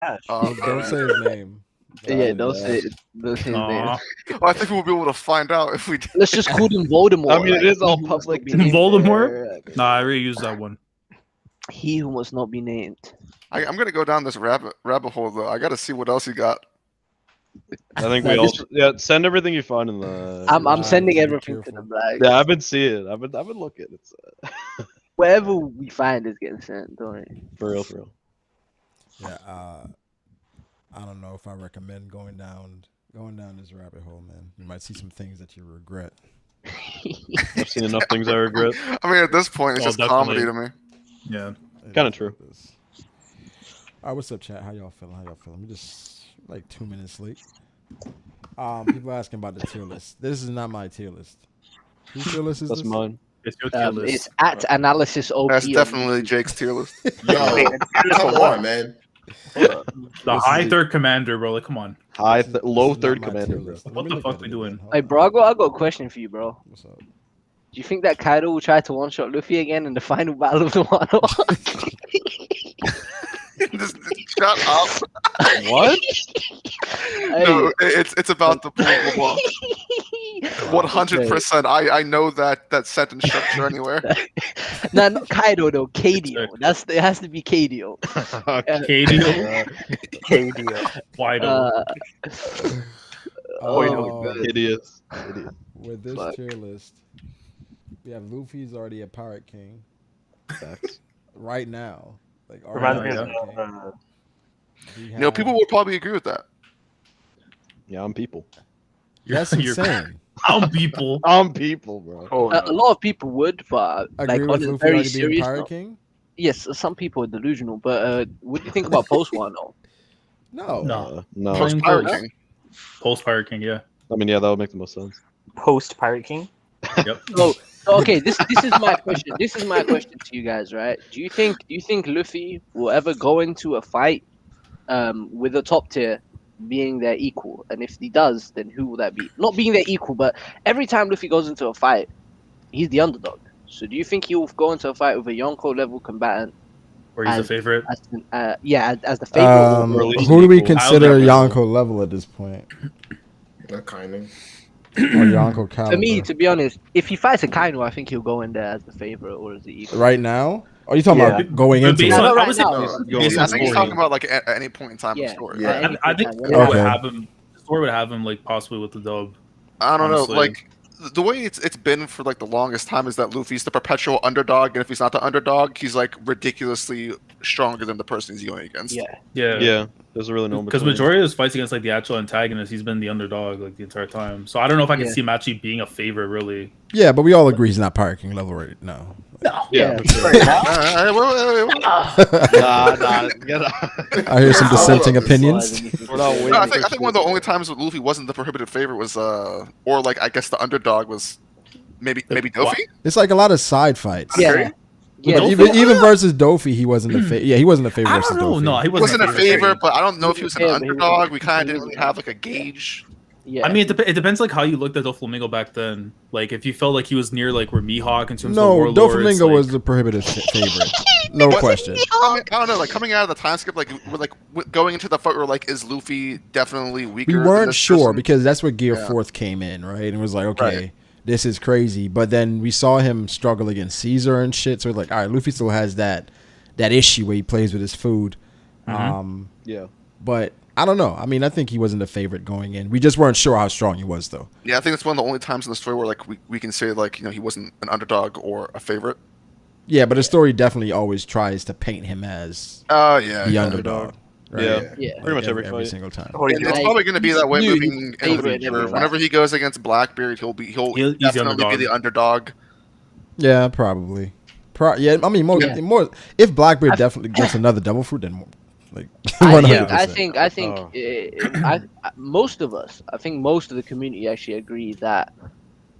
Don't say his name. Yeah, don't say his name. Aw. Well, I think we'll be able to find out if we did. Let's just call him Voldemort. I mean, it is all He who must public. not be named. Voldemort? Nah, I already used that one. He who must not be named. I'm gonna go down this rabbit hole though. I gotta see what else you got. I think Nah, we all. this- Yeah, send everything you find in the. I'm sending be everything to careful. the black. Yeah, I've been seeing. I've been looking. It's Wherever we find is getting sent. Don't worry. for real. Yeah, I don't know if I recommend going down this rabbit hole, man. You might see some things that you regret. I've seen enough things I regret. I mean, at this point, it's Oh, just comedy to definitely. me. Yeah. Kinda true. All right, what's up, chat? How y'all feeling? We just like 2 minutes late. People asking about the tier list. This is not my tier list. Whose tier list is That's this? mine. It's your tier list. It's at analysis OP. That's definitely Jake's tier list. Yo, come on, man. The high third commander, bro. Like, come on. High, This is low not third my commander, tier bro. list. Let What me the look fuck at we it doing? again. Hold Hey, on. Brago, I got a question for you, bro. What's up? Do you think that Kaido will try to one-shot Luffy again in the final battle of the Wano? Just shut up. What? No, it's about the pool. 100%. I know that sentence structure anywhere. Nah, not Kaido though. Kadio. It has to be Kadio. KDO. Wide open. Oh, God. Idiots. With this Fuck. tier list, we have Luffy's already a pirate king Facts. right now. Like Reminds already me a of pirate king. We You know, have- people would probably agree with that. Yeah, I'm people. That's You're- insane. I'm people. I'm people, bro. A lot of people would, but like Agree on with a Luffy very already being serious pirate note, king? yes, some people are delusional. But what do you think about Post Wano? No. No. No. Post Playing Pirate close. King. Post Pirate King, yeah. I mean, yeah, that would make the most sense. Post Pirate King. Yep. So okay, this is my question. This is my question to you guys, right? Do you think Luffy will ever go into a fight with a top tier being their equal? And if he does, then who will that be? Not being their equal, but every time Luffy goes into a fight, he's the underdog. So do you think he'll go into a fight with a Yonko level combatant Or he's a And- favorite. as the favorite? or at least Who do we equal. consider I don't know. Yonko level at this point? Not kind of. Or Yonko caliber? For me, to be honest, if he fights a Kaino, I think he'll go in there as the favorite or as the equal. Right now? Are you talking Yeah. about going But into based it? on- Not I right would say- now. Yo, based I on think he's story. talking about like at any point in time in the Yeah. story. Yeah. I think Okay. the story would Okay. have him. The story would have him like possibly with the dub. I don't Honestly. know, like the way it's been for like the longest time is that Luffy's the perpetual underdog, and if he's not the underdog, he's like ridiculously stronger than the person he's going against. Yeah. Yeah. Yeah, there's really no Because between. majority of his fights against like the actual antagonist, he's been the underdog like the entire time. So I don't know if I can Yeah. see him actually being a favorite really. Yeah, but we all agree he's not pirate king level right now. No. Yeah, for sure. Wait, wait. Nah, get out. I hear some Hold dissenting up, opinions. We're not waiting. I think one of the only times when Luffy wasn't the prohibited favorite was or like I guess the underdog was maybe Dofi. It's like a lot of side fights. Yeah. But Yeah. even versus Dofi, he wasn't a favorite. Yeah, he wasn't a favorite I versus don't know. Dofi. No, he He wasn't a favorite. favorite, but I don't know if he was an Yeah, but he was- underdog. We kind of didn't really have like a gauge. Yeah. I mean, it depends like how you looked at Doflamingo back then. Like if you felt like he was near like where Mihawk in terms of No, warlords. Doflamingo like, was the prohibitive favorite. No question. I don't know. Like coming out of the time skip, like we're like going into the fight, we're like, is Luffy definitely weaker? We than weren't this sure person? because that's where Gear Yeah. 4th came in, right? And it was like, okay, Right. this is crazy. But then we saw him struggle against Caesar and shit. So it's like, all right, Luffy still has that issue where he plays with his food. Yeah. But I don't know. I mean, I think he wasn't a favorite going in. We just weren't sure how strong he was, though. Yeah, I think it's one of the only times in the story where like we can say like he wasn't an underdog or a favorite. Yeah, but the story definitely always tries to paint him as Oh yeah, the yeah. underdog. Right? Yeah. Yeah. Pretty much every every fight. single time. And it's probably going to be that way New moving in the favorite in future. every Whenever he goes against Blackbeard, he'll He's the definitely be underdog. the underdog. Yeah, probably. Yeah, I mean, more. If Blackbeard definitely gets another devil fruit, then more. Like, I 100%. think most of us, I think most of the community actually agree that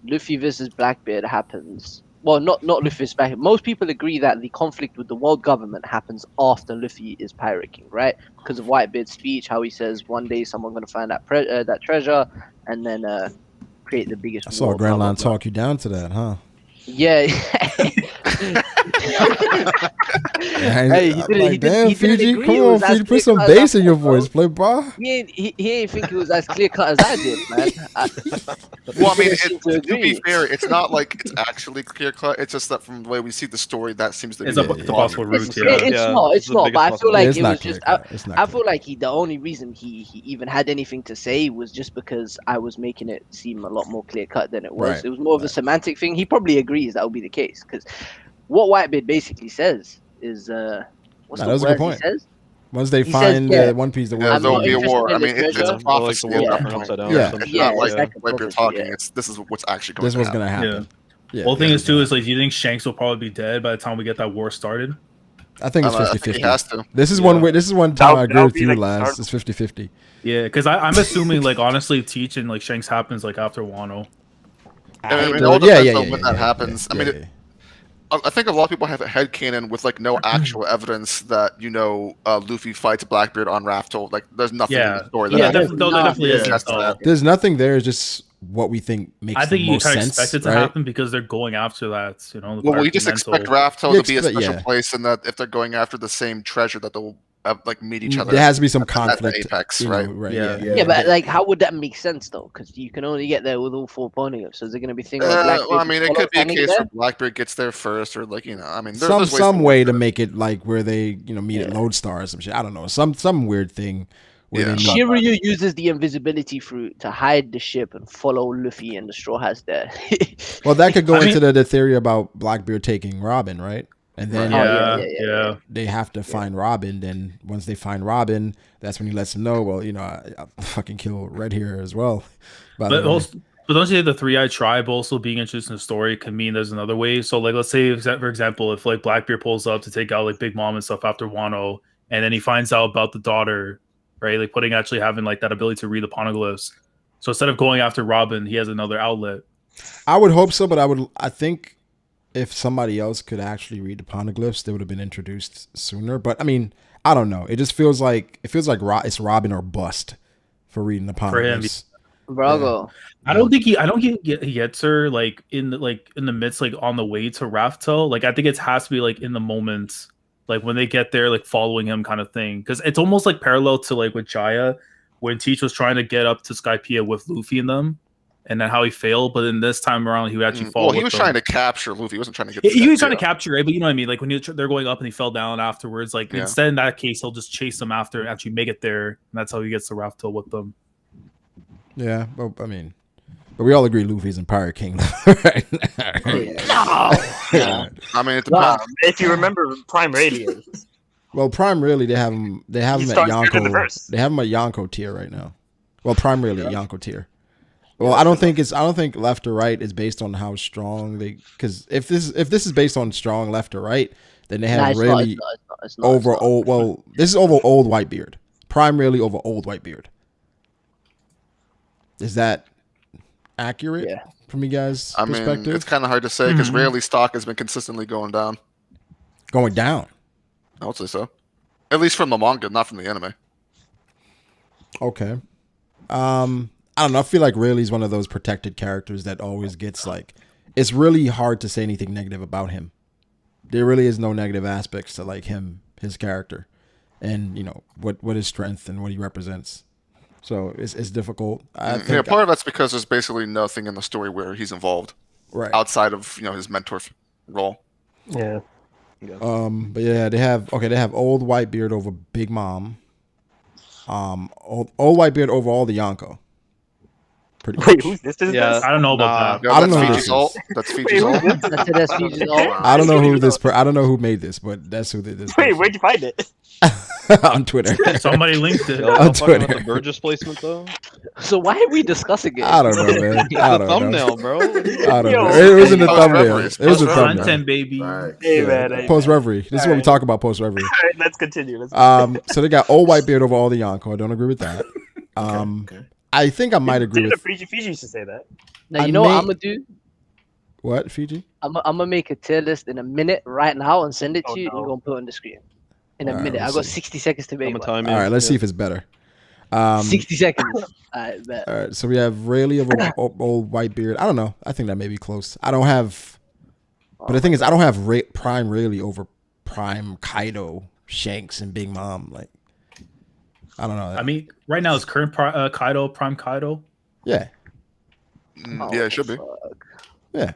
Luffy versus Blackbeard happens. Well, not Luffy versus Blackbeard. Most people agree that the conflict with the world government happens after Luffy is Pirate King, right? Because of Whitebeard's speech, how he says one day someone's gonna find that treasure, and then create the biggest. I saw war, Grand blah, Line blah, blah. talk you down to that, huh? Yeah. Hey, he didn't. Like, damn, He didn't Fiji, agree. come It on, was as Fiji, put some clear-cut as bass in I your thought, bro. voice, play ball. He ain't think it was as clear cut as I did, man. Well, I mean, People seem to to be agree. fair, it's not like it's actually clear cut. It's just that from the way we see the story, that seems to be It's the the possible route. It's, Yeah. it's Yeah, not. it's It's the not. biggest But I feel possible- like it's it not was clear just. cut. It's not I clear feel like the only reason he even had anything to say was just because I was making it seem a lot more clear cut than it was. Right, It was more of a right. semantic thing. He probably agrees that would be the case because what Whitebeard basically says is what's Nah, the that was a good words he point. says? Once they He says, find yeah, One Piece, the Yeah, world I'm there'll not be a interested war. in I this mean, it's treasure. Or like prophecy the at world that turned point. upside down. Yeah. Or some shit. Yeah, Not like it's like a Whitebeard prophecy, talking. yeah. This is what's actually going this to was happen. gonna happen. Yeah. Well, the thing yeah. is too is like, do you think Shanks will probably be dead by the time we get that war started? I think it's I think 50-50. he has to. This is Yeah. one way. This is one time I agree That'll with be you, like the Laz. start- It's 50-50. Yeah, because I'm assuming like honestly, Teach and like Shanks happens like after Wano. I mean, it After- all yeah, depends yeah, on yeah, when yeah, that happens. yeah, I mean, yeah. I think a lot of people have a headcanon with like no actual evidence that Luffy fights Blackbeard on Raftel. Like, there's nothing in Yeah, the story. yeah, that definitely, no, there definitely Yeah. isn't. That's So. that. There's nothing there. It's just what we think makes I think the you most kind of sense. expect it to right? happen because they're going after that. You know, the Well, you just mental- expect Raftel You to be a expect- special yeah. place, and that if they're going after the same treasure, that they'll like meet each other. There has to be some at the conflict. apex, you know, right? right? Yeah. Yeah. Yeah, but like, how would that make sense though? Because you can only get there with all four poneglyphs. So is it going to be thing where Blackbeard Well, I mean, it follows could be a Fanning case there? where Blackbeard gets there first, or like I mean, some there's ways some to way work to it. make it like where they meet at Lodestar or some shit. I don't know. Some weird thing where Yeah. they meet. Shiryu uses the invisibility fruit to hide the ship and follow Luffy and the Straw Hats there. Well, that could go I into the theory about Blackbeard taking Robin, right? And then Yeah, yeah, yeah. they have to find Robin. Then once they find Robin, that's when he lets them know. Well, I'll fucking kill Red here as well. By the But way. also, but don't you think the Three-Eyed Tribe also being introduced in the story could mean there's another way? So like, let's say for example, if like Blackbeard pulls up to take out like Big Mom and stuff after Wano, and then he finds out about the daughter, right? Like actually having like that ability to read the poneglyphs. So instead of going after Robin, he has another outlet. I would hope so, but I think if somebody else could actually read the poneglyphs, they would have been introduced sooner. But I mean, I don't know. It just feels like it's Robin or bust for reading the poneglyphs. Brago. I don't think he gets her like in the midst, like on the way to Raftel. Like I think it has to be like in the moment, like when they get there, like following him kind of thing. Because it's almost like parallel to like with Jaya when Teach was trying to get up to Skypiea with Luffy and them, and then how he failed. But then this time around, he would actually fall. Well, he with was them. trying to capture Luffy. He wasn't trying to get. He was trying to yeah. capture it, but you know what I mean. Like when they're going up and he fell down afterwards. Like Yeah. instead, in that case, he'll just chase them after and actually make it there, and that's how he gets to Raftel with them. Yeah, but I mean, but we all agree Luffy's in Pirate Kingdom, right? No. Yeah. I mean, it Wow. depends. If you remember Prime Radio, Well, Prime really they have him at starts through the Yonko. verse. They have him at Yonko tier right now. Well, Prime really at Yonko tier. Well, I don't think left or right is based on how strong because if this is based on strong left or right, then they have really over old. Well, this is over old Whitebeard. Prime really over old Whitebeard. Is that accurate from you guys' I mean, perspective? it's kind of hard to say because Rayleigh's stock has been consistently going down. Going down. I would say so. At least from the manga, not from the anime. Okay. I don't know. I feel like Rayleigh's one of those protected characters that always gets like. It's really hard to say anything negative about him. There really is no negative aspects to like him, his character, and what his strength and what he represents. So it's difficult. I think Part of that's because there's basically nothing in the story where he's involved right. outside of his mentor role. yeah. But yeah, they have old Whitebeard over Big Mom. Old Whitebeard over all the Yonko. Pretty Wait, much. who's this? This is Yeah. this? I don't know about that. Yeah, I don't that's know who Fiji's this is. ult. That's Wait, Fiji's ult. who's this? That's Fiji's ult. I don't know who this. I don't know who made this, but that's who this. Wait, where'd you find it? On Twitter. Somebody linked it. Y'all On talking about Twitter. the Burgess placement though? So why are we discussing it? I don't know, man. I The don't know. thumbnail, bro. I don't Yo. know. It was in the Post thumbnail. Reverie. It was a Post thumbnail. Content, baby. Right. Hey, man. Hey, Post man. Reverie. This is what we Alright. talk about. Post Reverie. All right, let's continue. Let's So they got old Whitebeard over all the Yonko. I don't agree with that. Okay. I think I might agree with Fiji used to say that. Now I you know what may- I'm gonna do? what Fiji. I'm gonna make a tier list in a minute right now and send it Oh, to you. no. You're gonna put it on the screen in a Alright, minute. I let's got see. 60 seconds to I'm make a one. time. All right, let's see if it's better. 60 seconds. Alright, bet. All right, so we have Rayleigh over old Whitebeard. I don't know. I think that may be close. I don't have But the thing is, I don't have Prime Rayleigh over Prime Kaido, Shanks, and Big Mom. Like, I don't know. I mean, right now it's current Kaido, Prime Kaido. Yeah. Yeah, it should be. Yeah.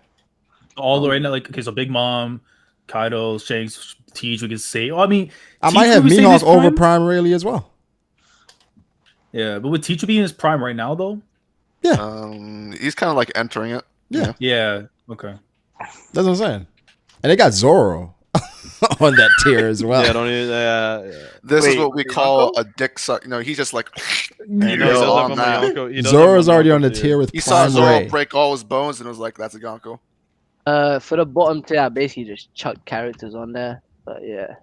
All the right now, like, okay, so Big Mom, Kaido, Shanks, Teach, we can say. Oh, I mean, I Teach, might have would we say Mihawk his over prime? Prime Rayleigh as well. Yeah, but would Teach be in his prime right now, though? He's kind of like entering it. Yeah. Yeah. Okay. That's what I'm saying. And they got Zoro on that tier as well. Yeah, don't even. This is Wait, what we call a dick suck. You know, he's just like. He goes does that on from that. Yonko. He does Zoro's that from already Yonko on the too. tier with He saw Prime Zoro Ray. break all his bones and it was like, that's a Gonko. For the bottom tier, I basically just chucked characters on there. But yeah.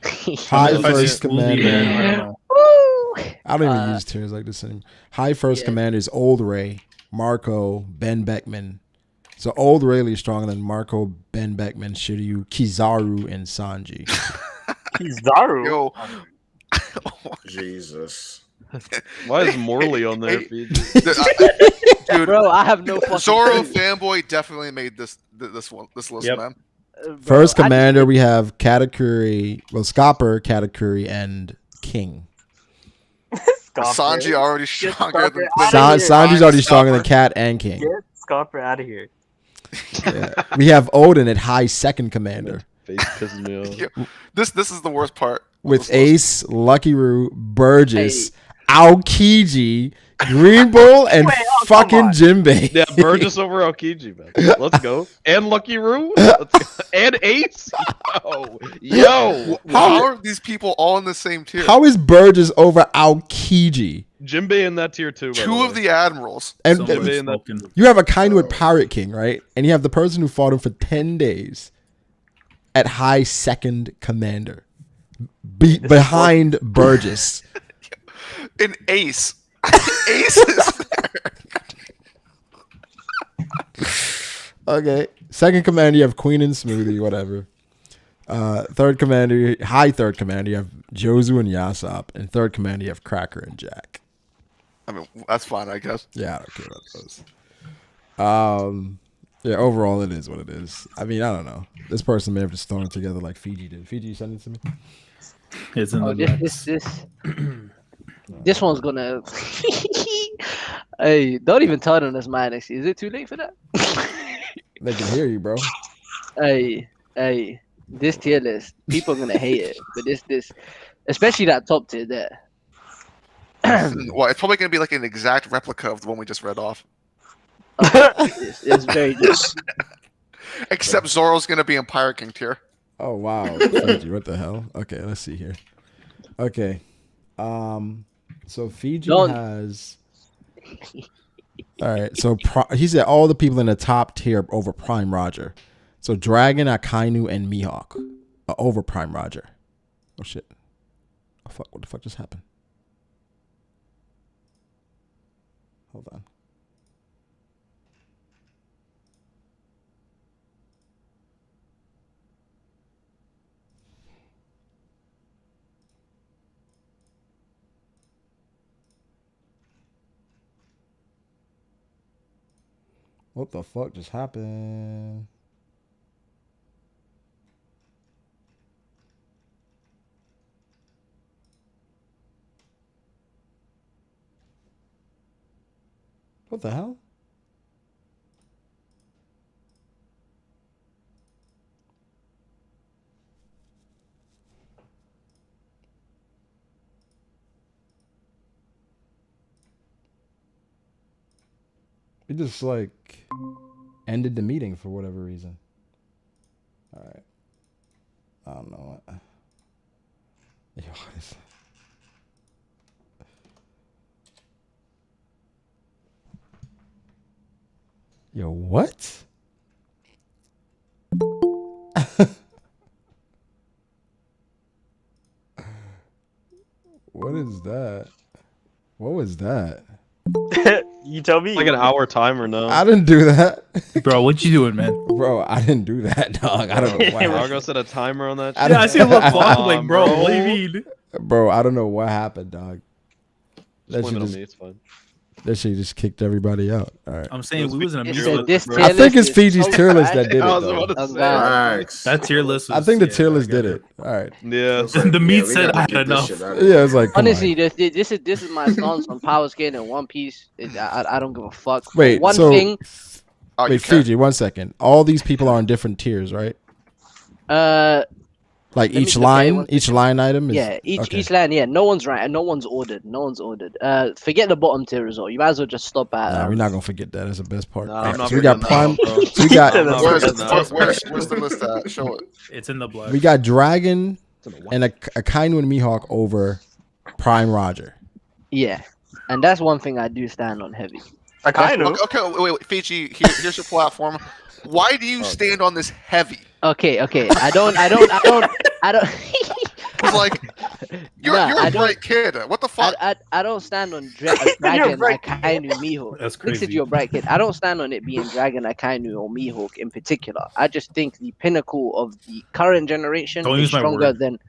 High If I see First Smoothie, Commander. man, I don't know. Woo! I don't even use tiers like this anymore. High First Yeah. Commander is Old Ray, Marco, Ben Beckman. So Old Rayleigh is stronger than Marco, Ben Beckman, Shiryu, Kizaru, and Sanji. Kizaru. Yo. Jesus. Why is Morley on there? Hey. Fiji? Dude, Bro, I have no fucking Zoro clue. fanboy definitely made this list, Yep. man. Bro, First I Commander, we have Katakuri, well, Scopper, Katakuri, and King. Sanji already stronger than Sanji's already stronger than Scopper. Cat and King. Get Scopper out of here. Yeah. We have Odin at High Second Commander Face pisses me off. Yeah. This is the worst part. of with this list. Ace, Lucky Roo, Burgess, Aokiji, Green Bull, and Wait, oh, come fucking on. Jinbei. Yeah, Burgess over Aokiji, man. Let's go. And Lucky Roo. Let's go. And Ace. Yo. How are these people all in the same tier? How is Burgess over Aokiji? Jinbei in that tier too. by Two the of way. the admirals. And Someone's Jinbei in that- smoking. you have a kind with Pirate King, right? And you have the person who fought him for 10 days at High Second Commander. Behind Burgess. In Ace. Ace is Okay. Second Commander, you have Queen and Smoothie, whatever. Third Commander, High Third Commander, you have Jozu and Yasop. And third Commander, you have Cracker and Jack. I mean, that's fine, I guess. Yeah, I don't care about those. Yeah, overall, it is what it is. I mean, I don't know. This person may have just thrown it together like Fiji did. Fiji, you send it to me? It's in Oh, the this one's gonna. Hey, don't even tell them that's mine. Actually, is it too late for that? They can hear you, bro. Hey, this tier list, people are gonna hate it, but this, especially that top tier there. Well, it's probably going to be like an exact replica of the one we just read off. It's very good. Except Zoro's going to be in Pirate King tier. Oh, wow. Fiji, what the hell? Okay, let's see here. Okay. So Fiji Don't- has... All right, so he said all the people in the top tier over Prime Roger. So Dragon, Akainu, and Mihawk are over Prime Roger. Oh, shit. Oh, fuck. What the fuck just happened? Hold on. What the fuck just happened? What the hell? It just like ended the meeting for whatever reason. All right. I don't know what. Yo, what is Yo, what? What is that? What was that? You tell me. It's like an hour timer now. I didn't do that. Bro, what you doing, man? Bro, I didn't do that, dog. I don't know what happened. Drago set a timer on that. I shit? Yeah, I see a little clock. Come Like, on, bro, bro. what do you mean? Bro, I don't know what happened, dog. Just blame shit it on just- me. It's fine. That shit just kicked everybody out. All right. I'm saying we was in a It's mutual. a- this bro. tier I think list it's is Fiji's so tier list that trash. did it, I was though. about to Oh, say. God. Facts. That tier list. I Was, think the yeah, tier list I did get it. All right. Yeah. Feels like, The meat we said gotta I had get this enough. shit out of here. Yeah, it's like, come Honestly, on. this is my stance on power scaling in One Piece. I don't give a fuck. But Wait, one so thing. Oh, you wait, can. Fiji, 1 second. All these people are on different tiers, right? Like Let me each look at it line, one each line item is Yeah, okay. each land, yeah. No one's right, no one's ordered. No one's ordered. Forget the bottom tier result. You might as well just stop at. Nah, we're not gonna forget that. That's the best part. Nah, All I'm right, not so we got forgetting prime. that, bro. So we got I'm not Where's, forgetting where, that. where's the list at? Show it. It's in the blood. we got Dragon and a Kainu and Mihawk over Prime Roger. Yeah, and that's one thing I do stand on heavy. I kind of. Okay, wait, Fiji. Here's your platform. Why do you stand on this heavy? Okay. I don't. Because like, you're Nah, I a don't- bright kid. What the fuck? I don't stand on Dragon, right. Akainu, Mihawk. That's Nick said crazy. you're a bright kid. I don't stand on it being Dragon, Akainu, or Mihawk in particular. I just think the pinnacle of the current generation Don't is use my stronger word. than.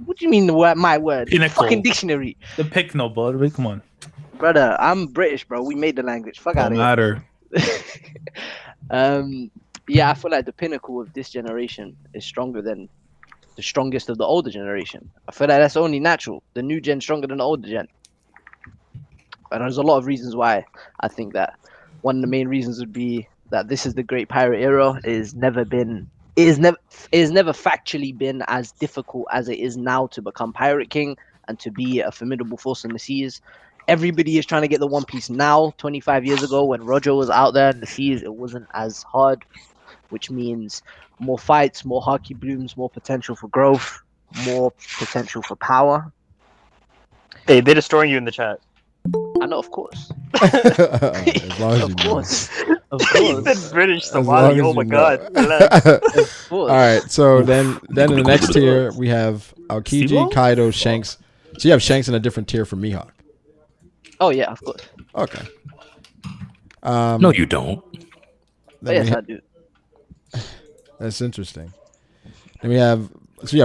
What do you mean the word? My word? Pinnacle. Fucking dictionary, The pick no blood. Wait, come on. brother. I'm British, bro. We made the language. Fuck out Don't of matter. here. Yeah, I feel like the pinnacle of this generation is stronger than the strongest of the older generation. I feel like that's only natural. The new gen stronger than the older gen. And there's a lot of reasons why I think that. One of the main reasons would be that this is the great pirate era. It is never factually been as difficult as it is now to become pirate king and to be a formidable force in the seas. Everybody is trying to get the One Piece now. 25 years ago, when Roger was out there in the seas, it wasn't as hard, which means more fights, more hockey blooms, more potential for growth, more potential for power. Hey, they're destroying you in the chat. I know, of course. As long as you Of know. course. Of He course. said British As long Somali. as Oh you my know. god. Relax. Of course. All right, so then in the next tier we have Aokiji, Steve-O? Kaido, Shanks. So you have Shanks in a different tier for Mihawk. Oh, yeah, of course. Okay. No, you don't. Then Yes, we I do. that's interesting. Then we have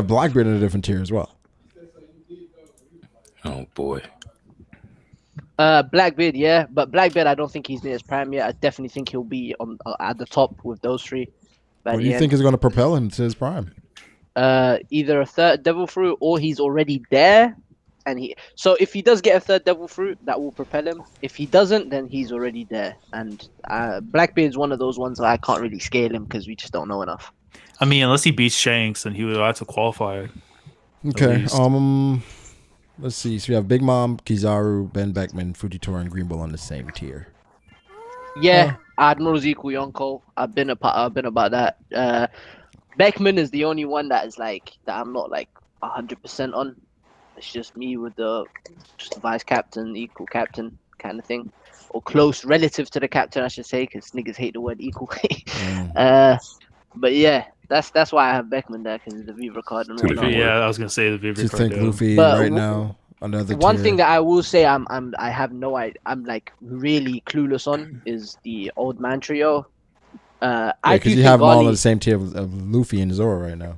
Blackbeard in a different tier as well. Oh boy. Blackbeard, yeah, but Blackbeard, I don't think he's near his prime yet. I definitely think he'll be on at the top with those three. by What do the you end. think is going to propel him to his prime? Either a third devil fruit or he's already there. So if he does get a third devil fruit, that will propel him. If he doesn't, then he's already there. And Blackbeard's one of those ones that I can't really scale him because we just don't know enough. I mean, unless he beats Shanks, then he would have to qualify. Okay. least. Let's see. So we have Big Mom, Kizaru, Ben Beckman, Fujitora, and Green Bull on the same tier. Yeah, Admiral's equal Yonko. I've been about that. Beckman is the only one that is like that I'm not like 100% on. It's just me with just the vice captain, equal captain kind of thing, or close relative to the captain, I should say, because niggas hate the word equal. But yeah, that's why I have Beckman there because the Viva card and To the whatnot. V. Yeah, I was gonna say the Do Vivi you card. think yeah. Luffy But right now another One tier? thing that I will say I'm like really clueless on is the old man trio. I do because you think have them all Garly- on the same tier of Luffy and Zoro right now.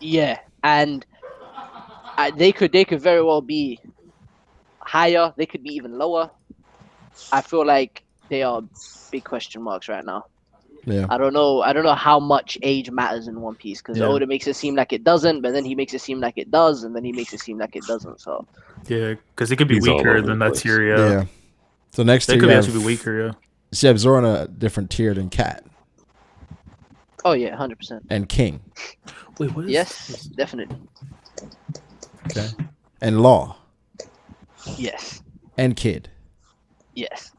Yeah, and they could very well be higher. They could be even lower. I feel like they are big question marks right now. Yeah. I don't know how much age matters in One Piece because Yeah. Oda makes it seem like it doesn't, but then he makes it seem like it does, and then he makes it seem like it doesn't. So Yeah, because it could be He's all weaker over than the that place. tier. Yeah. Yeah, So next they tier could you actually have, be weaker. Yeah. so you have Zoro in a different tier than Cat oh yeah, 100%. and King. Wait, what is Yes, definitely. Okay. And Law Yes, and Kid. yes.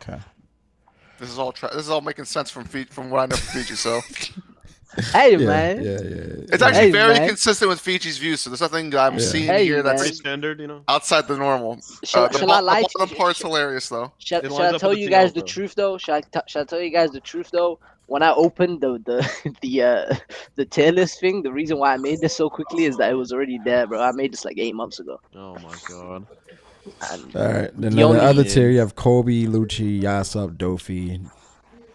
Okay. This is all making sense from what I know from Fiji. So Hey Yeah, man. yeah. it's actually Hey, very man. consistent with Fiji's views. So there's nothing that I'm Yeah. seeing Hey, here that's Pretty standard, you know. outside the normal. Shall I lie The to bottom part's hilarious though. Shall It I lines up tell with you the guys TL, the though. truth though? Shall I tell you guys the truth though? When I opened the tier list thing, the reason why I made this so quickly is that it was already there, bro. I made this like 8 months ago. Oh my god. And All right. Then The on the only- other tier you have Kobe, Lucci, Yasop, Dofi,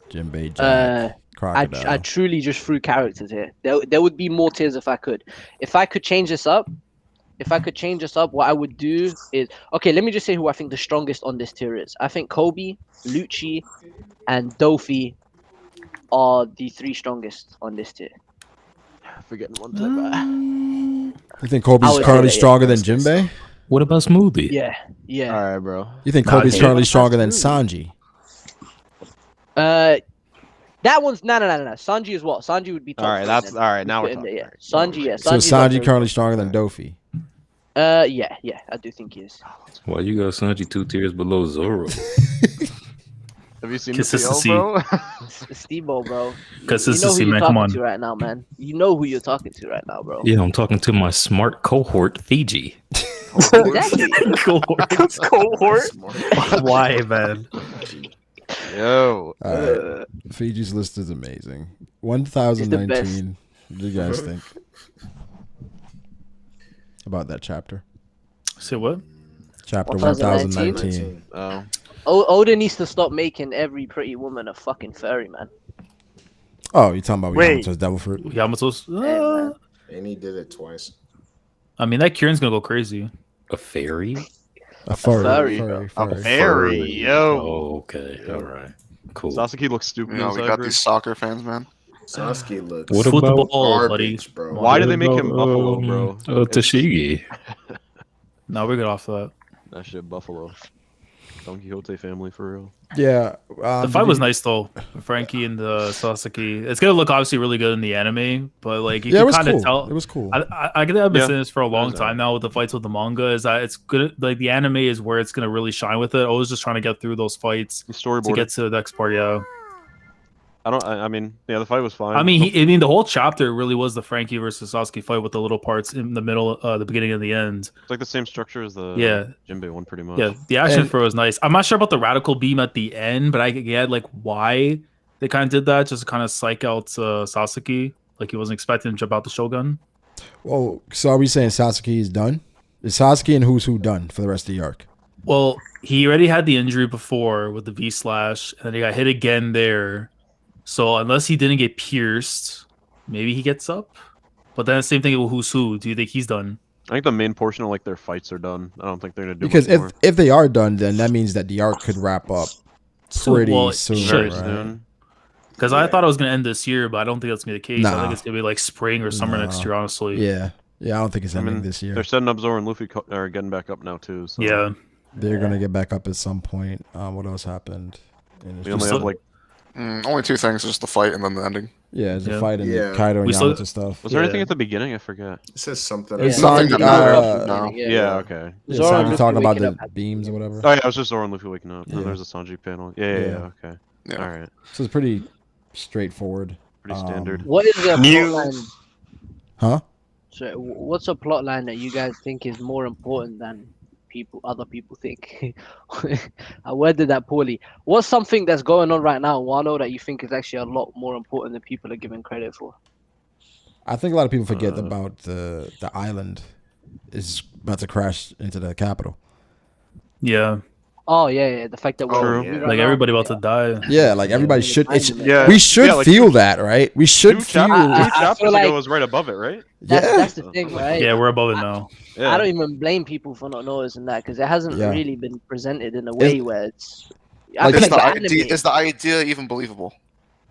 Jinbei, Jack, Crocodile. I truly just threw characters here. There would be more tiers if I could. If I could change this up, if I could change this up, what I would do is okay. Let me just say who I think the strongest on this tier is. I think Kobe, Lucci, and Dofi are the 3 strongest on this tier. Forgetting one time. You think I Kobe's would currently say that, stronger than Jinbei? What about Smoothie? Yeah, yeah. All right, bro. You think Nah, Kobe's dude. currently stronger than Sanji? That one's no. Sanji is what? Sanji would be top. All right, three that's then. all right. Now Put we're him there, talking. yeah. All right. Sanji, yeah. So Sanji's up Sanji there. currently stronger than Dofi. Yeah, I do think he is. Why you got Sanji 2 tiers below Zoro? Have you seen the Consistency. PL, bro? Stevo, bro. Consistency, you know who man, you're come talking on. to right now, man. You know who you're talking to right now, bro. Yeah, I'm talking to my smart cohort, Fiji. Exactly. It's cohort. Why, man? Yo. Fiji's list is amazing. It's 1019. What do you guys think about that chapter? Say what? Chapter 1019? 1019. Oda needs to stop making every pretty woman a fucking furry, man. Oh, you talking about Wait. Yamato's Devil Fruit? Yamato's. man. And he did it twice. I mean, that Kieran's gonna go crazy. A fairy? A furry. furry, A fairy, yo. Oh, okay. All right. Cool. Sasuke looks stupid. You know, we inside, got bro. these soccer fans, man. Sasuke looks What Football, about buddy. garbage, bro. Why do they make him Buffalo, bro? Tashigi. No, we're good off that. That shit Buffalo. Don Quixote family for real. Yeah. The fight was nice though, Frankie and Sasaki. It's gonna look obviously really good in the anime, but like you Yeah, it can was kind of cool. tell. It was cool. I think I've been Yeah. saying this for a long was time now with the fights with the manga. Is that it's good? Like the anime is where it's gonna really shine with it. I was just trying to get through those fights The to storyboard. get to the next part. Yeah, I mean, yeah, the fight was fine. I mean, the whole chapter really was the Frankie versus Sasuke fight with the little parts in the middle, the beginning and the end. it's like the same structure as the Yeah. Jinbei one, pretty much. Yeah, the action And- for it was nice. I'm not sure about the radical beam at the end, but I get like why they kind of did that, just to kind of psych out Sasuke. Like he wasn't expecting to jump out the Shogun. Well, so are we saying Sasuke is done? Is Sasuke and Who's Who done for the rest of the arc? Well, he already had the injury before with the V slash, and then he got hit again there. So unless he didn't get pierced, maybe he gets up. But then the same thing with Who's Who. Do you think he's done? I think the main portion of like their fights are done. I don't think they're gonna do Because much more. if they are done, then that means that the arc could wrap up pretty soon, Very right? soon. Because I thought it was going to end this year, but I don't think that's going to be the case. I Nah. think it's going to be like spring or summer next year, honestly. Yeah. Yeah, I don't think it's I ending mean, this year. they're setting up Zoro and Luffy are getting back up now too. So Yeah. They're gonna get back up at some point. What else happened? And it's we only just- have like. Only 2 things, just the fight and then the ending. yeah, it's a Yeah. fight and Yeah. Kaido and We still- Yamato stuff. Was there Yeah. anything at the beginning? I forget. It says something. It's Yeah. Sanji, Nothing that matters. uh, No. Yeah. Okay. Yeah, Zoro and Sanji Luffy talking about waking the up. beams or whatever. Oh yeah, it was just Zoro and Luffy waking up. And Yeah. then there's a Sanji panel. Yeah. Okay. Yeah. All right. So it's pretty straightforward. Pretty standard. What is the New- plot line? Huh? So, what's a plot line that you guys think is more important than other people think? I worded that poorly. What's something that's going on right now, Wano, that you think is actually a lot more important than people are giving credit for? I think a lot of people forget about the island is about to crash into the capital. Yeah. Oh yeah, the fact that True. we're Like everybody about to die. Yeah, like everybody should. It's, Yeah. we should Yeah, like feel two- that, right? We should Two feel. chapters feel ago like- was right above it, right? That's the thing, right? Yeah, we're above it now. Yeah. I don't even blame people for not noticing that because it hasn't Yeah. really been presented in a way where it's. I Like, feel Is like the, the idea, anime- is the idea even believable?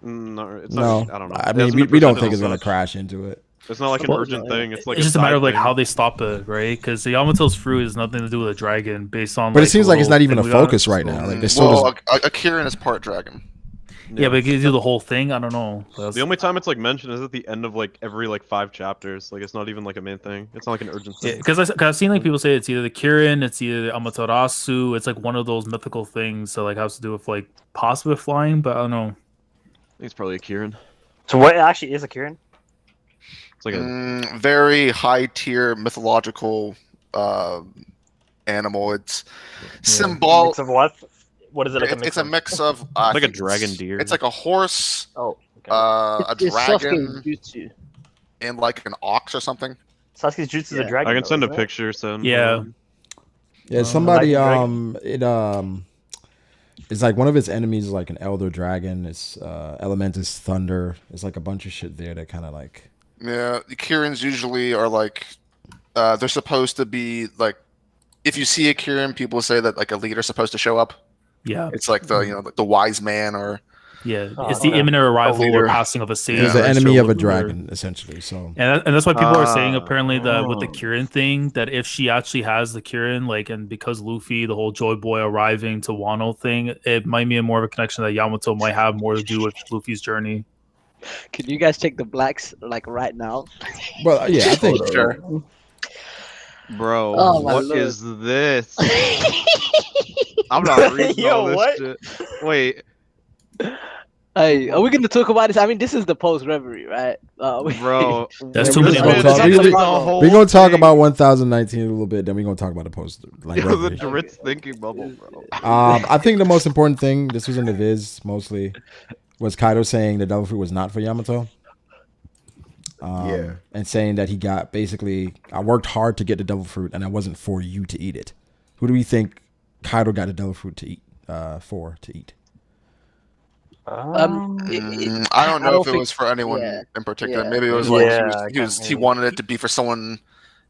No, it's No, not. I don't know. I It mean, hasn't we been don't presented think as it's gonna such. crash into it. It's not like an Well, urgent thing. It's like It's just a matter of like side how thing. they stop it, right? Because the Yamato's fruit has nothing to do with a dragon, based on. But it like, seems the like it's little not even a thing we got. focus right now. Like they still Well, just, Akira is part dragon. Yeah, but you do the whole thing. I don't know. The only time it's like mentioned is at the end of like every like 5 chapters. Like it's not even like a main thing. It's not like an urgent thing. Because I've seen like people say it's either the Kirin, it's either the Amaterasu. It's like one of those mythical things that like has to do with like possibly flying, but I don't know. I think it's probably a Kieran. So what actually is a Kieran? It's like a Very high tier mythological animal. It's symbol. Mix of what? What is it like? It's a mix of like a think dragon it's- deer. It's like a horse, Oh, okay. a it's Sasuke's dragon, jutsu. and like an ox or something. Sasuke's jutsu is a yeah. dragon. I can though, send a isn't it? picture. Send. Yeah. yeah. Somebody, Dragon. it's like one of its enemies is like an elder dragon. Its element is thunder. It's like a bunch of shit there that kind of like. Yeah, the Kirins usually are like they're supposed to be like, if you see a Kirin, people say that like a leader's supposed to show up. Yeah, It's like the like the wise man or yeah. Oh, It's the okay. imminent arrival or leader. passing of a sage. He's the or enemy of a leader. dragon, essentially. So And that's why people are saying apparently that with the Oh. Kirin thing, that if she actually has the Kirin, like, and because Luffy, the whole Joy Boy arriving to Wano thing, it might be more of a connection that Yamato might have more to do with Luffy's journey. Can you guys check the blacks like right now? well, yeah, I think Sure. Bro, Oh, my what lord. is this? I'm not reading Yo, all this what? shit. Wait, Hey, are we going to talk about this? I mean, this is the post Reverie, right? bro. That's Yeah, too we're many gonna holes. talk- That's we- the problem. we're gonna talk about 1019 a little bit, then we're gonna talk about the post. Like, Yo, the Reverie. Dritz thinking bubble, bro. I think the most important thing, this was in the Viz mostly, was Kaido saying the devil fruit was not for Yamato. Yeah. And saying that he got basically, I worked hard to get the devil fruit, and I wasn't for you to eat it. Who do we think Kaido got the devil fruit to eat? To eat? I don't know if it think- was for anyone yeah, in particular. yeah. Maybe it was like Yeah, he wanted it to be for someone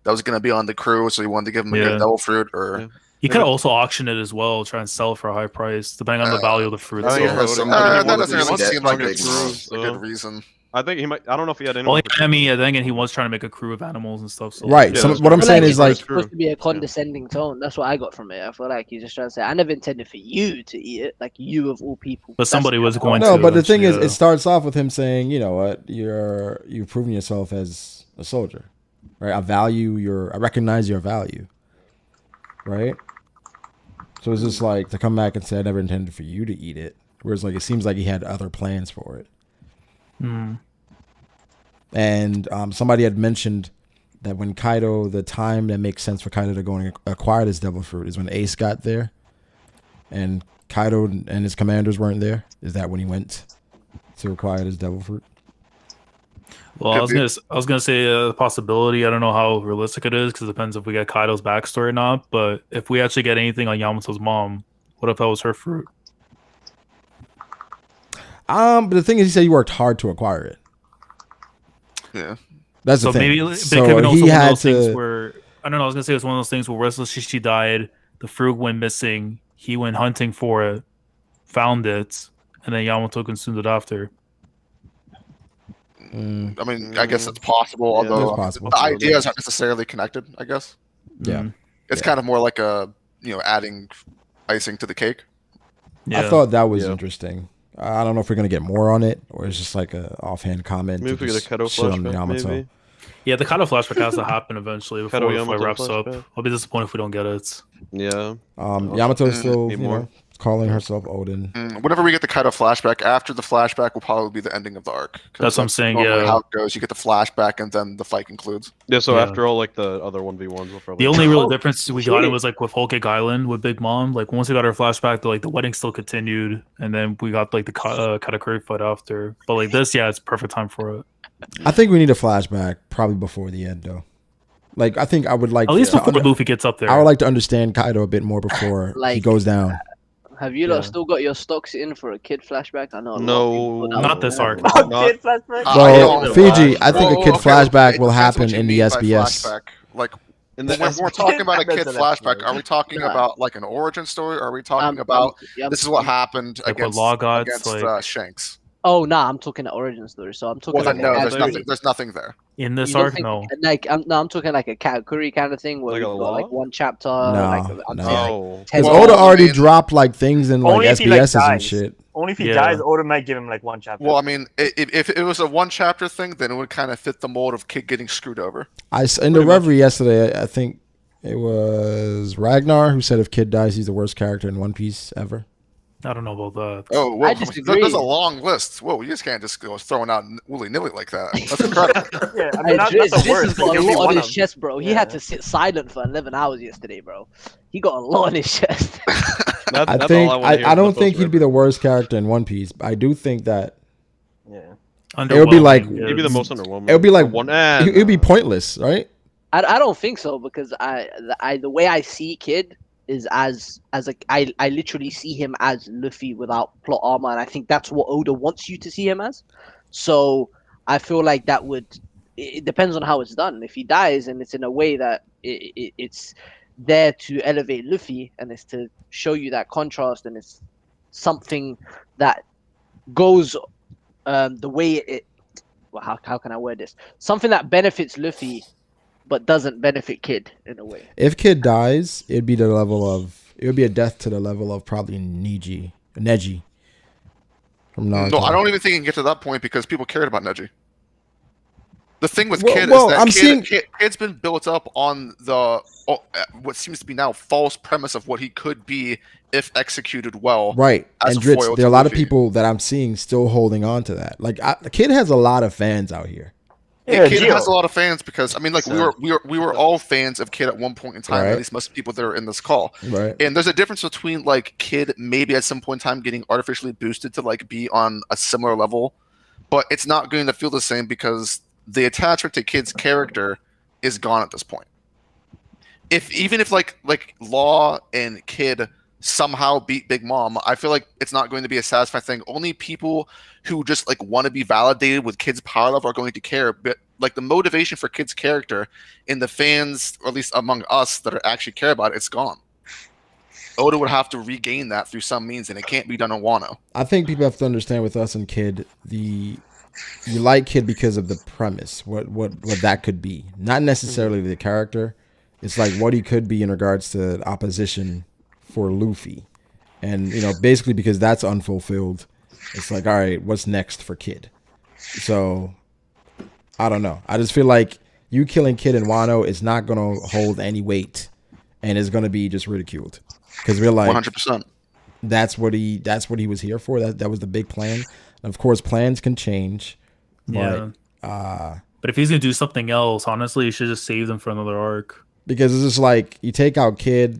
that was gonna be on the crew, so he wanted to give him a Yeah. good devil fruit or. Yeah. He could also auction it as well, try and sell it for a high price, depending on the value of the fruit. Oh, yeah. itself. Some- That he doesn't really wanted seem like that it's big a move. good reason. I think he might. I don't know if he had any. Well, I mean, then again, he was trying to make a crew of animals and stuff. So Right. Yeah, So that's what I'm true. saying it's is like, supposed to be a condescending tone. That's what I got from it. I feel like he's just trying to say, I never intended for you to eat it, like you of all people. But somebody was going no, to. but the thing is, eventually, it starts off with him saying, you know what, you've proven yourself as a soldier, right? I recognize your value, right? So it's just like to come back and say, I never intended for you to eat it. Whereas like it seems like he had other plans for it. And somebody had mentioned that when Kaido, the time that makes sense for Kaido to go and acquire this devil fruit is when Ace got there, and Kaido and his commanders weren't there. Is that when he went to acquire this devil fruit? Well, I was gonna say a possibility. I don't know how realistic it is because it depends if we get Kaido's backstory or not. But if we actually get anything on Yamato's mom, what if that was her fruit? But the thing is, he said he worked hard to acquire it. Yeah. That's So the thing. maybe it could So have been also he one of had those things to. where I don't know. I was gonna say it was one of those things where Restless Shishi died, the fruit went missing. He went hunting for it, found it, and then Yamato consumed it after. I mean, I guess it's possible, Yeah, although it's possible. the ideas aren't necessarily connected. I guess Yeah. it's kind of more like adding icing to the cake. Yeah. I thought that was Yeah. interesting. I don't know if we're gonna get more on it, or it's just like a offhand comment. Maybe to if we get a just Kaido shit on flashback, Yamato. maybe. Yeah, the Kaido flashback has to happen eventually before Kaido the fight Yamato wraps up. flashback. I'll be disappointed if we don't get it. Yeah. Yamato's still, Need you more. know, calling herself Odin. Whenever we get the Kaido flashback, after the flashback will probably be the ending of the arc. 'Cause That's what I'm saying, normally yeah. how it goes. You get the flashback and then the fight concludes. Yeah. So Yeah. after all, like the other 1v1s will probably. The only real Oh, difference we got it shit. was like with Whole Cake Island with Big Mom. Like once we got our flashback, the wedding still continued, and then we got like the Katakuri fight after. But like this, yeah, it's perfect time for it. I think we need a flashback probably before the end, though. Like I think I would like At least to before Luffy gets up there. I would like to understand Kaido a bit more before he Like- goes down. Have you Yeah. lot still got your stocks in for a kid flashback? I know. A lot of No, people put that not one this down. arc. Oh, Not- kid flashback? Well, don't- Fiji, I think a kid Okay, flashback it will depends happen what you in the mean by SBS. flashback. Like In the when we're talking about a kid That's an flashback, episode. are we talking Nah. about like an origin story? Or are we talking I'm- about I'm- this is what happened Like with against, Law Gods, against like- Shanks? Oh nah, I'm talking an origin story. So I'm talking Well, like then, no, a there's Katakuri. nothing. There's nothing there. in this You don't arc, think- no. Like I'm talking like a Katakuri kind of thing where Like we've a got like law? one chapter. No, like, I'm no. saying, like, Oh. 10 Because Well, Oda I already mean- dropped like things in like Only if he, like, SBSs and dies. shit. Only if he Yeah. dies, Oda might give him like one chapter. Well, I mean, if it was a one chapter thing, then it would kind of fit the mold of kid getting screwed over. In the Reverie yesterday, I think it was Ragnar who said if Kid dies, he's the worst character in One Piece ever. I don't know about that. Oh, whoa, I disagree. there's a long list. Whoa, you just can't just go throwing out willy nilly like that. That's incredible. yeah, I Hey, mean, not Driz the has worst. but got a he'll be lot on one his of them. chest, bro. He Yeah. had to sit silent for 11 hours yesterday, bro. He got a lot on his chest. That's, I that's think all I, wanna hear I from don't the think he'd be post-Reverie. the worst character in One Piece. But I do think that Yeah. It would be like- Underwhelming, Maybe the yes. most underwhelming. it would be like one. it would be pointless, right? I don't think so because the way I see Kid is as like I literally see him as Luffy without plot armor, and I think that's what Oda wants you to see him as. So I feel like that would it depends on how it's done. If he dies and it's in a way that it's there to elevate Luffy and it's to show you that contrast, and it's something that goes the way it. Well, how can I word this? Something that benefits Luffy, but doesn't benefit Kid in a way. If Kid dies, it would be a death to the level of probably Neji from Naruto. No, I don't even think he can get to that point because people cared about Neji. The thing with Well- Kid well, is I'm that seeing- Kid's been built up on the what seems to be now false premise of what he could be if executed well. Right. as And a foil Dritz, to there are a lot of Luffy. people that I'm seeing still holding on to that. Like, Kid has a lot of fans out here. Yeah, Kid Gio. has a lot of fans because I mean, like we were all fans of Kid at one point in time. Right. At least most people that are in this call. Right. And there's a difference between like Kid maybe at some point in time getting artificially boosted to like be on a similar level, but it's not going to feel the same because the attachment to Kid's character is gone at this point. Even if like Law and Kid somehow beat Big Mom, I feel like it's not going to be a satisfying thing. Only people who just like want to be validated with Kid's power level are going to care. But like the motivation for Kid's character in the fans, or at least among us that are actually care about it, it's gone. Oda would have to regain that through some means, and it can't be done on Wano. I think people have to understand with us and Kid, you like Kid because of the premise, what that could be, not necessarily the character. It's like what he could be in regards to opposition for Luffy, and basically because that's unfulfilled. It's like, all right, what's next for Kid? So I don't know. I just feel like you killing Kid in Wano is not gonna hold any weight, and is gonna be just ridiculed because we're like 100%. that's what he was here for. That was the big plan. And of course, plans can change. Yeah. But But if he's gonna do something else, honestly, you should just save them for another arc. because it's just like you take out Kid,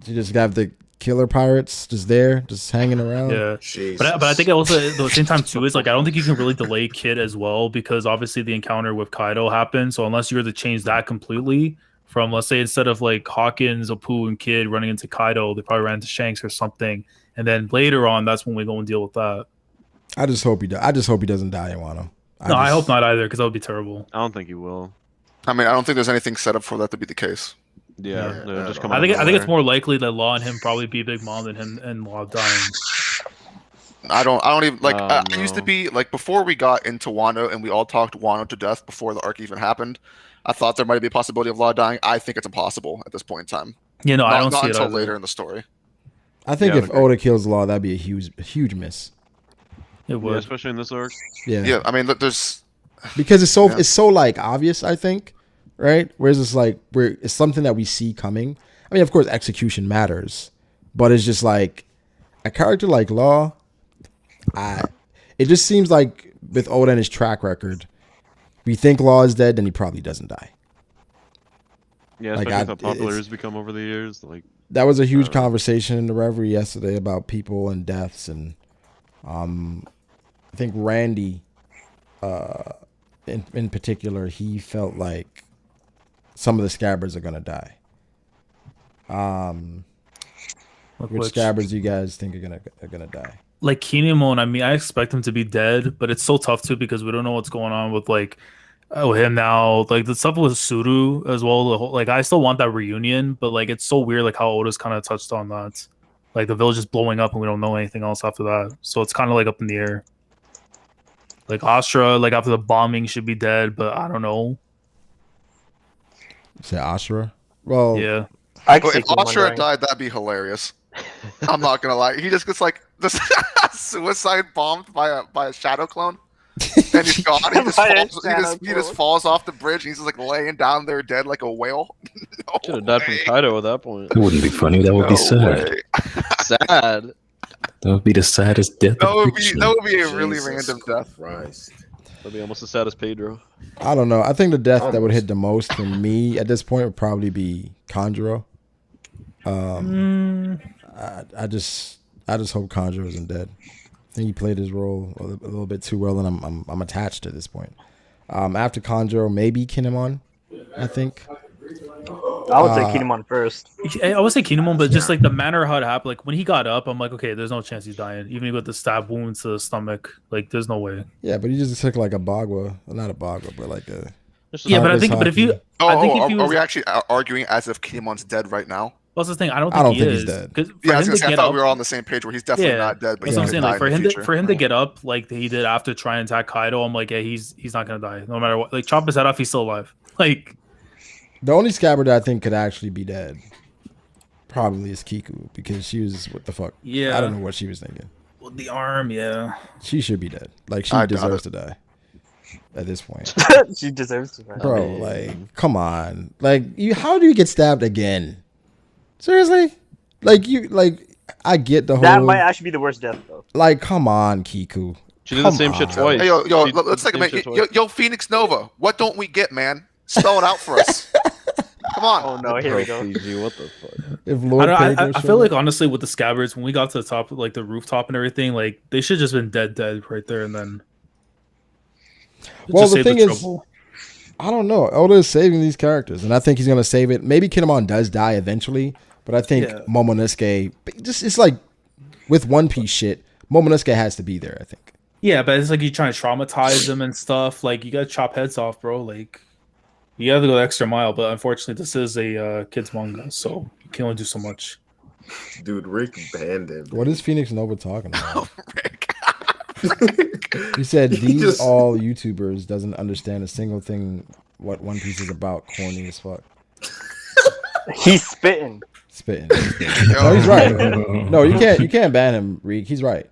you just have the killer pirates just there, just hanging around. Yeah. Jesus. But I think also at the same time too is like I don't think you can really delay Kid as well because obviously the encounter with Kaido happened. So unless you were to change that completely from, let's say, instead of like Hawkins, Apu, and Kid running into Kaido, they probably ran into Shanks or something, and then later on that's when we go and deal with that. I just hope he doesn't die in Wano. I hope not either because that would be terrible. I don't think he will. I mean, I don't think there's anything set up for that to be the case. Yeah, they'll just come I out think of it's nowhere. more likely that Law and him probably be Big Mom than him and Law dying. I don't even like. Oh, I used to no. be like before we got into Wano and we all talked Wano to death before the arc even happened. I thought there might be a possibility of Law dying. I think it's impossible at this point in time. You know, I don't Not see it until either. later in the story. I think Yeah, I if would agree. Oda kills Law, that'd be a huge miss. It Yeah, would. especially in this arc. Yeah. Yeah, I mean, look, there's Because it's Yeah. so like obvious, I think, right? Whereas it's like it's something that we see coming. I mean, of course, execution matters, but it's just like a character like Law. It just seems like with Oda and his track record, we think Law is dead, then he probably doesn't die. Yeah, Like, especially with how popular it's- he's become over the years. Like, That was a huge conversation in the Reverie yesterday about people and deaths, and I think Randy, in particular, he felt like some of the scabbards are gonna die. Which scabbards do you guys think are gonna die? Like Kinemon, I mean, I expect him to be dead, but it's so tough too because we don't know what's going on with like him now. Like the stuff with Suru as well. The whole, like I still want that reunion, but like it's so weird like how Oda's kind of touched on that. Like the village is blowing up and we don't know anything else after that. So it's kind of like up in the air. Like Astra, like after the bombing should be dead, but I don't know. Say Ashura? Well, Yeah. I Well, can if see Kinemon Ashura dying. died, that'd be hilarious. I'm not gonna lie. He just gets like this suicide bombed by a shadow clone, and he's gone. He just By a falls. shadow He just clone. falls off the bridge. And he's just like laying down there dead like a whale. No should have died from way. Kaido at that point. That wouldn't be funny. That would be No sad. way. Sad. That would be the saddest death. That of would be fiction. that would be a really Jesus random death. Christ. That'd be almost as sad as Pedro. I don't know. I think the death that would hit the most for me at this point would probably be Conjuro. I just hope Conjuro isn't dead. I think he played his role a little bit too well, and I'm attached at this point. After Conjuro, maybe Kinemon. I think. I would say Kinemon first. I would say Kinemon, but just like the manner how it happened, like when he got up, I'm like, okay, there's no chance he's dying. Even with the stab wounds to the stomach, like there's no way. Yeah, but he just took like a Bagua, not a Bagua, but like a Yeah, but I think, but if you, I think if he are was, we actually arguing as if Kinemon's dead right now? what's the thing? I don't I think don't he think is. he's dead. Because Yeah, I for him was gonna to say, I get thought up, we were all on the same page where he's definitely not dead, but that's he what I'm could saying. die Like for in him the to future. for him to get up like he did after trying to attack Kaido, I'm like, yeah, he's not gonna die no matter what. Like chop his head off, he's still alive. Like The only Scabbard that I think could actually be dead probably is Kiku, because she was, what the fuck? yeah, I don't know what she was thinking. with the arm, yeah. She should be dead. Like, she I doubt deserves it. to die at this point. She deserves to. Man. Bro, like, come on. Like, how do you get stabbed again? Seriously? Like, I get the That whole, might actually be the worst death though. like, come on, Kiku. She did the Come same shit on. twice. Hey, yo, She did let's the take a same minute. shit Yo, twice. Phoenix Nova, what don't we get, man? Spell it out for us. Come on. Oh no, here we go. PG, what the fuck? If I, Lord don't, Pedro I showed feel like up- honestly with the Scabbards, when we got to the top, like the rooftop and everything, like they should just been dead right there and then. Well, just the save thing is, trouble. I don't know. Oda is saving these characters, and I think he's gonna save it. Maybe Kinemon does die eventually, but I think Yeah. Momonosuke, just, it's like with One Piece shit, Momonosuke has to be there, I think. Yeah, but it's like you trying to traumatize them and stuff. Like you gotta chop heads off, bro. Like you gotta go the extra mile. But unfortunately, this is a kids manga, so you can only do so much. Dude, Rick banned him. What is Phoenix Nova talking about? Rick. He said He these just- all YouTubers doesn't understand a single thing what One Piece is about. Corny as fuck. He's spitting. Spitting. No, he's right. No, you can't ban him, Reek. He's right.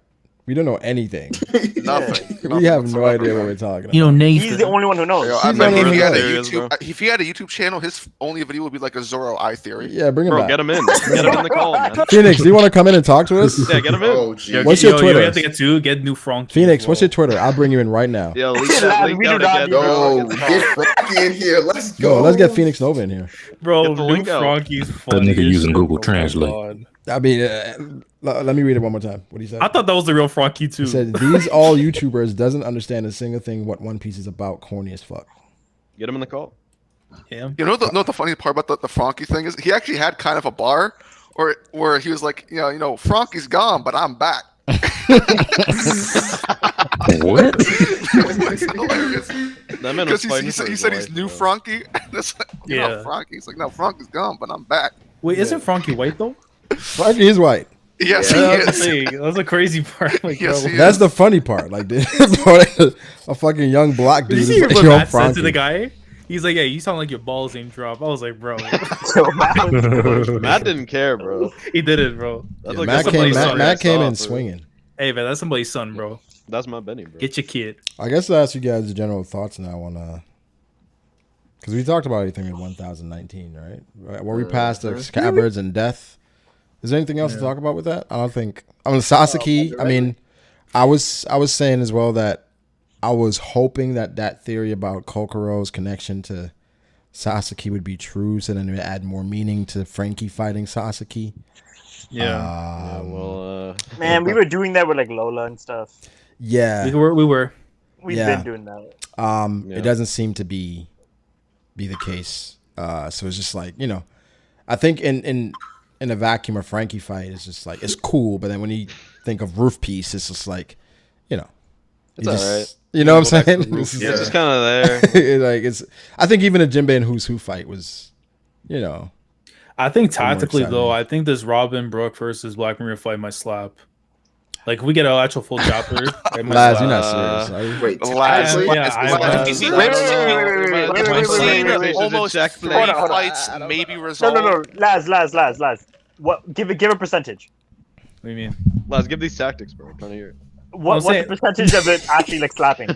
We don't know anything. Nothing. We have no whatsoever, idea bro. what we're talking about. You know, Nathan. He's the only one who knows. Yo, I He's bet not if he even had a serious, YouTube, bro. if he had a YouTube channel, his only video would be like a Zoro Eye theory. Yeah, bring him Bro, back. get him in. Get him in the call, man. Phoenix, do you want to come in and talk to us? Yeah, get him in. Oh, geez. What's your Twitter? You have to get two. Get new Frankie. Phoenix, what's your Twitter? I'll bring you in right now. Yo, leak Lad, that link we out do not again. need bro. Yo, get Frankie in here. Let's go. Yo, let's get Phoenix Nova in here. bro? Get the New link out. Frankie's That funny nigga as using shit, Google oh my Translate. God. I mean, let me read it one more time. What he said? I thought that was the real Frankie too. He said, these all YouTubers doesn't understand a single thing what One Piece is about. Corny as fuck. Get him in the call. Yeah. You know the funny part about the Frankie thing is he actually had kind of a bar, or where he was like, you know, Frankie's gone, but I'm back. What? It's hilarious. That man was Because fighting he for his said he's life, new bro. Frankie. It's like, you know, Yeah. Frankie. He's like, no, Frankie's gone, but I'm back. Wait, isn't Frankie white though? Frankie is white. Yes, Yeah, he that's, the is. thing. That's the crazy part. Like, Yes, bro, he That's the funny part. Like, dude, a fucking young black did dude you is see like, what yo, Matt said to Frankie. the guy? He's like, "Yeah, you sound like your balls ain't drop." I was like, "Bro, So Matt was- Matt didn't care, bro. he did it, bro." That's Yeah, like Matt somebody's came, son. Matt came I in saw, bro. swinging. Hey, man, that's somebody's son, bro. That's my Benny, bro. Get your kid. I guess I'll ask you guys the general thoughts now on because we talked about everything in 1019, right? Were we past the Scabbards and death? Is there anything else to talk about with that? I don't think. I mean, Sasaki. I mean, I was saying as well that I was hoping that theory about Kokoro's connection to Sasaki would be true, so then it would add more meaning to Frankie fighting Sasaki. Yeah, Well, Man, we were doing that with like Lola and stuff. Yeah. we were. We've Yeah. been doing that. Yeah. It doesn't seem to be the case. So it's just like, you know, I think in a vacuum, a Frankie fight is just like, it's cool, but then when you think of Roof Piece, it's just like, you know, It's you just, alright. you know what Go I'm back to saying? the roof. This is Yeah, like- it's just kind of there. like it's. I think even a Jinbei and Who's Who fight was, you know, I think Some more tactically though, excitement. I think this Robin Brooke versus Black Maria fight might slap. Like, if we get an actual full chapter, it might Laz, slap. you're not serious. Are you? Wait, Laz, technically- Yeah, We've seen Wait, wait, wait, almost check three Hold on, hold on. fights maybe No, resolved. no, no. Laz. What? Give a percentage. What do you mean? Let's give these tactics, bro. I'm trying to hear it. What's saying- the percentage of it actually like slapping?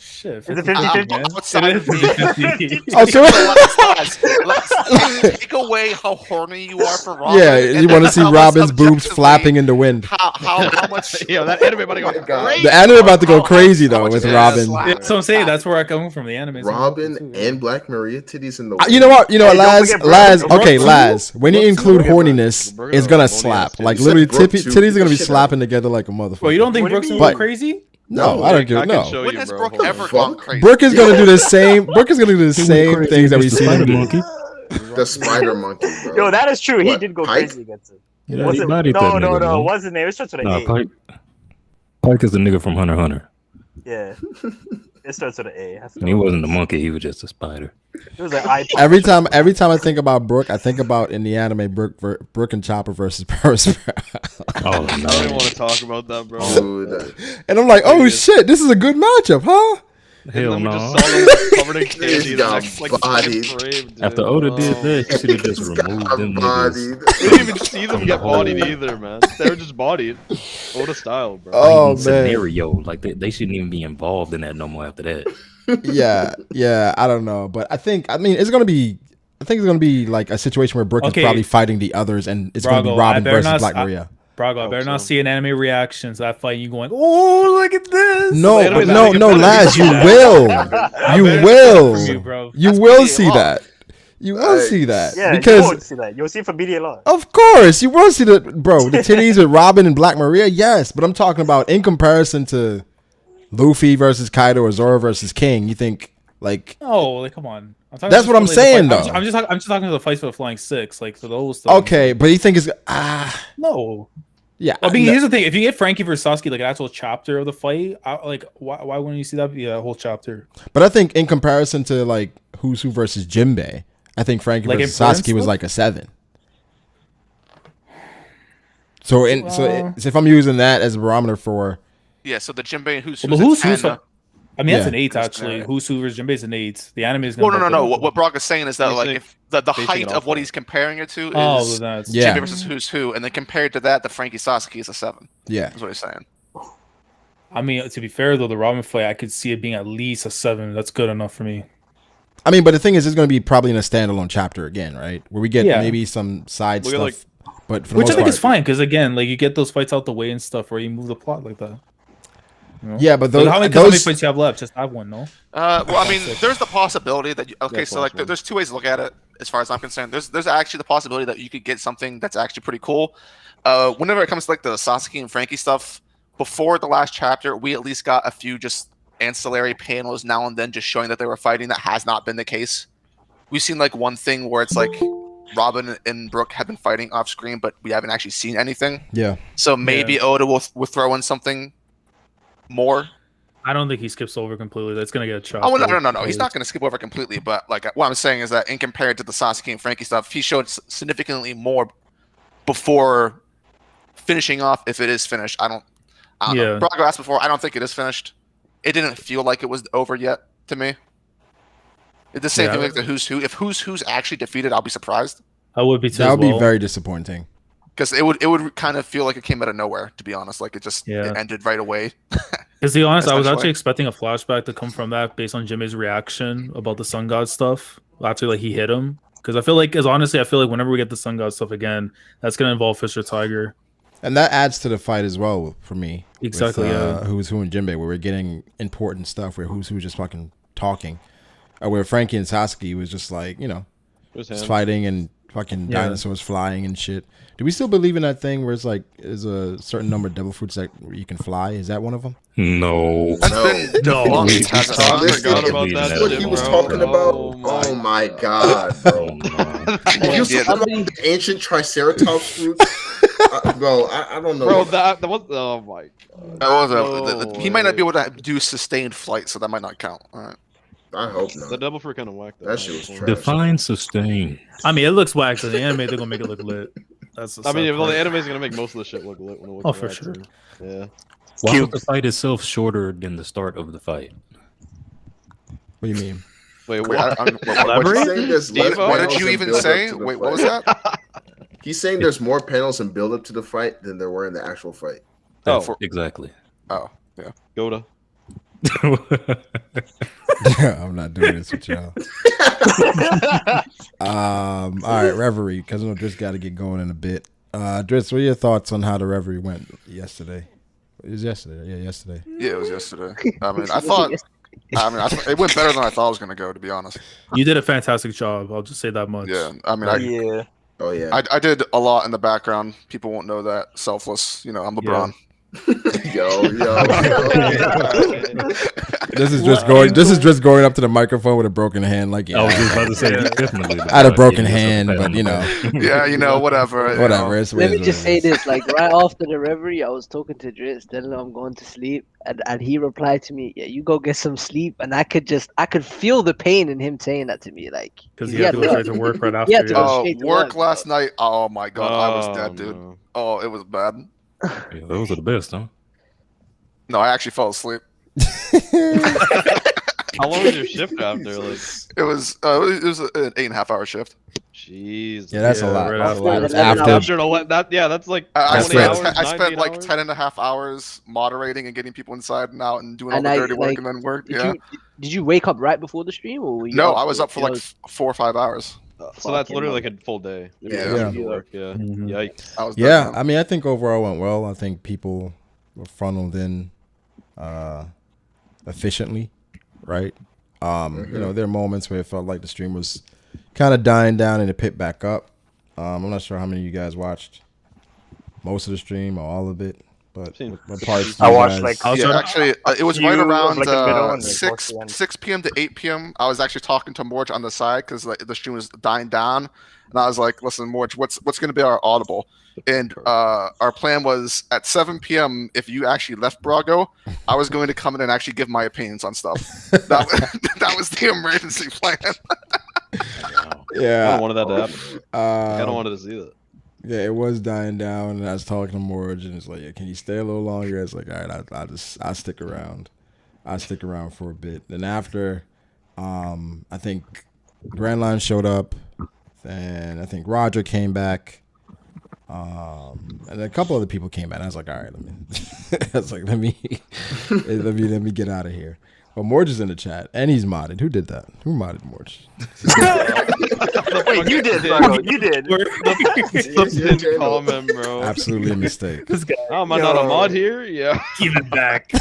Shit. Is it 50-50, 50-50? man. Outside of It is 50-50. Oh, so Let's take away how horny you are for Robin. yeah, and you want to then see tell us Robin's boobs objectively flapping in the wind. How much? Yo, that anime about to go Oh my God. crazy. The anime about to go How- crazy how though much with is Robin. slap? Yeah, so I'm saying that's where I come from. The anime. Robin and Black Maria titties in the You know what? Hey, don't Laz. forget Laz. Brooke. Okay, Brooke Laz. When you Brooke include too. horniness, Brooke it's got gonna horny slap. ass Like titties. literally, Brooke too. titties are gonna be Shit slapping together like a motherfucker. Bro, you don't think What do you Brooke's mean? gonna go But- crazy? No, I don't give. I can No. show When you, has bro. Brooke ever fuck? gone crazy? Brooke is gonna do the same. Brooke is gonna do the same Crazy things that we against the see him spider do. monkey. The spider monkey, bro. Yo, that is true. He What, did go Pike? crazy against it. Yeah, No. What's his name? It starts with an Nah, A. Pike is the nigga from Hunter x Hunter. Yeah. It starts with an A. It has to And he go. wasn't a monkey. He was just a spider. It was an eye. Every time I think about Brooke, I think about in the anime Brooke and Chopper versus Paris. Oh I don't no! even want to talk about that, bro. Dude, And I'm like, oh shit, this is a good matchup, huh? Hell and then we no! just saw them covered in candy He's the got next like bodied. frame, dude. After Oda did Oh. that, he should have just he's removed got them bodied. niggas. We didn't even see them From get the whole- bodied either, man. They were just bodied. Oda style, bro. Oh, Like, man. scenario, like they shouldn't even be involved in that no more after that. Yeah, I don't know, but I think it's gonna be like a situation where Brooke Okay. is probably fighting the others, and it's gonna be Brago, Robin I better versus not- Black Maria. Brago, I Hope better not so. see an anime reaction to that fight. And you going, oh, look at this. No, Wait, but wait, no, wait, no, wait, Laz, you wait. will, I you better will, from you, bro. you That's will media see law. that. You will see that Yeah, you because won't see that. You'll see it from media law. of course you will see the titties with Robin and Black Maria. Yes, but I'm talking about in comparison to Luffy versus Kaido or Zoro versus King. You think like Oh, like come on. I'm talking That's just what for, I'm like, the saying, fight- though. I'm just talking to the fights for the Flying Six, like for those. Things. okay, but you think it's No. yeah. I mean, no. here's the thing: if you get Frankie versus Sasuke, like an actual chapter of the fight, why wouldn't you see that be a whole chapter? But I think in comparison to like Who's Who versus Jinbei, I think Frankie Like versus importance Sasuke was stuff? like a 7. So Well- if I'm using that as a barometer for Yeah, so the Jinbei and Who's Well, the Who's Who's at Who's. 10. I mean, that's Yeah. an 8 That's actually. fair. Who's Who versus Jinbei is an 8. The anime is Well, gonna. no. bump it up. What Brock is saying is that He's like saying if the basing height it of off what of- he's comparing it to Oh, is that's Yeah. Jinbei versus Who's Who, and then compared to that, the Frankie Sasuke is a 7. yeah. That's what he's saying. I mean, to be fair though, the Robin fight, I could see it being at least a 7. That's good enough for me. I mean, but the thing is, it's going to be probably in a standalone chapter again, right? Where we get Yeah. maybe some side We get, stuff, but for the Which I most think part, is fine because again, like you get those fights out the way and stuff, where you move the plot like that. You know? yeah. But Like, those, how many those fights you have left? Just have one, no? Well, I mean, there's the possibility that Yeah, so like possible. there's two ways to look at it as far as I'm concerned. There's actually the possibility that you could get something that's actually pretty cool. Whenever it comes to like the Sasuke and Frankie stuff, before the last chapter, we at least got a few just ancillary panels now and then just showing that they were fighting. That has not been the case. We've seen like one thing where it's like Robin and Brooke have been fighting off screen, but we haven't actually seen anything. yeah. So maybe Oda will throw in something more. I don't think he skips over completely. That's gonna get chopped. Oh no! He's not going to skip over completely. But like what I'm saying is that in compared to the Sasuke and Frankie stuff, he showed significantly more before finishing off. If it is finished, I don't know. Yeah. Brago asked before. I don't think it is finished. It didn't feel like it was over yet to me. It's the same Yeah. thing like the Who's Who. If Who's actually defeated, I'll be surprised I would be too. That would as be well. very disappointing. because it would kind of feel like it came out of nowhere. To be honest, like it Yeah. ended right away. Because to be honest, I was Essentially. actually expecting a flashback to come from that based on Jimmy's reaction about the Sun God stuff after like he hit him. Because I feel like, whenever we get the Sun God stuff again, that's gonna involve Fisher Tiger. And that adds to the fight as well for me. Exactly, With, yeah. Who's Who and Jinbei, where we're getting important stuff where Who's Who just fucking talking. Where Frankie and Sasuke was just like, just fighting and fucking Yeah. dinosaurs flying and shit. Do we still believe in that thing where it's like, there's a certain number of devil fruits that you can fly? Is that one of them? No. That's No. been No. long We- since hasn't we- happened. This forgot is about that what shit, he was bro. talking about. Oh Oh my god, bro. Oh, no. If you Yeah, talking about the ancient Triceratops fruits, bro, I don't know. Bro, that was oh my god. That was No he might not be way. able to do sustained flight, so that might not count. All right. I hope The not. double fruit kind of whacked. That shit was trash. Define sustain. I mean, it looks whack. So the anime, they're gonna make it look lit. That's the I mean, sad well, the part. anime's gonna make most of the shit look lit when it looks Oh, for whack, sure. too. Yeah. Why was the fight itself shorter than the start of the fight? What do you mean? Wait, Wait, what? what, He's Elaborate? saying there's less Devo? what panels did you and even build-up say? to the Wait, what was fight. that? He's saying there's more panels and build up to the fight than there were in the actual fight. Oh, for- Exactly. Oh, yeah. Goda. I'm not doing this with y'all. All right, Reverie, because I know Driss got to get going in a bit. Driss, what are your thoughts on how the Reverie went yesterday? It was yesterday. Yeah, yesterday. Yeah, it was yesterday. I mean, it went better than I thought it was going to go, to be honest. You did a fantastic job. I'll just say that much. Yeah, I mean, Yeah. Oh yeah. I did a lot in the background. People won't know that. Selfless, I'm LeBron. yo. This is just going. This is just going up to the microphone with a broken hand. Like, I was just yeah, about to say, definitely. I had a broken hand, but you know, Yeah, whatever. whatever. It's Let me what just it say is. this: like right after the reverie, I was talking to Dritz, telling him I'm going to sleep, and he replied to me, "Yeah, you go get some sleep." And I could feel the pain in him saying that to me, like Because he he had to go work. straight to work right He after. had to go Yeah. straight to Work work, last bro. night. Oh my god, I was dead, dude. no. Oh, it was bad. Yeah, those are the best, huh? No, I actually fell asleep. How long was your shift after? Like, It was an 8.5 hour shift. jeez. Yeah, that's a Yeah, lot. right That's a lot. after- After After that's like I 20 spent- hours. I 9, spent 8 like hours? 10.5 hours moderating and getting people inside and out and doing all And the I, dirty work like, and then work. Did Yeah. did you wake up right before the stream, or were you No, up I was up for like 4 or 5 hours. So that's Fucking literally hell. like a full day. If Yeah. you Yeah. actually do work. Yeah. Mhm. Yikes. I was dead, Yeah, man. I mean, I think overall went well. I think people were funneled in efficiently, right? You know, there are moments where it felt like the stream was kind of dying down and it picked back up. I'm not sure how many of you guys watched most of the stream or all of it, but Seen what parts do I you watched, guys- like, I was Yeah, trying to- actually, it was right few of, around like, the middle and, like, 6 mostly end. 6 p.m. to 8 p.m. I was actually talking to Morge on the side because like, the stream was dying down, and I was like, "Listen, Morge, what's going to be our audible?" And our plan was at 7 p.m. If you actually left Brago, I was going to come in and actually give my opinions on stuff. That that was the emergency plan. Wow. I Yeah, don't wanted that to happen. I don't um, wanted to see that. yeah, it was dying down, and I was talking to Morge, and it's like, yeah, can you stay a little longer? It's like, all right, I'll stick around. I'll stick around for a bit. Then after, I think Grand Line showed up, and I think Roger came back, and a couple other people came back. And I was like, all right, let me get out of here. But Morge is in the chat, and he's modded. Who did that? Who modded Morge? Wait, you did, Brago. You did. The pinned comment, bro. Absolutely a mistake. This guy, Oh, am I not a mod here? Yeah. keep it back.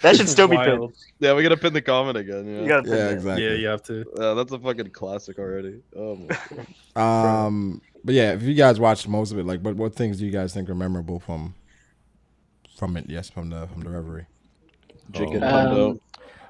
That should still be pinned. Wild. Yeah, we gotta pin the comment again. Yeah. You gotta pin Yeah, that. exactly. Yeah, you have to. That's a fucking classic already. Oh my god. But yeah, if you guys watched most of it, like, what things do you guys think are memorable from it? Yes, from the Reverie. Chicken Oh. hundo.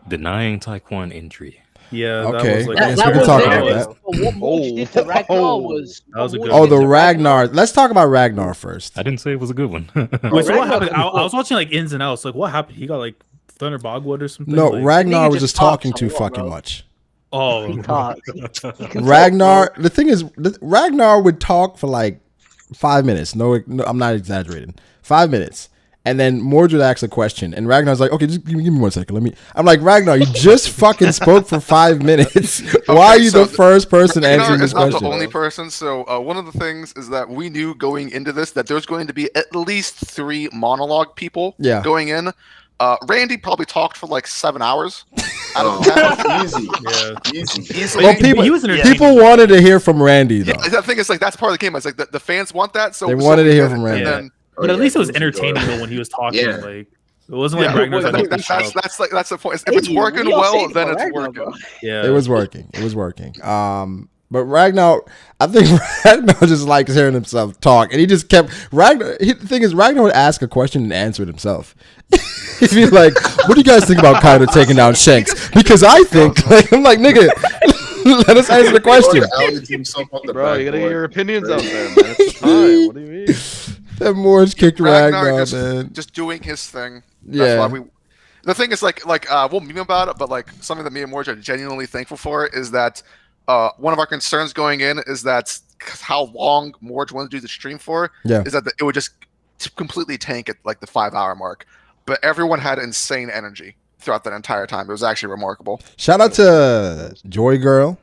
Denying Taekwon entry. Yeah. Okay. That was Yes, like, we can was talk there. about that. What Morge did to Ragnar was. That was a good Oh, one. the Ragnar. Let's talk about Ragnar first. I didn't say it was a good one. Wait, so Ragnar what happened? can I was watching like ins and outs. Like, what happened? He got like Thunder Bogwood or something. No, like, Ragnar nigga was just just talking talks too a lot, fucking bro. much. Oh, He talks. He can Ragnar. The thing is, Ragnar would talk for like 5 minutes. No, I'm not exaggerating. 5 minutes. And then Morge would ask a question, and Ragnar's like, "Okay, just give me 1 second. I'm like, Ragnar, you just fucking spoke for 5 minutes. Why are you so the first person Ragnar answering this is not question?" the only person. So one of the things is that we knew going into this that there's going to be at least 3 monologue people Yeah. going in. Randy probably talked for like 7 hours. Easy. yeah. Easy. Well, But people, he was entertaining. people wanted to hear from Randy though. Yeah, the thing is, like, that's part of the game. It's like the fans want that, so They so wanted to we hear did from it, Randy. and Yeah. then- But at least it was entertaining entertaining though when he was talking. Yeah. Like, it wasn't like yeah, Ragnar's well, like, that's the point. If it's working well, then it's working. yeah. It was working. It was working. But Ragnar, I think Ragnar just likes hearing himself talk, and he just kept the thing is, Ragnar would ask a question and answer it himself. He'd be like, "What do you guys think about Kaido taking down Shanks?" Because I think, like, I'm like, nigga, let us answer the question. Bro, you gotta get your opinions out there, man. It's time. What do you mean? That Morge kicked Ragnar, just, man. just doing his thing. Yeah. That's why we. The thing is, we'll meme about it, but like something that me and Morge are genuinely thankful for is that one of our concerns going in is that how long Morge wanted to do the stream for. Yeah. Is that it would just completely tank at like the 5-hour mark, but everyone had insane energy throughout that entire time. It was actually remarkable. Shout out to Joy Girl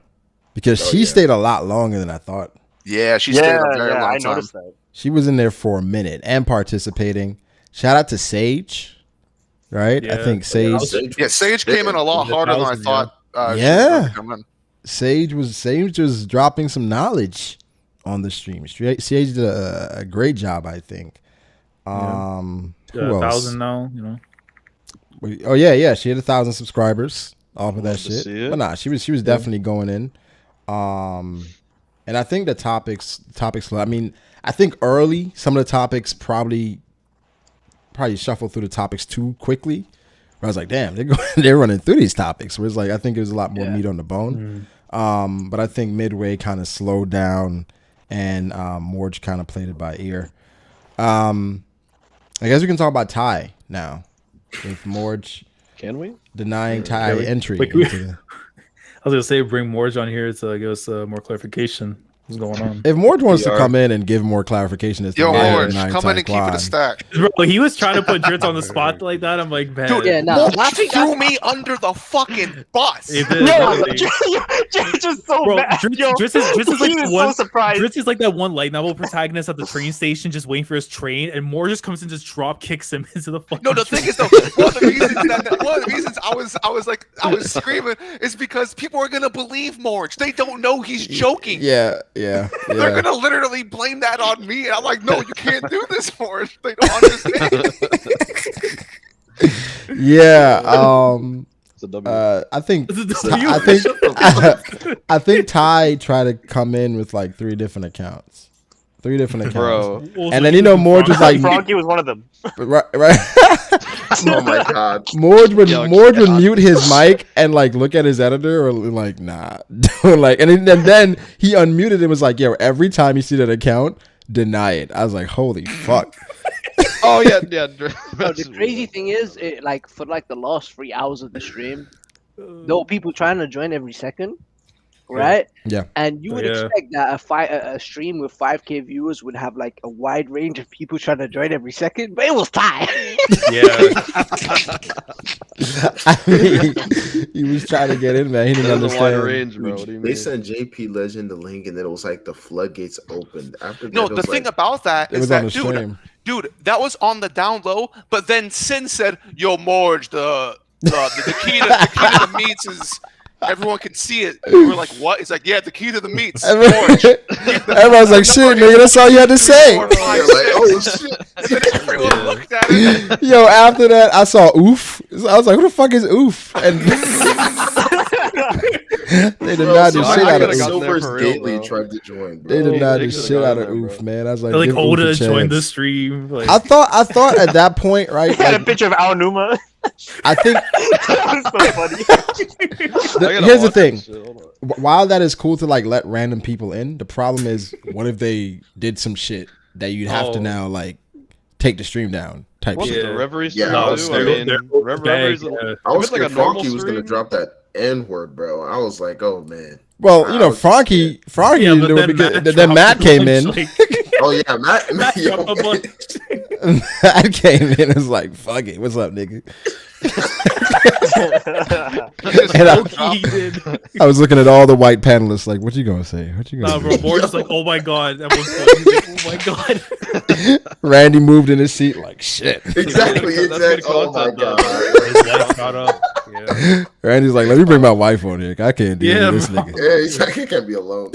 because she yeah. stayed a lot longer than I thought. Yeah, she stayed a very long I time. noticed that. She was in there for a minute and participating. Shout out to Sage, right? I Yeah. think Sage. Yeah, Sage came in a lot harder than I 1,000, thought. She was Yeah. going to come in. Sage was dropping some knowledge on the stream. Sage did a great job, I think. Who else? 1,000 now, you know. Oh yeah, she had 1,000 subscribers off of that Love to shit. see it. But nah, she was definitely going in. And I think the topics. I mean, I think early some of the topics probably shuffled through the topics too quickly. I was like, damn, they're running through these topics. Whereas like I think it was a lot more meat on the bone. But I think midway kind of slowed down, and Morge kind of played it by ear. I guess we can talk about Ty now. With Morge, Can we? denying Ty entry. Wait, into the- I was gonna say bring Morge on here to give us more clarification. What's going on? If Morge wants to come in and give more clarification as to Yo, why Morge, denying come Ty in and keep it a Quan. stack. Bro, he was trying to put Dritz on the spot like that. I'm like, man. Dude, Yeah, nah. Morge threw me under the fucking bus. It is, Yo, really. Dritz just so Bro, mad. Dritz is like he the was one. so surprised. Dritz is like that one light novel protagonist at the train station, just waiting for his train, and Moore just comes and just drop kicks him into the fucking. No, the train. thing is though, one of the reasons I was screaming is because people are gonna believe Morge. They don't know he's joking. Yeah. They're gonna literally blame that on me, and I'm like, no, you can't do this, Morge. They don't understand. Yeah. It's a W. I think This is I think I think Ty tried to come in with like 3 different accounts. 3 different accounts. Bro, And then Morge was like Froggy was one of them. right. Oh my god. Morge would Yo, mute his mic and like look at his editor or like nah. Like and then he unmuted and was like, yo, every time you see that account, deny it. I was like, holy fuck. oh yeah. Bro, the crazy thing is, like for like the last 3 hours of the stream, there were people trying to join every second, right? Yeah. And you would expect that a stream with 5K viewers would have like a wide range of people trying to join every second, but it was Ty. Yeah. I mean, he was trying to get in there. He didn't There's a wide understand. range, bro. What do you They mean? sent JP Legend the link, and then it was like the floodgates opened. After that, No, it the was thing like, about that It is was on that, the stream. dude, that was on the down low. But then Sin said, "Yo, Morge, the key to the meats is." Everyone can see it. We're like, what? It's like, yeah, the key to the meats. Morge. Everyone's like, shit, nigga, that's all you had to say. Four, five, you're like, oh six. shit. And then everyone looked at it. Yo, after that, I saw Oof. I was like, who the fuck is Oof? And they did not do so shit I out of could've gotten Oof. there Silver's for real, Gately bro. tried to join, bro. They did not They do could've shit out gotten of there, Oof, bro. man. I was like, Like give Oof a Oda joined the chance. stream. Like, I thought at that point, right? Had a Like, picture of Aonuma. I think That was so funny. here's the thing. While that is cool to like let random people in, the problem is, what if they did some shit that you'd have to Oh. now like take the stream down type What shit. the Reverie Yeah, stream I do? was I mean, they're Reverie's big, yeah. I was if it's like a scared normal Frankie was gonna stream- drop that N word, bro. I was like, oh man. Well, you know, I was Frankie Yeah, didn't but do it then because Matt then Matt dropped came a in. bunch, like, Oh yeah, Matt. Matt yo, dropped a bunch. Matt came in and was like, fuck it, what's up, nigga? And Low-key, he did. I was looking at all the white panelists like, what you gonna say? What you Nah, gonna bro, Moore just like, oh my god. At one point, he's like, oh my god. say? Randy moved in his seat like, shit. exactly. That's good Oh my content, though. god. His wife got up. Yeah. Randy's like, let me bring my wife on here. I can't deal Yeah, with this bro. nigga. Yeah, he's like, he can't be alone.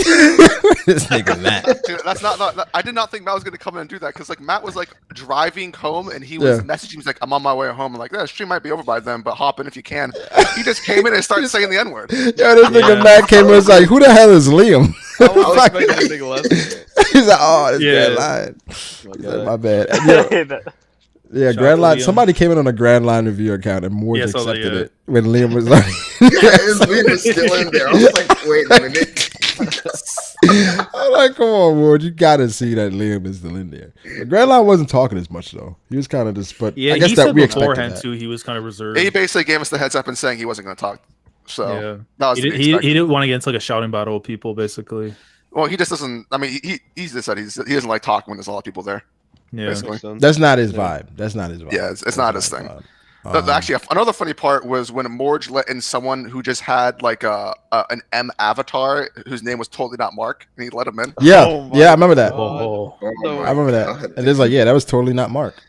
This nigga Matt. Dude, that's not. I did not think Matt was gonna come in and do that because like Matt was like driving home and he was Yeah. messaging me. He's like, I'm on my way home. I'm like, that stream might be over by then, but hop in if you can. He just came in and started saying the N word. Yo, this nigga Matt came in and was like, who the hell is Liam? I was Fuck. expecting anything less. He's like, oh, this Yeah. guy lying. Oh He's my like, God. my bad. Yeah, Shout Grand out Line. to Liam. Somebody came in on a Grand Line review account and Moore Yeah, just so, like, accepted yeah. it when Liam was like, Yeah, his lead was still in there. I was like, wait a minute. I'm like, come on, Ward, you gotta see that Liam is still in there. But Grand Line wasn't talking as much though. He was kind of just, but Yeah, I guess he that said we expected beforehand that. too. He was kind of reserved. He basically gave us the heads up and saying he wasn't going to talk. So Yeah. that was He, to be he expected. didn't want to get into like a shouting battle with people, basically. Well, he just doesn't. I mean, he's just said he doesn't like talking when there's a lot of people there. Yeah. Basically. Makes sense. That's not his vibe. That's not his vibe. Yeah, it's That's not his thing. vibe. Actually, another funny part was when Morge let in someone who just had like an M avatar whose name was totally not Mark, and he let him in. Yeah, Oh my yeah, I remember that. Oh, Oh No, my I remember God. that. And it's like, yeah, that was totally not Mark.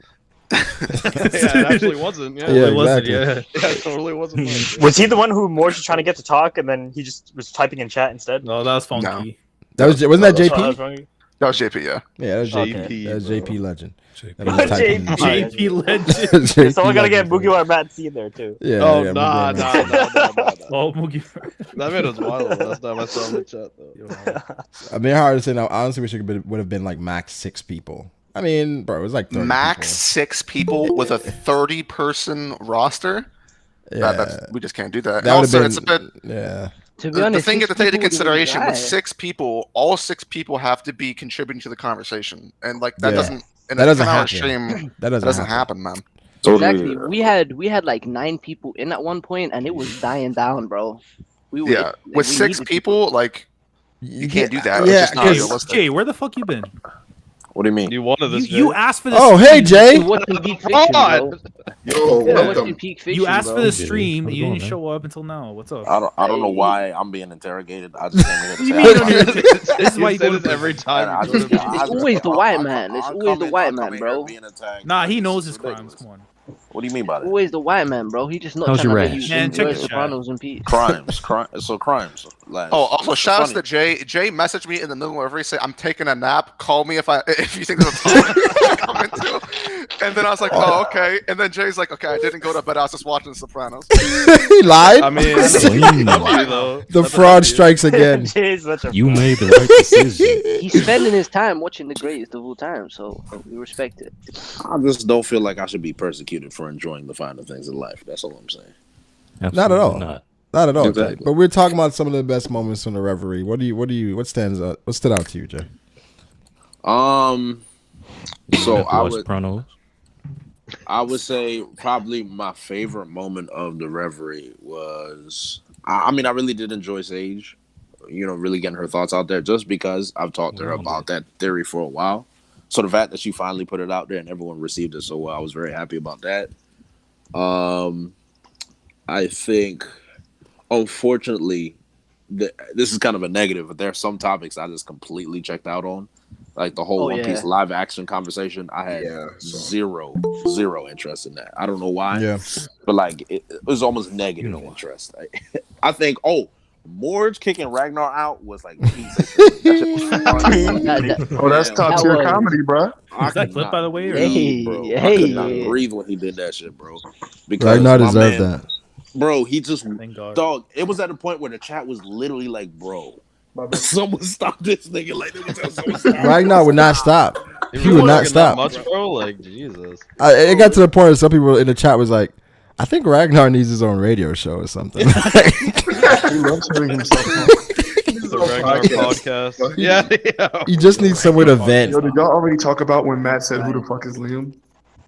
Yeah, it actually wasn't. Yeah, Yeah, it wasn't. exactly. Yeah. Yeah, it totally wasn't. Mark. Was he the one who Morge was trying to get to talk and then he just was typing in chat instead? No, that was funky. That was wasn't that Oh, that was JP? funny. That was JP, yeah. Yeah, that's JP, That's bro. JP Legend. JP. That was typing- JP Legend. JP Someone gotta get Legend. Mugiwara Matt C in there too. Yeah. Oh, yeah, nah. Oh, Mugi. That man was wild. That's not my song in chat, though. I mean, hard to say now. Honestly, wish it would have been like max 6 people. I mean, bro, it was like 30 Max people. 6 people with a 30-person roster. Yeah, We just can't do that. that would Also, have it's a been. bit. Yeah, To be The honest, thing you have to take into six people would've consideration with died. 6 people, all 6 people have to be contributing to the conversation, and like that Yeah. doesn't. In That a doesn't 10-hour happen. stream, that that doesn't happen, man. Exactly. We had like 9 people in at one point, and it was dying down, bro. We were, Yeah, like, with we 6 needed people, like you can't do that. Yeah, It's just not 'cause- realistic. Jay, where the fuck you been? What do you mean? You wanted this. You asked for this. Oh, hey, stream. Jay. We watching Peak Fiction, bro. Yo, We welcome. watching Peak Fiction, You asked bro. for the Hey, stream. how's it You going, didn't man? show up until now. What's up? I don't know why I'm being interrogated. I just came here to You say mean hi. you don't even- This is why You you say go this to every time. I you go to just- meetings. I- It's always the I- white I- man. It's I'm always the coming- white I'm man, coming bro. here being attacked. Nah, he This knows is his crimes. ridiculous. Come on. What do you mean by that? Always the white man, bro. He just not How's trying your to let rash? you Man, enjoy check the chat. Sopranos in peace. Crimes. Crimes. Like, Oh, also it's shout out funny. to Jay. Jay messaged me in the middle of every say, "I'm taking a nap. Call me if you think there's a topic to come into." And then I was like, "Oh, okay." And then Jay's like, "Okay, I didn't go to bed. I was just watching The Sopranos." he lied. I mean, Clean. The fraud strikes again. Jay's such a You fraud. made the right decision. He's spending his time watching the greatest of all time, so we respect it. I just don't feel like I should be persecuted for enjoying the finer things in life. That's all I'm saying. Not at all. Absolutely not. Not at all, Exactly. Jay. But we're talking about some of the best moments from the Reverie. What stood out to you, Jay? So I would Sopranos. say probably my favorite moment of the Reverie was. I mean, I really did enjoy Sage. Really getting her thoughts out there, just because I've talked to her about that theory for a while. So the fact that she finally put it out there and everyone received it so well, I was very happy about that. I think, unfortunately, this is kind of a negative, but there are some topics I just completely checked out on. Like the whole One Piece live action conversation, I had zero interest in that. I don't know why. Yeah. But like it was almost negative interest. I think Morge kicking Ragnar out was like Oh, that's top tier was- comedy, bro. Is that clip, by the way? Or Hey, bro. I hey. could not breathe when he did that shit, bro. Because Ragnar my deserved man- that. Bro, he just Thank God. dog. It was at a point where the chat was literally like, "Bro, someone stop this nigga!" Like, they would tell someone stop. Ragnar would not stop. He would really not talking stop. That much, bro? Like Jesus. It got to the point where some people in the chat was like, "I think Ragnar needs his own radio show or something." He loves hearing himself. The Ragnar podcast. Yeah. You just need somewhere to vent. Yo, did y'all already talk about when Matt said, "Who the fuck is Liam"?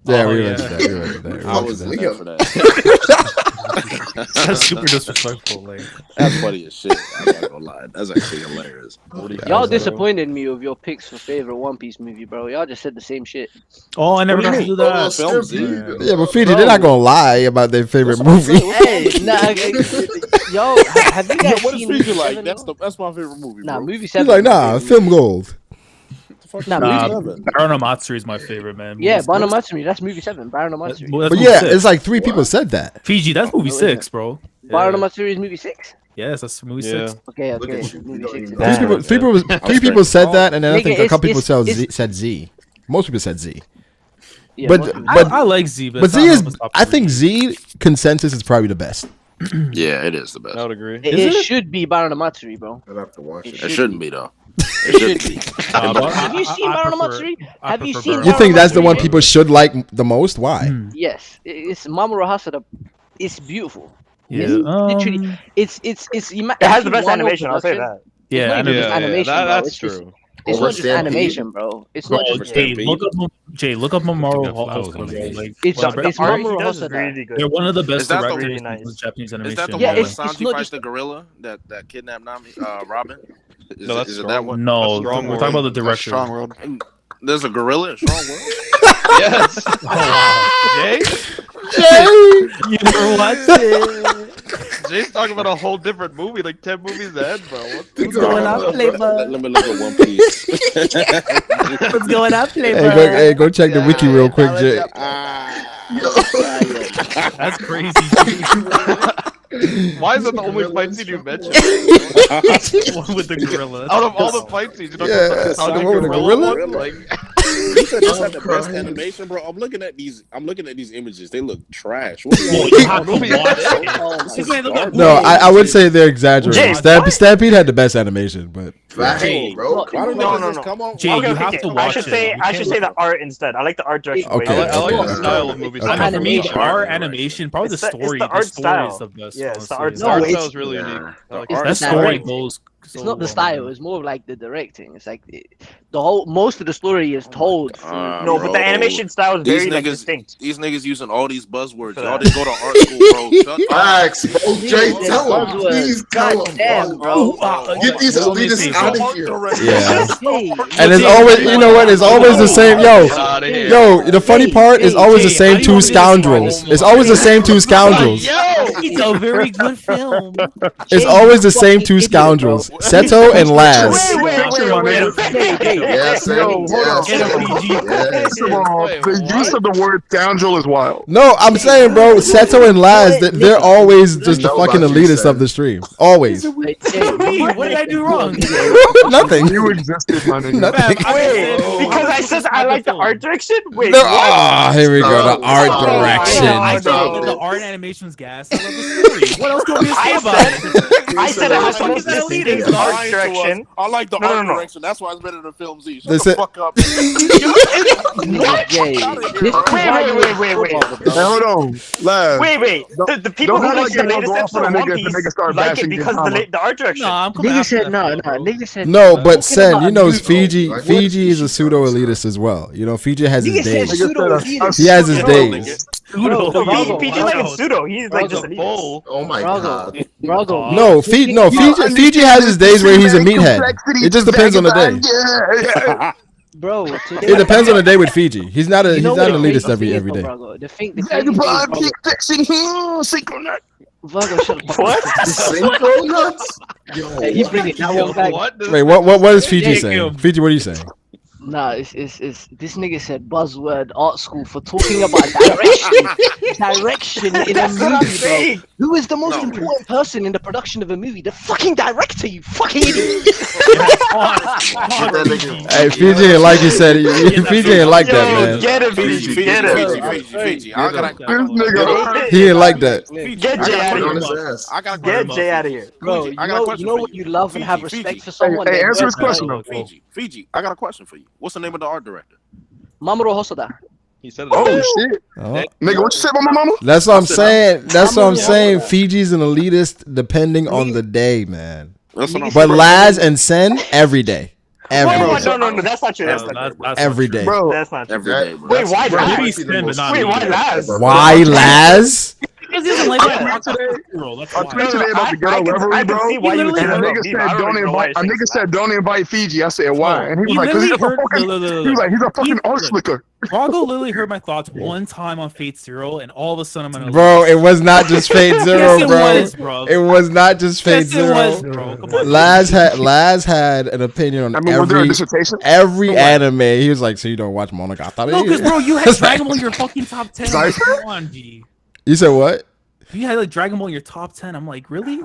Yeah, Oh, we yeah. mentioned that. We mentioned that. We I was mentioned there that. for that. That's super disrespectful. Like, That's funny as shit. I'm not gonna lie. That's actually hilarious. Y'all disappointed me with your picks for favorite One Piece movie, bro. Y'all just said the same shit. oh, I never got to do that. Films, Yeah, but Fiji, they're not gonna lie about their favorite movie. Hey, yo, have you guys What is seen Fiji movie like? 7, That's bro? my favorite movie. Nah, Bro. movie He's 7. like, nah, film gold. Nah, movie. Baron Matsuri is my favorite, man. Yeah, Movie Baron six. Matsuri. That's movie 7. Baron Matsuri. That's But movie yeah, six. it's like 3 people said that. Fiji. That's movie No, 6, bro. Baron Yeah. Matsuri is movie 6. Yes, that's movie Yeah. 6. Okay, Look okay. at you. You Movie don't 6. even is know. bad. Three people said that, and then I Nigga, think a couple people it's- said Z. Most people said Z. Yeah, But- most- I like Z, But it's Z not is, my top I three. think Z consensus is probably the best. Yeah, it is the best. I would agree. it should be Baron Matsuri, bro. I'd have to watch it. It shouldn't be though. It should be. Nah, but Have you seen I Baron prefer- Matsuri? I Have you prefer seen Baron You Baron think that's the one Matsuri? people should like the most? Why? Hmm. Yes, it's Mamoru Hosoda. It's beautiful. Yeah, It's literally, it's. It has the best animation. I'll say that. Yeah, not even just animation, bro. that's It's just- true. It's Over not just Stampede? animation, bro. It's Bro, not just. Jay, look up Mamoru Got flowers Hosoda, on bro. it. Like, It's one of the The it's best- art he Mamoru does is Hosoda. really good. they're one of the best Is that the- directors really in nice. Japanese Is animation. that the Yeah, one where it's Sanji not fights just- the gorilla that kidnapped Nami, Robin? No, that's is it strong. that one? No, Strong we're talking about the That's director. Strong World. There's a gorilla in Strong World. Yes. Oh, wow. Jay, Jay! you never watched it. Jay's talking about a whole different movie, like 10 movies ahead, bro. What's going on, Let me look at One Piece. What's going on, Hey, go check the wiki real quick, Jay. That's crazy. Why is that the only fight scene you mentioned? One with the gorilla. Out of all the fight scenes, you don't Yeah, get so the the one with the gorilla? one? Like, You said this had the best Christ. animation, bro. I'm looking at these images. They look trash. What Well, you have to watch it. is Okay, look at- No, I would say they're exaggerating. Jay, what? Stampede had the best animation, but Facts, Jay, bro. Why don't No, niggas no, just no. come on? Jay, Okay, you okay, have okay. to watch it. I should say the art instead. I like the art direction. way Okay. better. I like the Okay. style of movies. Okay. I mean, for me, Animation. our animation, probably It's the the- it's story. the art story is style. the best. Yeah, it's the honestly. art The style. art No, style it's- is really unique. I like it's That the story direct- goes. It's not the style. It's more of like the directing. It's like the whole most of the story is told through. No, but the animation style is These very like niggas- distinct. These niggas using all these buzzwords. For Y'all that. didn't go to art school, bro. Shut up. Facts, bro. Jay, Yeah, tell him. buzzwords. Please tell him, Damn, bro. bro. Get these Let me elitists see, out bro. of here. yeah. Hey, And it's always, you know what? It's always the same. Yo, Outta here. yo. The funny part is always the Jay, same how do you two want me to describe scoundrels. it? It's always the same two scoundrels. It's a very good film. It's always the same two scoundrels. Seto and Laz. Wait. Yeah, Sam. Yo, hold on. Get a PG. Yeah. Wait, what? the word scoundrel is wild. No, I'm saying, bro, Seto and Laz, they're always just the know fucking about you, elitists Sam. of the stream. Always. Wait, Jay, What did I do wrong? Nothing. You existed, my nigga. Nothing. Wait, because I said I like the art direction? Wait, No, what? ah, here we go. The art Stop. direction. I said Stop. that the art animation's gas. I love the story. What else can we say about it? I said it has the Fuck most is that distinct leading? art Lying to direction. us. I like the No, art no, no. direction. That's why it's better than Film Z. Shut They the said- fuck up. Jay, Wait. Hold on, Laz. Wait. The people Don't who like like the that latest go off episode on of a One nigga if the Piece nigga start like it bashing because Gintama. the art direction. No, I'm coming Nigga after said that no. film, bro. Nigga said No, no. but Sen, you know, about Fiji. like, what Fiji is a is he pseudo talking elitist as well. You know, Fiji has his Nigga said days. pseudo He has his Bro, days. Pseudo. PG like it's pseudo. He's like just an Bull. Oh my Brago. god. Brago. No, Fiji has his days where he's a meathead. It just depends on the day. Bro, It depends on the day with Fiji. He's not You know an what the elitist crazy every thing is, day. Brago? The thing is, Brago, shut up. What? Synchro nuts? Yo. Hey, you bring it that one back. What? Wait, what is Fiji Thank saying? you. Fiji, what are you saying? Nah, it's this nigga said buzzword art school for talking about direction in a That's what I'm movie, bro. saying. Who is the most important person in the production of a movie? The fucking director, you fucking idiot. Hey, Fiji ain't like you said. Fiji ain't like that, Yo, man. get him, Fiji. get him. I gotta This nigga. He ain't like that. Get Jay out On of his here. ass. I gotta Get Jay out of here. Bro, I got a question you know for what you. you love and have Fiji, respect Fiji. for someone. Hey, that answer his works question, hard. though. Fiji. I got a question for you. What's the name of the art director? Mamoru Hosoda. He said it. Oh shit, Oh. nigga, what you say about my mama? That's what I'm saying. That's what I'm saying. Fiji's an elitist depending on the day, man. That's what I'm But saying. Laz and Sen every day. Every Wait, day. no, that's not true. That's not true. Every day. Bro, That's not true. Every day, bro. Wait, why Bro, Laz? he be Sen, but not Wait, me. why Laz? Why Laz? Because he doesn't like I that. tweeted today. That's I why. tweeted today about the I ghetto can reverie, bro. see why you would He And say a that. nigga said don't invite. A nigga said don't invite Fiji. I said why? And he was He like, because he's a literally fucking. heard- He was like, he's a fucking art Look, slicker. Brago literally heard my thoughts one time on Fate Zero, and all of a sudden I'm gonna. Bro, it was not just Fate Zero, Yes, it bro. was, bro. It was not just Fate Yes, it was, Zero. bro. Come on. Laz had an opinion on I mean, was there a every dissertation? anime. He was like, so you don't watch Monogatari? No, because bro, you had Dragon Ball in your fucking top 10. I'm like, come on, G. You said what? You had like Dragon Ball in your top 10. I'm like, really?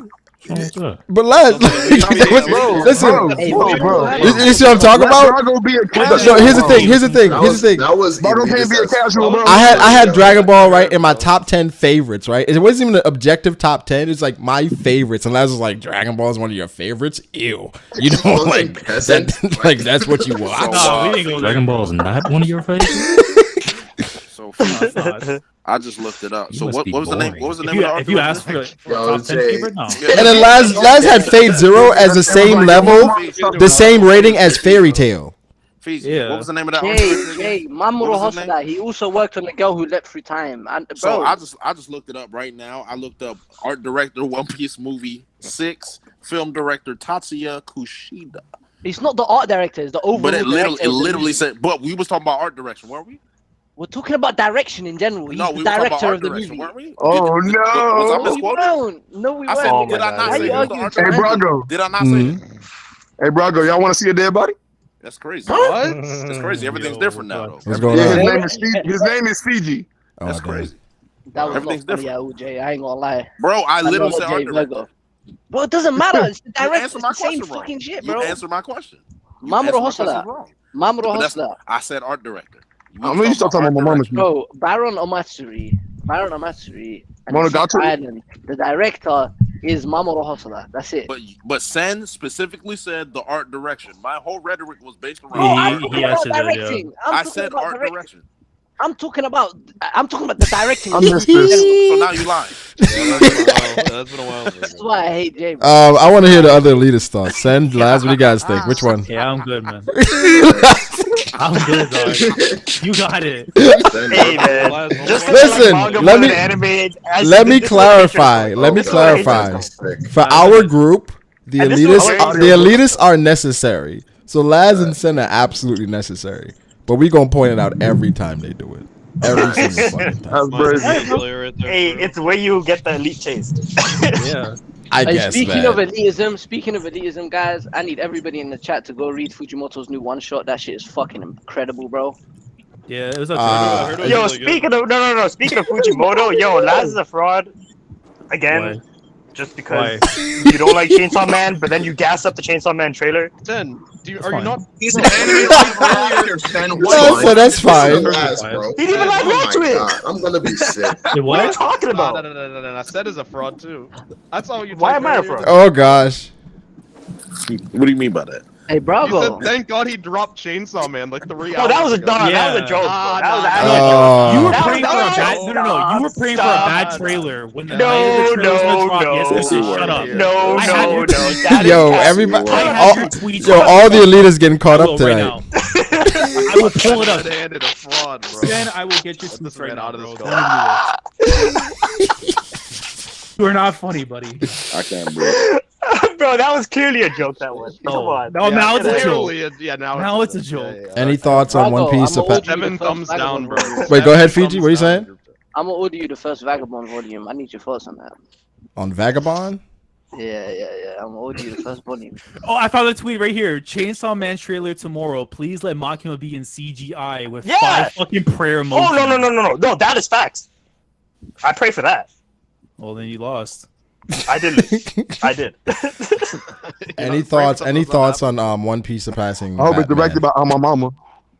But Laz, listen, Hey, bro. you see what I'm talking Let about? Brago be a No, casual. here's the thing. Here's the thing. That Here's was the thing. that was Brago can't be a elitist as casual, bro. fuck. I had Dragon Ball right in my top 10 favorites, right? It wasn't even an objective top 10. It's like my favorites. And Laz was like, Dragon Ball is one of your favorites? Ew. You know, Fucking like peasant. that, like that's what you watch. No, we didn't go there. Dragon Ball is not one of your favorites. So No, I just looked it up. You So must what be was the name? boring. What was the If name of the you, art if you ask for, director? for a Yo, top 10 Jay. favorite, no. And then Laz had Fate Zero as the same level, the same rating as Fairy Tail. Fiji. Yeah. What was the name of that art Jay, director? Jay, What Mamoru was his name? Hosoda. He also worked on The Girl Who Leapt Through Time. And So bro, I just looked it up right now. I looked up art director One Piece movie 6, film director Tatsuya Kushida. it's not the art director, it's the overall But it director of the literally movie. said. But we was talking about art direction, weren't we? We're talking about direction in general. He's No, the we were talking about director art of the direction, movie. weren't we? Oh Was I no! No, we misquoted? weren't. No, we I weren't. said, Oh did my I God. not Why say you it was the arguing art Hey, tonight? direction? Brago. Did I not say Mhm. it? Hey, Brago, y'all want to see a dead body? That's crazy. What? That's crazy. Everything's different now, though. What's going Yeah, on? his name is Fiji. Oh, That's damn. crazy. That was Everything's not funny, OJ. I ain't gonna lie. Bro, I literally know said art OJ director. Virgo. Bro, it doesn't matter. It's the You director. answered It's my the same question wrong. fucking shit, You bro. answered my question. You Mamoru answered my question Hosoda. wrong. Mamoru But that's- Hosoda. I said art director. I mean, you start talking about my mama's. Bro, Baron Omatsuri. And Monogatari? Shield Island. The director is Mamoru Hosoda. That's it. But Sen specifically said the art direction. My whole rhetoric was based around. Bro, I'm He talking about actually did, yeah. directing. I said art direction. I'm talking about the directing. I missed this. So now you lying. That's been a while. That's why I hate Jay. I want to hear the other elitist thoughts. Send Laz, what do you guys think? Which one? Yeah, I'm good, man. I'm good, dog. You got it. Hey man, just 'cause Listen, I like manga let more me- than anime, Let me this is clarify. hatred. Let me This is clarify. hatred. For our group, the And this is elitists are necessary. So Laz and Sen are absolutely necessary. But we gonna point it out every time they do it. Every single fucking time. That's crazy. Hey, it's where you get the elite chased. Yeah. I Hey, guess, speaking man. of elitism, guys, I need everybody in the chat to go read Fujimoto's new one shot. That shit is fucking incredible, bro. Yeah, it was Yo, speaking of speaking of Fujimoto, yo, Laz is a fraud. Again, Why? just because you don't like Chainsaw Man, but then you gas up the Chainsaw Man trailer. Sen, are you not? He's an anime actor, Sen. No, so that's fine. Ass, bro. He didn't even like Oh react my to it. God, I'm gonna be sick. What are you talking No, about? no. Sen is a fraud too. I saw what you. Why typed am I a earlier. fraud? Oh gosh. What do you mean by that? Hey, You said, Brago. thank God he dropped Chainsaw Man like 3 Oh, hours that was a ago. that was a joke, bro. That was actually a Oh. joke. You were That praying was- for a that bad. was- No. You were praying for a bad Stop. trailer when the No, night of the trailer was gonna drop. no. Yes, Yes, he shut up. was. No, I had no, your no. tweet. That is Yo, cat. everybody, I had all, your tweets. yo, all the elitists getting caught I up will right tonight. now. I will pull it up. Red-handed a fraud, bro. Then I will get your Let tweets this right man now, out of bro. this Don't car. even do this. You are not funny, buddy. I can't breathe. Bro, that was clearly a joke. That was. Come on. No, now it's a joke. Clearly, yeah, Now it's a joke. Any thoughts on One Piece? I'm gonna order you the 7 first thumbs down, Vagabond bro. volume. Wait, go ahead, 7 Fiji. What are you thumbs down. saying? I'm gonna order you the first Vagabond volume. I need your thoughts on that. On Vagabond? Yeah. I'm gonna order you the first volume. Oh, I found a tweet right here. Chainsaw Man trailer tomorrow. Please let Makima be in CGI with Yeah. 5 fucking prayer emojis. Oh no! That is facts. I pray for that. Well, then you lost. I didn't. I did. Any thoughts? Any thoughts on One Piece surpassing? I hope it's Batman? directed by my mama.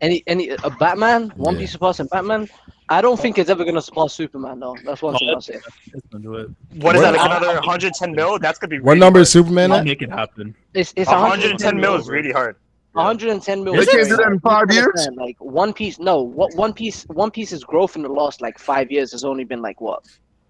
Any Batman? One Yeah. Piece surpassing Batman? I don't think it's ever gonna surpass Superman though. That's one thing I'll say. It's gonna do it. What is that? Like What- another 110 mil? That's gonna be. What really number hard. is Superman I'll at? make it happen. It's 110 mil is really hard. 110 mil. They can't do that in 5 years? Like One Piece, no. What One Piece's growth in the last like 5 years has only been like what?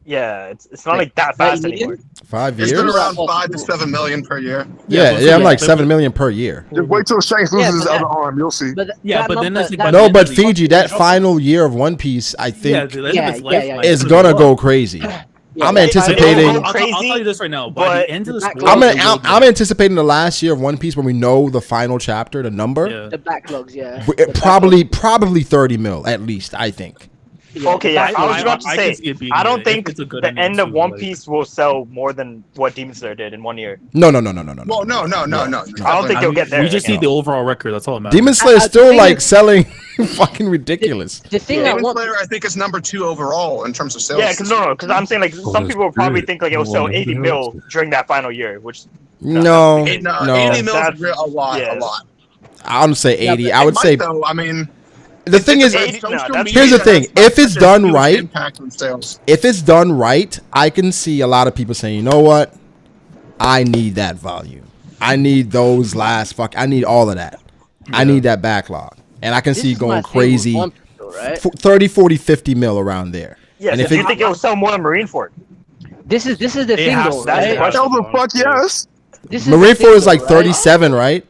Yeah, it's not like that fast 30 million? anymore. 5 It's years? been around 5 to 7 million per year. Yeah, I'm like 7 million per year. Just wait till Shanks Yeah, loses his but other arm. You'll see. But Yeah, that but then number- that's like that- by No, the but end of the- Fiji, that final year of One Piece, I Yeah, think dude, that's Yeah, his yeah, lifeline. yeah. is It's gonna what- go crazy. Yeah, I'm yeah, anticipating. I'll tell you this right now. By but the end of the the story, I'm, it will I'm go. anticipating the last year of One Piece when we know the final chapter, the number. Yeah. The backlogs, yeah. Probably 30 mil at least. I think. Okay, yeah. I was about to I can say. see it being I don't good. think If it's a good the ending end of too, One like- Piece will sell more than what Demon Slayer did in 1 year. No. Well, no. I don't think you'll get there. We just need the overall record. That's all that matters. Demon Slayer's I still think like it's- selling fucking ridiculous. The thing I Demon want, Slayer, I think, is number 2 overall in terms of sales. Yeah, because I'm saying like some people will probably think like it'll sell 80 mil during that final year, which No, 80 no. mil is a lot, Yeah. a lot. I would say 80. Yeah, I it would might, say though. I mean, the thing is, it's- no, that's- here's the thing. If it's done huge right, impact on sales. if it's done right, I can see a lot of people saying, you know what? I need that volume. I need those last I need all of that. I need that backlog. And I can this see is my going thing with crazy One Piece, though, right? 30, 40, 50 mil around there. yeah. And So if do you it- think it'll sell more than Marineford? This is the thing has though, to. That's the right? question. Hell the fuck yes. This is the Marineford thing, is like though, 37, right?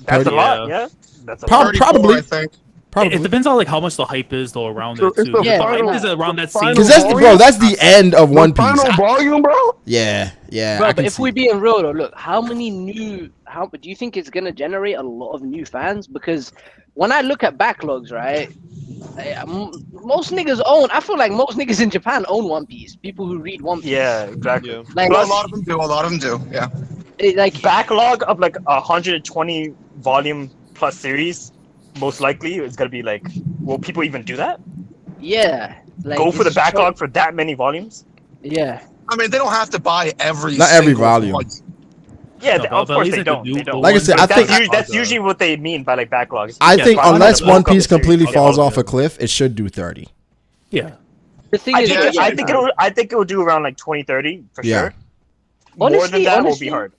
That's a 30. lot. Yeah. That's a Prob- lot. 34, probably. I think. Probably. It depends on like how much the hype is though around So it it's too. the If the final- hype is around that same. final Because that's volume? bro, that's the end of One The Piece. final volume, bro. Yeah. Bro, I but can if see. we being real though, look, how do you think it's gonna generate a lot of new fans? Because when I look at backlogs, right, most niggas own. I feel like most niggas in Japan own One Piece. People who read One Piece. Yeah, exactly. Yeah. Like, Well, a lot of them do. A lot of them do. Yeah. like Backlog of like 120 volume plus series, most likely it's gonna be like, will people even do that? yeah. Like, go for the it's backlog for that many volumes. Yeah. I mean, they don't have to buy every. Not every single volume. one. Yeah, No, of but at course least they they don't. could do They the don't. Like I said, I think That's usually what they mean by like backlogs. I Yeah, think five unless hundred One bulk of Piece the series. completely Yeah, falls all off of a it. cliff, it should do 30. Yeah. The thing I is, think yeah, I think it will do around like 20-30 for Yeah. sure. More than Honestly- that will honestly, be hard.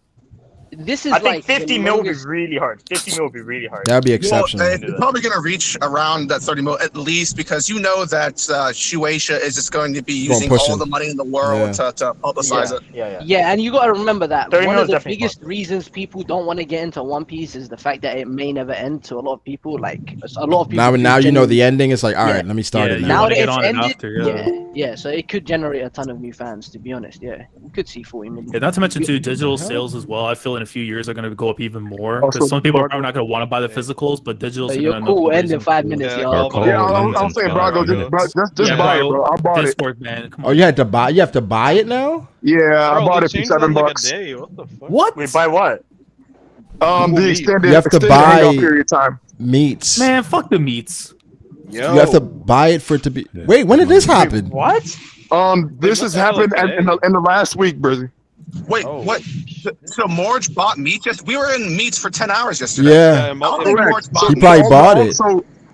this is I think like 50 the mil would be longest- really hard. 50 mil would be really hard. That would be Well, exceptional. it's probably going to reach around that 30 mil at least because you know that Shueisha is just going to be Going using pushing. all the money in the world to publicize it. Yeah, and you got to remember that 30 one mil of is the definitely biggest reasons people don't want to get into One Piece is the fact that it may never end. To a lot of people, like a lot of people. Now do you know the genuinely- ending. It's like, all right, Yeah. let me start Yeah, it you now. Now wanna that get it's on it ended, after, yeah, so it could generate a ton of new fans. To be honest, yeah, you could see 40 million. Yeah, not to mention too, digital sales as well. I feel in a few years are going to go up even more Also, because some people are probably not going to want to buy the physicals, but digital's But going you're to end cool. up End in 5 minutes, Yeah, y'all. call Yeah, it. I'm saying, Brago, just Yeah, buy it, bro. bro. I bought it. Discord, man. Come Oh, on. you have to buy it now? Yeah, I Bro, bought they it for changed that in, like, a $7. day. What the fuck? What? Wait, buy what? The extended, You have to extended buy- hangout period time. Meats. Man, fuck the meats. You have to buy it for it to be. Wait, when did this happen? What? This has happened in the last week, Brizzy. Wait, Oh, what? So Morge bought meat? We were in meats for 10 hours yesterday. Yeah. I don't think Morge bought He meat. probably bought it.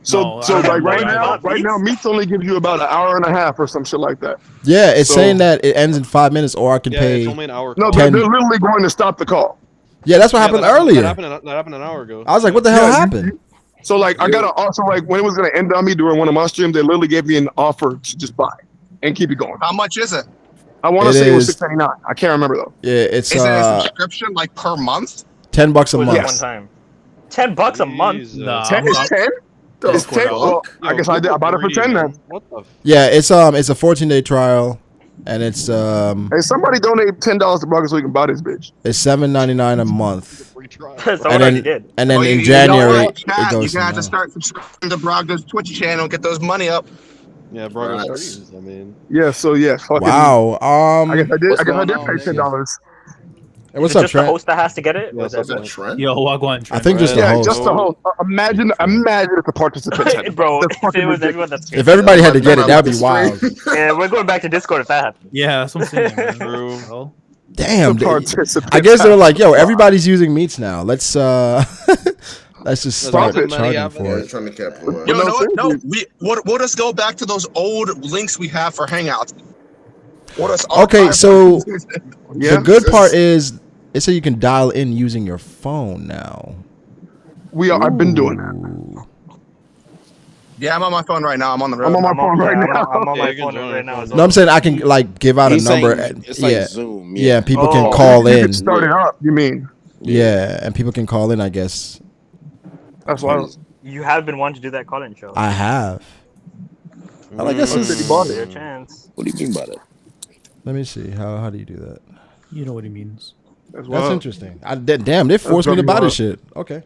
So I like right haven't. now, meats only gives you about an hour and a half or some shit like that. Yeah, it's So- saying that it ends in 5 minutes, or I can Yeah, pay. it's only an hour. No, call. they're 10. literally going to stop the call. Yeah, that's what happened earlier. That happened an hour ago. I was like, what the hell Yeah, happened? So like I got an also like when it was gonna end on me during one of my streams, they literally gave me an offer to just buy and keep it going. How much is it? I want It to say it was is- $6.99. I can't remember though. Yeah, it's Is it a subscription like per month? $10 a Was it month. one time? $10 a month. Jesus. Nah, 10 is 10. It's 10. Well, I Yo, guess I bought it for 10 then. What the? Yeah, it's a 14-day trial, and it's Hey, somebody donate $10 to Brago so we can buy this bitch. it's $7.99 a month, Free trial. Someone and already then did. and then Oh, in you know January what, chat, it you're goes. gonna have to to start subscribing to Brago's Twitch channel, get those money up. Yeah, bro. Right. Streams. I mean, Yeah, so yeah, fucking. Wow. I guess I did. What's I guess I going did on, pay nigga? $10. Hey, what's Is it up, just the Trent? host that has to get it? Yeah, Or is that's that what- Is that Trent? Yo, Wagwan. I think just the Yeah, host. just the whole. Imagine if the participants had it. Bro, That's if fucking it was ridiculous. everyone, that's If everybody had to get it, that'd be wild. Yeah, we're going back to Discord if that happens. Yeah, that's what I'm saying. Man. True. Well, Damn. The participants I guess they're had like, yo, everybody's using meats now. Let's let's just Stop start it. charging Yeah, for they're it. trying to capitalize. Yo, no, no, seriously. we'll just go back to those old links we have for Hangouts. What us Okay, archive- so Yeah, the good part is it said you can dial in using your phone now. I've been doing that. Ooh. yeah, I'm on my phone right now. I'm on the road. I'm on my phone right now. I'm on Yeah, my you can phone join right it. now as No, well. I'm saying I can like give out a He's number. saying it's like yeah, Zoom. yeah, people Oh. can call You in. can start it up. You mean? Yeah, and people can call in. I guess That's why. You have been wanting to do that call-in show. I have. I guess this is. Your chance. What do you mean by that? Let me see. How do you do that? you know what he means. That's That's interesting. Damn, they forced me to buy this shit. Okay.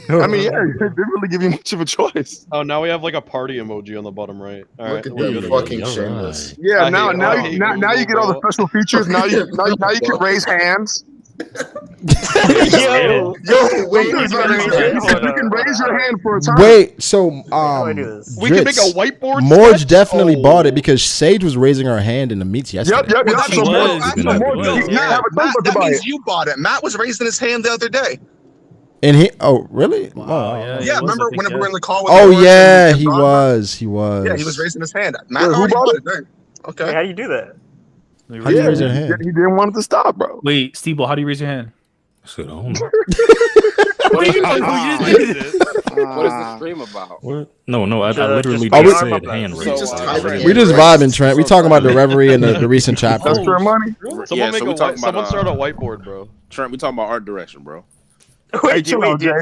I mean, yeah, they didn't really give you much of a choice. Oh, now we have like a party emoji on the bottom right. All right. Look at we're that good. fucking Alright. shameless. Yeah, I now hate- now I you hate now you get all the Google, special features. Now you can raise hands. Yo, Yo, wait, You can raise your hand for a time. Wait, so How do I do this? We can make a Dritz, whiteboard. Morge sketch? definitely Oh. bought it because Sage was raising her hand in the meets yesterday. Yep. Well, So was. more, Good so more, idea. you now have a Matt, number to that buy means it. you bought it. Matt was raising his hand the other day. And he, oh really? Wow, Oh, yeah. Yeah, was, remember I think, whenever yeah. we were in the call with Oh Morge yeah, and he Ron? was. He was. Yeah, he was raising his hand. Matt Wait, who already bought bought it? it. Dang. Wait, Okay. how do you do that? How do you raise your he hand? didn't want it to stop, bro. Wait, Steve, how do you raise your hand? Shit, I don't know. What did you What is the stream about? What? No, I Just literally put just your arm up said like- hand So, raise. just uh, type Trent, it We in. just vibing, Trent. We talking about the Reverie and the recent chapter. That's for money. Someone Yeah, make so we a talking someone about, start a whiteboard, bro. Trent, we talking about art direction, bro. Hey, chill out, Jay. Jay,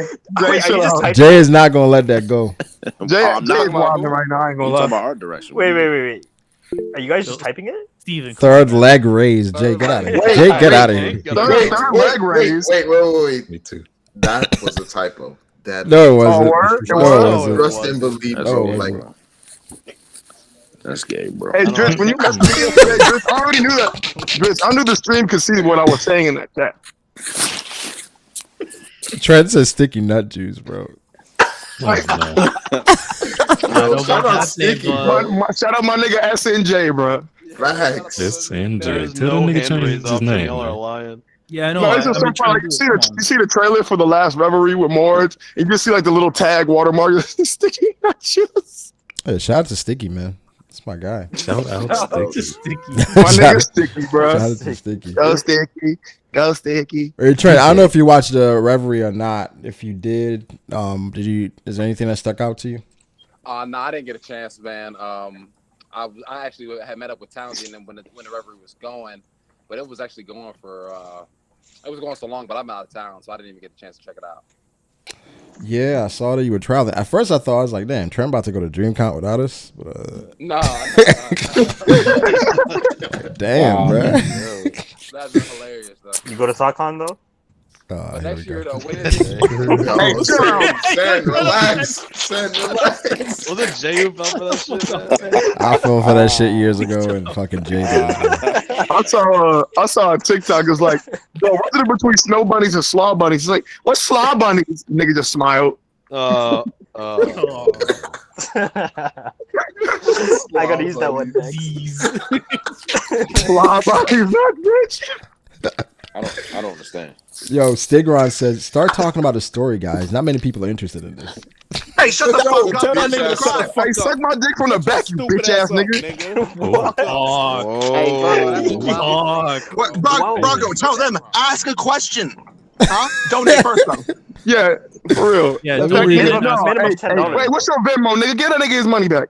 Wait, are chill you just out. typing? Jay is not gonna let that go. Jay, I'm Jay not is gonna wilding go. right now. I ain't We gonna talking lie. about art direction. Wait. Are you guys just typing it? Steven. Third leg raised. Jay, get out of here. Wait, Jay, get wait, out of wait, here. wait. Third leg raise. Wait. Me too. That was a typo. That No, it Oh, wasn't. word? It No, was? it No, wasn't. it trust was. and believe, That's bro. gay, Like, bro. That's gay, bro. Hey, Dritz, when you messaged me yesterday, Dritz, I already knew that. Dritz, I knew the stream could see what I was saying in that chat. Trent says sticky nut juice, bro. Shout out Sticky. Shout out my nigga SNJ, bro. Facts. SNJ. There's Tell no the nigga hand change raise his option. name. Y'all are man. lying. Yeah, I know. No, it's just so funny. You see the trailer for the last Reverie with Morge? You just see like the little tag watermark Sticky shoes. Hey, shout out to Sticky, man. That's my guy. Shout out Sticky. My nigga Sticky, bro. Shout out to Sticky. Go Sticky. Go Sticky. Hey, Trent, I don't know if you watched the Reverie or not. If you did, did you? Is there anything that stuck out to you? No, I didn't get a chance, man. I actually had met up with Townsend and when the Reverie was going, but it was actually going for it was going so long, but I'm out of town, so I didn't even get a chance to check it out. Yeah, I saw that you were traveling. At first, I thought I was like, "Damn, Trent about to go to DreamCon without us." But, No. damn, bro. That'd be hilarious, though. You go to SockCon though? But next year, though, when Hey, Sen, relax. Sen, relax. Was it Jay who fell for that shit? Man? I fell for that shit years ago and fucking Jay did. I saw a TikTok. It was like, yo, what's the difference between snow bunnies and slaw bunnies? He's like, what's slaw bunnies? Nigga just smiled. I gotta use that one next. Slaw bunnies, not bitch. I don't understand. Yo, Stigron says, "Start talking about the story, guys. Not many people are interested in this." Hey, shut the fuck up. Tell that nigga to shut the fuck up. Hey, suck my dick from the back, you bitch ass nigga. What, Brago, tell them, ask a question. Huh? Donate first, though. Yeah, for real. Yeah, minimum Hey, $10. wait, what's your Venmo, nigga? Get that nigga his money back.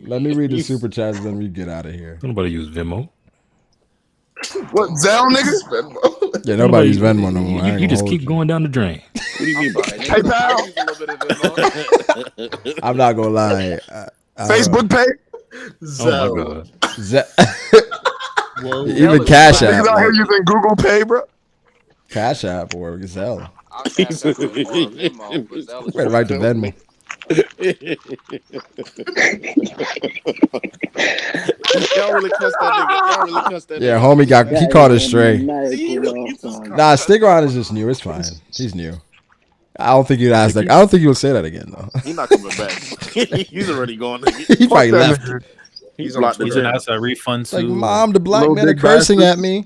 Let me read the super chats, then we get out of here. Nobody use Venmo. What, Zelle, nigga? Yeah, nobody's Venmo no more. You just keep going down the drain. What do you mean by that? Hey, pal. I'm not gonna lie. Facebook pay? Oh my god. Even Cash App. Niggas out here using Google Pay, bro. Cash App or Zelle. I'll Better write to Venmo. Y'all really cussed that nigga. Y'all really cussed that Yeah, nigga. homie he caught us stray. Nah, Stigron is just new. It's fine. He's new. I don't think he'd ask that. I don't think he'll say that again though. He's not coming back. He's already gone. He probably left. He's blocked. He's gonna ask a refund Like, too. Mom, the black Little men are big cursing bastard. at me.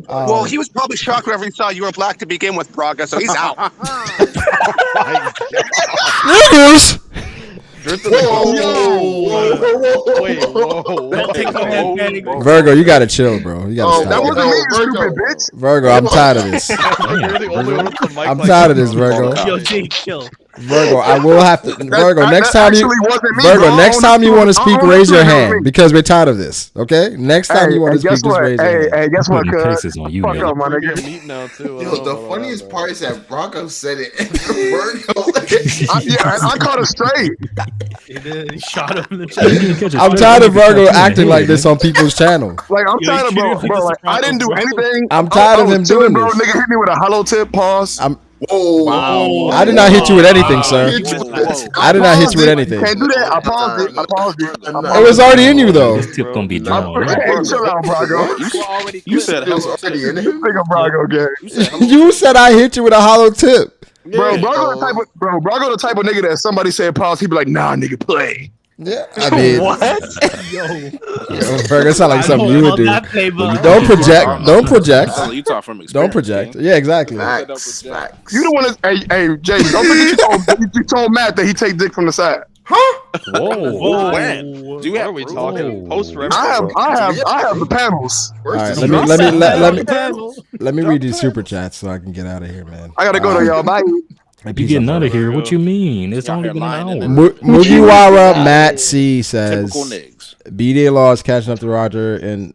Well, he was probably shocked whenever he saw you were black to begin with, Braga, so he's out. Niggas! Whoa. Virgo, you gotta chill, bro. You gotta That stop. wasn't me, you stupid bitch. Virgo, I'm tired of this. You're the only one with the mic I'm like tired of that. this, Virgo. Yo, Jay, chill. Virgo, I will have to. Virgo, next that time you. actually wasn't me, Virgo, bro. next time you want to I speak, own raise the your truth, it was hand me. because we're tired of this. Okay. Next time you want to speak, guess just what? raise your hand. Hey, guess what, Putting cuz? cases on you, Fuck nigga. up, my We're getting nigga. meat now too. Yo, the funniest part is that Bronco said it and Virgo. I caught it straight. He shot him in the chest. I'm tired of Virgo acting like this on people's channel. Like, I'm Yo, tired of you bro. treated Bro, me like, I didn't do disrespectful, anything. I'm tired of I was him chilling, doing bro. this. Nigga hit me with a hollow tip pause. Whoa. I did not hit you with anything, sir. Whoa. I did not hit you with anything. Can't do that. I paused it. I paused it. It was already in you though. This tip gonna be drawn. Hey, chill out, Brago. You said It was hello. already in him. Nigga, Brago, gay. You said I hit you with a hollow tip. Bro, Brago the type of nigga that somebody said pause, he'd be like, nah, nigga, play. Yeah, I mean, What? Yo, Virgo, it sound like something you would do. That playbook. Don't project. Don't project. You talk from experience. Don't project. Yeah, exactly. Facts. You the one that, hey, Jay, don't forget you told Matt that he take dick from the side. Whoa. When? Do you What have are we proof? talking? Post I have the panels. All right, Where's let me read these super chats so I can get out of here, man. I gotta go to y'all. Bye. You getting out of here? What you mean? It's Y'all only here been an lying hour. in Mugiwara Matt C says Typical niggas. B-Day Law is catching up to Roger and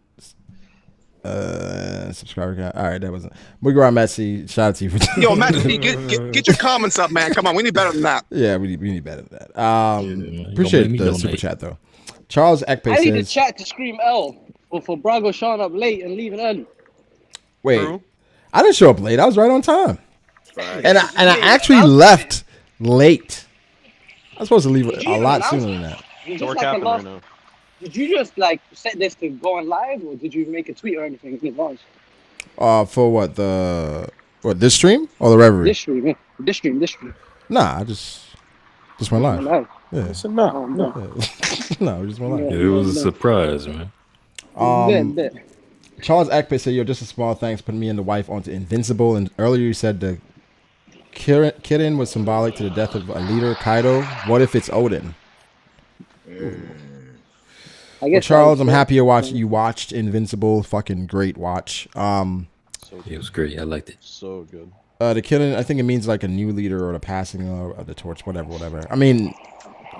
subscriber count. All right, that wasn't Mugiwara Matt C. Shout out to you for Yo, Matt, get your comments up, man. Come on, we need better than that. Yeah, we need better than that. Don't Appreciate make me the donate. super chat though. Charles Ekpe I need the says, chat to scream L for Brago showing up late and leaving early. "Wait, True. I didn't show up late. I was right on time, and I actually left late. I was supposed to leave a lot sooner than that." You So we're just like a capping lost- right now. Did you just like set this to go on live, or did you make a tweet or anything in advance? For what this stream or the Reverie? This stream, yeah. This stream. Nah, I just Just went live. Live. Yeah. I said no. No, just went live. It was a surprise, man. Bet. Charles Ekpe said, "Yo, just a small thanks putting me and the wife onto Invincible." And earlier you said the Kirin was symbolic to the death of a leader, Kaido. What if it's Odin? I guess Charles, I'm happy you watched Invincible. Fucking great watch. It was great. I liked it. So good. The Kirin, I think it means like a new leader or the passing of the torch, whatever. I mean,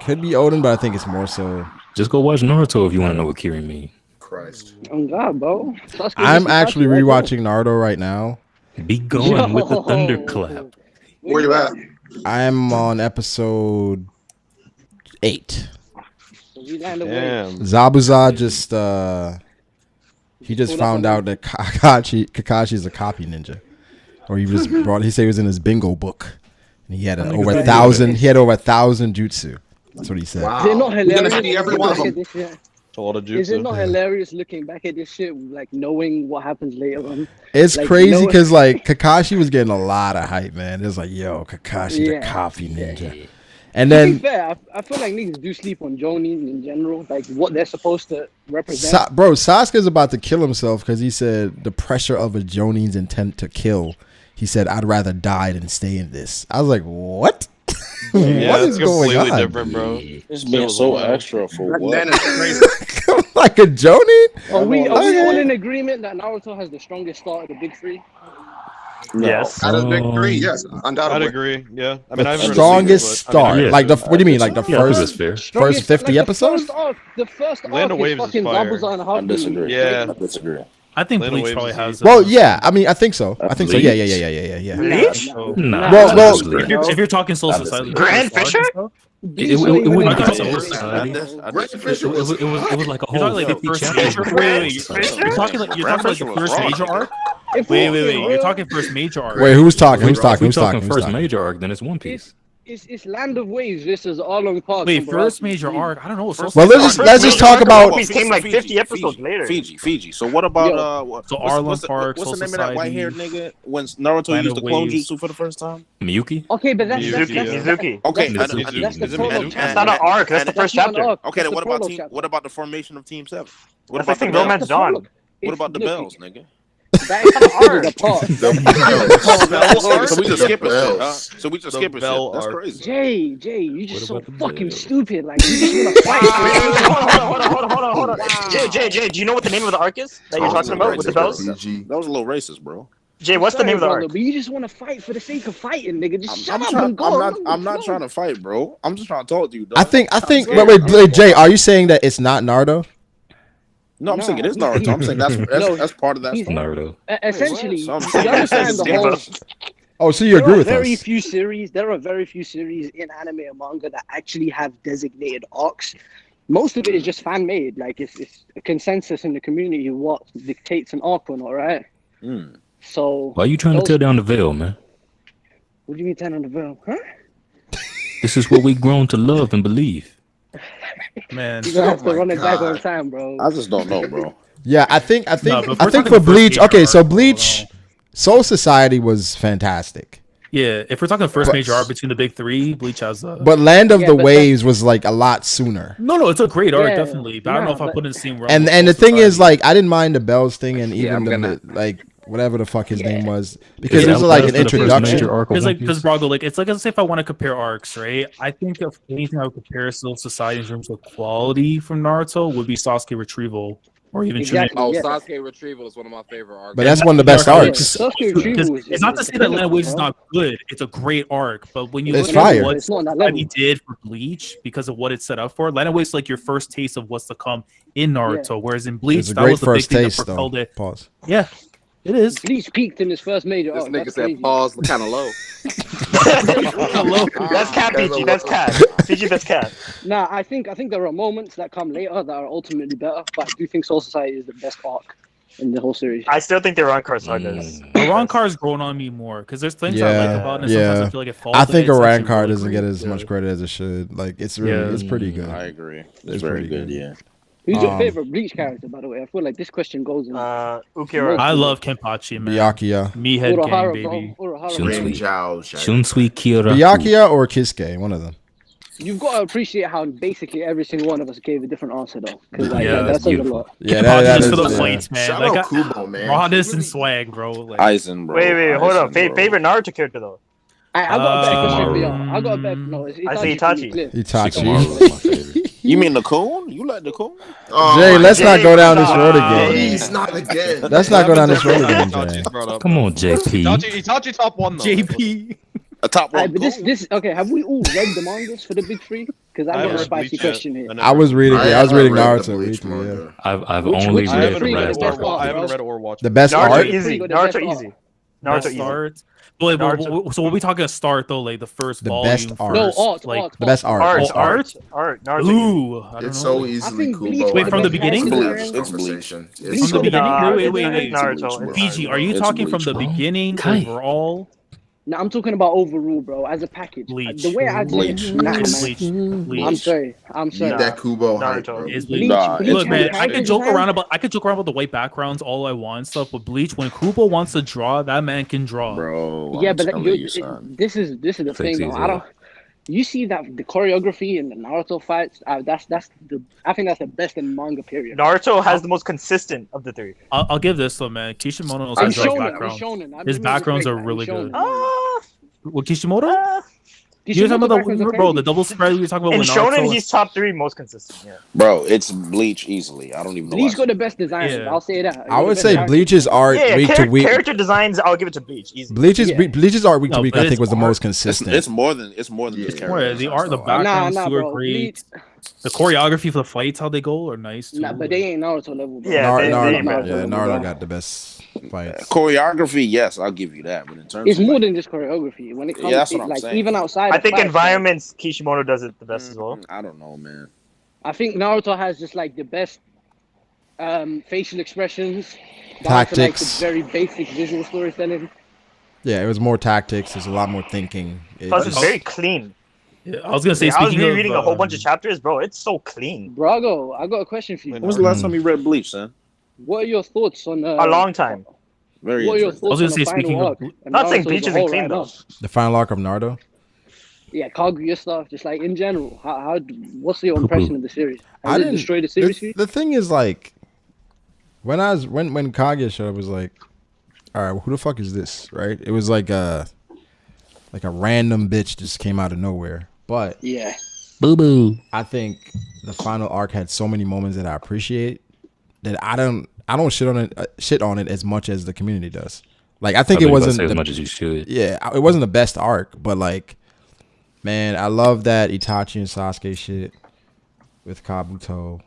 could be Odin, but I think it's more so. Just go watch Naruto if you want to know what Kirin means. Christ. Oh God, bro. I'm actually rewatching Naruto right now. Be going with the thunderclap. Where you at? I'm on episode 8. Damn. Zabuza just he just found out that Kakashi's a copy ninja, or he said he was in his bingo book, and he had over 1,000. He had over 1,000 jutsu. That's what he said. Wow. Is it not We're gonna hilarious? see every one of them. A lot of jutsu. Is it not hilarious looking back at this shit, like knowing what happens later on? It's Like, crazy because like Kakashi was getting a lot of hype, man. It's like, yo, Kakashi the copy ninja. And To then be fair, I feel like niggas do sleep on Jonin in general, like what they're supposed to represent. Bro, Sasuke's about to kill himself because he said the pressure of a Jonin's intent to kill. He said, "I'd rather die than stay in this." I was like, what? Yeah, what it's is going completely on? different, bro. It's been so extra for what? That is crazy. Like a Jonin? Are we all in agreement that Naruto has the strongest start of the big three? Yes. Out of the big three, yes, I'd undoubtedly. agree. Yeah. I mean, The I haven't read strongest it, but, start. I mean, yeah. Like what do you mean? Like the first 50 episodes? The first Land of arc is Waves is fucking fire. Zabuza and I Haruhi. disagree. Yeah. I disagree. I think Land of Bleach Waves probably is has. Well, yeah. I mean, I think so. I think so. Yeah. Bleach? Nah, Well, If you're talking Soul Society, Grand Fisher? it wouldn't be Soul I Society. disagree. It was like a You're whole talking like the 50 first chapters. major. Wait. You're talking like the first major arc. Wait. You're talking first major arc. Wait, who's talking? If Who's talking? we're talking first major arc, then it's One Piece. It's Land of Waves versus Arlong Park. Wait, first major arc. I don't know. Well, let's just talk about. One Piece came like 50 episodes later. Fiji. So what about So Arlong Park, what's Soul the name of that white haired Society, nigga when Naruto Land used of the clone Waves. jutsu for the first time? Miyuki? Okay, but that's Mizuki. Okay, Mizuki. That's the Is it prologue Mizuki? chapter. That's not an arc. That's the first not an chapter. arc. Okay, That's then what the about prologue team? chapter. What about the formation of Team 7? What That's about the like bells? Romance Dawn. What about the bells, nigga? That is a part. So we just skip it. Bells. So we just The skip it. bell That's arc. crazy. Jay, you just so about the fucking bells? stupid. Like you just wanna fight. Hold on. Jay, do you know what the name of the arc is that you're talking about with the bells? PG. That was a little racist, bro. Jay, what's the name of the arc? But you just want to fight for the sake of fighting, nigga. Just shut I'm up trying. and go. I'm not trying to fight, bro. I'm just trying to talk to you. Dog. I think. Wait, Jay, are you saying that it's not Naruto? No, I'm saying it is Naruto. I'm saying that's part of that. he's- story. Naruto. Essentially, So I'm you saying understand the whole. Oh, so you agree with very us? few series. There are very few series in anime and manga that actually have designated arcs. Most of it is just fan made. Like it's a consensus in the community what dictates an arc or not, right? Mm. So. Why are you trying to tear down the veil, man? What do you mean turn on the veil? Huh? This is what we've grown to love and believe. Man, You're gonna have to my run it back God. on time, bro. I just don't know, bro. Yeah, I think but if we're for talking Bleach. first Okay, major so arc, Bleach, Soul Society was fantastic, yeah. If we're talking first But- major arc between the big three, Bleach has a. but Land of Yeah, the but Waves was like a lot sooner. No, it's a great arc, Yeah, definitely. But I don't know nah, if I but- put in the same realm. And with the Soul thing is, Society. like, I didn't mind the Bells thing and even I'm gonna- like whatever the fuck his name was because Yeah, it was like that's an the first introduction. major arc of Because One like, because Piece. Brago, like, it's like as if I want to compare arcs, right? I think if anything I would compare Soul Society in terms of quality from Naruto would be Sasuke Retrieval, or even Exactly. Oh, Yeah. Sasuke Retrieval is one of my favorite arcs. But that's one of the best Yeah, arcs. Sasuke Retrieval is- It's not to say that Land of Waves is not good. It's a great arc, but when you It's look fire. at what It's not on that level. he did for Bleach because of what it set up for, Land of Waves is like your first taste of what's to come in Naruto. Whereas in Bleach, It's a that great was the big first thing taste, that though. propelled it. Pause. Yeah, it is. Bleach peaked in his first major This arc. nigga That's said crazy. pause kind of low. That's cat, PG. That's cat. PG, that's cat. Nah, I think there are moments that come later that are ultimately better, but I do think Soul Society is the best arc in the whole series. I still think the Rancor saga is. The Rancor has grown on me more because there's things I like about it. And sometimes I feel like it falls. I in think it. It's actually Rancor really doesn't great. get as much credit as it should. Like it's really, Yeah. it's pretty good. I agree. It's It's very pretty good. good. Yeah. Who's your favorite Bleach character, by the way? I feel like this question goes in. Ukira. I love Kenpachi, man. Byakuya. Me head Urahara, gang, baby. bro. Urahara. Shunsui. Rin Jiao, Shunsui Kira. Byakuya or Kisuke, one of them. You've got to appreciate how basically every single one of us gave a different answer, though. Because like, Yeah, that that's says a beautiful. lot. Yeah, Just is, for the yeah. fights, man. Shout Like, out Kubo, man. rawness He and really- swag, bro. Like, Aizen, bro. Wait, hold Aizen, up. bro. Favorite Naruto character though? I got a better question for Shikamaru. y'all. I got a better. No, it's I say Itachi. For me, Itachi. clear. Shikamaru Itachi. was my favorite. You mean the coon? You like the coon? Oh, Jay, my let's not Jay, go down this stop. road Jay. again. Please, not again. Let's not go down this road Itachi- again, Jay. Itachi's brought up. Come on, JP. Itachi top one though. JP. A top one. But this okay. Have we all read the mangas for the big three? Because I've I got a haven't spicy Bleach yet. question here. I was reading. Yeah, I was reading read the Naruto. Bleach Recently, yeah. manga. I've Which- only which I read haven't the three read last the or best arc. arc, I haven't bro? read or watched. The best Naruto art. easy. The Naruto best easy. Best Naruto easy. art. Wait, Naruto. so what we talking a start though? Like the first The volume. best art. No, first, art, like art, The best art. Art, Oh, art, art. Naruto. easy. ooh, I don't It's know. so easily think Kubo. Bleach Wait, was from the best beginning? anime Bleach. variant. It's Bleach. Conversation. Bleach It's From the was beginning? best Wait, anime wait, variant. wait. Naruto. Bleach, BG, are you It's talking from Bleach, the bro. beginning Kai. overall? No, I'm talking about overall, bro, as a package. Bleach. The way I Bleach. nah, man. Bleach. Bleach. I'm sorry. I'm Need sorry. that Kubo hype, Naruto. bro. Is Bleach, Bleach. Nah, Bleach it's Look, had man, I character could joke design. around about the white backgrounds all I want stuff, but Bleach, when Kubo wants to draw, that man can draw. Bro, Yeah, I'm but telling you, you, son. this is the thing. Fix Though. his I don't. You see that the choreography in the Naruto fights. That's the. I think that's the best in manga. Period. Naruto has the most consistent of the three. I'll give this though, man. Kishimoto knows how I'm to draw shonen. backgrounds. I'm shonen. I His mean, backgrounds respect are that. really I'm good. shonen. What Kishimoto? You're Kishimoto talking about backgrounds are the bro, the crazy. double spread we were talking about In with Shonen, Naruto. he's top three most consistent. Yeah. Bro, it's Bleach easily. I don't even know. Bleach why. got the best designs. Yeah. I'll say that. I would say Bleach's art Yeah, week to week. character designs. I'll give it to Bleach. Easy. Bleach's Yeah. Bleach's art week to No, week, but I think, it's was the art. most It's, consistent. it's more than just Yeah. character. Where the art, the design, backgrounds Nah, were bro. great. The choreography for the fights, how they go, are nice too. Nah, but they ain't Naruto level. Bro. Yeah, they ain't bad. Naruto bro. got the best fights. Choreography, yes, I'll give you that. But in terms It's of more like, than just choreography. When it comes, that's to what I'm like saying. even outside. I of think fights, environments, Kishimoto does it the best as well. I don't know, man. I think Naruto has just like the best facial expressions, down to, like, Tactics. the very basic visual storytelling. Yeah, it was more tactics. There's a lot more thinking. Plus, it's It's- very clean. Yeah, I was gonna say, I was speaking rereading of, a whole bunch of chapters, bro. It's so clean. Brago, I got a question for you. When was the last time you read Bleach, son? What are your thoughts on A long time. Very What are your interesting. thoughts I on was the gonna say, speaking final of- arc? And Not saying Naruto as Bleach a isn't whole clean right though. now? the final arc of Naruto. Yeah, Kaguya stuff, just like in general. What's your Poo-poo. impression of the series? I Has it didn't. destroyed the series for you? The thing is, like, when Kaguya showed up, it was like, all right, well, who the fuck is this? Right? It was like a random bitch just came out of nowhere. But Yeah. Boo boo. I think the final arc had so many moments that I appreciate that I don't shit on it as much as the community does. Like, I think it wasn't as much as you should. Yeah, it wasn't the best arc, but like, man, I love that Itachi and Sasuke shit with Kabuto.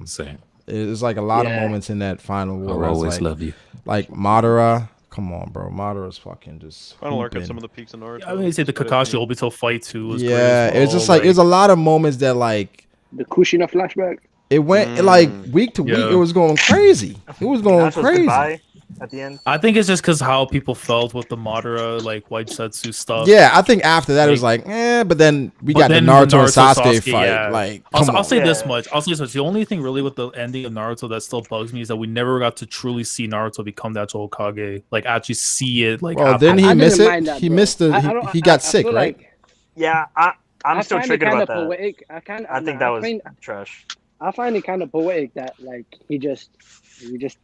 Same. There's like a lot of Yeah. moments in that final war. I'll where it's always like, love you. Like Madara, come on, bro. Madara's fucking just Final arc at hooping. some of the peaks in Naruto. I mean, say the Kakashi Obito fight too was great Yeah, as it was well, just like there's a lot of moments that like The Kushina flashback. it went like week to week. Yeah. It was going crazy. It was going Naruto's crazy. goodbye at the end. I think it's just because how people felt with the Madara like White Setsu stuff. Yeah, I think after that it was like, but then we got the Naruto and Sasuke fight. yeah. Like, I'll, come I'll on. say this much. I'll say this much. The only thing really with the ending of Naruto that still bugs me is that we never got to truly see Naruto become the actual Hokage. Like, actually see it. Like, Well, happen. didn't he I miss didn't it? mind that, He bro. missed the. I don't- He got I sick, feel right? like- Yeah, I'm still find it triggered kinda about that. poetic. I think that was trash. I find it kind of poetic that like we just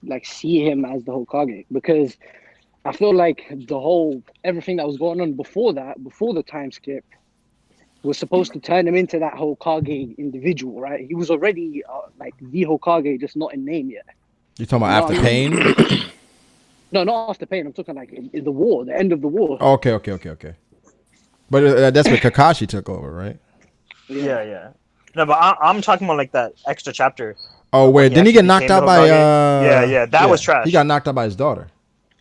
like see him as the Hokage, because I feel like everything that was going on before the time skip, was supposed to turn him into that Hokage individual, right? He was already like the Hokage, just not in name yet. You talking about after No, Pain? No, not after Pain. I'm talking like in the war, the end of the war. Okay. But that's where Kakashi took over, right? Yeah. No, but I'm talking about like that extra chapter. Oh wait, didn't he get knocked out by? Yeah, that was trash. He got knocked out by his daughter.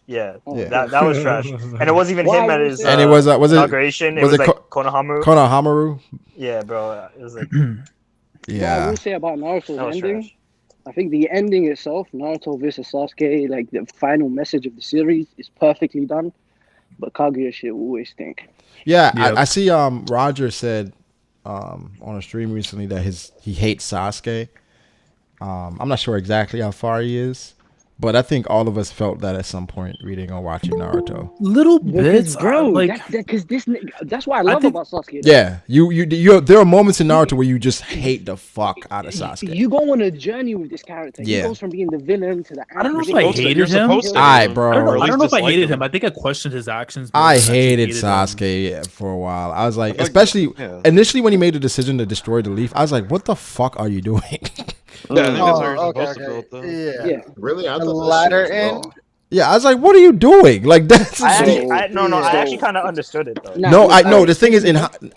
Yeah, Yeah. that was trash. And it wasn't even Why him at would you his say And it was was it inauguration. It was was it like Konohamaru. Konohamaru? Yeah, bro. It was like What I Yeah. will say about Naruto's that was ending, trash. I think the ending itself, Naruto versus Sasuke, like the final message of the series, is perfectly done. But Kaguya shit will always stink. Yeah, Yep. I see. Roger said on a stream recently that he hates Sasuke. I'm not sure exactly how far he is, But I think all of us felt that at some point reading or watching Naruto. Little bits, bro. like That's what I love about Sasuke. Yeah, you. There are moments in Naruto where you just hate the fuck out of Sasuke. You go on a journey with this character. Yeah. He goes from being the villain to the. I don't know if I hated him. Alright, bro. I don't know if I hated him. I think I questioned his actions. more I than actually hated him. Sasuke for a while. I was like, especially initially when he made the decision to destroy the leaf, I was like, what the fuck are you doing? Yeah, I think that's how you're okay, supposed to build though. Yeah. Really? I The thought latter that shit was end. wrong. Yeah, I was like, what are you doing? Like that's I actually kind of understood it though. No, I know. The thing is,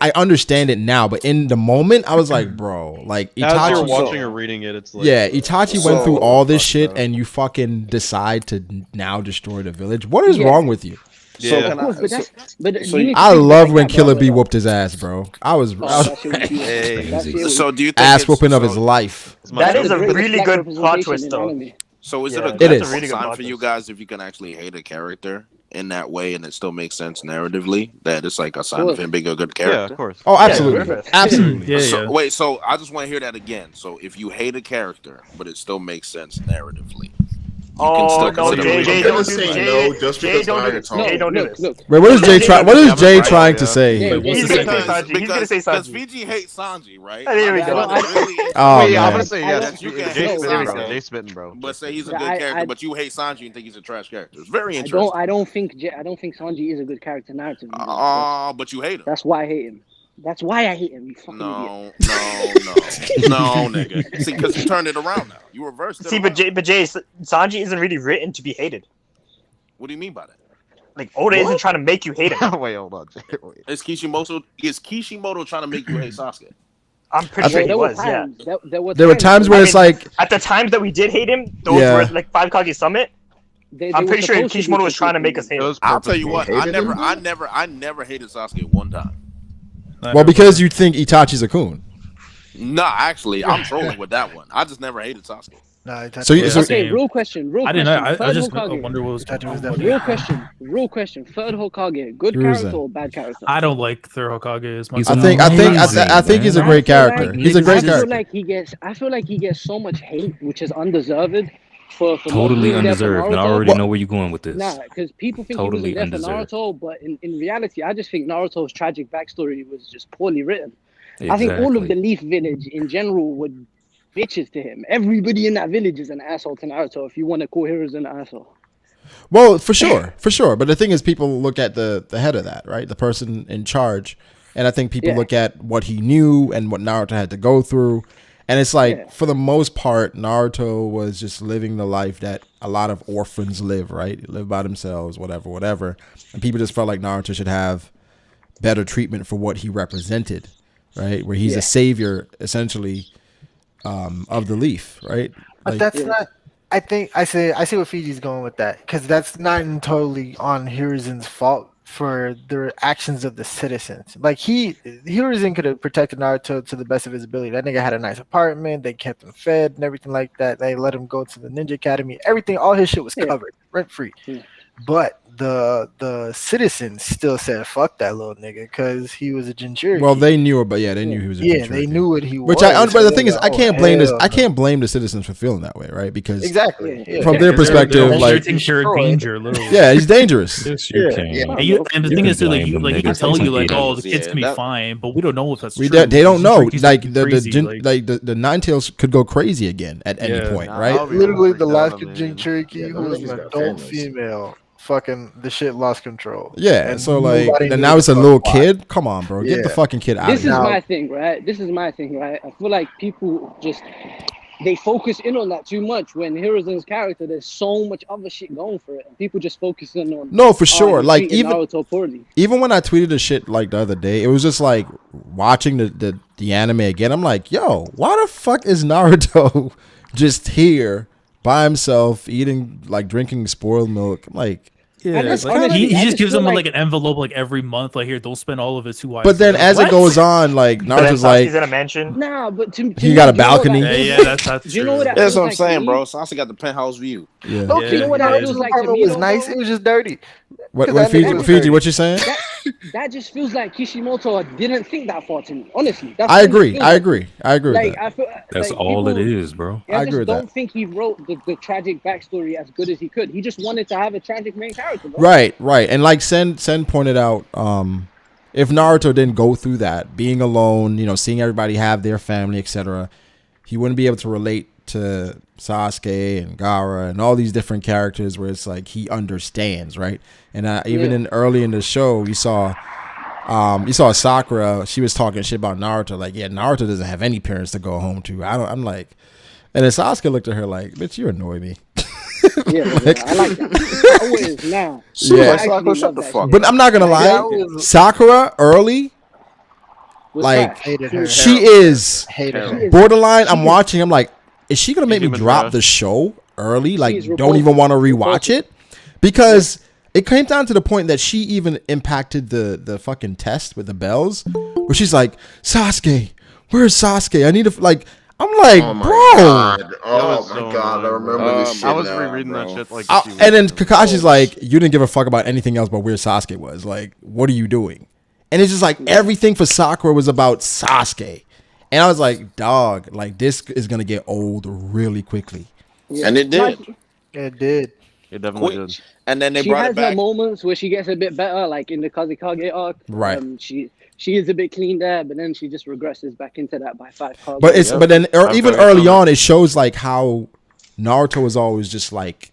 I understand it now, but in the moment, I was like, bro, like As you're Itachi. watching or reading it, it's like Yeah, Itachi went through all this shit, and you fucking decide to now destroy the village. What is wrong with you? Yeah. I love when Killer B whooped his ass, bro. I was So do you think ass whooping of his life. That is a really good plot twist, though. So is Yeah, it a it good is. sign for you guys if you can actually hate a character in that way and it still makes sense narratively? That it's like a sign of him being a good character. Yeah, of course. Oh, absolutely, absolutely. So, wait, so I just want to hear that again. So if you hate a character, but it still makes sense narratively, you can still consider Jay, him a don't character. say no just because don't do this. Wait, what is Jay trying? What is Jay trying to say? He's gonna say Because Sanji. Fiji hates Sanji, right? There we go. Oh, Wait, I'm man. gonna say yes. That you can Jay hate spitting, bro. Sanji, Jay spitting, bro. but say he's a good character, but you hate Sanji and think he's a trash character. It's very I interesting. don't think Sanji is a good character narratively. But you hate him. That's why I hate him. That's why I hate him. You fucking No, idiot. no, nigga. See, because you turned it around now. You reversed it. See, but Jay, Sanji isn't really written to be hated. What do you mean by that? Like Oda isn't trying to make you hate him. Wait, hold on. Jay, wait. Is Kishimoto trying to make you hate Sasuke? I'm pretty sure he There was. were Yeah. times. There were There were times where it's like, At the times that we did hate him, those Yeah. were like Five Kage Summit. I'm pretty sure supposed to be Kishimoto was trying to make us hate him. Those I'll tell you what. Hated I him? never hated Sasuke one time. well, because you think Itachi's a coon. Nah, actually, I'm trolling with that one. I just never hated Sasuke. So you- so- Okay, real question. I didn't know. I Third just Hokage. wonder what was going on. Real question. Third Hokage, good Hiruzen. character or bad character? I don't like Third Hokage as much. He's I think he's a great character. He's a great I feel character. like he gets so much hate, which is undeserved. For Totally not being there for undeserved. And I Naruto. already know where you're going with this. Nah, because people think Totally he wasn't there for undeserved. Naruto, but in reality, I just think Naruto's tragic backstory was just poorly written. I think all of the Leaf Village in general were bitches to him. Everybody in that village is an asshole to Naruto. If you want to call Hiruzen an asshole. Well, for sure. But the thing is, people look at the head of that, right? The person in charge, and I think people look at what he knew and what Naruto had to go through, and it's like for the most part, Naruto was just living the life that a lot of orphans live, right? Live by themselves, whatever, and people just felt like Naruto should have better treatment for what he represented, right? Where he's a savior, essentially, of the leaf, right? But that's not. I think I see where Fiji's going with that, because that's not totally on Hiruzen's fault for the actions of the citizens. Like Hiruzen could have protected Naruto to the best of his ability. That nigga had a nice apartment. They kept him fed and everything like that. They let him go to the ninja academy. Everything, all his shit was covered, rent free. But the citizens still said fuck that little nigga because he was a Jinchuriki. Well, they knew about they knew he was a Jinchuriki. they knew what he was. Which but the thing is, like, I can't oh, blame this. hell I no. can't blame the citizens for feeling that way, right? Because Exactly. from their perspective, like you're in danger, literally. yeah, he's dangerous. Yes, you can. And the thing is, like, blame them he can niggas. tell you, like, Yeah. oh, the kid's gonna be fine, but we don't know if that's true. They don't know. Jinchuriki's Like crazy, the Nine Tails could go crazy again at any point, right? Literally, the last Jinchuriki, who was an adult female, fucking the shit lost control. Yeah, And so like, nobody and knew now it's a the little fuck why. kid. Come on, bro, get the Yeah. fucking kid out This of is here. my thing, right? I feel like people just they focus in on that too much. When Hiruzen's character, there's so much other shit going for it, and people just focus in on. No, for sure. he's Like treating even Naruto poorly. even when I tweeted the shit like the other day, it was just like watching the anime again. I'm like, yo, why the fuck is Naruto just here by himself eating drinking spoiled milk? I'm like, Yeah, that's like, kinda- he I just just gives feel them like an envelope like every month. Like, here, don't spend all of it too wisely. But then Like, as it what? goes on, like But then Naruto's like, Sasuke's in a mansion. Nah, but to He me, got a do you know what balcony. that Yeah, feels that's like? true. Do you know what that That's feels what I'm like to saying, me? bro. Sasuke got the penthouse view. yeah. You know what that feels like to Apartment me? was nice. It was just dirty. What Fiji? What you saying? That just feels like Kishimoto didn't think that far to me. Honestly, that's I what it agree. feels I like. agree. I agree with Like that. I feel That's like all it people- is, bro. I agree just with don't that. think he wrote the tragic backstory as good as he could. He just wanted to have a tragic main character, bro. Right. And like Sen pointed out, if Naruto didn't go through that, being alone, seeing everybody have their family, etc., he wouldn't be able to relate to Sasuke and Gaara and all these different characters where it's like he understands, right? And even early in the show, you saw Sakura. She was talking shit about Naruto, like, yeah, Naruto doesn't have any parents to go home to. I'm like, and then Sasuke looked at her like, bitch, you annoy me. Yeah, I like that. Always now. Yeah. Sakura, shut the fuck. But I'm not gonna lie, Sakura early, like Hated her. she is Hated her. borderline. I'm watching. I'm like, is she gonna make me drop the show early? Like, don't even want to rewatch it because it came down to the point that she even impacted the fucking test with the bells, where she's like, Sasuke, where's Sasuke? I need to like. I'm like, Oh my bro. God. Oh my God. I remember this shit. I was now, rereading bro. that shit like. And then Kakashi's like, you didn't give a fuck about anything else but where Sasuke was. Like, what are you doing? And it's just like everything for Sakura was about Sasuke. And I was like, dog, like this is gonna get old really quickly. Yeah. And it did. It did. It definitely did. And then they She brought has it back. her moments where she gets a bit better, like in the Kazekage arc. Right. She is a bit clean there, but then she just regresses back into that by 5 cards. But then even early on, it shows like how Naruto was always just like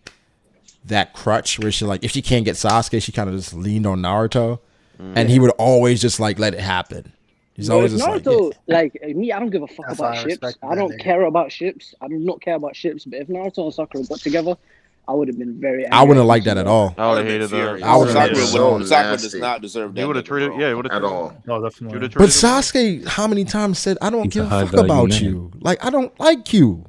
that crutch where she like if she can't get Sasuke, she kind of just leaned on Naruto, and he would always just like let it happen. He's always just Naruto, like, me, I don't give a fuck That's about why I ships. respect I that don't nigga. care about ships. I do not care about ships. But if Naruto and Sakura got together, I would have been very angry. I wouldn't like that at all. I would have hated that. I would've Sakura, hated so Sakura does nasty. not deserve that. He would have nigga, treated. bro. Yeah, he would have At all. No, definitely. But Sasuke, how many times said, I don't He's give a a high fuck value about man. you. Like, I don't like you.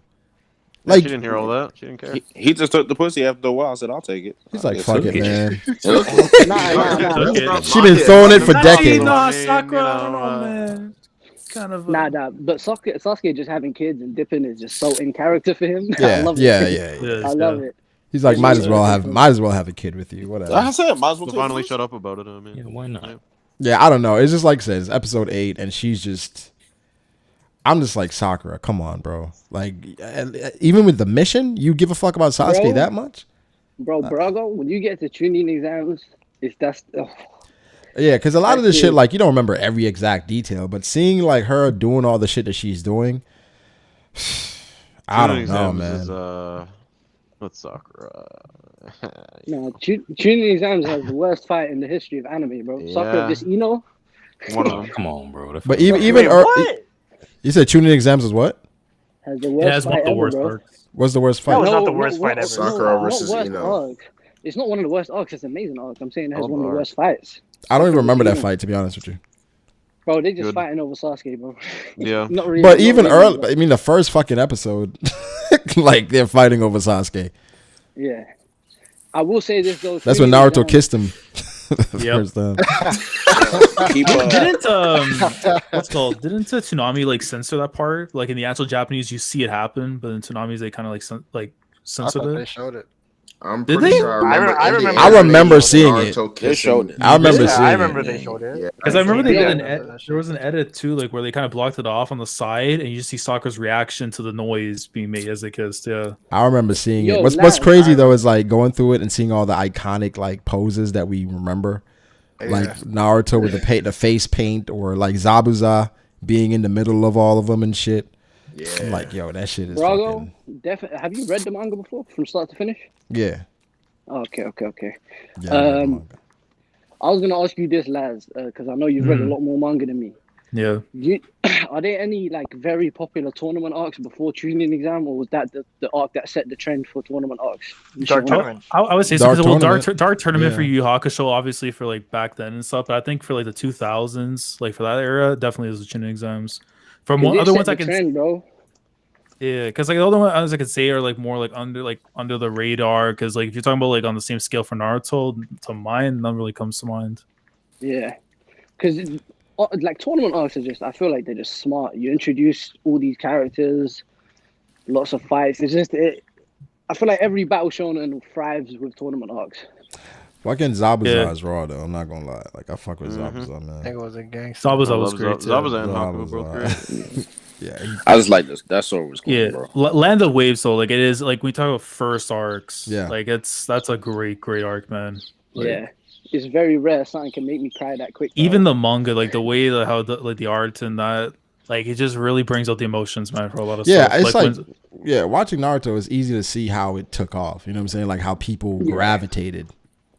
She Like, didn't hear all that. She didn't care. He just took the pussy after a while. I said, "I'll take it." he's like, fuck it, man. Nah. She been throwing it for decades. Nah, Sakura, I don't know, man. Kind of. Nah. But Sasuke just having kids and dipping is just so in character for him. I Yeah, love yeah, it. yeah. I love it. He's like, might as well have a kid with you. Whatever. I said, might as well So take finally it. shut up about it. I mean, Yeah, why not? Yeah, I don't know. It's just like it says, episode 8, and she's just. I'm just like, Sakura, come on, bro. Like, even with the mission, you give a fuck about Sasuke Bro. that much? Bro, Brago, when you get to Chunin exams, Yeah, because a lot of this That's shit, it. like, you don't remember every exact detail, but seeing like her doing all the shit that she's doing, I don't know, man. Is, what's Sakura? no, Chunin exams has the worst fight in the history of anime, bro. Sakura Yeah. just Ino. One of them. Come on, bro. That's But even you said tuning exams is what? Has the It worst has one fight of the ever, worst bro. parts. What's the worst That fight? was not the worst fight ever. Sakura versus worst Ino. arc. It's not one of the worst arcs. It's an amazing arc. I'm saying it has Oh, one of the arc. worst fights. I don't even remember that Ino. fight, to be honest with you. Bro, they just Good. fighting over Sasuke, bro. Yeah. Not really, But not even really, early, bro. I mean, the first fucking episode, like they're fighting over Sasuke. Yeah. I will say this though. That's when Chunin Naruto exams- kissed him the Yep. first time. Keep Didn't what's called? Didn't Tsunami like censor that part? Like in the actual Japanese, you see it happen, but in Tsunamis they kind of I censored thought they it. showed it. I'm Did pretty they? sure I remember. I in the remember- I remember anime, seeing it. Naruto They showed it. I remember Yeah, seeing I it. remember they showed it. Yeah. Because I remember they Yeah. did there was an edit too, like where they kind of blocked it off on the side, and you just see Sakura's reaction to the noise being made as they kissed. Yeah, I remember seeing Yo, it. What's now- crazy though is like going through it and seeing all the iconic like poses that we remember, like Naruto with the face paint, or like Zabuza being in the middle of all of them and shit. Yeah. I'm like, yo, that shit is Brago, fucking, have you read the manga before from start to finish? yeah. Okay. Yeah, I read the manga. I was gonna ask you this, Laz, because I know you've read a lot more manga than me. yeah. Are there any like very popular tournament arcs before Chunin exam, or was that the arc that set the trend for tournament arcs? Dark Tournament. I would say so Dark because Tournament. Dark Tournament for Yeah. Yu Yu Hakusho, obviously for like back then and stuff. But I think for like the 2000s, like for that era, definitely was the Chunin exams. From They other set ones the I can trend, bro. Yeah, because like the other ones I could say are like more like under the radar. Because like if you're talking about like on the same scale for Naruto, to mine, none really comes to mind. Yeah, because like tournament arcs are just, I feel like they're just smart. You introduce all these characters, lots of fights. I feel like every battle shonen thrives with tournament arcs. Fucking Zabuza Yeah. is raw though. I'm not gonna lie. Like I fuck with Zabuza, man. Nigga was a gangster. Zabuza was great. too. Zabuza and Haku were both Zabuza. great. Yeah, I just like this. That sword was cool, Yeah, bro. Land of Waves. So like it is like we talk about first arcs. Yeah. like that's a great arc, man. Like, Yeah, it's very rare something can make me cry that quick. even the manga, like the way how the art and that, like it just really brings out the emotions, man, for a lot of yeah, stuff. it's like, when- yeah, watching Naruto is easy to see how it took off. You know what I'm saying? Like how people gravitated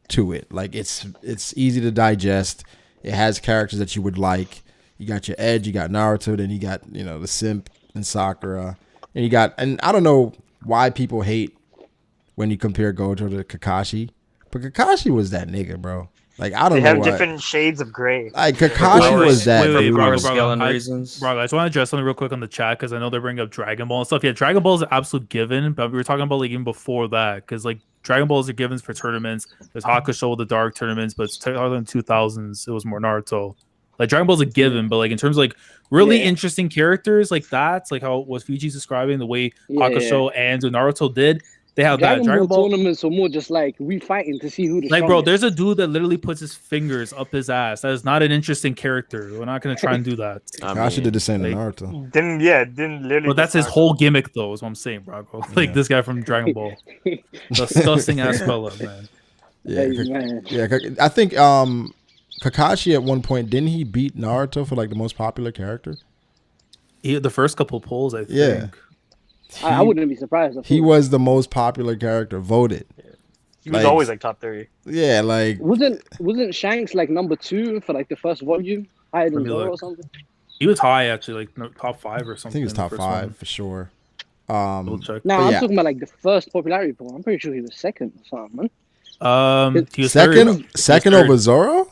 to it. Like it's easy to digest. It has characters that you would like. You got your Edge, you got Naruto, then you got, you know, the Simp and Sakura. And you got, and I don't know why people hate when you compare Gojo to Kakashi, but Kakashi was that nigga, bro. Like I don't They know have why. different shades of gray. Like Kakashi was that dude. Brago, I I just want to address something real quick on the chat because I know they bring up Dragon Ball and stuff. Yeah, Dragon Ball is an absolute given, but we were talking about like even before that because like Dragon Ball is a givens for tournaments. There's Hakusho with the dark tournaments, but it's in 2000s it was more Naruto. Like Dragon Ball is a given, but like in terms of like really interesting characters, like that's like how was Fuji's describing the way Hakusho and Naruto did. They have that Dragon Ball tournaments are more just like we fighting to see who the like, bro, strongest. there's a dude that literally puts his fingers up his ass. That is not an interesting character. We're not gonna try and do that. Kakashi did the same to Naruto. Didn't literally. But that's his whole gimmick, though. Is what I'm saying, Brago. Like this guy from Dragon Ball, disgusting ass fella, man. Yeah, I think Kakashi at one point didn't he beat Naruto for like the most popular character? The first couple polls, I think. Yeah. I wouldn't be surprised. He was the most popular character voted. He was always like top 3. Yeah, like wasn't Shanks like number 2 for like the first volume? Higher than Zoro or something. He was high actually, like no, top 5 or something. I think he was top 5 for sure. No, I'm talking about like the first popularity poll. I'm pretty sure he was second or something, man. He was second over Zoro.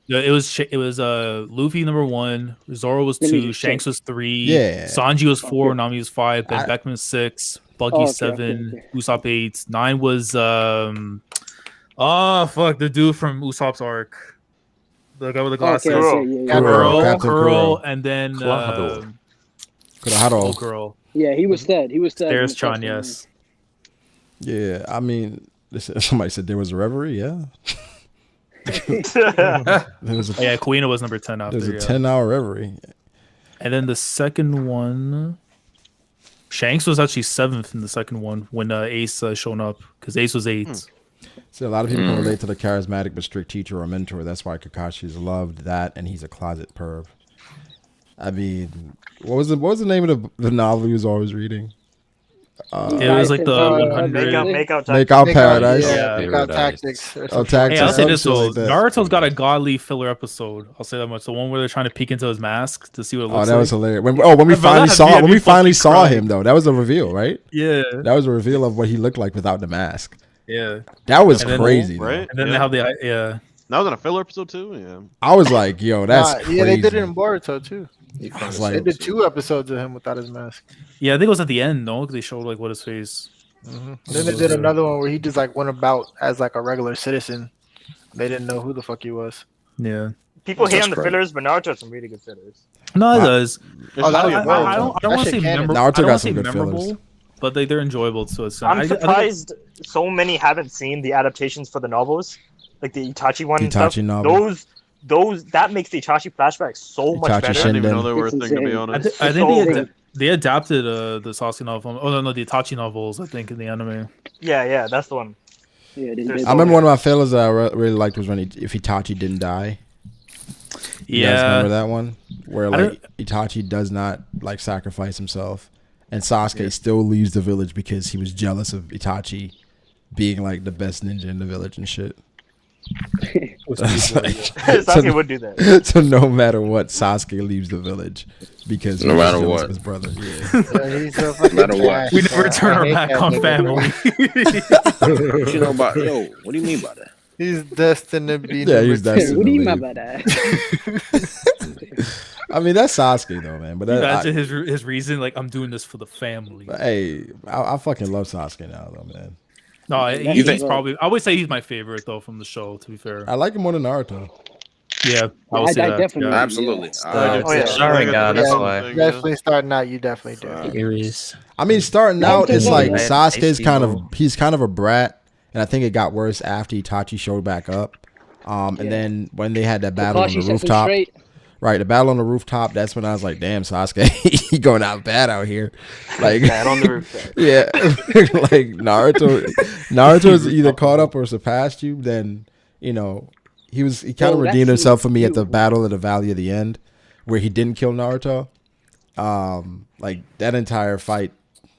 Yeah, it was Luffy number 1, Zoro was 2, Shanks was 3, Yeah. Sanji was 4, Nami was 5, Ben Beckman was 6, Buggy 7, Usopp 8, 9 was the dude from Usopp's arc, the guy with the glasses, Kuro, and then Kuraharo. Kuro. Yeah, he was third. There's Chan, yes. Yeah, I mean, somebody said there was a Reverie. Yeah. Kuina was number 10 after. There's a 10-hour Reverie. And then the second one, Shanks was actually 7th in the second one when Ace shown up because Ace was 8th. See, a lot of people can relate to the charismatic but strict teacher or mentor. That's why Kakashi's loved that, and he's a closet perv. I mean, what was the name of the novel he was always reading? It was like the 100 Make Out Paradise. Yeah, Make Out Tactics. Tactics. Hey, I'll say this though. Like that. Naruto's got a godly filler episode. I'll say that much. The one where they're trying to peek into his mask to see what it looks like. Oh, that was hilarious. When we finally saw him though, that was a reveal, right? Yeah. That was a reveal of what he looked like without the mask. Yeah. That was crazy, right? And then they have the That was in a filler episode too. Yeah. I was like, yo, that's crazy. Yeah, they did it in Boruto too. Like, They did 2 episodes of him without his mask. Yeah, I think it was at the end, no? Because they showed like what his face. Then they did another one where he just like went about as like a regular citizen. They didn't know who the fuck he was. Yeah. People hate on the fillers, but Naruto has some really good fillers. No, it does. Oh, that was I don't want to say memorable. Naruto got some good fillers. But they're enjoyable to us. I'm surprised so many haven't seen the adaptations for the novels, like the Itachi one. Itachi novel. Those that makes the Itachi flashback so much better. I didn't even know they were a thing, to be honest. I think they adapted the Sasuke novel. Oh no, the Itachi novels. I think in the anime. Yeah, that's the one. Yeah, I remember one of my fillers that I really liked was when if Itachi didn't die. You guys remember that one where like Itachi does not like sacrifice himself, and Sasuke still leaves the village because he was jealous of Itachi being like the best ninja in the village and shit. Sasuke would do that. So no matter what, Sasuke leaves the village because no matter what, what, his brother. He's so fucking no matter what, we never turn our back on family. What you know about what do you mean by that? He's destined to be. Yeah, he's destined. What do you mean by that? I mean, that's Sasuke though, man. But imagine his reason, like I'm doing this for the family. But hey, I fucking love Sasuke now, though, man. No, he's probably. I would say he's my favorite though from the show. To be fair, I like him more than Naruto. Yeah, I would say that. Definitely, absolutely. That's why. Definitely starting out, you definitely do. Aries. I mean, starting out, it's like Sasuke's kind of a brat, and I think it got worse after Itachi showed back up. And then when they had that battle on the Kakashi set them rooftop, straight. right? The battle on the rooftop. That's when I was like, "Damn, Sasuke, he going out bad out here." Like, Bad on the rooftop. yeah, like Naruto's either caught up or surpassed you. Then he kind of Bro, that redeemed himself for scene me was at the beautiful. Battle of the Valley of the End, where he didn't kill Naruto. Like that entire fight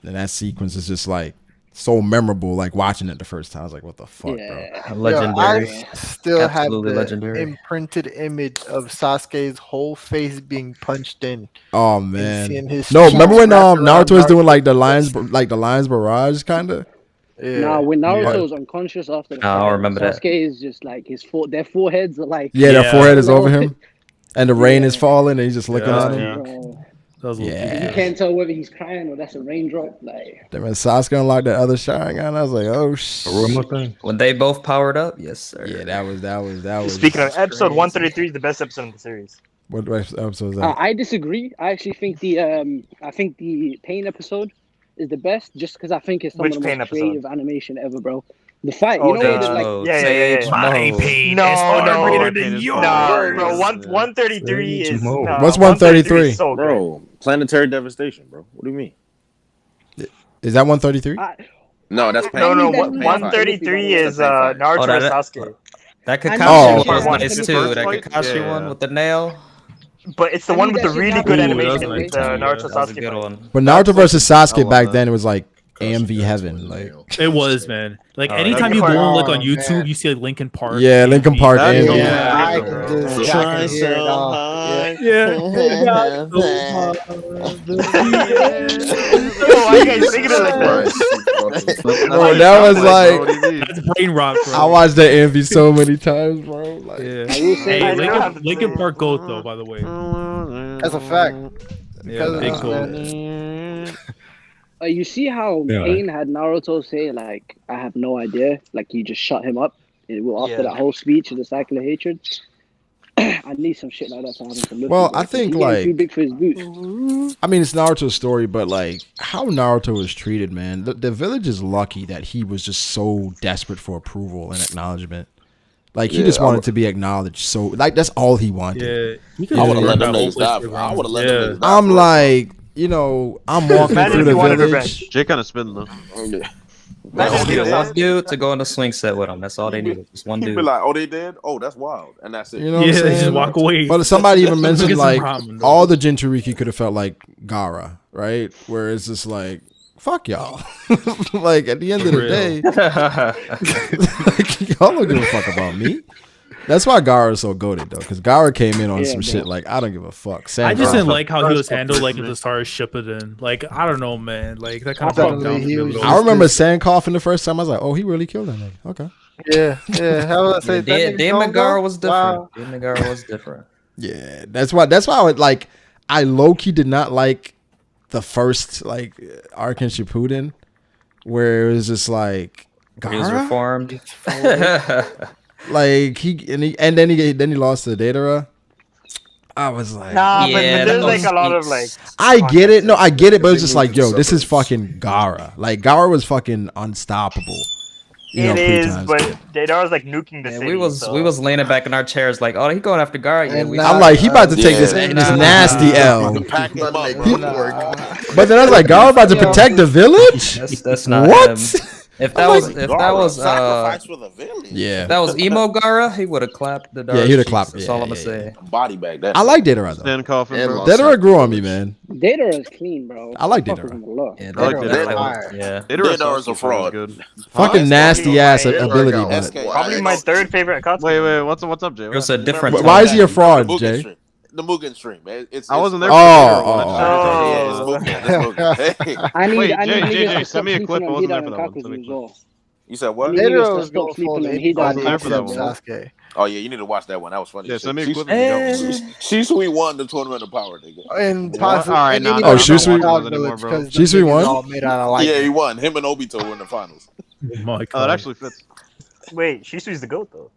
and that sequence is just like so memorable. Like watching it the first time, I was like, "What the fuck, bro?" I still have Absolutely the legendary. imprinted image of Sasuke's whole face being punched in. Oh and man, seeing his no! cheeks Remember when wrapped around Naruto was doing like the Naruto's lines barrage kind of? Nah, when Naruto's unconscious after the I don't fight, remember that. Sasuke is just like their foreheads are like Yeah, their forehead is over Lord. him, and the rain is falling, and he's just looking at him. Bro, Yeah. you can't tell whether he's crying or that's a raindrop. Like, Then when Sasuke unlocked that other Sharingan, I was like, "Oh shit!" When they both powered up, yes, sir. Yeah, that was. Speaking of episode 133 is the best episode in the series. What episode was that? I disagree. I actually think the Pain episode is the best, just because I think it's some Which of the Pain most episode? creative animation ever, bro. The fight, Oh, you know, Sage like, mode. yeah. Sage mode. No, bro. 133 is What's 133 133? is so good. Bro, planetary devastation, bro. What do you mean? Is that 133? No, that's Pain. No. That's Pain 133 fight. is That's Pain fight. Naruto that- and Sasuke. That I Kakashi know that one was shit. nice too. That First fight? Kakashi one with the nail. But it's the I one need with that the shit really now. good Ooh, animation. that was It's nice. the Naruto That was a Sasuke good fight. one. But Naruto versus Sasuke I back love then, it was like AMV heaven. Like, It was, man. Like Oh, anytime yeah. you go on like on Oh, YouTube, man. you see like Linkin Park. yeah, Linkin Park That- AMV. yeah. I can just I can hear it all. Oh, why you guys singing it like that? Bro, that was like That's brain rot, bro. I watched that AMV so many times, bro. Like, Yeah. I will say, Hey, I don't have the Linkin Park goat though, by the way. That's a fact. Yeah, big Because, goat. man, you see how Yeah. Pain had Naruto say, like, I have no idea. Like, he just shut him up after Yeah. that whole speech of the cycle of hatred. I need some shit like that to happen to Luffy. Well, bro, I 'cause think, he getting like- too big for his boots. I mean, it's Naruto's story, but like how Naruto was treated, man. The village is lucky that he was just so desperate for approval and acknowledgement. Like he just wanted to be acknowledged. So like that's all he wanted. Yeah, he I would have burned let them that whole niggas die. place Bro. I would have let Yeah. them niggas die. I'm like, I'm walking Imagine through if the he wanted village. revenge. Jay kind of spinning though. They Imagine needed if one Sasuke- dude to go on the swing set with him. That's all they needed. Just one He'd dude. be like, "Oh, they did? Oh, that's wild," and that's it. You know what I'm Yeah, they saying? just walk away. But somebody even mentioned Get some like ramen, though. all the Jinchuriki could have felt like Gaara, right? Where it's just like, fuck y'all. Like at the end of the real. day, like, y'all don't give a fuck about me. That's why Gaara is so goated though, because Gaara came in on Yeah, some bro. shit like I don't give a fuck. I just didn't Sandra- like how he was handled, like at the start of Shippuden. Like I don't know, man. Like that kind of Definitely, fucked down he me a was- little. I remember Sandcough the first time. I was like, oh, he really killed that nigga. Okay. yeah. How would I say that? Dan Megara was different. Wow. Dan Megara was different. Yeah, that's why I would like. I low key did not like the first like arc in Shippuden, where it was just like He was Gaara? reformed. Like and then he lost to Datara. I was like, Nah, Yeah, but that there's was- like a lot of like. I get it. No, I get it, but it's just like, yo, this is fucking Gaara. Like Gaara was fucking unstoppable. It is, pre-time but skip. Dataro's like nuking the Yeah, city. we was so. we was leaning back in our chairs like, oh, he going after Gara. Yeah, we. I'm like, he about to take this Yeah. nasty L. Pack him up, Make bro. quick work. But then I was like, Gaara about to protect the village. That's not What? him. If I'm like, that was sacrifice for the village. Yeah. if that was emo Gara, he would have clapped the. Yeah, he'd have clapped. That's Yeah, all I'm gonna yeah, say. Body bag that. I like Datara though. Stand coffin, And bro. lost Datara grew on me, man. Datara is clean, bro. I like Fuck with Datara. him a lot. Yeah, I like that- Datara. that was- yeah. Datara's a fraud. Good. Fucking nasty ass Datara ability. got But SK. Probably my third favorite Akatsuki. Wait, what's up, Jay? It was a different. But why is he a fraud, The Mugen Jay? stream. The Mugen stream. I wasn't there. Oh, for the oh, Datara one. Yeah, it's Mugen. Hey. I need, Wait, I need Jay, niggas Jay, to send me a stop clip. I sleeping on wasn't there Hidan for and that one. Kakuzu Send me a as clip. well. You said what? I need niggas Datara to was stop going for sleeping the on Hidan I and wasn't there for that Kakuzu, one. bro. Sasuke. Oh yeah, you need to watch that one. That was funny. Yeah, as send me a shit. clip. if you got one. Shisui won the tournament of power, nigga. And What? possibly, All right, and nah, then nah, he Oh, got Shisui? the Dog Anymore, Village bro. 'cause the Shisui niggas won? all made out of Yeah, he lightning. won. Him and Obito were in the finals. Oh my Oh, that God. actually fits. Wait, Shisui's the goat though.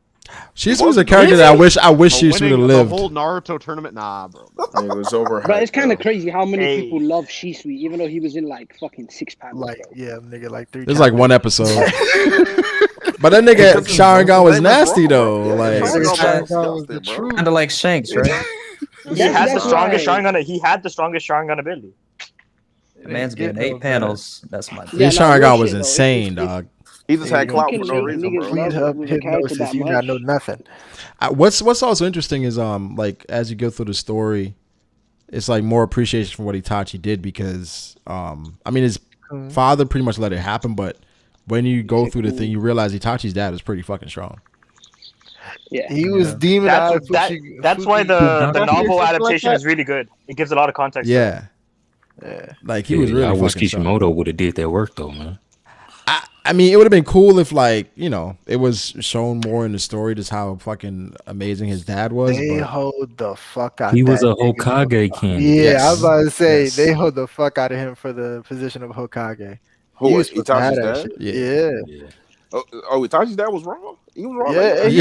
Shisui's a character that I wish Oh, Shisui would have winning lived. the whole Naruto tournament, nah, bro. It was over. But it's kind of crazy how many Hey. people love Shisui, even though he was in like fucking 6 panels. Like, yeah, nigga, like 3 There's like one episode. But that nigga Because his Sharingan was name is nasty wrong, though. bro. Like Sharingan was disgusting, bro. Kind of like Shanks, right? He had the That's strongest why- Sharingan. He had the strongest Sharingan ability. The man's getting 8 panels. That's my. Yeah, his no, real Sharingan was shit, though. insane, dog. He just had You clout can for no make reason, niggas bro. love Read up with a character hypnosis, that you not know much. nothing. What's also interesting is like as you go through the story, it's like more appreciation for what Itachi did because I mean his father pretty much let it happen, but when you go through the thing, you realize Itachi's dad was pretty fucking strong. Yeah, He was demonized. That's why the novel adaptation is really good. It gives a lot of context. Yeah. Like he was really I wish fucking strong. Kishimoto would have did that work though, man. I mean, it would have been cool if, like, you know, it was shown more in the story just how fucking amazing his dad was. They But hold the fuck out. He was that a nigga. Hokage king. Yeah, Yes. I was about to say Yes. they hold the fuck out of him for the position of Hokage. Who He was supposed to have Itachi's that dad? shit. Yeah. Oh, Itachi's dad was wrong. He was wrong. Yeah, he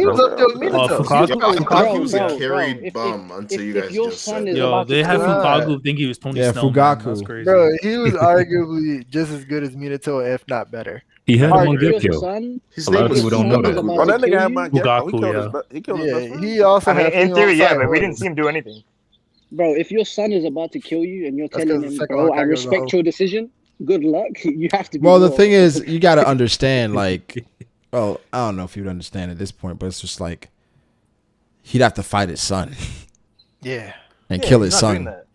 was up there with Minato. Fukaku was a Bro, carried if- bum until you if guys your just son said is that. Yo, about they to had come Fukaku think he was Tony Yeah, Snell. Fugaku. Man. That's crazy. Bro, he was arguably just as good as Minato, if not better. He had him on if your Gekko. son, His A lot name of was people don't know that. Oh, that nigga had my Fugaku, He killed yeah. his he killed his best Yeah, friend. he also I mean, had in theory, yeah, but we Fire didn't see him do anything. bro, if your son is about to kill you and you're That's telling 'cause the him, second bro, I Hokage was a respect hoe. your decision. Good luck. You have to be. well, the wrong. thing is, you got to understand, like, well, I don't know if you'd understand at this point, but it's just like he'd have to fight his son Yeah. and kill he's his not doing son. that.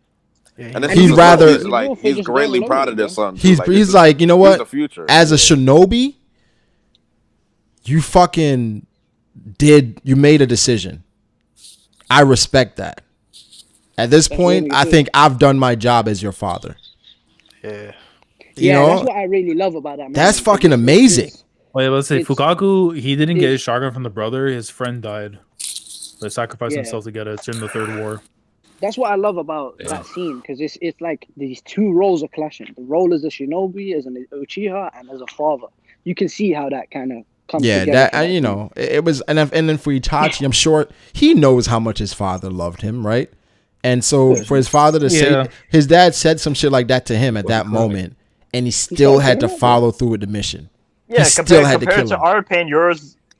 Yeah, And then He'd he's rather- he's like he's just greatly going proud over of it, their son. He's this like, you know he's what? the future. As a shinobi, you fucking you made a decision. I respect that. At this point, I think I've done my job as your father. Yeah. You yeah, know, that's what I really love about that. that's movie, fucking because amazing. Wait, let's say It's- Fukaku, he didn't get his Sharingan from the brother. His friend died. They sacrificed Yeah. themselves to get it. It's in the Third War. That's what I love about that scene because it's like these two roles are clashing. The role as a shinobi, as an Uchiha, and as a father. You can see how that kind of comes Yeah, together. that for you scene. know, it was, and then for Itachi, I'm sure he knows how much his father loved him, right? And so for his father to Yeah. say, his dad said some shit like that to him at that moment, and he still had to follow through with the mission. Yeah, he still had to kill him. our pain,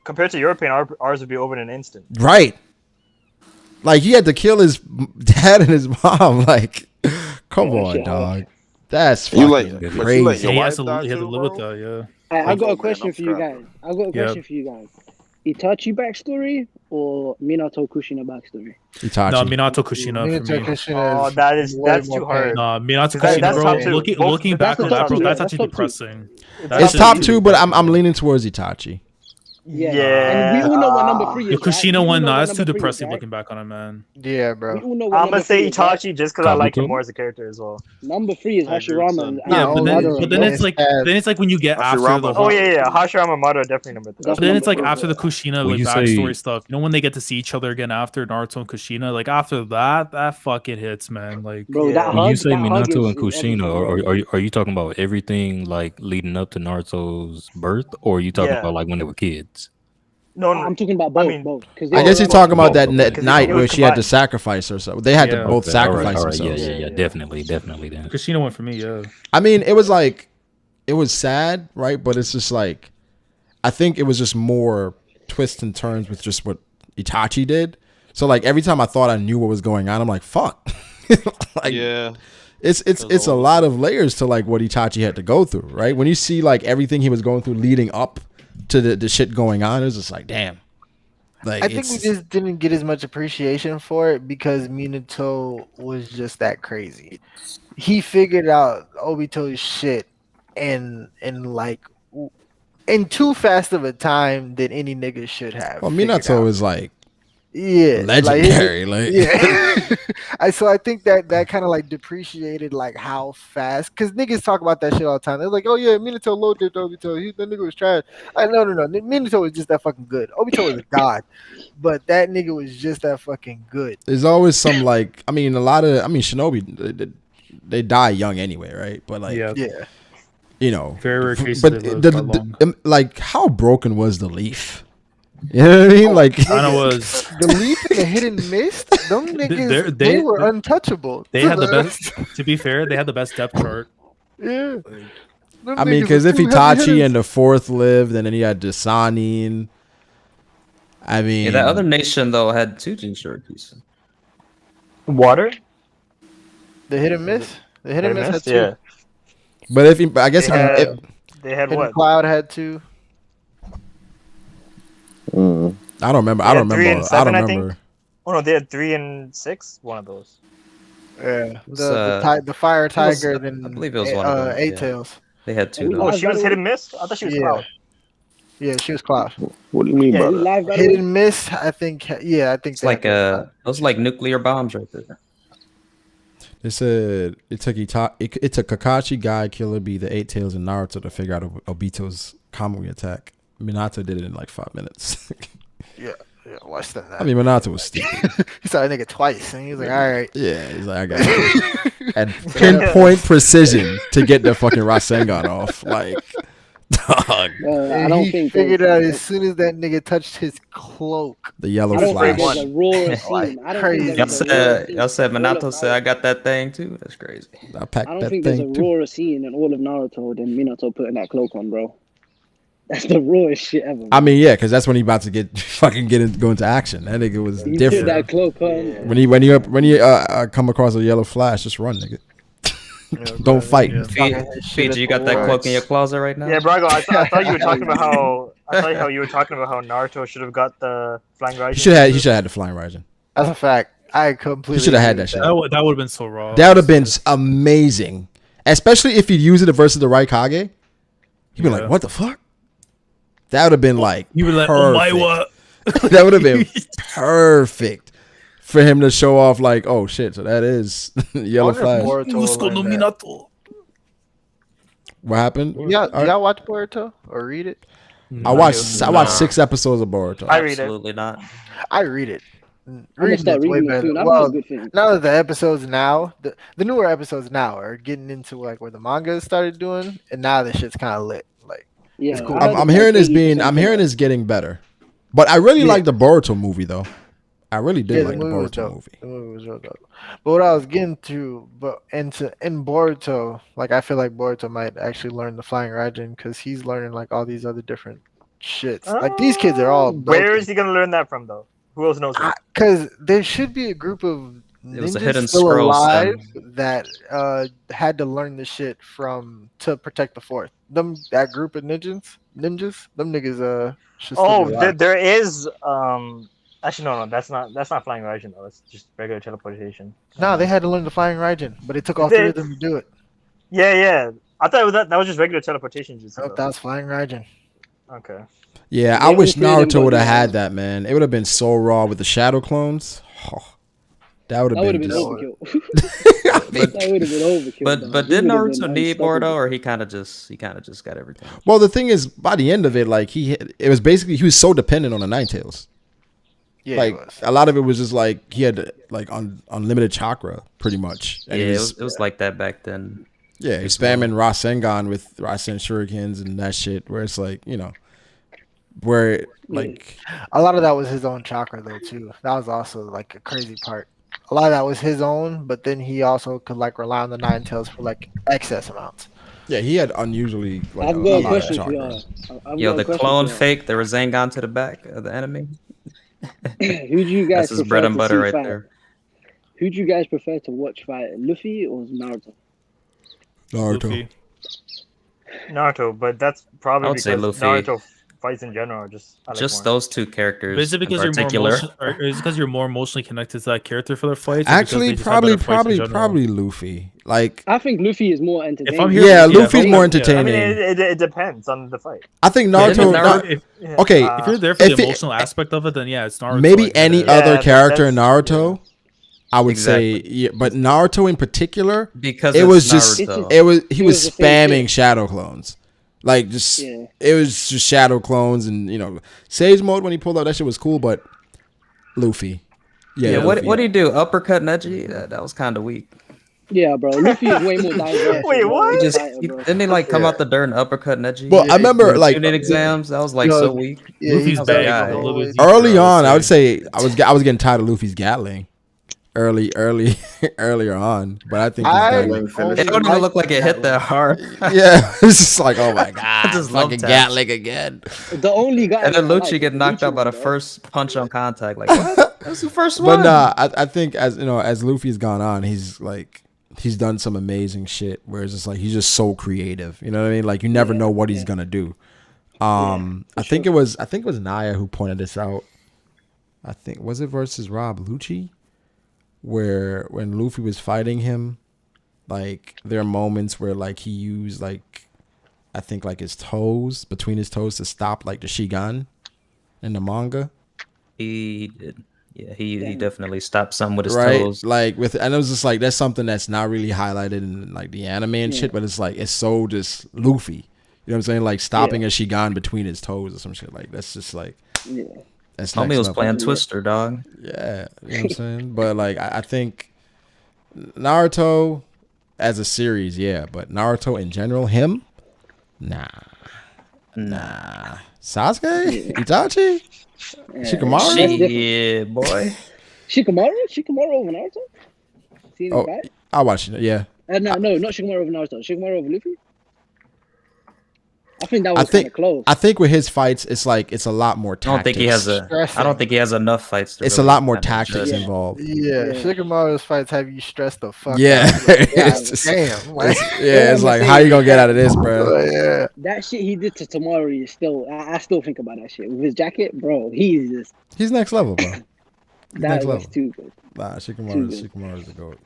compared to your pain, ours would be over in an instant. Right. Like he had to kill his dad and his mom. Like, come on, dog. That's You fucking let- crazy. but you let He your has to, wife die he had to too, live with bro? that, yeah. I got Oh, a question man, for you I'm guys. I got a question for you guys. Itachi backstory or Minato Kushina backstory? Itachi. No, Minato Kushina Minato for me. Kushina Oh, is way that's more too hard. pain. Nah, Minato That- Kushina, that's bro. top two. Looking back that's on that, top bro, two, that's that's actually top two. depressing. It's top two, but I'm leaning towards Itachi. Yeah. And we all know what number 3 The is. right? We Kushina all one, know nah, what that's too number 3 is, depressing right? looking back on it, man. Yeah, bro. We all know what I'm number gonna say 3 is, right? Itachi just because I like him Kabuto? more as a character as well. Number 3 is I agree with Hashirama. Son. And Yeah, but then, Madara, but then bro. it's like, then it's like when you get after Hashirama. the Oh whole, yeah, Hashirama Madara are definitely number 3. That's then it's like number after the 3. Kushina Well, like you say- backstory stuff. You know when they get to see each other again after Naruto and Kushina, like after that fucking hits, man. Like Bro, Yeah. that When hug, you say that hug Minato and is everything, Kushina, bro. are you talking about everything like leading up to Naruto's birth, or are you talking Yeah. about like when they were kids? No, I'm talking about both. I mean, both. I guess he's talking about that Okay. night it where was she had to combined. sacrifice herself. They had to Yeah. both Okay, all sacrifice right, themselves. yeah, definitely then. Kushina went for me, yeah. I mean, it was like, it was sad, right? But it's just like, I think it was just more twists and turns with just what Itachi did. So like every time I thought I knew what was going on, I'm like, fuck. Like, Yeah. it's a lot of layers to like what Itachi had to go through, right? When you see like everything he was going through leading up to the shit going on, it was just like, damn. Like I think we just didn't get as much appreciation for it because Minato was just that crazy. He figured out Obito's shit in like in too fast of a time than any nigga should have. well, figured Minato out. is like legendary. Like, yeah. So I think that kind of like depreciated like how fast, because niggas talk about that shit all the time. They're like, oh yeah, Minato low dipped Obito. The nigga was trash. No. Minato was just that fucking good. Obito was a god, but that nigga was just that fucking good. there's always some like, Shinobi, they die young anyway, right? But like, Yeah. Yeah. you know, Very rare cases but they live that long. like, how broken was the leaf? You know what I mean? Like, I know was The leaf and the hidden mist, them niggas, they were untouchable. they had the best. To be fair, they had the best depth chart. Yeah. I mean, because if Itachi and the fourth lived, and then you had Dasani, I mean, Yeah, that other nation though had two Jinchurikis. Water? The hit and miss. The hit and miss had two. Yeah. But if he, I guess They had, if, they had Hidden what? Cloud had two. I don't remember. They I had don't 3 remember. and 7, I I don't think. remember. Oh no, they had 3 and 6. One of those. Yeah. was, The fire it was- tiger. I Then believe it was one of them, Eight yeah. tails. They had two. Oh, Though. she was hit and miss. I thought she was Cloud. Yeah, she was Cloud. What do you mean Yeah, by we that? Live by the Hit way. and miss. I think. Yeah, I think. It's like those are like nuclear bombs right there. They said it took it took Kakashi, Guy, Killer Bee, the Eight Tails, and Naruto to figure out Obito's Kamui attack. Minato did it in like 5 minutes. Yeah, less than that. I mean, Minato was stupid. He saw that nigga twice, and he was like, "All right." Yeah, he's like, I got it. At pinpoint precision to get the fucking Rasengan off. Like, dog. I And don't he think figured there's- out as soon as that nigga touched his cloak. The yellow I don't flash. think there's a raw scene. Like I don't crazy. think Y'all there's a raw said scene. Minato said I got that thing too. That's crazy. I packed I don't that think there's a thing too. rawer scene in all of Naruto than Minato putting that cloak on, bro. That's the rawest shit ever. I mean, yeah, because that's when he about to go into action. That nigga was You put different. that cloak on. When you come across a yellow flash, just run, nigga. Don't fight. Fiji, you got that cloak in your closet right now? Yeah, Brago, I thought you were talking about how you were talking about how Naruto should have got the flying Raijin. He should have had the flying Raijin. That's a fact. I completely. He should have had agree that with shit. That would have been so raw. That would have been amazing, especially if he'd use it versus the Raikage. He'd be like, "What the fuck?" That would have been like, You would like, oh my what? That would have been perfect for him to show off, like, oh shit, so that is yellow flash. What happened? Y'all watch Boruto or read it? I watched 6 episodes of Boruto. I read it. Absolutely not. I read it. gonna start Reading it's way reading it better. soon. I've Well, heard good things. none of the episodes now, the newer episodes now are getting into like where the manga started doing, and now the shit's kind of lit. Like, yeah, it's cool. I'm hearing it's getting better, but I really like the Boruto movie though. I really did like the movie was Boruto dope. movie. The movie was real dope. But what I was getting to, in Boruto, like I feel like Boruto might actually learn the Flying Raijin because he's learning like all these other different shits. Like these kids are all. Where is he gonna learn that from, though? Who else knows that? Because there should be a group of It was a ninjas hidden still scroll alive son. that had to learn the shit to protect the fort. That group of ninjas, them niggas should still be alive. There is actually no, that's not flying Raijin though. That's just regular teleportation. No, they had to learn the Flying Raijin, but it took all three of them to do it. Yeah. I thought that was just regular teleportation. Nope, that was Flying Raijin. Okay. Yeah, I wish Naruto would have had that, man. It would have been so raw with the shadow clones. Oh, that would have been overkill. That would have been overkill. But did Naruto need Boruto, or he kind of just got everything? Well, the thing is, by the end of it, like it was basically he was so dependent on the Ninetales. Yeah, like a lot of it was just like he had like unlimited chakra, pretty much. And Yeah, it was like that back then. Yeah, he's spamming Rasengan with Rasen Shurikens and that shit. Where it's like, you know, where like a lot of that was his own chakra though too. That was also like a crazy part. A lot of that was his own, but then he also could like rely on the Ninetales for like excess amounts. Yeah, he had unusually. Like, I've got a question for y'all. Yo, the clone fake, the Rasengan to the back of the enemy. Who do you guys That's his prefer bread and to butter see right fight? there. Who do you guys prefer to watch fight, Luffy or Naruto? Naruto, but that's I probably would because say Luffy. Naruto fights in general are just I like Just more. those two characters. Is it because in you're more particular. or is it because you're more emotionally connected to that character for their fights? or because actually they just have better fights in general? probably Luffy. Like I think Luffy is more entertaining. I'm hearing- yeah, yeah, Luffy's if more I'm- entertaining. I mean, it depends on the fight. I think Yeah, Naruto. Okay, if you're there for the if it- emotional aspect of it, then yeah, it's Naruto. I maybe get any it. other character in Naruto, I would Exactly. say, yeah, but Naruto in particular, Because it it's was just Naruto. he was It was the same spamming thing. shadow clones, like just Yeah. it was just shadow clones, and you know Sage Mode when he pulled out that shit was cool, but Luffy, Yeah, Luffy. what do you do? Uppercut Neji? That was kind of weak. Yeah, bro. Luffy is way more diverse. Wait, what? He just didn't he like come out the dirt and uppercut Neji? Well, I remember, like- unit exams. That was like Yo, so weak. yeah, Luffy's he's bad. guy. Luffy's Early bro, on, I would say. say I was getting tired of Luffy's Gatling. earlier on, but I think he's I done. only It don't even look like it hit that hard. Yeah, it's just like, oh my god, just love fucking taps. Gatling again. The only guy. And then that I Lucci like get is knocked out by the bro. first punch on contact. Like what? That's the first But one. nah, I think as you know, as Luffy's gone on, he's done some amazing shit. Where it's just like he's just so creative. You know what I mean? Like you never know what he's gonna do. I think it was Naya who pointed this out. I think was it versus Rob Lucci, where when Luffy was fighting him, like there are moments where like he used like I think like his toes between his toes to stop like the Shigan in the manga. He did. Yeah, he definitely stopped some with his Right, toes. like and it was just like that's something that's not really highlighted in like the anime and shit, but it's like it's so just Luffy. You know what I'm saying? Like stopping a Shigan between his toes or some shit. Like that's just like that's Homie next was level. playing Twister, dog. Yeah, you know what I'm saying? But like I think Naruto as a series, yeah, but Naruto in general, him, nah. Sasuke, Itachi, Shikamaru, yeah, boy. Shikamaru over Naruto. Seen him fight? I watched it. Yeah, No, not Shikamaru over Naruto. Shikamaru over Luffy. I think that was kind of close. I think with his fights, it's like it's a lot more tactics. I don't think he has enough fights. To It's really a lot more have it tactics stressed. involved. Yeah, Shikamaru's fights have you stressed the fuck Yeah, out. Like, it's just- damn. Like, it's like how you gonna get out of this, bro? Yeah. That shit he did to Tamari is still. I still think about that shit with his jacket, bro. He's next level, bro. that next was level. too good. Nah, Shikamaru's the goat.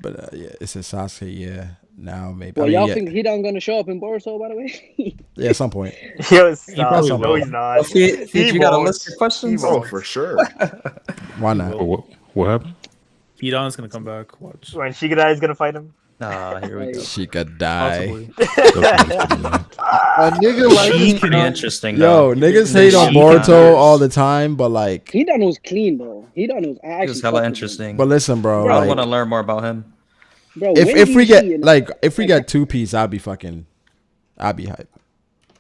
But yeah, it says Sasuke. Yeah, now maybe. Well, I mean, y'all yeah, think he not gonna show up in Boruto, by the way? yeah, at some point. Yo, He stop. probably No, will. he's not. Feed, you got a list of questions? Oh, for sure. Why not? What happened? Hidan's gonna come back. Watch. When Shikadai is gonna fight him. Here we go. She could die. A nigga like She this, could be bro. interesting. Yo, though. niggas hate on She Boruto counters. all the time, but like, He done was clean though. He done was He actually was hella fucked with interesting. but listen, bro. I Like, want to learn more about him. him. Bro, if when if do we you get see an- like if we get 2-piece, I'd be hyped.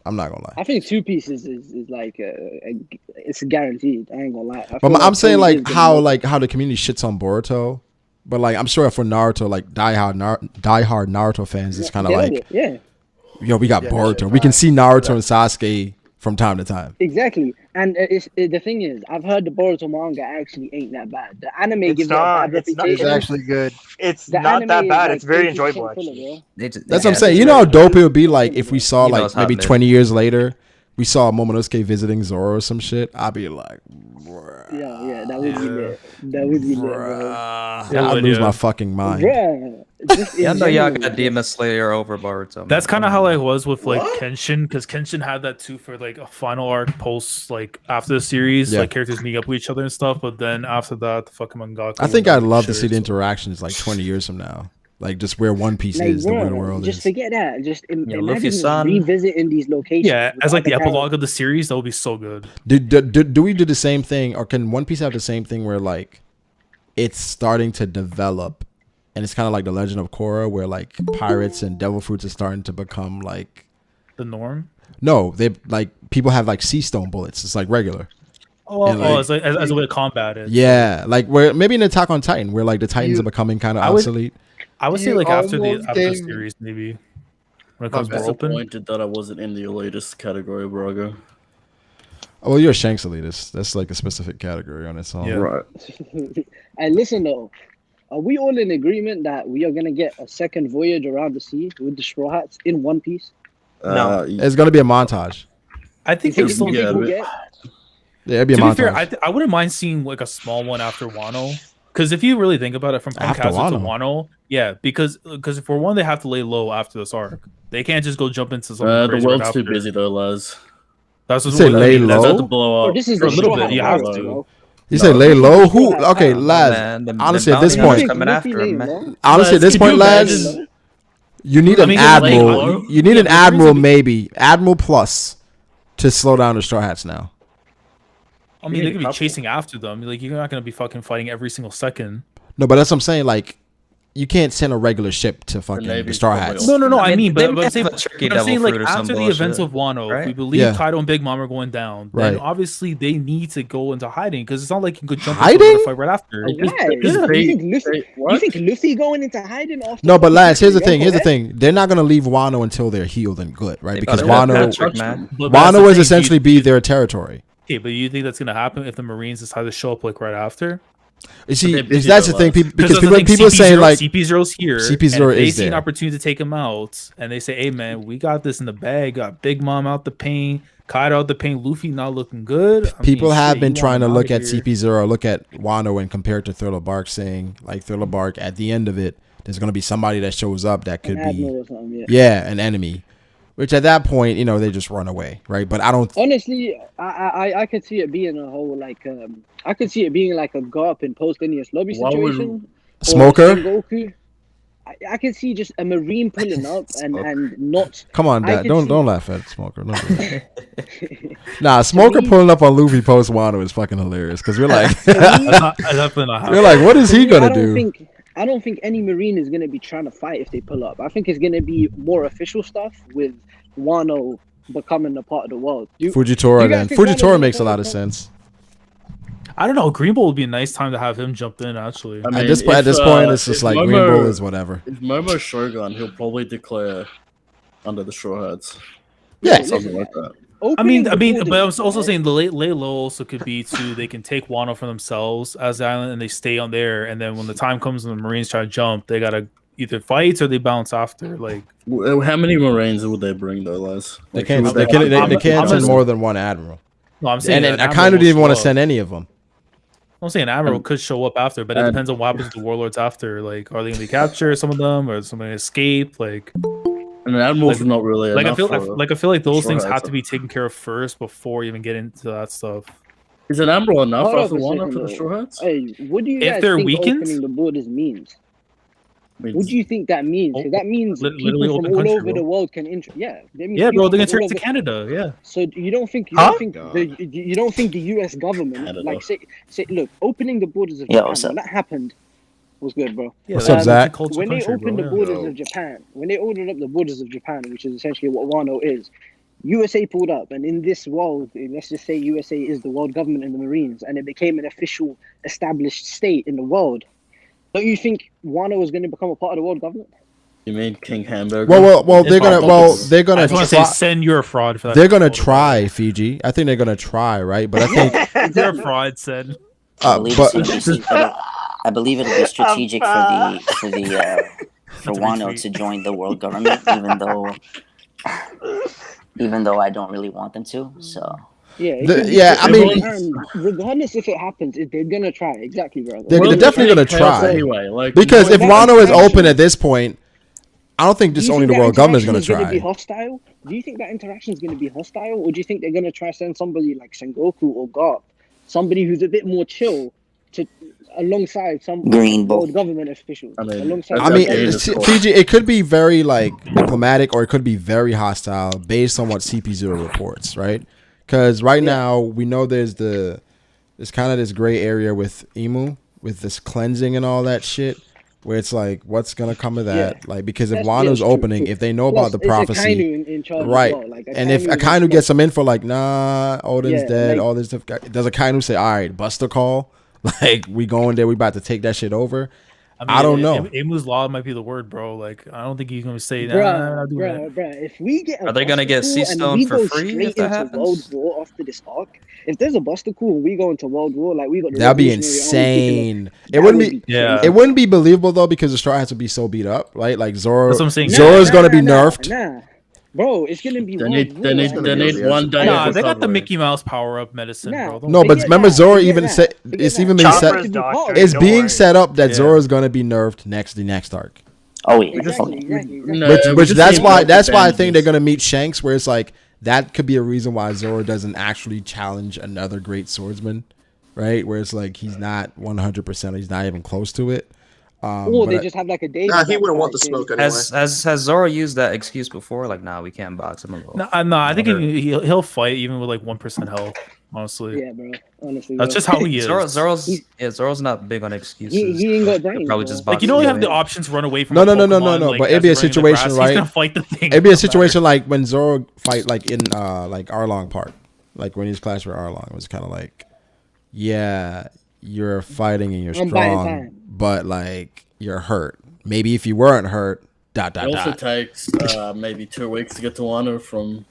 I'm not gonna lie. I think 2 pieces is like it's guaranteed. I ain't gonna lie. I But feel I'm saying Tony is like gonna how the community shits on Boruto, but like I'm sure for Naruto, like diehard Naruto fans, it's kind of Hell like, yeah, yo, we got Yeah, that Boruto. shit We can fire. see Naruto and Sasuke from time to time. exactly. And the thing is, I've heard the Boruto manga actually ain't that bad. The anime It's gives not. it a bad It's not. It's reputation. actually good. It's The not anime that is, bad. like, It's very 80% enjoyable. filler, Actually. bro. That's what I'm saying. You know how dope it would be like if we saw He like knows how maybe to 20 years later, we saw Momonosuke visiting Zoro or some shit. I'd be like, Yeah, that would be lit. That would be lit, bro. I'd lose my fucking mind. Bruh, just Yeah, I in know y'all general, got Demon Slayer over Boruto. man. That's kind of how I was with like Kenshin, because Kenshin had that too for like a final arc post like after the series, Yeah. like characters meet up with each other and stuff. But then after that, the fucking mangaka. I think went I'd on love to shit, see the so- interactions like 20 years from now. Like just where One Piece like, is, the way the bro, world just is. forget that. Just imagine Luffy's just son. revisiting these locations. Yeah, with as like the other epilogue of the series, that would be so good. Do we do the same thing, or can One Piece have the same thing where like it's starting to develop, and it's kind of like the Legend of Korra, where like pirates and devil fruits are starting to become like The norm. no, they like people have like sea stone bullets. It's like regular. Oh, And, like- as, like, as a way to combat it. Yeah, like where maybe in Attack on Titan, where like the Titans You- are becoming kind of I would- obsolete. I would say You like after the almost after the gave- series, maybe when it My comes bad. more open. Disappointed that I wasn't in the latest category, Brago. Oh, well, you're a Shanks elitist. That's like a specific category on its own. Yeah. Right. And listen though, are we all in agreement that we are gonna get a second voyage around the sea with the Straw Hats in One Piece? No. It's gonna be a montage. I think You there's think, still. you think yeah, we'll but- get? Yeah, it'd be a To be montage. fair, I wouldn't mind seeing like a small one after Wano, because if you really think about it, from After Punkasser to Wano? Wano, yeah, because for one, they have to lay low after this arc. They can't just go jump into something The crazy world's right too after. busy though, Les. That's You what say I mean, lay that's low? About to blow Bro, up. this is For a the little Straw bit, Hat you have Pirates, to. bro. You say lay low? Who? Straw Hat Okay, Pirates. lads. Man, them honestly, at bounty this hunters point, coming Luffy after him, name, man. bro. honestly, at this Could point, you lads, imagine- you need I an mean, admiral. like, You need yeah, an but the admiral, reason- maybe admiral plus, to slow down the Straw Hats now. I mean, they could be chasing after them. Like, you're not gonna be fucking fighting every single second. No, but that's what I'm saying. Like, you can't send a regular ship to fucking the Navy's Straw probably Hats. No. I mean, They but may I'm saying, have a tricky but I'm saying devil like fruit or some after the events bullshit, of Wano, if we right? believe Yeah. Kaido and Big Mom are going down, then Right. obviously they need to go into hiding because it's not like you could jump Hiding? into another fight right after. Why? Yeah. You think Luffy going into hiding after? No, but lads, here's the thing. Yonko, Here's the thing. They're not gonna leave Wano until they're healed and good, right? Because better Wano, get Patrick, man. But that's the Wano is thing, essentially be their territory. Okay, but you think that's gonna happen if the Marines decide to show up like right after? You see, they're busy that's the though, thing. lads. Because that's the thing, people are saying like CP0's here. CP0 and if they is see an there. opportunity to take him out, and they say, "Hey man, we got this in the bag. Got Big Mom out the pain, Kaido out the pain, Luffy not looking good." People have been you trying to want him look outta at here. CP0, look at Wano, and compare it to Thriller Bark, saying like Thriller Bark at the end of it, there's gonna be somebody that shows up that could An be admiral or something, an enemy. Which at that point, they just run away, right? But I don't. Honestly, I could see it being a whole I could see it being like a Garp in post-Enius lobby Why would- situation. or Smoker? Sengoku. I could see just a Marine pulling up and not. Come on, I Dad. could Don't see- laugh at Smoker. Don't do that. Nah, Smoker pulling up on Luffy post Wano is fucking hilarious because we're like, we're like, what is he gonna do? I don't think any Marine is gonna be trying to fight if they pull up. I think it's gonna be more official stuff with Wano becoming a part of the world. Fujitora then. think Wano's Fujitora gonna makes a pull lot up? of sense. I don't know. Green Bull would be a nice time to have him jump in. Actually, I mean, At this point, it's just if like Green Momo- Bull is whatever. If Momo's Shogun, he'll probably declare under the Straw Hats. Yeah. Something like that. I mean, but I was also saying the lay low also could be too. They can take Wano for themselves as the island, and they stay on there. And then when the time comes and the Marines try to jump, they gotta either fight or they bounce after. Like, How many Marines would they bring though, Les? They Like, can't. who would They can't send I'm- more than one admiral. no, I'm saying And an I admiral kind of will didn't want to show up. send any of them. I'm saying admiral could show up after, but it depends on what happens to the warlords after. Like, are they gonna be captured? Some of them, or somebody escape? Like, I mean, admirals are not really like I enough feel for like I feel like those Straw things Hats. have to be taken care of first before you even get into that stuff. Is an admiral enough Hold up after a one second, for the though. Straw Hats? Hey, what do you If guys they're think weakened? opening the borders means? Means- What do you think that means? 'Cause that means literally people from open all country, over bro. the world can Yeah, that means Yeah, bro, people they're gonna from turn all it to over- Canada. Yeah. So you don't think the U.S. government Canada. like say look, opening the borders of Yeah, Japan what's when up? that happened was good, bro. Yeah, What's up, that's Zach? a culture When they country, opened bro, the yeah. borders of Japan, when they opened up the borders of Japan, which is essentially what Wano is, USA pulled up, and in this world, let's just say USA is the world government and the Marines, and it became an official established state in the world. Don't you think Wano is going to become a part of the world government? You mean King Hamburger? Well, they're It's gonna. not Well, focused. they're gonna. I just want to try- say, send your fraud for that. They're gonna try Fiji. I think they're gonna try, right? But I think. Your fraud said. I believe but I believe it'll be strategic for Wano to join the world government, even though I don't really want them to. So Yeah, I mean, regardless if it happens, they're gonna try. Exactly, bro. they're definitely gonna try. Anyway, like, Because if that Wano is interaction- open at this point, I don't think just only the world government is gonna Going to be try. hostile? Do you think that interaction is going to be hostile, or do you think they're going to try send somebody like Sengoku or Garp, somebody who's a bit more chill, to alongside some Green Bull. world government officials? I mean, Alongside I mean, That's okay, Fiji. It could be very like diplomatic, or it could be very hostile based on what CP0 reports, right? Because right now we know there's kind of this gray area with Emu, with this cleansing and all that shit, where it's like, what's gonna come of that? Yeah. Like, because if That's- Wano's true, opening, true. if they know Plus, about the it's prophecy, Akainu in charge as right? well. Like, And if Akainu is Akainu like- gets some info, like, nah, Odin's Yeah, dead, like- all this stuff, does Akainu say, all right, Buster call, like, we going there, we about to take that shit over? I don't know. Emu's law might be the word, bro. Like, I don't think he's gonna say that. Nah, Bruh, if we get a Are they gonna get Buster Sea Call and Stone we for go free straight if that into happens? World War after this arc, if there's a Buster Call and we go into World War, like we got the That'd be Revolutionary Army kicking insane. off, It that wouldn't would be. Yeah. It wouldn't be believable though because the Straw Hats would be so beat up, right? Like Zoro. That's what I'm saying. Zoro's gonna be nerfed. Nah, bro, it's gonna be They World need, War. they need, like- they need one day Nah, of they got the recovery. Mickey Mouse power up medicine, Nah. bro. Don't No, worry. but Forget remember that, Zoro forget even that, said forget it's that. even been Chopper's set. doctor, It's don't being worry. set up that Yeah. Zoro's gonna be nerfed the next arc. oh yeah, Exactly. No, Which we just that's need why more that's why I think advantages. they're gonna meet Shanks, where it's like that could be a reason why Zoro doesn't actually challenge another great swordsman, right? Where it's like he's not 100%, he's not even close to it. Or but they I- just have like a day. Nah, he wouldn't want the smoke anyway. Has Zoro used that excuse before? Like, nah, we can't box him a little. No, I think he'll fight even with like 1% health. honestly. Yeah, bro. Honestly, That's bro. just how he is. Zoro's not big on excuses. He ain't got brains, Probably bro. just Like, you know, you have the options to run away from. No. a Pokemon, But like, it'd be a as they're running in the situation, grass. right? He's gonna fight the thing. It'd be a no matter. situation like when Zoro fight like in like Arlong Park, like when he's clashed with Arlong. It was kind of like, yeah, you're fighting and you're I'm buying strong, time. but like you're hurt. Maybe if you weren't hurt, It also takes maybe 2 weeks to get to Wano from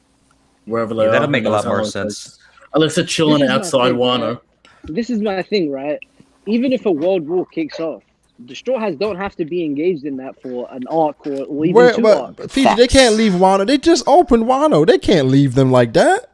wherever they are. That'll make a Who knows lot how more long it sense. takes. Unless they're chilling This is my outside thing, Wano. right? This is my thing, right? Even if a world war kicks off, the Straw Hats don't have to be engaged in that for an arc or even two arcs. Fiji, they can't leave Wano. They just opened Wano. They can't leave them like that.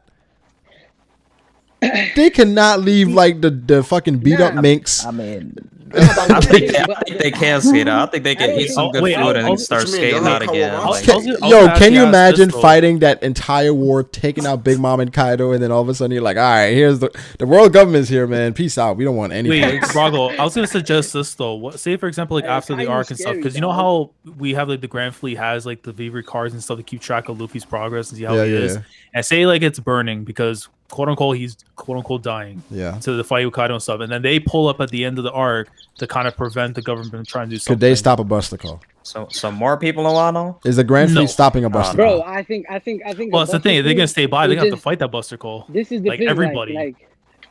They cannot leave like the fucking beat up minks. I mean, I think they can skate out. I think they can eat some good food and then start skating out again. Like, Yo, can you imagine fighting that entire war, taking out Big Mom and Kaido, and then all of a sudden you're like, all right, here's the world government's here, man. Peace out. We don't want anything. Wait, Brago, I was gonna suggest this though. Say for example, like after the arc and stuff, because you know how we have like the Grand Fleet has like the Reverie cards and stuff to keep track of Luffy's progress and see how he is. And say like it's burning because quote unquote he's quote unquote dying. Yeah. To the fight with Kaido and stuff, and then they pull up at the end of the arc to kind of prevent the government from trying to do something. Could they stop a Buster Call? So more people in Wano? Is the Grand Fleet stopping a Buster Bro, Call? I think. Well, it's the thing. If they're gonna stay by, they're gonna have to fight that Buster Call. This is the like thing, everybody.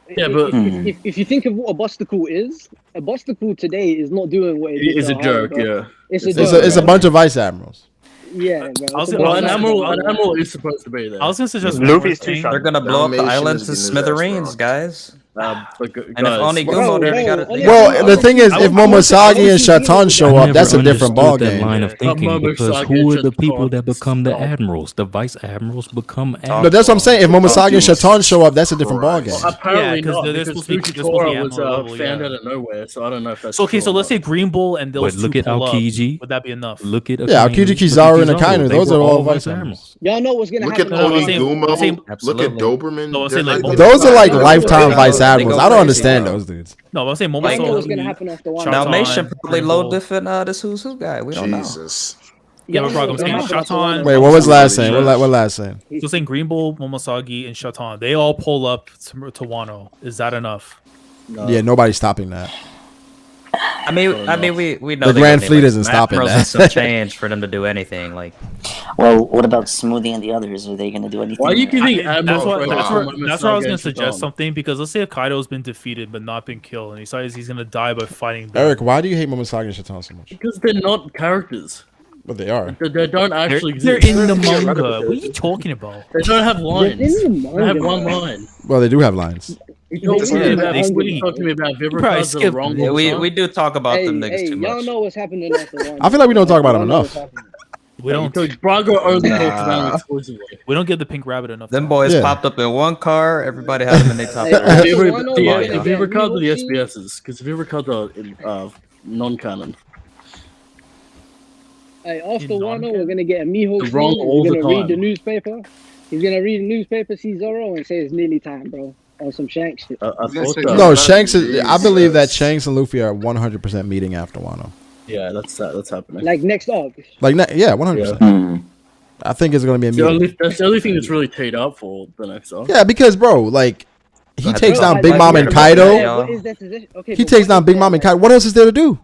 If you think of what a Busticle is, a Busticle today is not doing what it is. It's a joke, yeah. It's a joke. It's a bunch of Vice Admirals. Yeah, bro. An Admiral is supposed to be there. I was gonna suggest Luffy's too strong. They're gonna blow up the islands to smithereens, guys. And if only Gumo there, they got it. Well, the thing is, if Momosagi and Shatan show up, that's a different ballgame. Line of thinking because who are the people that become the admirals? The vice admirals become admirals. No, that's what I'm saying. If Momosagi and Shatan show up, that's a different ballgame. Apparently because not, they're because supposed to be Fujitora was admiral level, found out of nowhere, so I don't know if that's So okay, true so or let's say Green Bull and those But look two at pull up. Aokiji. Would that be enough? Look at Yeah, Aokiji, Kizaru, and Akainu. They Those were are all Vice Admirals. Y'all know what's gonna Look at happen. Onigumo. Look at Doberman. No, I'm saying, like, Those are like lifetime Vice Admirals. I don't understand those dudes. No, but I'm saying I know what's Momosogi. gonna happen after one. Now Nation probably low different this Who's Who guy. We don't know. Yeah, but Brago, I'm saying Shatan. Wait, what was last saying? What last saying? So saying Green Bull, Momosagi, and Shatan, they all pull up to Wano. Is that enough? Yeah, nobody's stopping that. I mean, we know The they Grand would Fleet anyway. isn't stopping Admirals that. need some change for them to do anything. Like, Well, what about Smoothie and the others? Are they going to do anything? Why are you giving That's Admiral what Frank that's where I was Momosagi gonna and suggest Shatan? something because let's say if Kaido's been defeated but not been killed and he decides he's gonna die by fighting. Eric, why do you hate Momosagi and Shatan so much? Because they're not characters. But they are. They don't actually They're exist. in the manga. What are you talking about? They don't have lines. They're in the They have manga. one line. Well, they do have lines. You talking They about do. Vivicards are wrong. we do talk about them niggas too y'all much. know what's happening after one. I feel like we don't talk about them enough. We don't. Brago only talks about them exclusively. We don't give the Pink Rabbit enough. Them boys Yeah. popped up in one car. Everybody had them in their top Hey, three. The Vivicards are the SBSs, because Vivicards are non-canon. Hey, after Wano, we're gonna get a Miho They're wrong scene. all He's the gonna read time. the newspaper. He's gonna read the newspaper, see Zoro, and say it's nearly time, bro. On some Shanks shit. I thought that. No, Shanks. I believe that Shanks and Luffy are 100% meeting after Wano. Yeah, that's happening. Like next arc. Like, yeah, 100%. I think it's gonna be a meeting. That's the only thing that's really teed up for the next arc. Yeah, because bro, like, he takes Bro, down Big Mom and Kaido. What is that position? Okay, He but takes what down is Big that, Mom and like- Kaido. What else is there to do?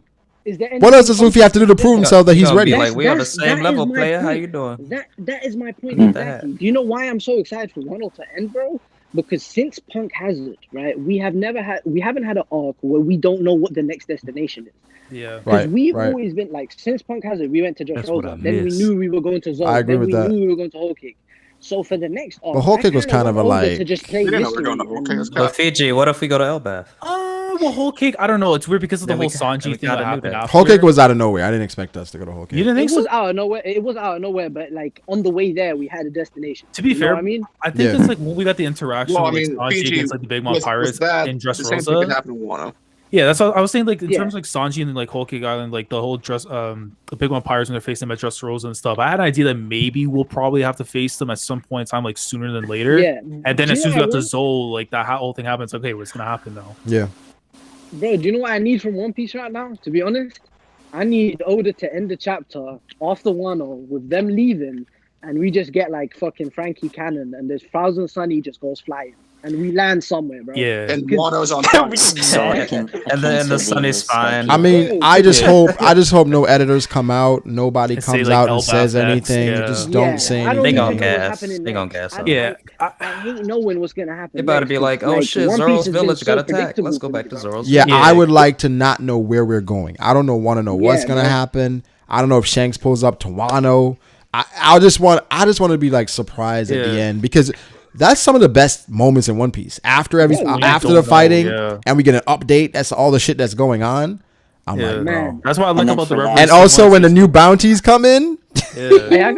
Is there What else does Luffy have to do to prove himself that he's Gonna be ready? like, we on the That's- same that level, is my player. How point. you doing? That is my point Mhm. exactly. Do you know why I'm so excited for Wano to end, bro? Because since Punk Hazard, right, we haven't had an arc where we don't know what the next destination is. Yeah. Because we've right. always been like, since Punk Hazard, we went to That's what I Dressrosa, then we miss. knew we were going to Zoro, I agree then with we that. knew we were going to Whole Cake. So for the next arc, But Whole I Cake was kinda kind of a want Oda like. to just play We didn't know we were mystery going to Whole Cake. That's But Fiji, what if we go to Elbath? Well, Whole Cake. I don't know. It's weird because of the Then we whole ca- then Sanji we thing that gotta do happened that. after. Whole Cake was out of nowhere. I didn't expect us to go to Whole You Cake. didn't think It was so? out of nowhere. It was out of nowhere, but like on the way there, we had a destination. To be You know fair, what I mean, I think Yeah. it's like when we got the interaction Well, I with mean, Sanji PG against like the Big Mom with Pirates that, in the same thing could Dressrosa. happen in Wano. Yeah, that's what I was saying. Like in Yeah. terms of like Sanji and like Whole Cake Island, like the whole the Big Mom Pirates when they're facing them at Dressrosa and stuff. I had an idea that maybe we'll probably have to face them at some point in time, like sooner than later. yeah. And then Do as you soon as know we got to what- Zoe, like that whole thing happens. Okay, what's gonna happen now? Yeah. Bro, do you know what I need from One Piece right now? To be honest, I need Oda to end the chapter after Wano with them leaving, and we just get like fucking Frankie Cannon, and this Thousand Sunny just goes flying, and we land somewhere, bro. Yeah. And Wano's on And then the Sunny's fine. I mean, I just hope no editors come out, nobody Say, comes like, out and Elbaf says X, anything. yeah. Just don't say I don't anything. They gonna even know what's gas. happening They gonna next. gas. Yeah. I hate knowing what's gonna happen. They about to next, be like, 'cause, oh shit, One Piece Zoro's has been village so got attacked. predictable Let's go for back me, to bro. Zoro's Yeah, village. I would like to not know where we're going. I don't want to know what's Yeah, gonna bro. happen. I don't know if Shanks pulls up to Wano. I just want to be like surprised at the Yeah. end, because that's some of the best moments in One Piece. After we after don't the know, fighting, yeah. and we get an update. That's all the shit that's going on. I'm Yeah. like, bro. That's what I like about the Reverie. And also when the new bounties come in. Yeah.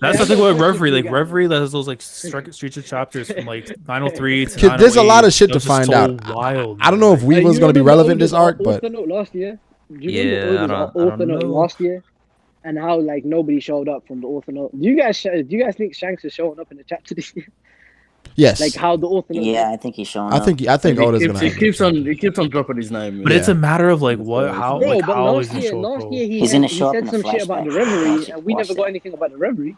That's the thing with Reverie. Like Reverie, that has those like streets chapters from like 903 to 908. There's a lot of shit to Those are find so out. Wild. I don't know if Weevil's going to be relevant this arc, but last year. Do you Yeah, remember I Oda's don't author note know. last year? And how like nobody showed up from the author note. Do you guys think Shanks is showing up in the chapter this year? Yes. Like how the author note. Yeah, I think he's showing I up. think Oda's going to He have keeps on dropping his name. But it's a matter of like what, how, Bro, like but how is last he year, showing last up? year he He's said, gonna he show up said in a some shit about the flashback. Reverie, and we never got anything about the Reverie.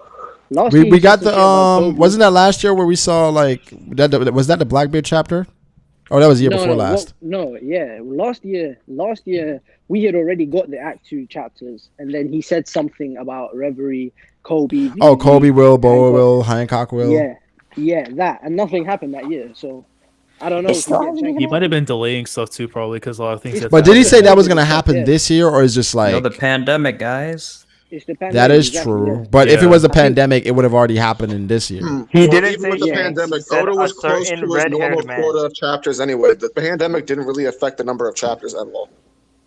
Last year we he got said some shit about the Kobe. wasn't that last year where we saw like was that the Blackbeard chapter? Oh, that was the year before last. Last year we had already got the Act 2 chapters, and then he said something about Reverie, Kobe. Oh, VV, Kobe will, Boa Hancock. will, Hancock will. Yeah, that, and nothing happened that year. So I don't know. It's If still he hasn't gets even He might have been delaying stuff too, probably because a lot of things. had But did he happened. say that was going to happen this year, or is just You know, like the pandemic, guys. It's the pandemic, that is exactly, true? yeah. But if it Yeah. was a pandemic, it would have already happened in this year. He Well, didn't even say with the Shanks, pandemic, he said Oda a was close certain to his normal red-haired man. quota of chapters anyway. The pandemic didn't really affect the number of chapters at all.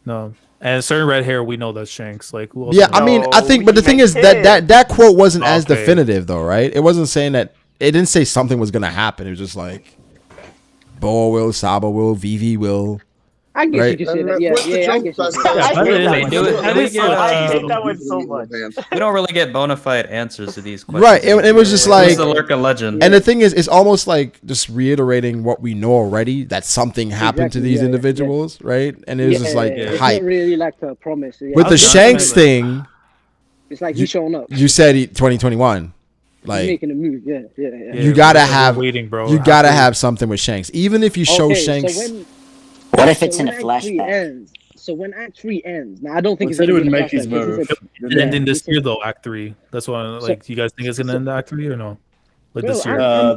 No, and certain red hair, we know that's Shanks. Like, who else Yeah, knows? I mean, I think, but the thing is that quote wasn't as definitive though, right? It wasn't saying that. It didn't say something was going to happen. It was just like Boa will, Saba will, Vivi will. I guess Right? you could say that. Yeah, I guess. You could. I hate that one so much. We don't really get bona fide answers to these questions. Right, it was just like Who's the lurking legend. And the thing is, it's almost like just reiterating what we know already, that something happened to Exactly, these yeah, individuals, right? And it was just like it's hype. not really like a promise. Yeah. With the Shanks thing, it's like he's showing up. you said 2021. He's Like making a move. Yeah. you gotta we're have waiting, bro. you gotta have something with Shanks, even if you show Shanks. What if it's in a when Act 3 flashback? ends, so when Act 3 ends, now I don't think He it's said it gonna would be a make his flashback, 'cause he move. said- It ending this he year said- though, Act 3. That's why. Like, do you guys think it's gonna end Act 3 or no? Like this year. I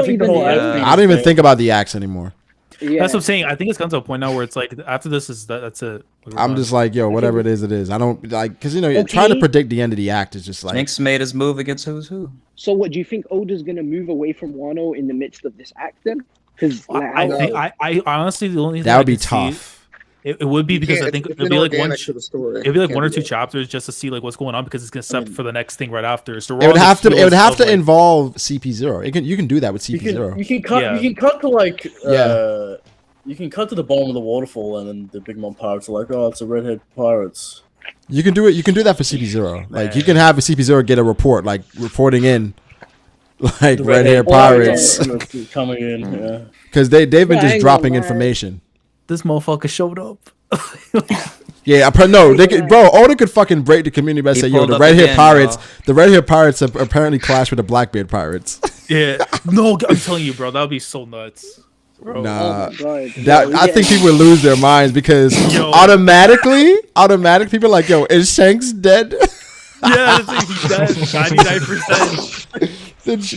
think the whole Act I don't even think about the acts anymore. Yeah. That's what I'm saying. I think it's come to a point now where it's like after this is that's it. Like, we're I'm done. just like, yo, whatever it is, it is. I don't like because Okay. trying to predict the end of the act is just like Shanks made his move against who's who. So what do you think Oda's gonna move away from Wano in the midst of this act then? Because I honestly the only thing that I would be could see- tough. It would be because I think it'd be like one. to the story. It'd be like Can't one or do two that. chapters just to see like what's going on because it's gonna set for the next thing right after. So It would have to. It would have to involve CP0. You can do that with CP0. You can cut. Yeah. You can cut to like. Yeah. You can cut to the bottom of the waterfall, and then the big mom pirates are like, "Oh, it's a redhead pirates." You can do it. You can do that for CP0. Like you can have a CP0 get a report, like reporting in, like The red hair pirates pirates, coming in. Yeah. because they've been Yeah, I just ain't dropping gonna lie. information. This motherfucker showed up. Yeah, no, they could, bro. Oda could fucking break the community by He saying, "Yo, pulled the up red hair again, pirates, bro. the red hair pirates have apparently clashed with the Blackbeard pirates." Yeah, no, I'm telling you, bro, that would be so nuts. Bro. Nah, Oh my God. that Yeah, I think people would lose their minds because Yo. automatically, people are like, "Yo, is Shanks dead?" Yeah, he's dead, 99%.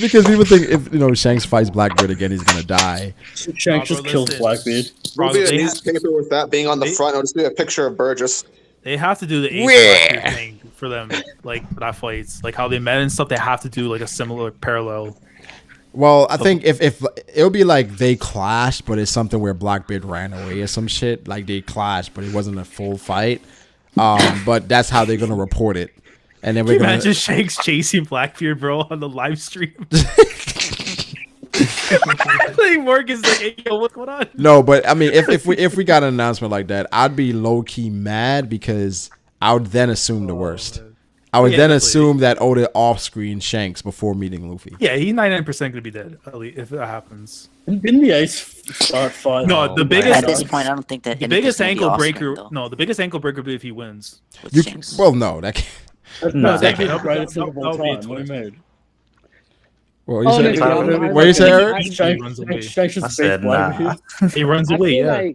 Because people think if Shanks fights Blackbeard again, he's gonna die. Shanks just kills Blackbeard. Bro, Maybe a they, newspaper with that being on the front. It'll just be a picture of Burgess. they have to do the Ace Blackbeard thing for them, like for that fights, like how they met and stuff. They have to do like a similar parallel. Well, I think if it'll be like they clashed, but it's something where Blackbeard ran away or some shit. Like they clashed, but it wasn't a full fight. But that's how they're gonna report it. And then Can we're you gonna imagine Shanks chasing Blackbeard, bro, on the live stream? Like Morgan's like, hey, yo, what's going on? no. But I mean, if we got an announcement like that, I'd be low key mad because I would then assume the worst. I would Yeah, then definitely. assume that Oda off screen Shanks before meeting Luffy. Yeah, he's 99% gonna be dead at least, if that happens. Didn't the Ace start fighting? No, the biggest At this point, I don't think that the anything's biggest gonna be ankle off-screen, breaker. though. No, the biggest ankle breaker would be if he wins. You can, well, no, that can't. No, that that's can't- the greatest that- thing of all that would be a time. What do you twist. mean? Well, you said, what you say, Eric? I said nah. He runs away. Yeah.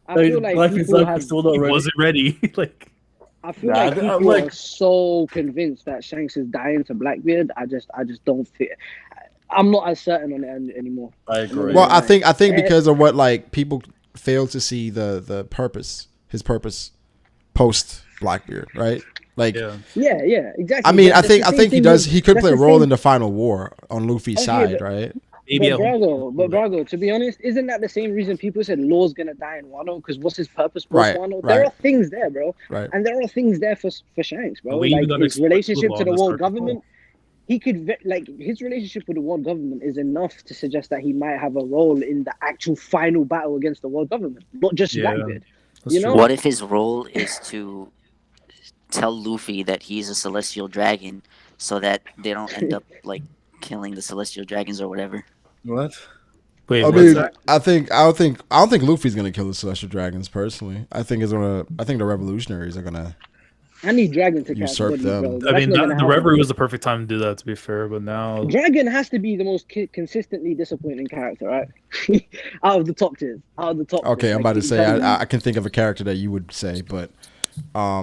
I feel like people have. He wasn't ready. Like. I feel like people are so convinced that Shanks is dying to Blackbeard. I just don't feel. I'm not as certain on it anymore. I agree. Well, I think because of what like people fail to see the purpose, his purpose, post Blackbeard, right? Like, yeah, exactly. I mean, I think he does. He could play a role in the final war on Luffy's side, right? But Brago, to be honest, isn't that the same reason people said Law's gonna die in Wano? Because what's his purpose post Wano? There are things there, bro, and there are things there for Shanks, bro. Like his relationship to the world government. He could his relationship with the world government is enough to suggest that he might have a role in the actual final battle against the world government, not just Blackbeard. You know, what if his role is to tell Luffy that he's a celestial dragon, so that they don't end up like killing the celestial dragons or whatever? What? Wait, I mean, I don't think Luffy's gonna kill the celestial dragons personally. I think the revolutionaries are gonna. I need Dragon to usurp them. I mean, the Reverie was the perfect time to do that, to be fair. But now Dragon has to be the most consistently disappointing character, right? out of the top tiers. Okay, I'm about to say I can think of a character that you would say, but I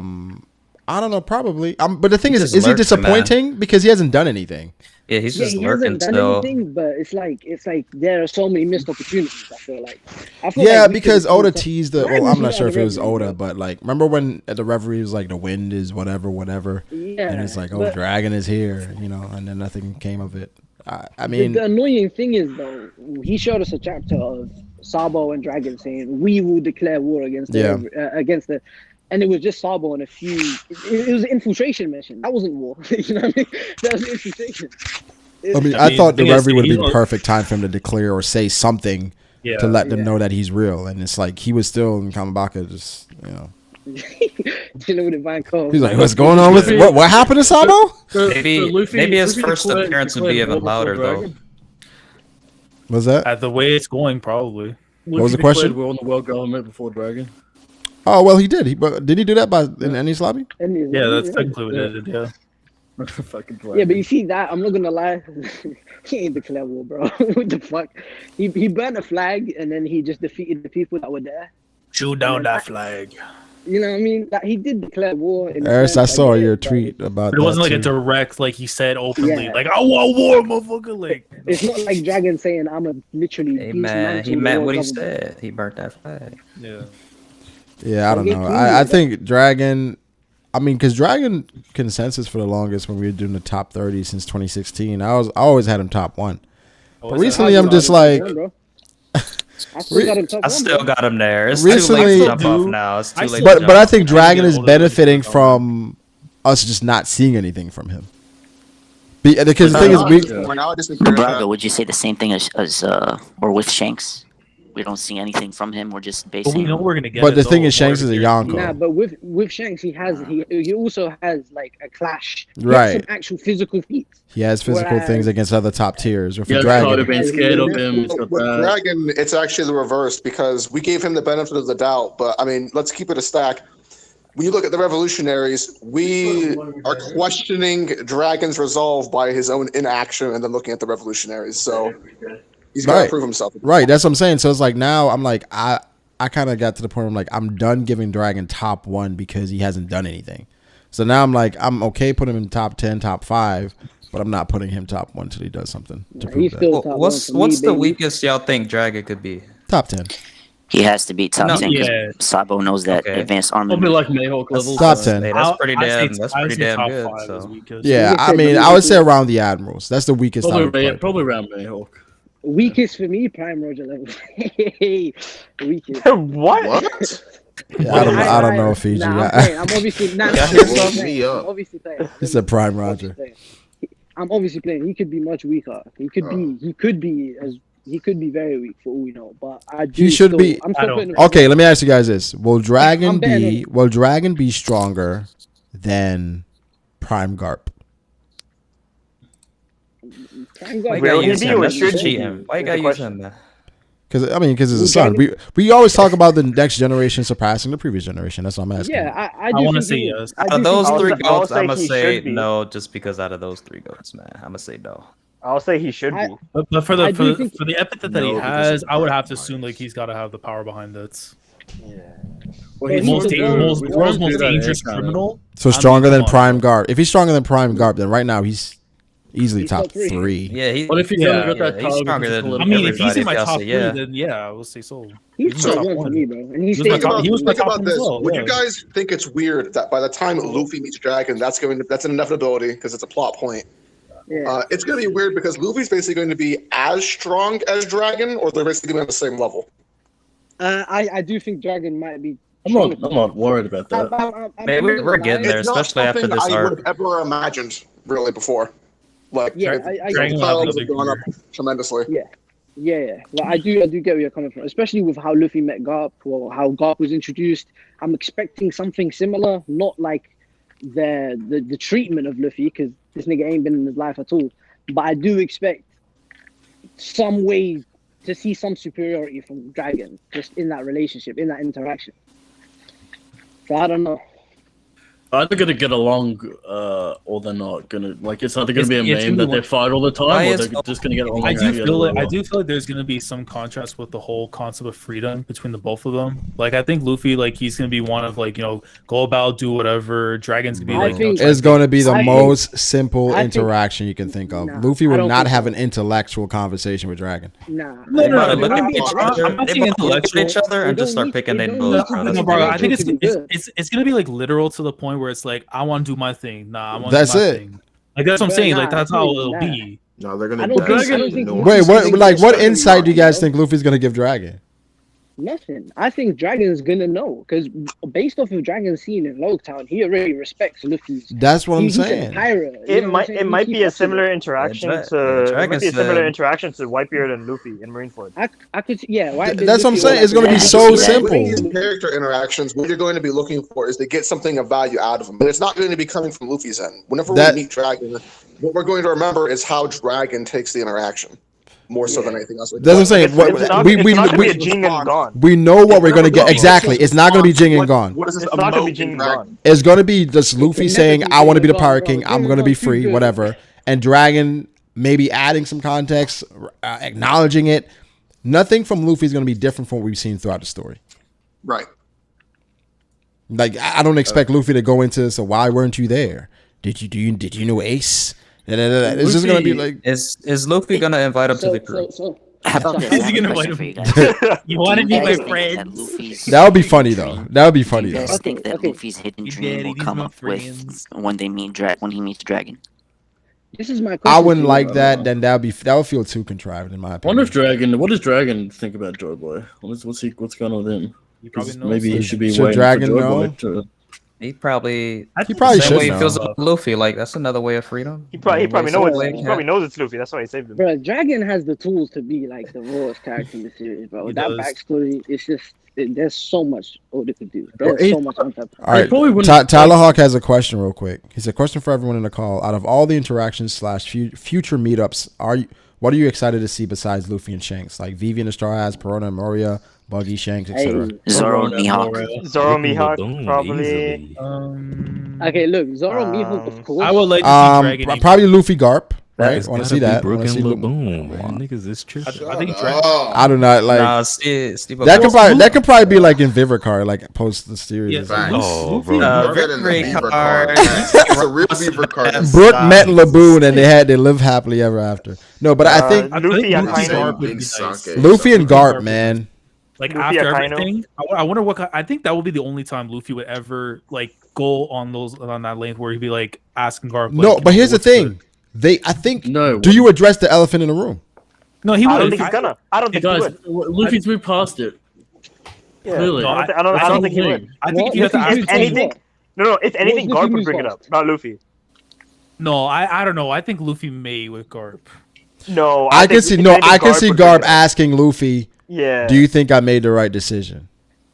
don't know, probably. But the thing is he disappointing because he hasn't done anything? Yeah, he's just lurking still. Anything, but it's like there are so many missed opportunities. I feel like because Oda teased the. Well, I'm not sure if it was Oda, but like, remember when at the Reverie was like the wind is whatever, yeah, and it's like Dragon is here, and then nothing came of it. I mean, the annoying thing is though, he showed us a chapter of Sabo and Dragon saying we will declare war against the. And it was just Sabo and a few. It was an infiltration mission. That wasn't war. You know what I mean? That was infiltration. I thought the Reverie would be the perfect time for him to declare or say something to let them know that he's real. And it's like he was still in Kamabaka, just chilling with Divine Code. He's like, what's going on with what happened to Sabo? Maybe his first appearance would be even louder though. Was that at the way it's going? Probably. What was the question? We're on the world government before Dragon. Oh well, he did. Did he do that in Enies Lobby? Yeah, that's technically what it did. Yeah. Yeah, but you see that, I'm not gonna lie, he ain't declared war, bro. What the fuck? He burnt a flag and then he just defeated the people that were there. Shoot down that flag. You know what I mean? That he did declare war. Eris, I saw your tweet about that. It wasn't like a direct, like he said openly, like I want war, motherfucker. Like it's not like Dragon saying I'm a literally. Hey man, he meant what he said. He burnt that flag. Yeah, I don't know. I think Dragon. I mean, because Dragon consensus for the longest when we were doing the top 30 since 2016, I always had him top 1. But recently, I'm just like. I still got him there. It's recently, too late to jump off now. It's too late. But I think Dragon is benefiting from us just not seeing anything from him. Because the thing is, Brago, would you say the same thing as or with Shanks? We don't see anything from him. We're just basing. But we know we're gonna get. But the thing is, Shanks is a Yonko. Nah, but with Shanks, he also has like a clash. Right. Some actual physical feats. He has physical things against other top tiers. Or for Dragon, been scared of him. With Dragon, it's actually the reverse because we gave him the benefit of the doubt. But I mean, let's keep it a stack. When you look at the revolutionaries, we are questioning Dragon's resolve by his own inaction, and then looking at the revolutionaries. So. He's got to prove himself. Right, that's what I'm saying. So it's like now I'm like I kind of got to the point where I'm like I'm done giving Dragon top 1 because he hasn't done anything. So now I'm like I'm okay putting him in top 10, top 5, but I'm not putting him top 1 till he does something to prove that. What's the weakest y'all think Dragon could be? Top 10. He has to be top 10 because Sabo knows that advanced armor. Probably like Mayhawk level. Top 10. Hey, that's pretty damn good. So. Yeah, I mean I would say around the Admirals. That's the weakest. Probably around Mayhawk. Weakest for me, Prime Roger level. Weakest. What? Yeah, I don't know, Fiji. I'm obviously playing. It's a Prime Roger. I'm obviously playing. He could be much weaker. He could be very weak for all we know. But he should be. Okay, let me ask you guys this: Will Dragon be stronger than Prime Garp? Why you gotta use him? That's cheating. Why you gotta use him? Because it's a son. We always talk about the next generation surpassing the previous generation. That's what I'm asking. Yeah, I want to say yes. Out of those 3 goats, I'm gonna say no, just because out of those 3 goats, man, I'm gonna say no. I'll say he should be. But for the I do think- for the epithet that he No, because has, of I would the have to assume like he's got to have the power behind it. Yeah. Well, He's he's most world's most dangerous criminal. So stronger than Prime Garb. If he's stronger than Prime Garb, then right now he's easily top 3. Yeah, he, What if he's only got that he's power stronger because than of I mean, if he's everybody, in my if y'all top say, 3, yeah. then yeah, I will say so. He's my top top 1 for one. me, bro. And he's He was my staying top- he was my Think top about one as this. well, Would yeah. you guys think it's weird that by the time Luffy meets Dragon, that's an inevitability because it's a plot point. Yeah. It's going to be weird because Luffy's basically going to be as strong as Dragon, or they're basically going to be on the same level. I do think Dragon might be. I'm not worried about that. Man, we're getting there, It's not especially after something this I would arc. have ever imagined really before. Like, Yeah, Dragon the will powers have have gone up tremendously. Yeah. Like, I do get where you're coming from, especially with how Luffy met Garp or how Garp was introduced. I'm expecting something similar, not like the treatment of Luffy, because this nigga ain't been in his life at all. But I do expect some way to see some superiority from Dragon just in that relationship, in that interaction. So I don't know. Either gonna get along, or they're not gonna. Like, it's either gonna be a It's meme gonna that be they fight all the time, or they're just gonna get along. I do together feel really I do feel like there's gonna be some contrast with the whole concept of freedom between the both of them. Like, I think Luffy, like, he's gonna be one of, like, go about, do whatever. Dragon's gonna be like, It's going to be the I think- most simple I think- interaction you can think of. Nah, Luffy I will don't not think have so. an intellectual conversation with Dragon. Nah. No, They both look I'm at each other. not They saying both look at intellectual. each other and just start picking their nose. No, bro, I think it's gonna be like literal to the point where it's like, I want to do my thing. Nah, I want to That's do my it. thing. Like, that's what I'm But saying. nah, Like, that's it's how not it'll even be. No, they're I gonna don't think- I don't dash. think No. Luffy's Wait, gonna what? get Like, what started insight do you now, guys bro. think Luffy's going to give Dragon? Nothing. I think Dragon's gonna know because based off of Dragon's scene in Logtown, he already respects Luffy's. That's what I'm he's a saying. pirate. It might be a similar interaction Yeah, to Dragon Whitebeard and Luffy in Marineford. I could Whitebeard, That's what I'm Luffy, saying. all It's going to that. be so With simple. these character interactions, what you're going to be looking for is to get something of value out of them. But it's not going to be coming from Luffy's end. Whenever That- we meet Dragon, what we're going to remember is how Dragon takes the interaction. More so than anything else. That's what I'm saying. It's not gonna be a Jing and Gon. we know what we're going to get. Exactly. It's not going to be Jing and Gon. What is this It's not gonna be emote Jing in and Dragon? Gon. It's going to be just Luffy It's saying, never I want to be the Jing and Pirate Gon, King. bro. I'm Jing going to and be Gon's too free, good. whatever. And Dragon maybe adding some context, acknowledging it. Nothing from Luffy is going to be different from what we've seen throughout the story. Right. Like, I don't expect Luffy to go into, so why weren't you there? Did you know Ace? It's just going to be like... Is Luffy gonna invite him to the crew? How about this? I have a gonna question invite for you him? guys. You want to Do be my guys think friend? that Luffy's That would be funny, though. That would be funny, Do you though. guys think that Luffy's hidden dream will come up with when they meet when he meets Dragon? This is my question. I wouldn't to you. like that. Then that would feel too contrived, in my opinion. What does Dragon think about Joy Boy? What's going on with him? probably knows. Maybe he should be Should waiting Dragon for Joy know? Boy to. He probably probably same should way he know. feels about Luffy. Like, that's another way of freedom. He probably Another knows. way He of- probably knows it's Luffy. That's why he saved him. Bro, Dragon has the tools to be like the rawest character in the series, bro. He That does. backstory, it's just there's so much Oda could do. There's It- so much untapped. All right, probably wouldn't- Tyler Hawk has a question real quick. He's a question for everyone in the call. Out of all the interactions / future meetups, what are you excited to see besides Luffy and Shanks? Like Vivian the Straw Hats, Perona and Moria, Buggy, Shanks, etc. Zoro and Mihawk. Zoro Mihawk, Boom, probably. easily. Okay, look, Zoro Mihawk, of course. I would like to see Dragon. Probably Luffy Garp. Right, It's want to gotta see be that? Brook Wanna and see Laboon, man. Niggas is tripping. I think Dragon. I do not like. Nah, Steve that could probably be like in Vivicar, like post the series. Yeah, or something. Oh, bro. Reverie card. It's a real beaver card. Brooke met Laboon and they live happily ever after. No, but I think Luffy and Luffy Akainu. Garp would be nice. Luffy and Garp, man. Like, Luffy after Akainu. everything, I wonder what. I think that would be the only time Luffy would ever like go on that length where he'd be like asking Garp. Like, No, but here's the what's thing. good? I think. No. Do you address the elephant in the room? No, he I would. don't think he's gonna. I don't think he Guys, would. Luffy's moved past it. Yeah. Clearly. No, I don't think he would. I think if you have to ask If anything, no. If anything, Luffy Garp would moves bring it fast? up, not Luffy. No, I don't know. I think Luffy may with Garp. No, I can think see. if No, anything, I can see would bring Garp it up. asking Luffy, Yeah. "Do you think I made the right decision?"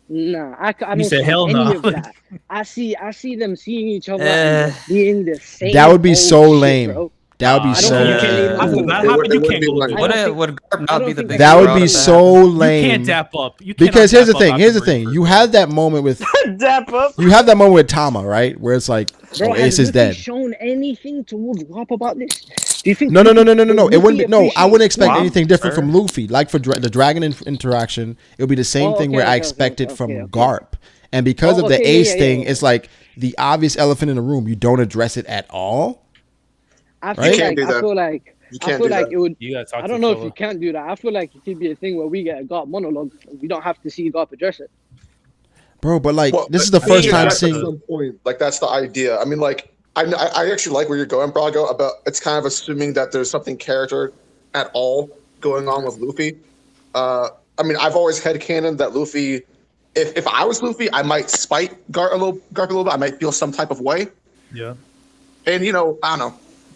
Nah, I don't You said see hell any no. of that. I see them seeing each other Eh. and being the same. That would be old so shit, lame. bro. That would be I don't so. think you can name After them. that They happened, you wouldn't can't be go. like- with Would it. would Garp not be the big That would hero be out of so You lame. can't dap up. You Because cannot here's the dap up thing. after Here's the thing. Marineford. You have that moment with. Dap up. You have that moment with Tama, right? Where it's like, Bro, oh, Ace has is Luffy dead. shown anything towards Garp about this? Do you think? No. It wouldn't be. No, I wouldn't expect Wow. anything different from Luffy. Like for the dragon interaction, it would be the same thing where I expected from Garp. And because of the Ace thing, it's like the obvious elephant in the room. You don't address it at all. I feel like it would. You gotta talk I to don't know if fella. you can't do that. I feel like it could be a thing where we get a Garp monologue. We don't have to see Garp address it. Bro, but like this is the first time that's seeing. at some point, like that's the idea. I mean, like I actually like where you're going, Brago. About it's kind of assuming that there's something character at all going on with Luffy. I mean, I've always headcanon that Luffy. If I was Luffy, I might spite Garp a little bit. I might feel some type of way. Yeah. And I don't know.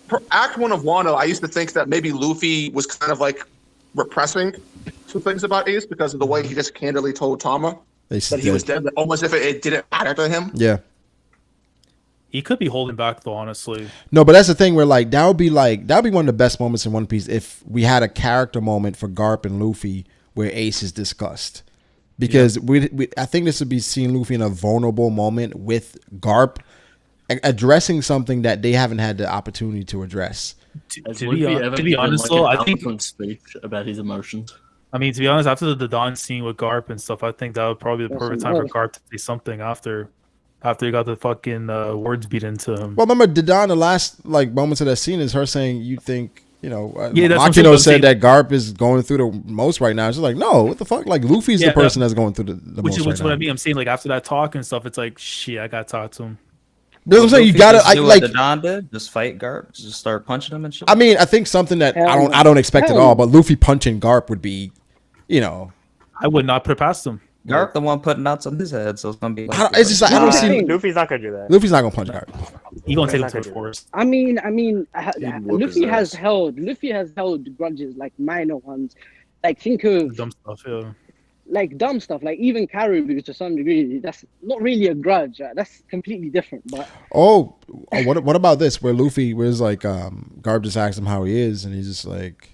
For Act 1 of Wano, I used to think that maybe Luffy was kind of like repressing some things about Ace because of the way he just candidly told Tama that he was dead, almost if it didn't matter to him. Yeah. He could be holding back though, honestly. No, but that's the thing where like that would be one of the best moments in One Piece if we had a character moment for Garp and Luffy where Ace is discussed. Because I think this would be seeing Luffy in a vulnerable moment with Garp addressing something that they haven't had the opportunity to address. To be honest, though, I think speech about his emotions. I mean, to be honest, after the Dawn scene with Garp and stuff, I think that would probably be the perfect time for Garp to say something after he got the fucking words beat into him. Well, remember Dawn, the last like moments of that scene is her saying, "You think." That's Makino said that Garp is going through the most right now. It's just like, no, what the fuck? Like Luffy's the person that's going through the most right Which is what now. I mean. I'm saying like after that talk and stuff, it's like shit. I gotta talk to him. That's what I'm saying. You gotta do what the Don did. Just fight Garp. Just start punching him and shit. I mean, I think something that I don't expect at all. But Luffy punching Garp would be, I would not put it past him. Garp the one putting knots on his head, so it's gonna be. Like, it's just like I don't see. Luffy's not gonna do that. Luffy's not gonna punch Garp. He gonna take him to the forest. I mean, Luffy has held grudges like minor ones. Like think of dumb stuff, yeah. Like dumb stuff, like even Caribou to some degree. That's not really a grudge. That's completely different. But what about this? Where Luffy was like, Garp just asked him how he is, and he's just like,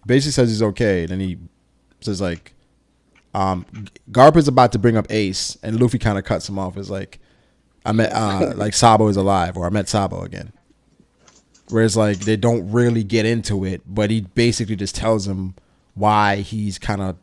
basically says he's okay. Then he says like, Garp is about to bring up Ace, and Luffy kind of cuts him off. It's like, I met like Sabo is alive, or I met Sabo again. Whereas like they don't really get into it, but he basically just tells him why he's kind of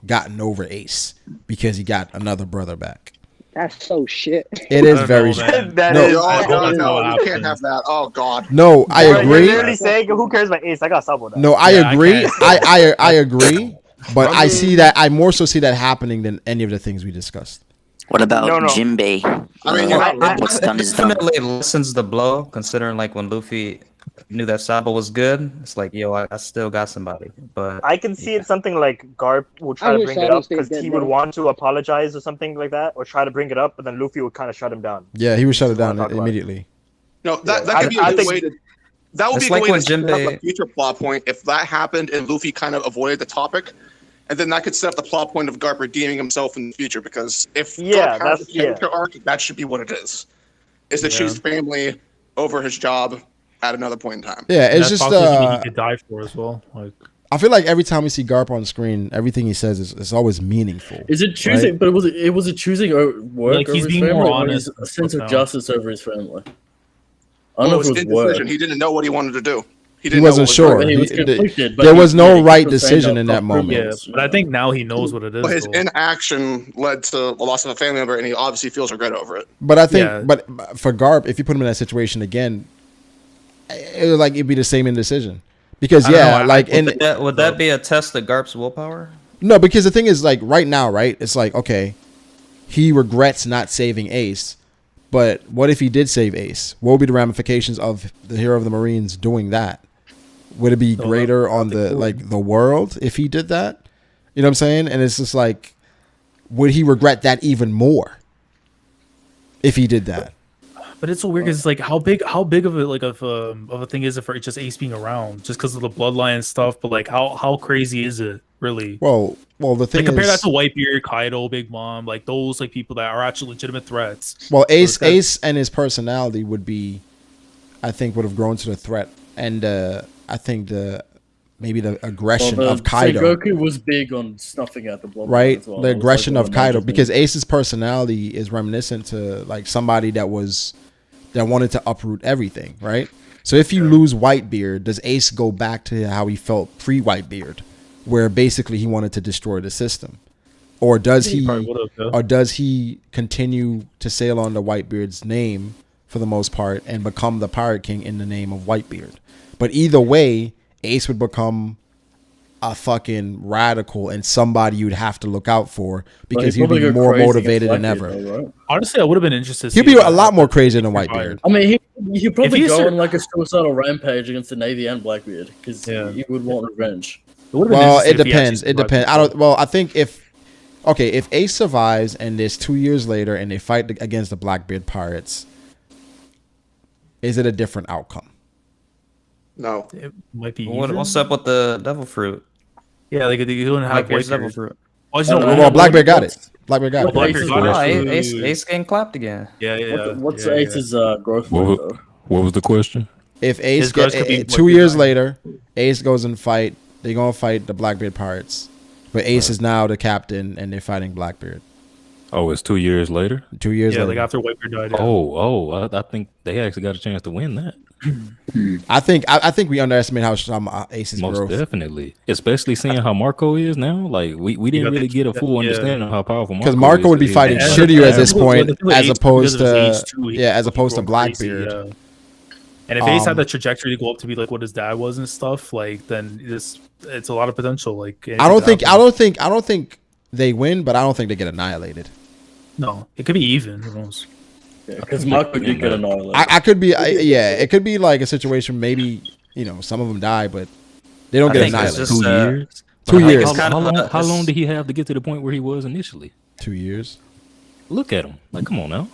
gotten over Ace because he got another brother back. That's so shit. It is very shit. No, you can't have that. Oh god. No, I agree. You're literally saying, who cares about Ace? I got Sabo now. No, I agree. I agree. But I see that. I more so see that happening than any of the things we discussed. What about Jinbei? I mean, what's done is done. Definitely lessens the blow, considering like when Luffy knew that Sabo was good, it's like, yo, I still got somebody. But I can see it something like Garp will try to bring it up because he would want to apologize or something like that, or try to bring it up, but then Luffy would kind of shut him down. Yeah, he would shut it down immediately. No, that could be a good way to. That would be a good way to set up a future plot point if that happened and Luffy kind of avoided the topic. And then that could set up the plot point of Garp redeeming himself in the future, because if Garp has a character arc, that should be what it is to choose family over his job at another point in time. Yeah, it's just he could die for as well. Like, I feel like every time we see Garp on screen, everything he says is always meaningful. Is it choosing? Right? But it was choosing or work like over he's his being family, more or honest. a sense of justice over his family. I Well, don't know it was if it was indecision. work. He didn't know what he wanted to do. He wasn't sure. There was no right decision in that moment. Yeah, but I think now he knows what it is. But his inaction led to the loss of a family member, and he obviously feels regret over it. But I think, but for Garp, if you put him in that situation again, it'd be the same indecision. Because would that be a test of Garp's willpower? No, because the thing is, like right now, right? It's like, okay, he regrets not saving Ace, but what if he did save Ace? What would be the ramifications of the hero of the Marines doing that? Would it be greater on the world if he did that? You know what I'm saying? And it's just like, would he regret that even more if he did that? But it's so weird because it's like how big of a thing is it for just Ace being around just because of the bloodline and stuff? But like how crazy is it really? Well, the thing like, compare is, that to Whitebeard, Kaido, Big Mom, like those like people that are actually legitimate threats. Well, Ace and his personality would have grown to the threat, and I think maybe the aggression of Kaido. Goku was big on snuffing out the bloodline, right? as well. The aggression of Kaido, thing. because Ace's personality is reminiscent to like somebody that was that wanted to uproot everything, right? So if you lose Whitebeard, does Ace go back to how he felt pre-Whitebeard, where basically he wanted to destroy the system? Or does he continue to sail on the Whitebeard's name for the most part and become the Pirate King in the name of Whitebeard? But either way, Ace would become a fucking radical and somebody you'd have to look out for because he'd be more motivated than ever. Right? Honestly, I would have been interested to He'd be a lot more crazy than Whitebeard. I mean, he'd probably go started- on like a suicidal rampage against the Navy and Blackbeard because he would want revenge. Well, it depends. It depends. I think if Ace survives and there's 2 years later and they fight against the Blackbeard pirates, is it a different outcome? No. It might be. What's up with the devil fruit? Yeah, like you don't have Blackbeard's devil Whitebeard. fruit. Well, Blackbeard got it. Blackbeard got it. Ace getting clapped again. Yeah. What's Ace's growth? What was the question? If Ace gets 2 years later, Ace goes and fight. They're gonna fight the Blackbeard pirates, but Ace is now the captain, and they're fighting Blackbeard. Oh, it's 2 years later. 2 years later. Like after Whitebeard died. Oh, I think they actually got a chance to win that. I think we underestimate how strong Ace's Most growth. definitely, especially seeing how Marco is now. Like we didn't really get a full understanding of how powerful Marco is. Because Marco would be fighting Shiryu at this point, as opposed to Blackbeard. And if Ace had the trajectory to go up to be like what his dad was and stuff, like then it's a lot of potential. Like I don't think they win, but I don't think they get annihilated. No, it could be even. Who knows? Because Marco did get annihilated. I could be, it could be like a situation. Maybe some of them die, but they don't get annihilated. 2 years. 2 years. How long did he have to get to the point where he was initially? 2 years. Look at him. Like, come on now.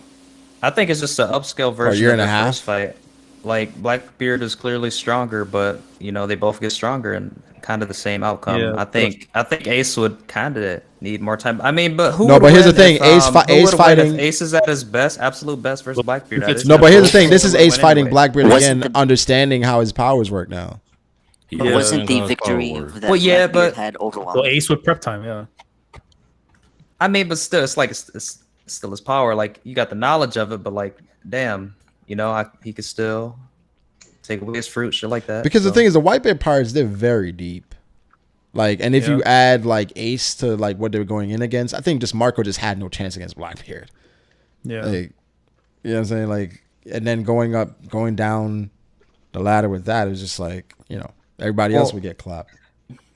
I think it's just an upscale version year of and a the half. first fight. Like Blackbeard is clearly stronger, but they both get stronger and kind of the same outcome. Yeah, I think Ace would kind of need more time. I mean, but here's the thing: Ace fighting. If Ace is at his best, absolute best versus Blackbeard. But here's the thing: this is Ace fighting Blackbeard again, understanding how his powers work now. But wasn't the victory that Blackbeard had overwhelming? Well, Ace with prep time, yeah. I mean, but still, it's like it's still his power. Like you got the knowledge of it, but like, damn, he could still take away his fruit, shit like that. Because the thing is, the Whitebeard pirates, they're very deep. Like, and if you add like Ace to like what they were going in against, I think just Marco just had no chance against Blackbeard. Yeah. Like, you know what I'm saying? Like, and then going down the ladder with that is just like, everybody else would get clapped.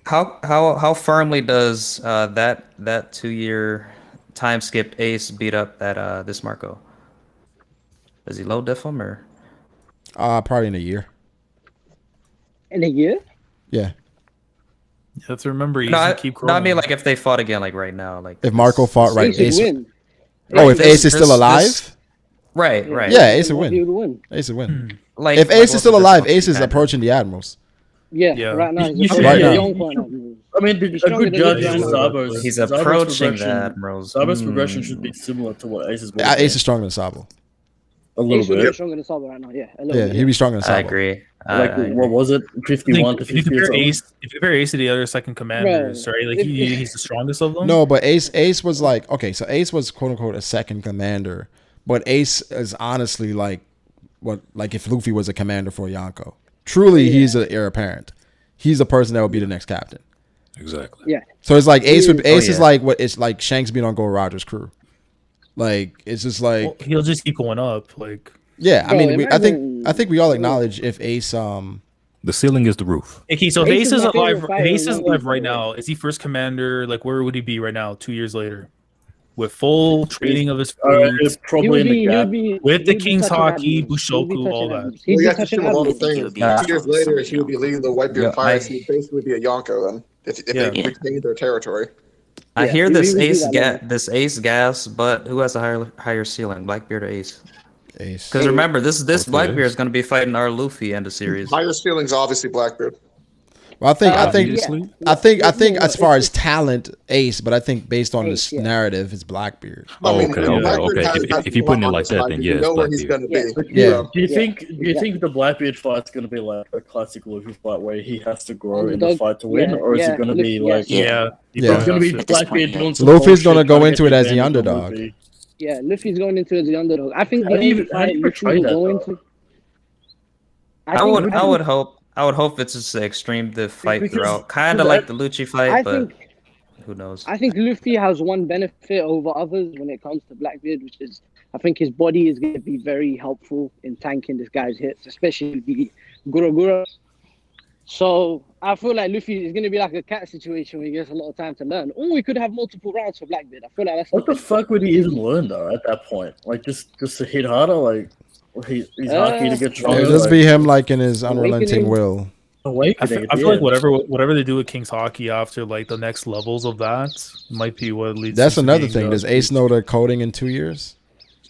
How firmly does that 2 year time skip Ace beat up that this Marco? Does he low diff him or? Probably in a year. In a year? Yeah. You have to remember, Ace and keep growing. No, I mean like if they fought again, like right now, like if Marco fought right, Ace would win. Oh, if Ace is still alive? Right. Yeah, Ace would win. Ace would win. Like if Ace is still alive, Ace is approaching the Admirals. Yeah, right now. I mean, a good judge is Sabo's. He's approaching the Admirals. Sabo's progression should be similar to what Ace is. Ace is stronger than Sabo. A little bit. He's stronger than Sabo right now. Yeah, he'd be stronger than Sabo. I agree. What was it? 51 to 50. If you compare Ace to the other second commanders, right? Like he's the strongest of them. No, but Ace was like, okay, so Ace was quote unquote a second commander, but Ace is honestly like if Luffy was a commander for Yonko. Truly, he's an heir apparent. He's the person that would be the next captain. Exactly. Yeah. So it's like Ace is like what it's like Shanks being on Gold Roger's crew. Like it's just like he'll just keep going up. Like I mean, I think we all acknowledge if Ace the ceiling is the roof. Okay, so if Ace is alive, right now, is he first commander? Like where would he be right now? 2 years later, with full training of his fruits, probably in the gap with the King's Hockey, Bushoku, all that. We have to assume a lot of things. 2 years later, he would be leading the Whitebeard pirates. He would basically be a Yonko then, if they retained their territory. I hear this Ace gas, but who has a higher ceiling, Blackbeard or Ace? Ace. Because remember, this Blackbeard is going to be fighting our Luffy end of series. Higher ceiling's obviously Blackbeard. Well, I think as far as talent, Ace, but I think based on this narrative, it's Blackbeard. Okay. If you're putting it like that, then yes, Blackbeard. Yeah. Do you think the Blackbeard fight's gonna be like a classic Luffy fight where he has to grow in the fight to win, or is it gonna be like it's gonna be Blackbeard doing some Luffy's bullshit gonna go trying into to it get as the advantage of underdog. Luffy? Yeah, Luffy's going into as the underdog. I think How the do you only even- how do fight you Luffy portray will that, go though? into. I would hope it's just extreme the fight Because- throughout, kind because of I- like the Lucci fight, I but think- who knows? I think Luffy has one benefit over others when it comes to Blackbeard, which is I think his body is going to be very helpful in tanking this guy's hits, especially the Gura. So I feel like Luffy is going to be like a cat situation where he gets a lot of time to learn. Or we could have multiple rounds for Blackbeard. I feel like that's What the fuck would he even learn though at that point? Like just to hit harder, like he's hockey to get stronger. It'll just like, be him like in his unrelenting Awakening. will. I feel like whatever they do with King's Hockey after like the next levels of that might be what leads. That's him to another being thing. the- Does Ace know the coding in 2 years?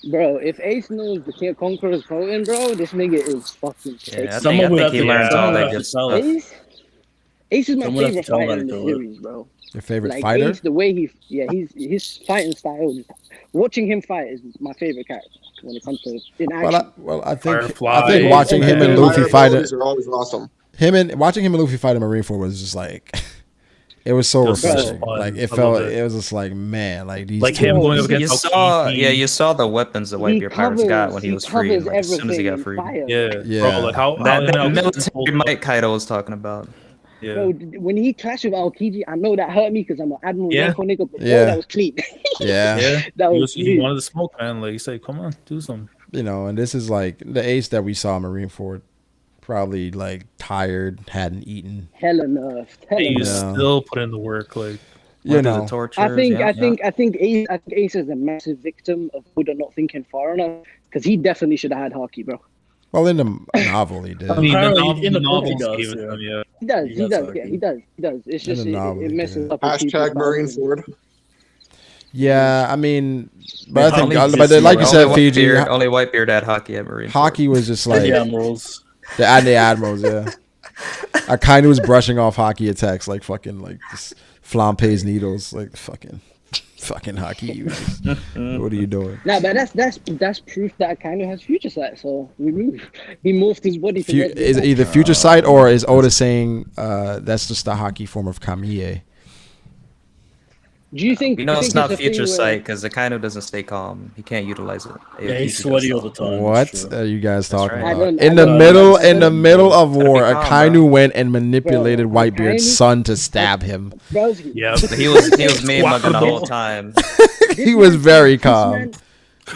Bro, if Ace knows the King Conqueror's coding, bro, this nigga is fucking sick. I think he learns all that good stuff. Ace is my Someone has to favorite tell fighter that in the to it. series, bro. Your favorite Like fighter? Ace, the way his fighting style. Watching him fight is my favorite character when it comes to in action. I think watching him and Luffy fight Abilities are always awesome. watching him and Luffy fight in Marineford was just like it was so It was so refreshing. fun. Like it I felt loved it. it was just like man, like these Like him going up You against saw, you saw the weapons that He Whitebeard Pirates got when he covers- was he free, covers like, as soon as he got everything free. in fire. Yeah, bro, like how that military might Kaido was talking about. Yeah. Bro, when he clashed with Aokiji, I know that hurt me because I'm an Admiral Yeah. Yako nigga, but boy, Yeah. that was clean. Yeah, That was he clean. wanted to smoke, man. Like he said, come on, do something. you know, and this is like the Ace that we saw in Marineford, probably like tired, hadn't eaten. Hella nerfed. Hella He nerfed. still put in the work, like You know. I think Ace is a massive victim of Buddha not thinking far enough because he definitely should have had Haki, bro. Well, in the novel he did. I mean, Apparently, in the novels book he gave does, it to him, yeah. He does, He he has does, Haki. yeah, he does. It's In just the novel, it he messes did. up. with people's Hashtag Marineford. Yeah, I mean, but I think, Only- but like you said, only Fiji, only Whitebeard had hockey at Marine. hockey was just like the Admirals. the Admirals, yeah. I kind of was brushing off hockey attacks like fucking like just Flampe's needles, like fucking hockey. You just- what are you doing? Nah, but that's proof that Akainu has future sight. So we move. He morphed his body. Is it either future sight or is Oda saying that's just a hockey form of Kamiye? Do you think? We know do you it's think not a thing future where- sight because Akainu doesn't stay calm. He can't utilize it. Yeah, he's sweaty all the time. What are you guys talking right. about? I In the don't- middle of war, be calm, Akainu bro. went and manipulated Bro, Whitebeard's Akainu- son to stab him. Bro, Yeah, He was mean mugging the whole time. He was very calm.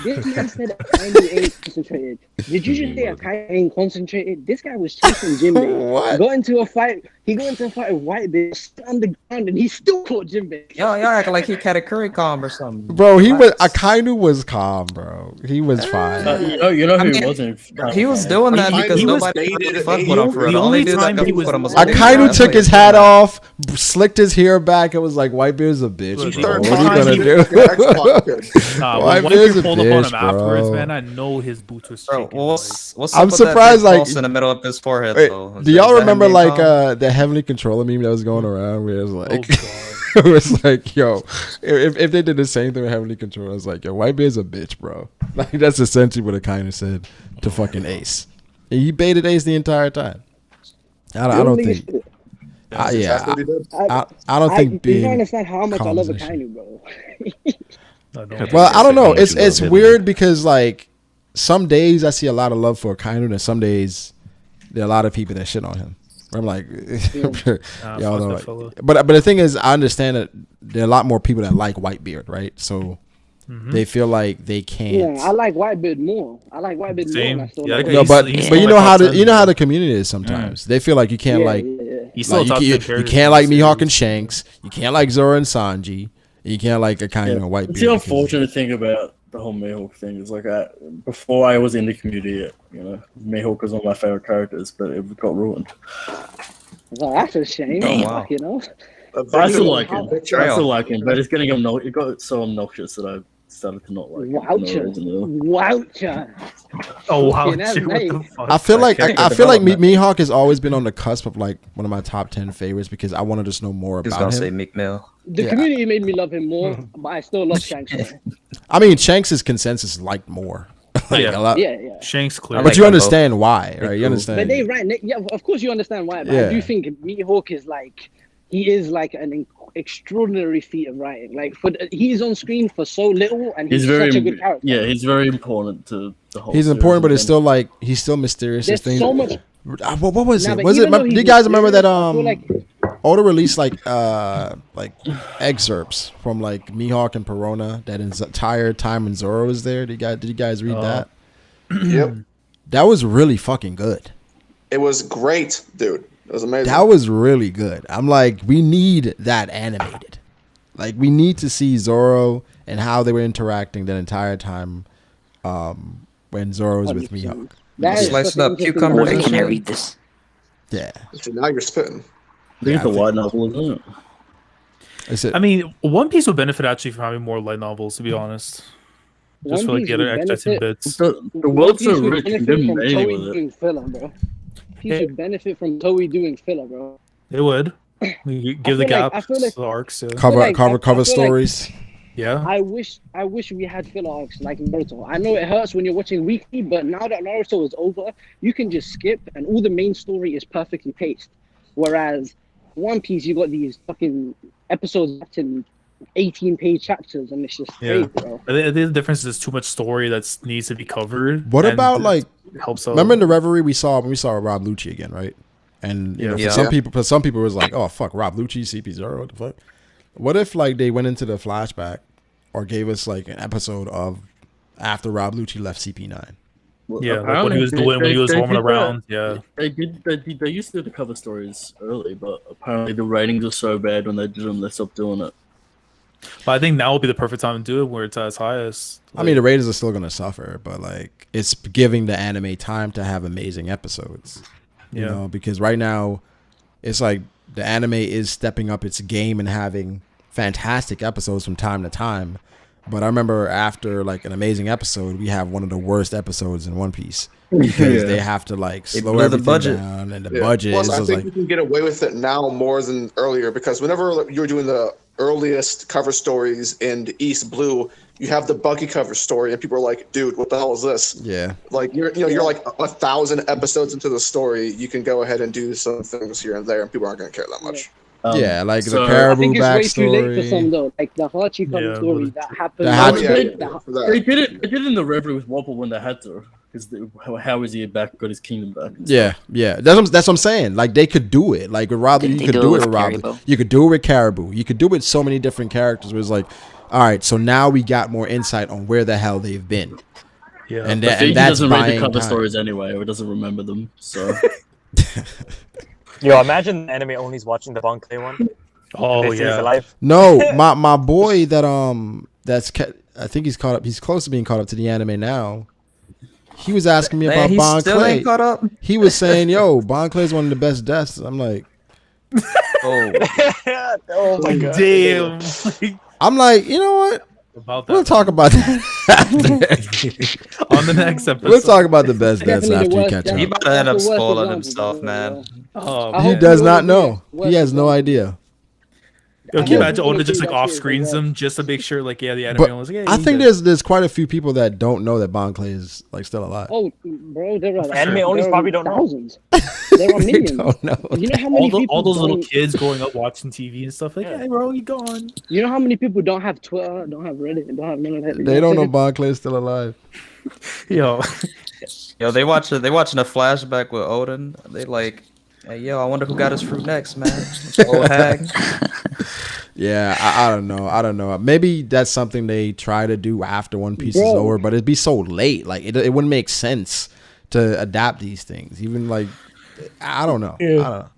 This man said Akainu ain't concentrated. Did you just say Akainu ain't concentrated? This guy was chasing Jinbei. What? Got into a fight. He got into a fight with Whitebeard, stood on the ground, and he still caught Jinbei. Y'all acting like he Katakuri calm or something. Bro, Akainu was calm, bro. He was fine. You know I who mean, wasn't. He was doing that because he was nobody baited really and fucked with baited. him for real. The The only only dude that time could he fuck was- with him was Akainu took his hat off. off, slicked his hair back, and was like, "Whitebeard's a bitch, Look, bro. he What are you started gonna talking do?" Nah, Whitebeard's when a Whitebeard pulled up on bitch, him afterwards, bro. man, I know his boots was Bro, shaking. what's I'm up with surprised, that big like- pulse in the middle of his forehead, Wait, though? do Is y'all that him remember being like calm? the Heavenly Controller meme that was going around where it was like, Oh, it was like, yo, if they did the same thing with Heavenly Controller, it's like, yo, Whitebeard's a bitch, bro. Like that's essentially what it kind of said to fucking Ace. And he baited Ace the entire time. I don't think. Yeah, I don't think You being. don't understand how much I love calm is Akainu, bro. Well, I don't know. It's weird because like some days I see a lot of love for Akainu, and some days there are a lot of people that shit on him. I'm like, y'all know. Like, but the thing is, I understand that there are a lot more people that like Whitebeard, right? So they feel like they can't. Yeah, I like Whitebeard more. I like Whitebeard more. And I still like No, but you know how the community is sometimes. They feel like you can't like. You can't like Mihawk and Shanks. You can't like Zoro and Sanji. You can't like Akainu and Whitebeard. It's the unfortunate thing about the whole Mihawk thing is like before I was in the community, you know, Mihawk was one of my favorite characters, but it got ruined. Well, that's a shame. Oh, Fuck, wow. you know. I still like him. I still like him, but it's getting it got so obnoxious that I started to not like him. Woucher. Oh, Fucking hell, mate. I feel like Mihawk has always been on the cusp of like one of my top 10 favorites because I want to just know more He's about gonna him. say Meek Mill. The community made me love him more, but I still love Shanks. I mean, Shanks' consensus liked more. Like, Yeah. a lot. Yeah. Shanks clear. But you understand why, right? You understand. But they ran. Yeah, of course you understand why. But Yeah. I do think Mihawk is like he is like an extraordinary feat of writing. Like he's on screen for so little, and he's such a good character. Yeah, he's very important to the whole. He's important, but it's still like he's still mysterious. There's things. so much. What was Nah, it? but Was it? even though Do he's you guys remember that? mysterious, I feel like Oda released like excerpts from like Mihawk and Perona that entire time when Zoro was there. Did you guys read that? Yep. That was really fucking good. It was great, dude. It was amazing. That was really good. I'm like, we need that animated. Like, we need to see Zoro and how they were interacting that entire time when Zoro was with Mihawk. Slicing up cucumbers. Can I read this? Yeah. So now you're spitting. It's a light novel, isn't it? I mean, One Piece would benefit actually from having more light novels, to be honest. Just for like the other extra bits. The world's so rich, you didn't make any with it. Doing filler, bro. Piece would benefit from Toei doing filler, bro. It would. You give the gaps, the arcs, cover stories. Yeah. I wish we had filler arcs like Naruto. I know it hurts when you're watching weekly, but now that Naruto is over, you can just skip and all the main story is perfectly paced. Whereas One Piece, you got these fucking episodes in 18-page chapters, and it's just crazy, bro. I think the difference is too much story that needs to be covered. What about like helps? Remember in the Reverie we saw Rob Lucci again, right? And you know, for some people it was like, oh fuck, Rob Lucci, CP0, what the fuck? What if like they went into the flashback or gave us like an episode of after Rob Lucci left CP9? Well, yeah, like what he was doing when he was roaming around. Yeah, they used to do the cover stories early, but apparently the ratings are so bad when they did them, they stopped doing it. But I think now would be the perfect time to do it where it's at its highest. I mean, the ratings are still going to suffer, but like it's giving the anime time to have amazing episodes. You know, because right now it's like the anime is stepping up its game and having fantastic episodes from time to time. But I remember after like an amazing episode, we have one of the worst episodes in One Piece because they have to like slow everything down, and the budget. Plus, I think like, you can get away with it now more than earlier because whenever you're doing the earliest cover stories in East Blue, you have the Bucky cover story, and people are like, "Dude, what the hell is this?" Yeah, like you're like 1,000 episodes into the story, you can go ahead and do some things here and there, and people aren't going to care that much. Yeah, like the Caribou backstory. I think it's way too late for some though. Like the Hachi cover story that happened. They did it in the Reverie with Wobble when they had to, because how is he back? Got his kingdom back. Yeah. That's what I'm saying. Like they could do it. Like with Rob, you could do it with Rob. You could do it with Caribou. You could do it with so many different characters. Where it's like, all right, so now we got more insight on where the hell they've been. Yeah, and that's doesn't read the cover stories anyway, or doesn't remember them. So. Yo, imagine the anime only's watching the Bon Clay one. Oh yeah. No, my boy that's I think he's caught up. He's close to being caught up to the anime now. He was asking me about Bon Clay. Ain't caught up? He was saying, "Yo, Bon Clay is one of the best deaths." I'm like, oh my god, damn. I'm like, you know what? We'll talk about that on the next episode. We'll talk about the best deaths after you catch up. He about to end up spoiling himself, man. He does not know. He has no idea. Yo, can you imagine Oda just like off screens them just to make sure, like, the anime was like, I think there's quite a few people that don't know that Bon Clay is like still alive. Oh, bro, there are anime only probably don't know. Thousands. There are millions. Don't know. You know how many people all those little kids growing up watching TV and stuff like, hey, bro, you gone. You know how many people don't have Twitter, don't have Reddit, and don't have none of that. They don't know Bon Clay is still alive. Yo, they watching a flashback with Odin. They like, hey, yo, I wonder who got his fruit next, man. Old hag. Yeah, I don't know. Maybe that's something they try to do after One Piece is over, but it'd be so late. Like it wouldn't make sense to adapt these things. Even like, I don't know. Yeah. I don't know.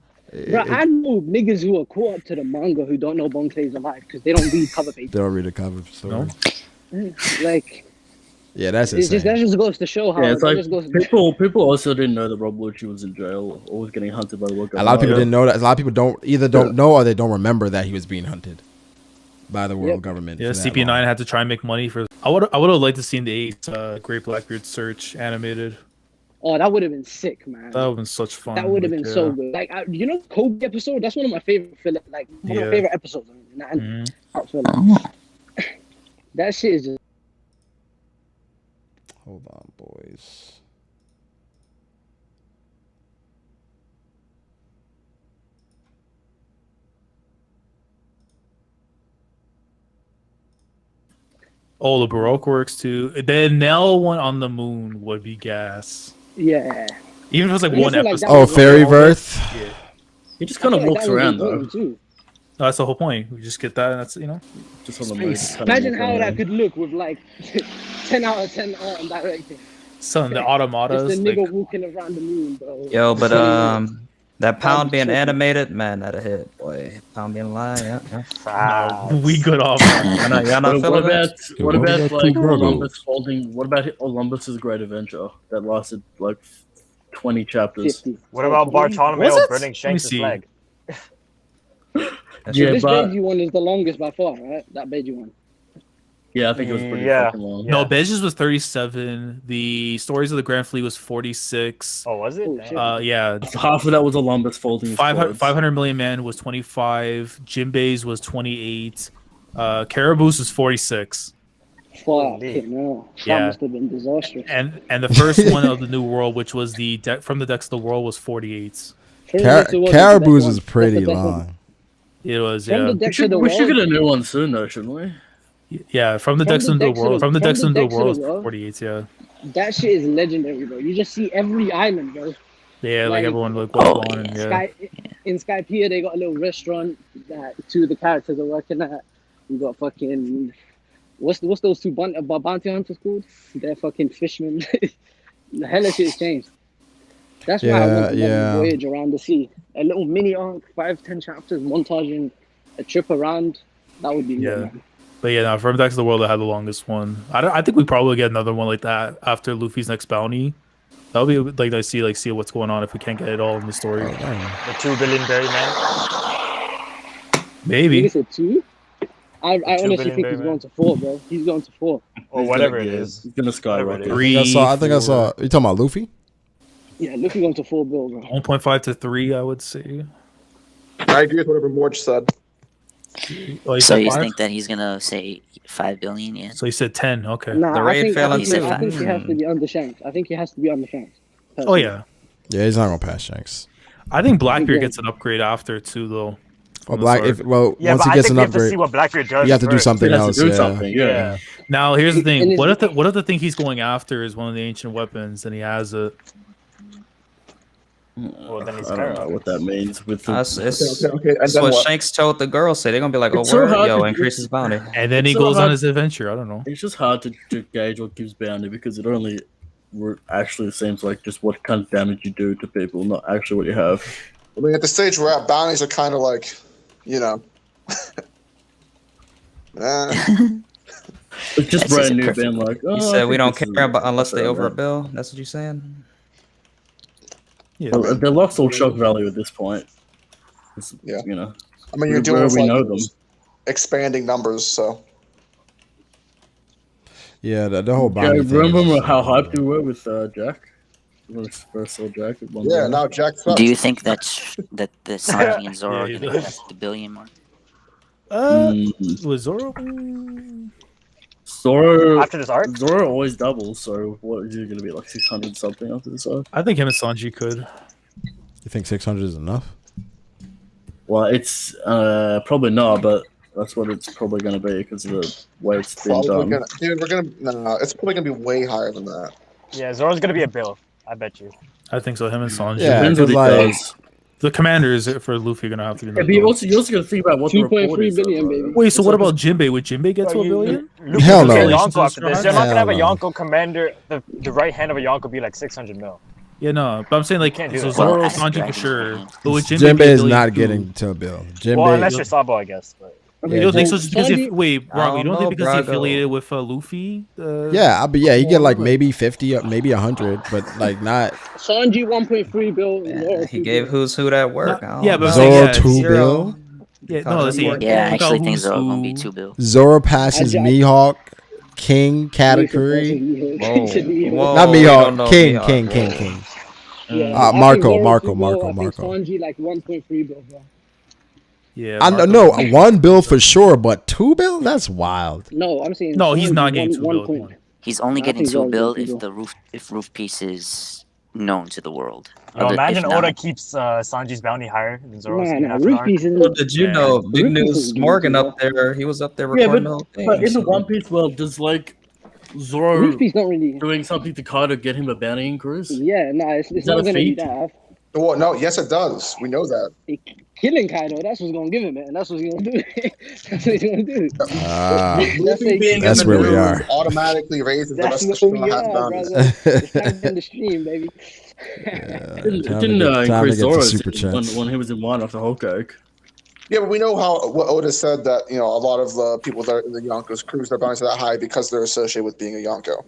Bro, I know niggas who are caught up to the manga who don't know Bon Clay's alive because they don't read cover pages. They don't read the cover story. Like, yeah, that's it's insane. that just goes to show how. Yeah, it's like just goes people also didn't know that Rob Lucci was in jail or was getting hunted by the world A lot of people didn't know that. A lot of people don't know or they don't remember that he was being hunted by the world government. Yeah, CP9 had to try and make money for. I would have liked to seen the Great Blackbeard search animated. Oh, that would have been sick, man. That would have been such fun. That would have been so good. Like, you know, Kobe episode. That's one of my favorite. Like one of my favorite episodes. That shit is just. Hold on, boys. Oh, the Baroque works too. The Nell one on the moon would be gas. Yeah. Even if it was like I one feel like episode. that was Fairy really Verth. Yeah. He just I kind of feel like walks that was around though. important too. No, that's the whole point. We just get that, and that's Just on the moon. Space. Imagine how that could look with like 10 out of 10 art and directing. Son, the Just a automatas. nigga Like, walking around the moon, bro. Yo, but 20 minutes. that Pound be being tripping. animated, man, that'd hit, boy. Pound being live, yeah. no, we good off. Y'all not What feeling about that? what about like Brago? Olympus folding? What about Olympus's Great Adventure that lasted like 20 chapters? 50. What about Bartolomeo Was it? burning Let me Shanks' see. flag? Yeah, This but Beiji one is the longest by far, right? That Beiji one. yeah, I think it was pretty Yeah. fucking long. No, Beges was 37. The Stories of the Grand Fleet was 46. Oh, was it? Oh, Damn. shit. Yeah. Half of that was Olympus folding. 500 Million Man was 25. Jinbei's was 28. Caribou's was 46. Fucking no. That Yeah. must have been disastrous. And the first one of the New World, which was the From the Decks of the World, was 48. Caribou's is pretty long. It was, From yeah. the Decks of the We should World. get a new one soon, though, shouldn't we? Yeah, From the From Decks the of the Decks of World. the- From the from Decks the of the Decks of World the was World. 48, yeah. That shit is legendary, bro. You just see every island, bro. Yeah, like Like- everyone like what's on, yeah. In Skypiea, they got a little restaurant that two of the characters are working at. You got fucking what's those two bounty hunters called? They're fucking fishermen. The hell of shit has changed. That's why I want to Yeah. voyage around the sea. A little mini arc, 5-10 chapters, montaging a trip around. That would be Yeah. good, man. But yeah, no, From Decks of the World, that had the longest one. I think we probably get another one like that after Luffy's next bounty. That'll be like to see what's going on if we can't get it all in the story. The 2 billion berry man. I think Maybe. it's a 2. I honestly billion think berry, he's man. going to 4, bro. He's going to 4. Or whatever it is. He's gonna skyrocket. I think I saw. You talking about Luffy? Yeah, Luffy going to 4 bill, bro. 1.5 to 3, I would say. I agree with whatever Morge said. Oh, you So said you 5? think that he's gonna say 5 billion? Yeah. So you said 10. Okay. Nah, The I raid think, fell I into think, I five. think he has to be under Shanks. I think he has to be under Shanks. Oh yeah. Yeah, he's not gonna pass Shanks. I think Blackbeard Yeah. gets an upgrade after too, though. Well, once Yeah, he but gets I an think we have to upgrade, see what Blackbeard does. you have to do first. something He has else. to do Yeah. something. Yeah. Now here's the And thing. is What it- if the thing he's going after is one of the ancient weapons and he has it? Well, then he's I don't know what that means. With the, That's it's Okay. And that's then what what? Shanks told the girl. Say they're gonna be like, oh, It's so word, hard yo, to- increase his bounty. And then he So goes on hard- his adventure. I don't know. it's just hard to gauge what gives bounty because it only actually seems like just what kind of damage you do to people, not actually what you have. I mean, at the stage we're at, bounties are kind of like, you know. It's just That's brand a new, perfect- being like, oh, You I said we think don't this is care about unless they fair, over a man. bill. That's what you saying? Yeah. Well, they lost all shock value at this point. It's, Yeah. You know, I mean, you're where dealing with we like know them. expanding numbers, so. Yeah, the whole Yeah, bounty thing. remember how hyped we were with Jack? When we first saw Jack at one Yeah, point? now Jack sucks. Do you think that the Sanji and Zoro Yeah, are he gonna does. hit the billion mark? Was Zoro? Zoro After this arc? Zoro always doubles, so what is it going to be, like 600 something after this arc? I think him and Sanji could. You think 600 is enough? Well, it's probably not, but that's what it's probably going to be because of the way it's been Probably done. gonna, dude, we're gonna no, it's probably gonna be way higher than that. Yeah, Zoro's gonna be a bill. I bet you. I think so. Him and Sanji. Yeah, Depends what he like- does. The commanders for Luffy are gonna have to be. Yeah, but you also got to think about what the 2.3 report is. billion, though, baby. right? Wait, so what about Jinbei? Would Jinbei get to a billion? Luffy's Hell gonna no. get Yonko after this. They're not Hell gonna have a no. Yonko commander. The right hand of a Yonko be like 600 mil. Yeah, no. But I'm saying like can't do so that. Zoro, Well, Sanji for Dragon sure. Ball. But with Jinbei, Jinbei be a is billion not too. getting to a bill. Jinbei. Well, unless you're Sabo, I guess. But You don't think so? Just because Sanji- wait, Brago, you don't think because he's Brago. affiliated with Luffy? Yeah, he get like maybe 50, maybe 100, but like not Sanji 1.3 bill. Zoro He 2 gave bill. who's who that work. No, yeah, but I'm I saying, Zoro yeah, 2 Zero. bill. Yeah, no, let's see. Yeah, I Look actually at think who's Zoro gonna who. be 2 bill. Zoro passes I- Mihawk, King, Katakuri. Whoa, Not we Mihawk, don't know King, Mihawk. King. Yeah, I think Marco, Zoro Marco, 2 bill, Marco, I think Marco. Sanji like 1.3 bill, bro. Yeah, I know 1 bill for sure, but 2 bill? That's wild. No, I'm saying No, he's Sanji not getting 2 1 bill. point. He's only I getting think 2 Zoro's bill getting if 2 the roof piece is known to the world. Imagine if Oda not- keeps Sanji's bounty higher than Zoro's. Nah, after an arc. Ruffy's Well, did you know Big Ruffy's News isn't Morgan guilty, up there? He was up there Yeah, recording the whole thing. but in the so- One Piece world, does like Zoro Ruffy's not really doing something to Kaido get him a bounty increase? Yeah, no, it's Is not that a going to be feat? that. Well, no, yes, it does. We know that. Killing Kaido, that's what's going to give him it, and that's what he's going to do. That's what he's going to do. That's where we are. Automatically raises the That's rest of where the we half are, bounties. brother. It's time in the stream, baby. It Time to didn't get- time to increase get the Zoro's super chats. when he was in one after Hokage. Yeah, but we know what Oda said, that a lot of the people that are in the Yonko's crews, their bounties are that high because they're associated with being a Yonko.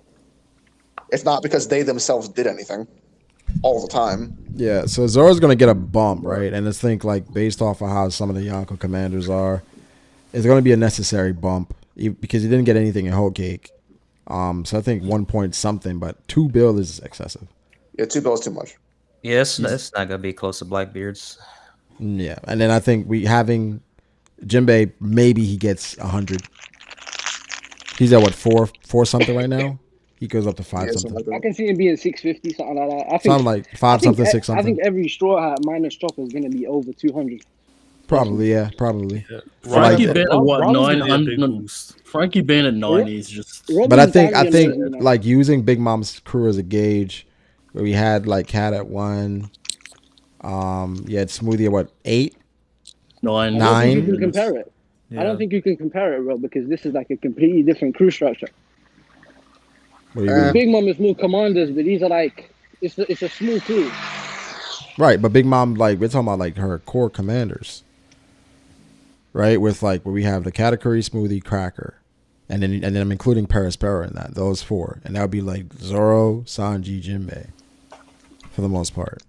It's not because they themselves did anything all the time. Yeah, so Zoro's gonna get a bump, right? And let's think like based off of how some of the Yonko commanders are, it's gonna be a necessary bump because he didn't get anything in Whole Cake. So I think 1 point something, but 2 bill is excessive. Yeah, 2 bill is too much. Yeah, it's not gonna be close to Blackbeard's. Yeah, and then I think we having Jinbei, maybe he gets 100. He's at what, four something right now? He goes up to 5 something. I can see him being 650, something like that. I think Something like 5 something, 6 I think something. every Straw Hat minus Chopper is going to be over 200. Probably, yeah, probably. Frankie Like- Bane at what, Robin's gonna be a 900? Frankie Bane at 90 is just. But I think like using Big Mom's crew as a gauge, where we had like Cat at 1, you had Smoothie at what, 8, 9, I don't think you can compare it. I don't think you can compare it, bro, because this is like a completely different crew structure. What do you mean? Big Mom is more commanders, but these are like it's a small crew. Right, but Big Mom, like we're talking about like her core commanders, right? With like where we have the Katakuri, Smoothie, Cracker, and then I'm including Perispero in that, those 4, and that would be like Zoro, Sanji, Jinbei, for the most part.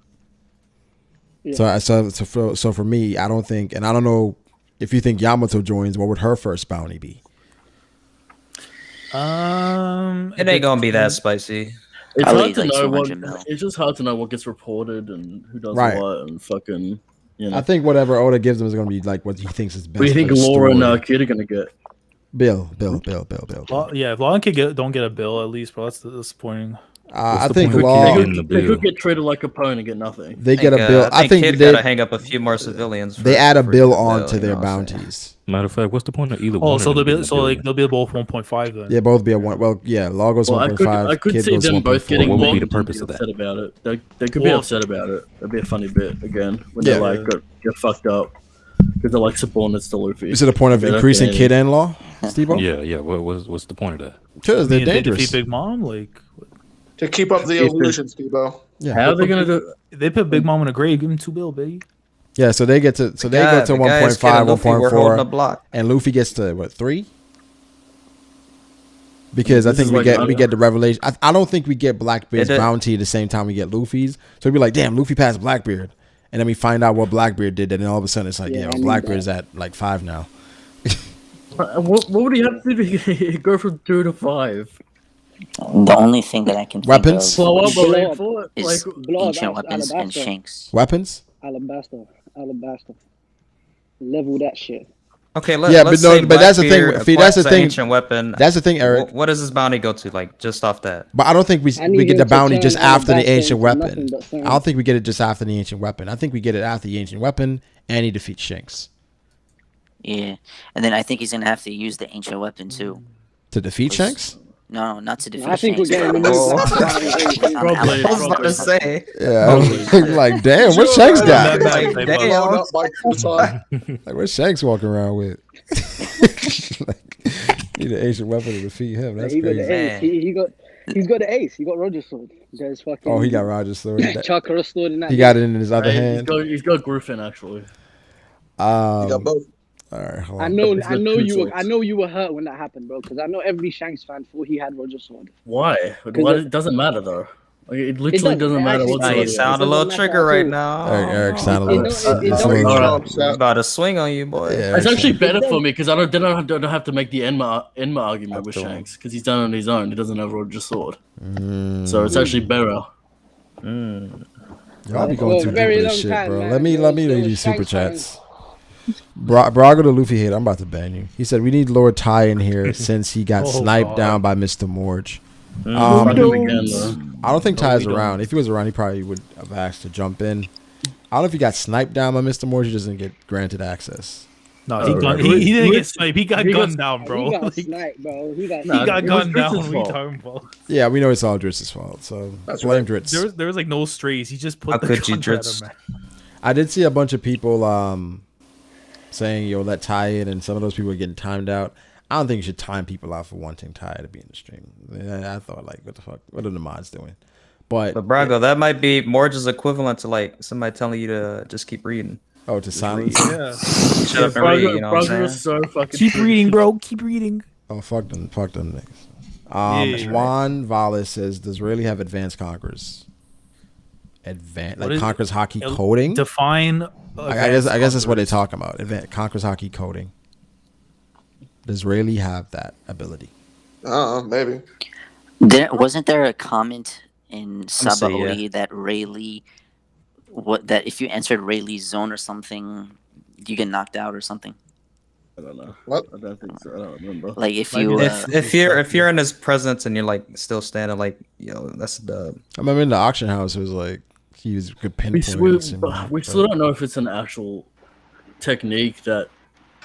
Yeah. So for me, I don't think, and I don't know if you think Yamato joins, what would her first bounty be? It ain't gonna be that spicy. It's Probably hard to like know 200 mil. It's just hard to know what gets reported and who does Right. what and fucking. I think whatever Oda gives him is going to be like what he thinks is best. What do you think for the Laura and story. Kid are gonna get? Bill. Yeah, if Law and Kid don't get a bill at least, bro, that's disappointing. I think Law. They could get treated like a pawn and get nothing. They get a bill. I think Kid they gotta hang up a few more civilians. they for- add a for bill the on to you their know what I'm saying? bounties. Matter of fact, what's the point of either one? Oh, of so them they'll being be a so billion? like they'll be both 1.5 then. Yeah, both be at 1. Well, yeah, Law goes Well, 1.5. I could Kid see goes them both 1.4. getting What would more be the and purpose be of that? upset about it. They could be Well- upset about it. That'd be a funny bit again when Yeah. they like get fucked up because they're like subordinates to Luffy. Is it a point of They're increasing okay. Kid and Law, Steve-O? Yeah. What's the point of that? Because they're I mean, if they dangerous. defeat Big Mom, like To keep up the illusion, Steve-O. Yeah. How are they gonna do? if they put Big Mom in a grave, give him 2 bill, baby. Yeah, so they get to they guy- go to the guys 1.5, killing Luffy, we're holding a block. and Luffy gets to what, 3? Because I This think is we like- get the revelation. I don't think we get Blackbeard's It- bounty the same time we get Luffy's. So we'd be like, damn, Luffy passed Blackbeard, and then we find out what Blackbeard did, and then all of a sudden it's like, Yeah, yeah, I knew Blackbeard's at like 5 now. What would he have to do to go from 2 to 5? The only thing that I can Weapons? think Blow of up a raid fort? is Like, Blow up ancient weapons and Alabasta. shanks. Weapons? Alabasta. Level that shit. Okay, Yeah, let's but no, say but that's the thing. Blackbeard See, that's the acquires an thing. Ancient weapon. That's the thing, Eric. What does his bounty go to? Like just off that? But I don't think we I need get him the to bounty turn just after the Alabasta ancient into weapon. nothing but I sand. don't think we get it just after the ancient weapon. I think we get it after the ancient weapon, and he defeats Shanks Yeah, and then I think he's gonna have to use the ancient weapon too. to defeat Shanks. No, not to defeat I think we're Shanks. getting but- Probably. I was about to say. Yeah, I was like, damn, what Shanks got? Like, damn. Like, what Shanks walking around with? Like, need an ancient weapon to defeat him. That's he got the crazy. ace. He's got the ace. He got Roger's sword. He got his fucking. Oh, he got Roger's sword. Chakra sword in that. He got it in his other hand. He's got Griffin actually. You got both. All right, hold I on. know He's got two you were. swords. I know you were hurt when that happened, bro. Because I know every Shanks fan thought he had Roger's sword. Why? It doesn't matter though. Like, it literally doesn't matter actually what Nah, sword you it is. sound a little trigger right now. Eric sound a It little. don't- it's a don't- little- Alright. I'm about to swing on you, boy. Yeah, It's Eric actually sound- better for me because I don't have to make the Enma argument with Up to him. Shanks because he's done it on his own. He doesn't have Roger's sword, Mm. so it's actually better. Y'all be going For a too deep very with long this shit, time, bro. man. Let me Those read these super Shanks chats. Brago the Luffy hater. I'm about to ban you. He said we need Lord Ty in here since he got Oh, sniped God. down by Mr. Morge. Fuck him again, though. I don't think Ty's around. If he was around, he probably would have asked to jump in. I don't know if he got sniped down by Mr. Morse. He doesn't get granted access. No, he didn't get sniped. He got gunned down, bro. He got sniped, bro. He got gunned down. What are you talking about? Yeah, we know it's all Dritz's fault. So blame Dritz. There was like no strays. He just put How the could you, gun at Dritz? him, man. I did see a bunch of people saying, yo, let Ty in, and some of those people are getting timed out. I don't think you should time people out for wanting Ty to be in the stream. I thought, like, what the fuck? What are the mods doing? But Brago, that might be more just equivalent to like somebody telling you to just keep reading. Oh, to silence? Yeah. Shut up and read, you know what I'm saying? Keep reading, bro. Keep reading. Oh, fuck them niggas. Juan Valles says, does really have advanced conquerors? Like conquerors hockey coding? Define. I guess that's what they're talking about. Conquerors hockey coding. Does Rayleigh have that ability? Maybe. Wasn't there a comment in Sabaody that Rayleigh, that if you entered Rayleigh's zone or something, you get knocked out or something? I don't know. What? I don't think so. I don't remember. Like if you, if you're in his presence and you're like still standing, like that's a dub. I remember in the auction house, it was like he was good pinpoint. We still don't know if it's an actual technique that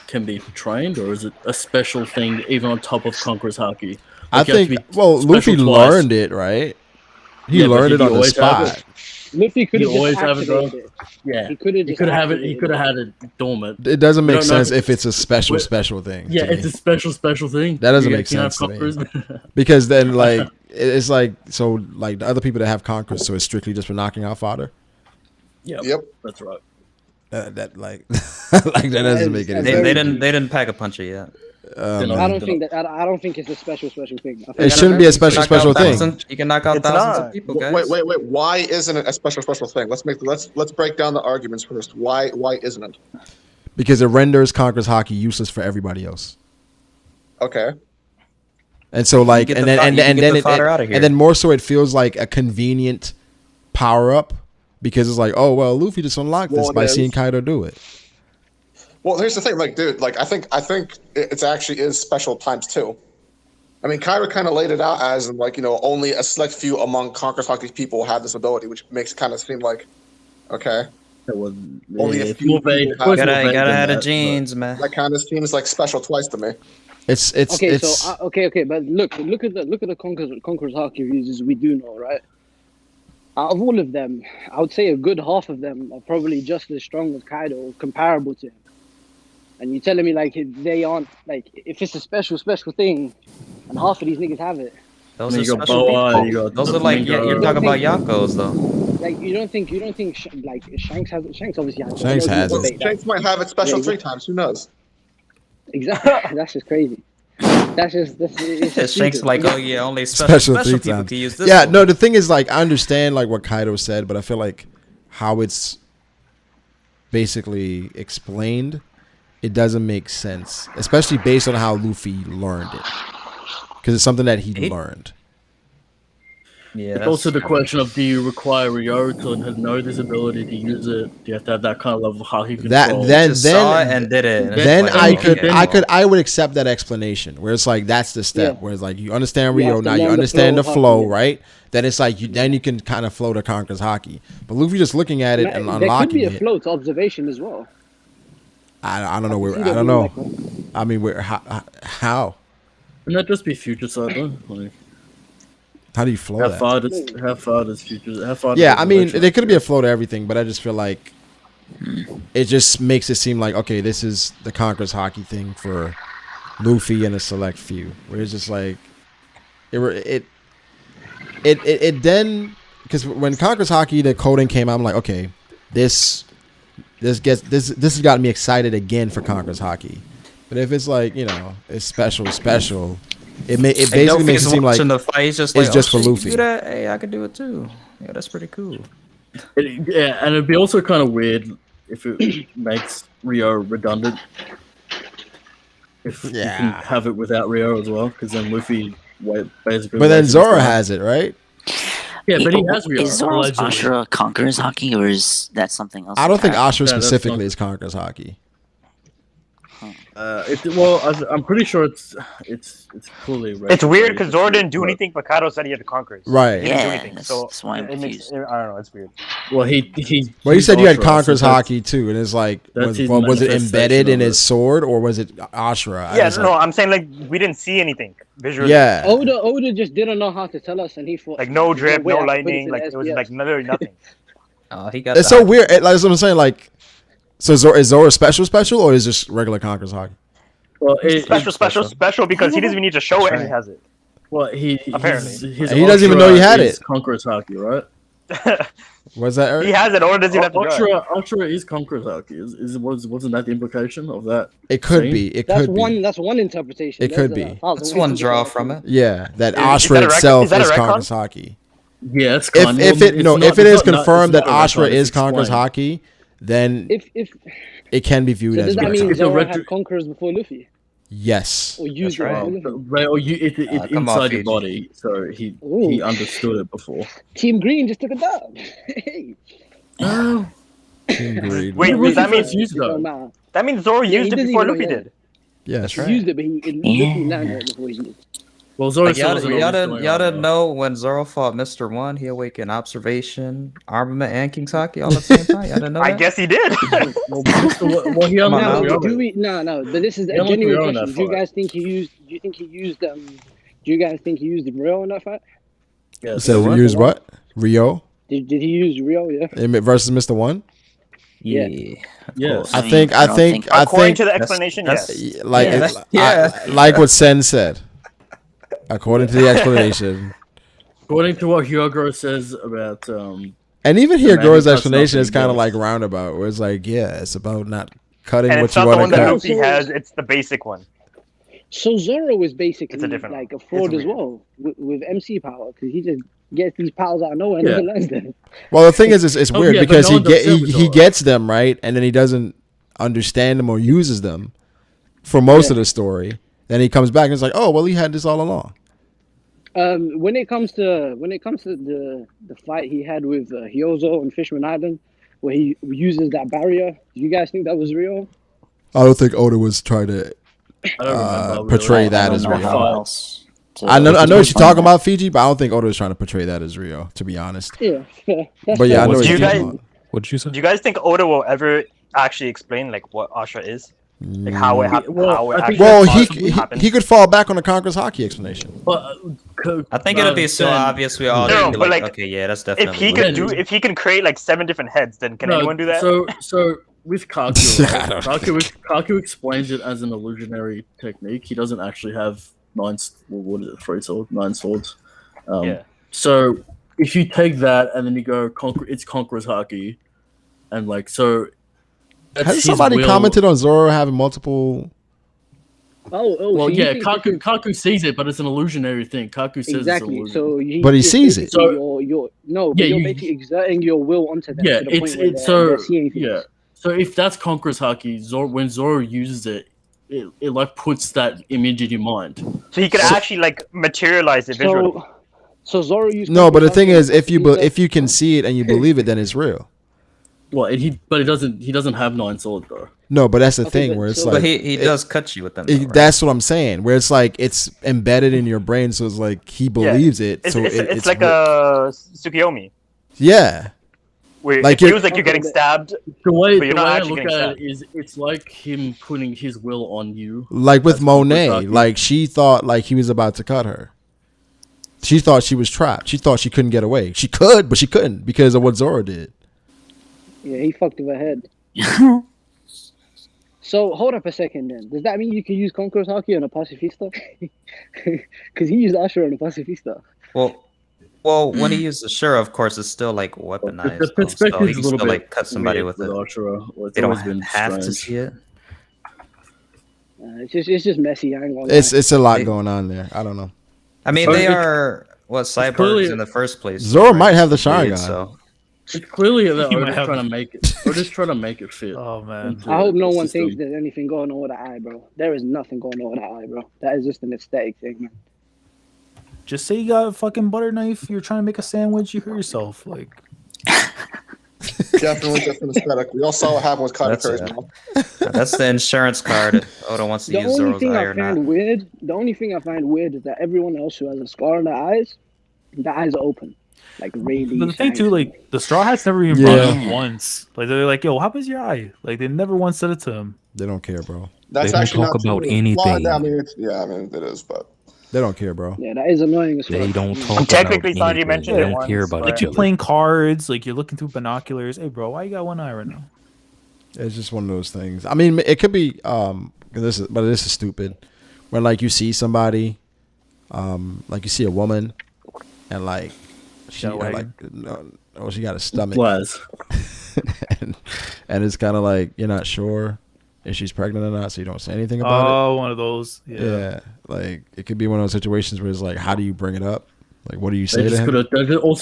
can be trained, or is it a special thing even on top of Conqueror's hockey? I think. Well, Luffy learned it, right? He learned it on the spot. Luffy could have just have activated it. Yeah, he could have had it dormant. It doesn't make sense if it's a special thing. Yeah, it's a special thing. That doesn't make sense to me. Because then, like, it's like so, like the other people that have conquerors, so it's strictly just for knocking out fodder. Yep, that's right. That like, like that doesn't make any sense. They didn't pack a puncher yet. I don't think it's a special thing. It shouldn't be a special thing. You can knock out thousands of people, guys. Wait. Why isn't it a special thing? Let's break down the arguments first. Why isn't it? Because it renders Conqueror's hockey useless for everybody else. Okay. And so like and then more so it feels like a convenient power up because it's like, oh well, Luffy just unlocked this by seeing Kaido do it. Well, here's the thing, like, dude, like I think it's actually is special times 2. I mean, Kyra kind of laid it out as like, only a select few among Conqueror's hockey people have this ability, which makes it kind of seem like, okay, only a few people gotta have the genes, man. That kind of seems like special twice to me. It's okay, but look at the Conqueror's hockey users we do know, right? Out of all of them, I would say a good half of them are probably just as strong as Kaido, comparable to him. And you're telling me like they aren't like if it's a special thing, and half of these niggas have it. Those are special people. Those are like you're talking about Yonkos though. Like you don't think like Shanks has it? Shanks obviously has it. Shanks has it. Shanks might have it special 3 times. Who knows? Exactly. That's just crazy. That's Shanks like, oh yeah, only special people times. can use this. Yeah, no, the thing is like I understand like what Kaido said, but I feel like how it's basically explained, it doesn't make sense, especially based on how Luffy learned it, because it's something that he learned. Yeah, it's also the question of, do you require Ryo to know this ability to use it? Do you have to have that kind of level of hockey control? Then did it. Then I would accept that explanation where it's like that's the step where it's like you understand Ryo now, you understand the flow, right? Then it's like then you can kind of flow to Conqueror's hockey. But Luffy just looking at it and unlocking it. There could be a flow to observation as well. I don't know where. I don't know. I mean, where? How? Wouldn't that just be future side though? Like, how do you flow how that? Far does future? How far? Yeah, I mean, there could be a flow to everything, but I just feel like it just makes it seem like okay, this is the Conqueror's hockey thing for Luffy and a select few. Where it's just like it then because when Conqueror's hockey the coding came out, I'm like, okay, this has gotten me excited again for Conqueror's hockey. But if it's like it's special, it basically makes it seem like the fight, it's just for Luffy. Do that? Hey, I could do it too. Yeah, that's pretty cool. Yeah, and it'd be also kind of weird if it makes Ryo redundant. If you can have it without Ryo as well, because then Luffy basically. But then Zoro has it, right? Yeah, but he has Ryo. Is Zoro's Ashura Conqueror's hockey, or is that something else? I don't think Ashura specifically is Conqueror's hockey. I'm pretty sure it's clearly. It's weird retrograde. because Zoro didn't do anything, but Kaido said he had the conquerors. Right. He didn't do Yeah, anything. So that's why I'm it makes, confused. I don't know. It's weird. Well, he. Well, you said you had Ashura, Conqueror's so that's- Haki too, and it's like, that's his was it manifestation embedded in of his sword or was it Ashura? Yeah, no, I'm saying like we didn't see anything visually. Yeah. Oda just didn't know how to tell us, and he thought Like no drip, way no I could put lightning. to Like the it was SBS. like literally nothing. Oh, he got. It's so weird. Like that's what I'm saying. Like, so is Zoro special, or is it just regular Conqueror's Haki? Well, Special because he doesn't even need to show it and he has it. Well, Apparently. his He doesn't even know he had is it. Conqueror's Haki, right? Was that Eric? He has it, or does he have to draw it? Ashura is Conqueror's Haki. Wasn't that the implication of that? It could scene? be. It That's could be. one. That's one interpretation. It could There's be. a thousand That's ways one to get draw that from it. Yeah, that Is Ashura that a itself is that a is retcon? Conqueror's Haki. Yeah, it's If con- if well, it it's no not- if it it's is not- confirmed it's that not a retcon, Ashura is it's Conqueror's explained. Haki, then If it can be viewed so, as does that retcon. mean It's a Zoro retro- had conquerors before Luffy, Yes. or used right. it before Luffy? Right, or it come on, inside your Fiji. body, so he Ooh. understood it before. Team Green just took a dub. Hey, Team Greed. Wait, When that was means used it don't though? matter. that means Zoro Yeah, used he it doesn't before even know Luffy he had did. Yeah, that's He right. used it, but Luffy landed it before he did. Well, Zoro Like, still y'all, doesn't know y'all what's didn't, going y'all on, didn't though. know when Zoro fought Mr. One, he awakened observation, armament, and King's Haki all at the same time. Y'all didn't know I that? guess he did. Well, he Come on unlocked now. Ryoma. Do we? No. But this is He a unlocked genuine Ryoma in question. that Do you fight. guys think he used? Do you think he used? Do you guys think he used Rio in that fight? Yes. So we use what? Rio Did he use Rio? Yeah. versus Mr. One? Yeah. Yes. I think According to the explanation, that's- yes. like Yeah, it's- yeah. like what Sen said. According to the explanation. According to what Hyogoro says about And even The here, man who Goro's cuts explanation is nothing kind of does. like roundabout, where it's like, yeah, it's about not cutting And what it's you not the want one to that cut. Luffy has, it's the basic one. So Zoro is basically It's a different like a one. fraud It's as weird. well with MC power because he just gets these powers out of nowhere and Yeah. never learns them. Well, the thing is, it's Oh, weird yeah, but because no he one does he Silver gets them right, and then he doesn't understand them or uses them for most of the story. Then he comes back and it's like, oh, well, he had this all along. When it comes to the fight he had with Hyozo and Fishman Island, where he uses that barrier, do you guys think that was real? I don't think Oda was trying to I don't remember portray I that don't as know real. how else. I know what you're talking about, Fiji, but I don't think Oda was trying to portray that as real, to be honest. Yeah, fair. That's But yeah, fair. I know what Do you're you talking guys- about. What did you say? Do you guys think Oda will ever actually explain like what Ashura is? Like how it happened? Well, How it I think actually Well, possibly happened? he could fall back on the Conqueror's Haki explanation. But I think it'll be so obvious we all No, be but like, like, okay, yeah, that's If definitely. he what can it do, is. if he can create like 7 different heads, then can anyone do that? So with Kaku, I right? don't Kaku explains it as an illusionary technique. He doesn't actually have 9 swords. Yeah. So if you take that and then you go it's Conqueror's Haki, and like so. that's Has his somebody will- commented on Zoro having multiple? Oh, Well, so you yeah, think Kaku sees it, but it's an illusionary thing. Kaku says exactly. it's illusion. So But he it's sees it. basically So- you're Yeah, you're you- basically exerting your will onto them. Yeah, to the point where it's they're so seeing things. yeah. So if that's Conqueror's Haki, when Zoro uses it, it like puts that image in your mind. So he could actually like materialize it visually. So Zoro used. No, but the Conqueror's thing Haki is, to if you can see it and you believe it, then it's real. Well, he doesn't have 9 swords though. No, but that's the Okay, thing but where it's so- like But he does cut you with them. Though, right? That's what I'm saying. Where it's like it's embedded in your brain, so it's like he believes it. It's, So it's like real. a Tsukiyomi, yeah. where Like it feels like you're getting stabbed. The way But you're the not way I actually look getting at it stabbed. is, it's like him putting his will on you. Like with That's Conqueror's Monet, Haki. like she thought like he was about to cut her. She thought she was trapped. She thought she couldn't get away. She could, but she couldn't because of what Zoro did. Yeah, he fucked with her head. So hold up a second then. Does that mean you can use Conqueror's Haki on a pacifista? Because he used Ashura on a pacifista. Well, when he uses Ashura, of course, it's still like weaponized. The though, so perspective he is can a little still bit like cut somebody weird with it. Ashura. Well, it's They don't always been have to strange. see it. It's just messy. I ain't gonna lie. It's a lot going on there. I don't know. I mean, they are cyborgs clearly- in the first place. Zoro right? might have the Weird, Sharingan. So It's clearly that He might Oda's have- trying to make it. Oda's trying to make it fit. Oh man. into I hope no the one system. thinks there's anything going on with the eye, bro. There is nothing going on with the eye, bro. That is just an aesthetic thing, man. Just say you got a fucking butter knife. You're trying to make a sandwich. You hurt yourself. Like Definitely just an aesthetic. We all saw what happened with Kylo Curry's mouth. That's the insurance card. Oda wants to The use only Zoro's thing eye I or not. find weird, is that everyone else who has a scar on their eyes are open, like Rayleigh. But the thing too, like the Straw Hats never even brought it up once. Like they're like, "Yo, how was your eye?" Like they never once said it to him. They don't care, bro. That's They don't actually talk not about true. anything. Well, I mean, it is, but They don't care, bro. Yeah, that is annoying as fuck. They don't talk Technically, about Sanji anything. mentioned They it don't once, care about Like each you're other. playing cards, like you're looking through binoculars. Hey, bro, why you got one eye right now? It's just one of those things. I mean, it could be this is stupid. When like you see somebody, like you see a woman, and like she she got a stomach, Lies. and it's kind of like you're not sure if she's pregnant or not, so you don't say anything about it. Oh, one of those. Yeah, like it could be one of those situations where it's like, how do you bring it up? Like, what do you say They to him?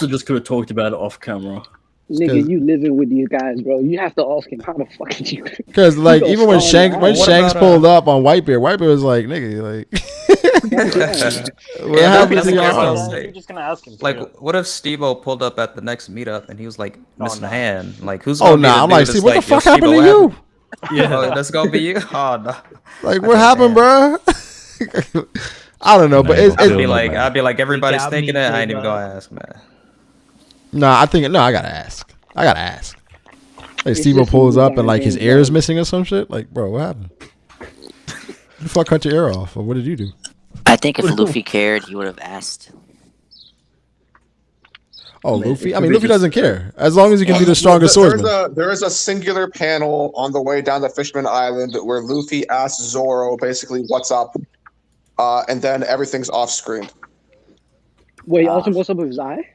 just could have talked about it off camera. Nigga, you living with you guys, bro. You have to ask him how the fuck did you? Because like You even got when scar on your eye. Shanks pulled up on Whitebeard was like, nigga, like, what happened to y'all? You're just gonna ask him. Like, what if Steve-O pulled up at the next meetup and he was like missing a hand? Like, who's? Oh, gonna be nah, the I'm dude like, that's see, what the "Yo, fuck happened to Steve-O, you?" what happened?" Oh, that's gonna be you. Oh no. Like, what happened, bro? I don't know, but I'd be like, everybody's thinking it. I ain't even gonna ask, man. Nah, I gotta ask. Like Steve pulls up and like his ear is missing or some shit. Like, bro, what happened? You fuck cut your ear off, or what did you do? I think if Luffy cared, he would have asked. Oh, Luffy. I mean, Luffy doesn't care as long as he can be the strongest swordsman. There is a singular panel on the way down to Fishman Island where Luffy asks Zoro basically what's up, and then everything's off screen. Wait, also what's up with his eye?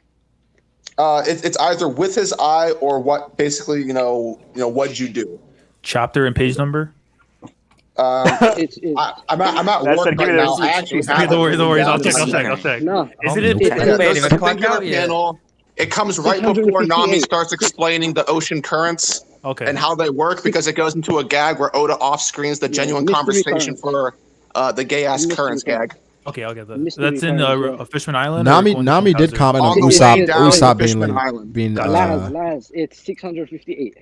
It's either with his eye or what. Basically, what'd you do? Chapter and page number. I'm at work right now. I actually have Don't worry. I'll check. No, Isn't it? There's a particular panel. It comes right before Nami starts explaining the ocean currents and how they work, because it goes into a gag where Oda off screens the genuine conversation for the gay ass currents gag. Okay, I'll get that. That's in Fishman Island. Nami did comment on Usopp being Laz, it's 658.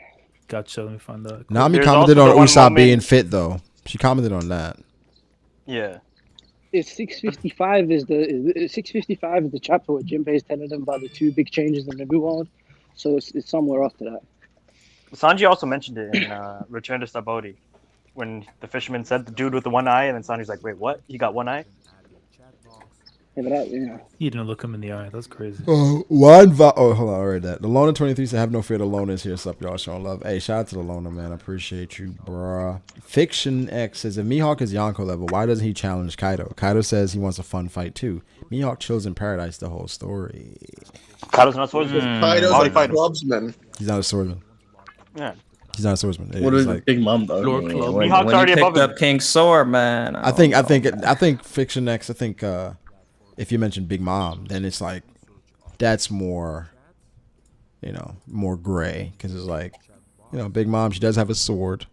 Gotcha. Let me find that. Nami commented on Usopp being fit though. She commented on that. Yeah. It's 655 is the chapter where Jinbei's telling them about the two big changes in the new world. So it's somewhere after that. Sanji also mentioned it in Return to Sabaody, when the fisherman said the dude with the one eye, and then Sanji's like, "Wait, what? He got one eye?" Yeah, He didn't look him in the eye. That's crazy. Oh, hold on, I read that. The Loner 23 said, "Have no fear, the Loner is here." Sup, y'all, showing love. Hey, shout out to the Loner, man. I appreciate you, bruh. Fiction X says, if Mihawk is Yonko level, why doesn't he challenge Kaido? Kaido says he wants a fun fight too. Mihawk chills in paradise the whole story. Kaido's not a swordsman. Kaido's a clubsman. He's not a swordsman. Yeah. He's not a swordsman. What is like Big Mom though? When he picked up King's sword, man. I think Fiction X. I think if you mention Big Mom, then it's like that's more, more gray, because it's like, Big Mom, she does have a sword,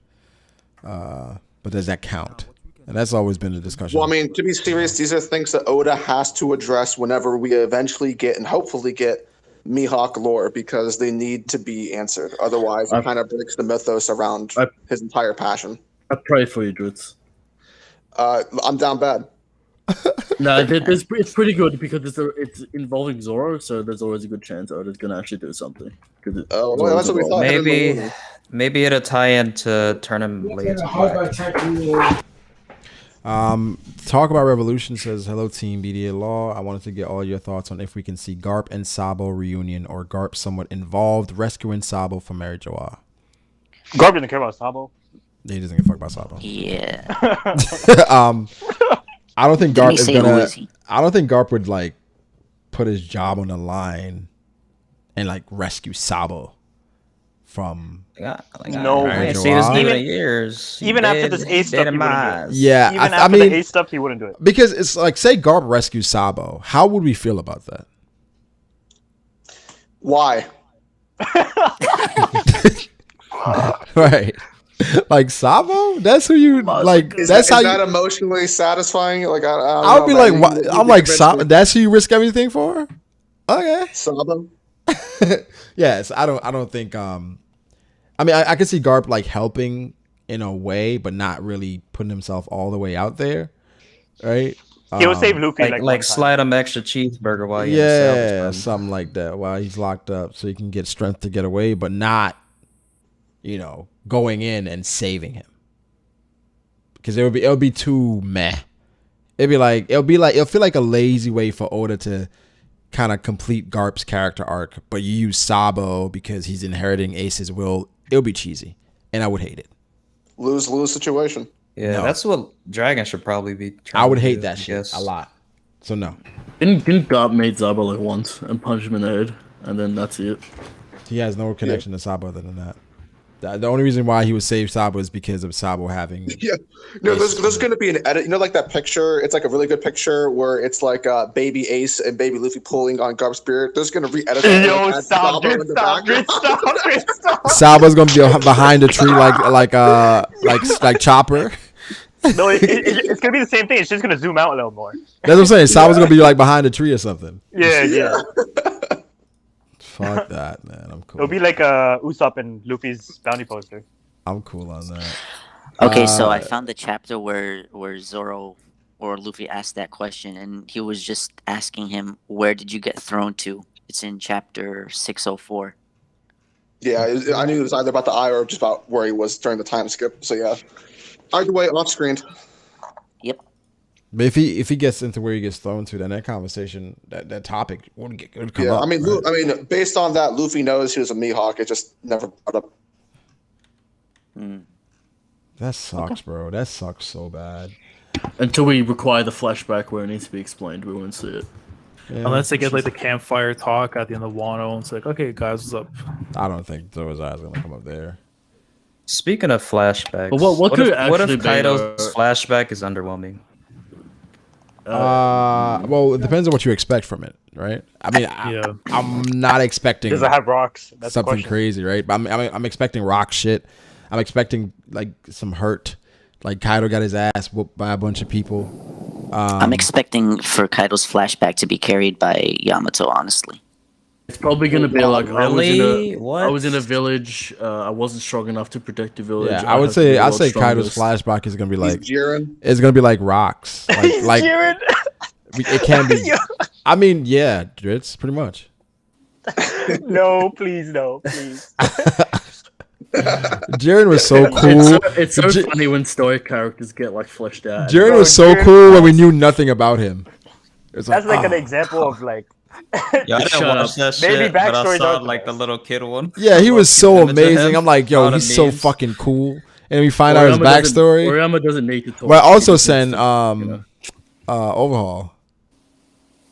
but does that count? And that's always been a discussion. Well, I mean, to be serious, these are things that Oda has to address whenever we eventually get and hopefully get Mihawk lore, because they need to be answered. Otherwise, it kind of breaks the mythos around his entire passion. I pray for you, Drutz. I'm down bad. No, it's pretty good because it's involving Zoro, so there's always a good chance Oda's gonna actually do something. That's what we thought. Maybe it'll tie into Tournament Blades. Talk about Revolution says, hello team BDA Law. I wanted to get all your thoughts on if we can see Garp and Sabo reunion, or Garp somewhat involved rescuing Sabo from Mary Joa. Garp doesn't care about Sabo. He doesn't give a fuck about Sabo. Yeah. I don't think Garp is gonna. I don't think Garp would like put his job on the line and like rescue Sabo from. No, I ain't seen this dude in years. Even after this Ace stuff, he wouldn't do it. Yeah, even after the Ace stuff, he wouldn't do it. Because it's like, say Garp rescues Sabo, how would we feel about that? Why? Right. Like Sabo, that's who you like. Is that's that, how is you. that emotionally satisfying? Like I would be like, what? I'm like, that's who you risk everything for? Okay. Sabo. Yes, I don't think. I mean, I can see Garp like helping in a way, but not really putting himself all the way out there, right? He will save Luffy like one time. slide him extra cheeseburger while you're Yeah, something like that while he's locked up, so he can get strength to get away, but not, going in and saving him. Because it'll be too meh. It'll feel like a lazy way for Oda to kind of complete Garp's character arc, but you use Sabo because he's inheriting Ace's will. It'll be cheesy, and I would hate it. Lose situation. Yeah, No. that's what Dragon should probably be trying I would to hate do, that I shit guess. a lot. So no, Didn't Garp made Zabo like once and punch him in the head, and then that's it. he has no connection to Sabo other than that. The only reason why he would save Sabo is because of Sabo having. Yeah, there's going to be an edit. Like that picture. It's like a really good picture where it's like baby Ace and baby Luffy pulling on Garp's beard. There's going to re-edit. Yo, stop, dude, stop. Sabo's gonna be behind a tree like Chopper. No, it's gonna be the same thing. It's just gonna zoom out a little more. That's what I'm saying. Sabo's gonna be like behind a tree or something. Yeah. Fuck that, man. I'm cool. It'll be like Usopp and Luffy's bounty poster. I'm cool on that. Okay, so I found the chapter where Zoro or Luffy asked that question, and he was just asking him, "Where did you get thrown to?" It's in chapter 604. Yeah, I knew it was either about the eye or just about where he was during the time skip. So yeah, either way, off screen. Yep. But if he gets into where he gets thrown to, then that conversation, that topic would come Yeah, up. I mean, based on that, Luffy knows he was a Mihawk. It just never brought up. That sucks, bro. That sucks so bad. Until we require the flashback where it needs to be explained, we won't see it. Yeah. Unless they get like the campfire talk at the end of Wano, and it's like, okay, guys, what's up? I don't think Zoro's eyes gonna come up there. Speaking of flashbacks, But what could if actually be, Kaido's flashback is underwhelming? Well, it depends on what you expect from it, right? I mean, I'm not expecting. Does it have rocks? That's the something question. crazy, right? But I'm expecting rock shit. I'm expecting like some hurt. Like Kaido got his ass whooped by a bunch of people. I'm expecting for Kaido's flashback to be carried by Yamato, honestly. It's probably gonna be like really? I was in a village. I wasn't strong enough to protect the village. Yeah, I'd say Kaido's flashback is gonna be like it's gonna be like rocks. Like it can be. I mean, yeah, Dritz, pretty much. No, please, no, please. Jiren was so cool. It's so funny when story characters get like fleshed out. Jiren was so cool when we knew nothing about him. It's That's like an example of like. Yeah, I didn't watch that Maybe shit, but I backstories saw are the like the little kid one. Yeah, he was so Image of amazing. him, I'm like, yo, all the he's so memes. fucking cool. And we find out his backstory. Oriyama doesn't need to talk. But also send Overhaul.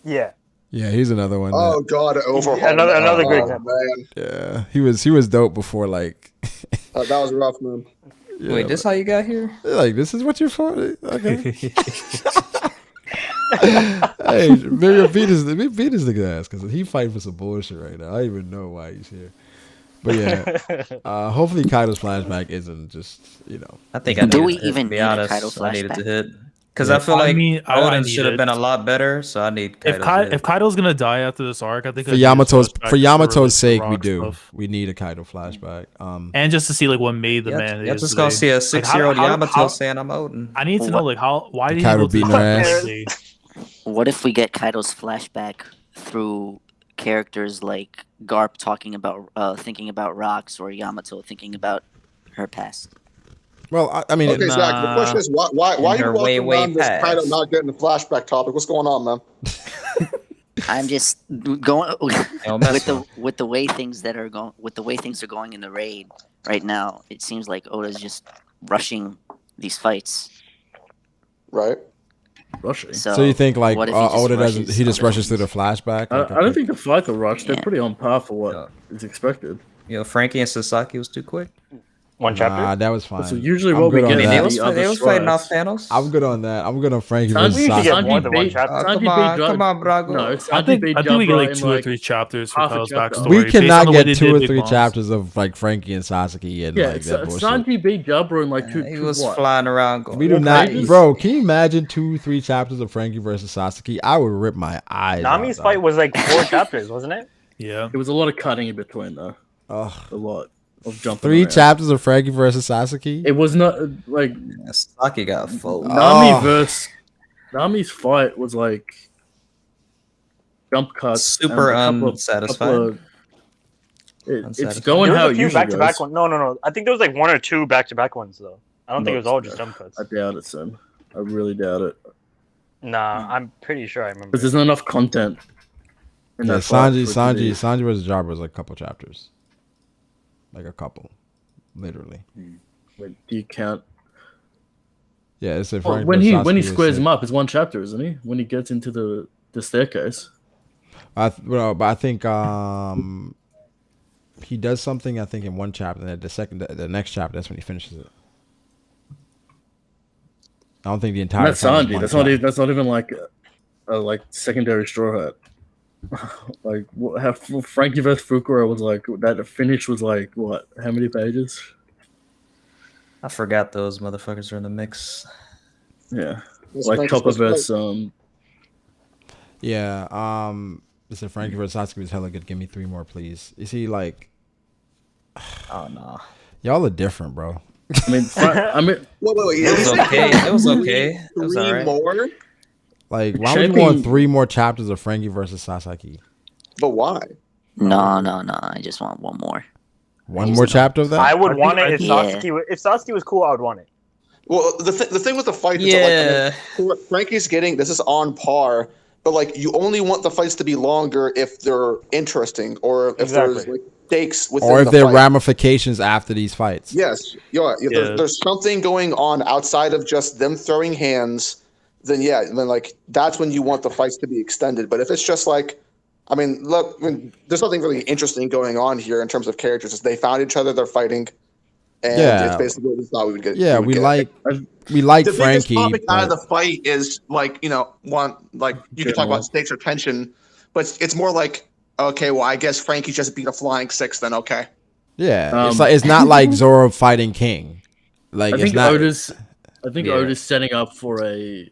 Yeah. Yeah, he's another one. Oh God, Overhaul. Another great example. Man. Yeah, he was dope before like. That was rough, man. Yeah, Wait, this how you got here? Like this is what you're for? Okay. Hey, maybe beat his nigga ass because he fighting for some bullshit right now. I don't even know why he's here. But yeah, hopefully Kaido's flashback isn't just I think I Do needed we to hit, even to be need a honest, Kaido I needed to flashback? hit because Yeah. I feel like I Odin need should have it. been a lot better. So I need If Kaido's hit. Kaido's gonna die after this arc, I think for I need his Yamato's flashback for just Yamato's the sake, we rock do. stuff. We need a Kaido flashback. And just to see like what made the Yeah, man. yeah, is just gonna see today. a 6-year-old how- Yamato saying I'm Odin. I need to know like why did he Kaido go to beating the her ass. university? What if we get Kaido's flashback through characters like Garp talking about thinking about rocks, or Yamato thinking about her past? Well, I mean, Okay, Zach. The question is, why are you her walking way around this past. Kaido not getting the flashback topic? What's going on, man? I'm just going mess with the way things are going in the raid right now. It seems like Oda's just rushing these fights. Right. Rushing. So you think like what if he just Oda doesn't? rushes He just other rushes through the flashback. I Like, don't think the fight are rushed. They're Yeah. pretty on par for what is expected. Frankie and Sasaki was too quick. One chapter. Nah, that was fine. So usually I'm what we good get on I mean, that. they was fighting off Thanos. I'm good on that. I'm good on Frankie Sanji, versus We should get Sasuke. more than one chapter. Come on, Brago. No, it's I Sanji think beat we get Jabra like in, 2 or 3 chapters for half a Kaido's chapter. backstory. We based on cannot the way get they 2 did or Big 3 Moms. chapters of like Frankie and Sasuke and Yeah, like that bullshit. Sanji beat Jabra in like two. He two was what? flying around going. We do What not, pages? bro. Can you imagine 2-3 chapters of Frankie versus Sasuke? I would rip my eyes. Nami's out, fight dog. was like 4 chapters, wasn't it? Yeah. There was a lot of cutting in between though. Oh, a lot of jumping. 3 around. chapters of Frankie versus Sasuke. It was not like Sasuke got full. Nami versus Nami's fight was like jump cuts, Super and unsatisfying. It's going there was how a it few usually back-to-back goes. ones. No. I think there was like 1 or 2 back-to-back ones though. I don't think it was all just jump cuts. I doubt it, son. I really doubt it. Nah, I'm pretty sure I remember. Because there's not enough content. In Yeah, that fight Sanji versus Jabba was like a couple chapters. Like a couple. Literally. Wait, do you count? Yeah, it's a Well, when he squares him up, it's 1 chapter, isn't he? When he gets into the staircase. But I think he does something. I think in 1 chapter, and the next chapter, that's when he finishes it. I don't think the entire. That's Sanji. That's not even like a like secondary Straw Hat. Like how Frankie vs Fukura was like that finish was like what? How many pages? I forgot those motherfuckers are in the mix. Yeah, like Chopper vs Yeah, listen, Frankie vs Sasuke was hella good. Give me 3 more, please. You see, like, oh no, y'all are different, bro. I mean, Wait. It was okay. It was okay. It was 3 alright. more? Like, why would you want 3 more chapters of Frankie versus Sasaki? But why? No. I just want 1 more. 1 more chapter of that? I would want it if Yeah. Sasuke was cool. I would want it. Well, the thing with the fight is that, like, Frankie's getting this is on par, but like you only want the fights to be longer if they're interesting or if there's like stakes within or if the there are fight. ramifications after these fights. Yes, there's something going on outside of just them throwing hands. Then like that's when you want the fights to be extended. But if it's just like, I mean, look, there's nothing really interesting going on here in terms of characters. They found each other, they're fighting, and it's basically what we thought we would get. Yeah, we like the Frankie. biggest topic out of but- the fight is like you can talk about stakes or tension, but it's more like okay, well I guess Frankie just beat a flying 6 then okay. Yeah, it's not like Zoro fighting King. Like I think Oda's setting up for a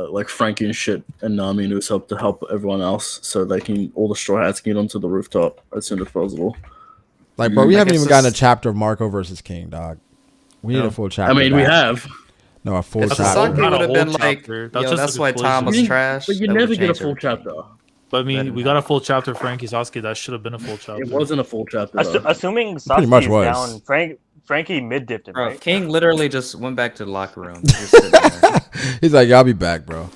like Frankie and shit and Nami and Usopp to help everyone else so they can all the Straw Hats can get onto the rooftop as soon as possible. Like, bro, we haven't even gotten a chapter of Marco versus King, dog. We need a full chapter. I mean, we have. No, a full If chapter. Sasaki would have been like, that's why Tom was trash. But you that never would've get a changed full everything. chapter. But I mean, we got a full chapter of Frankie Sasuke. That should have been a full chapter. It wasn't a full chapter. though. Assuming pretty Sasuke much is was. down, Frankie mid dipped him. Bro, Right? King literally just went back to the locker room. Just sitting there. He's like, "I'll be back, bro."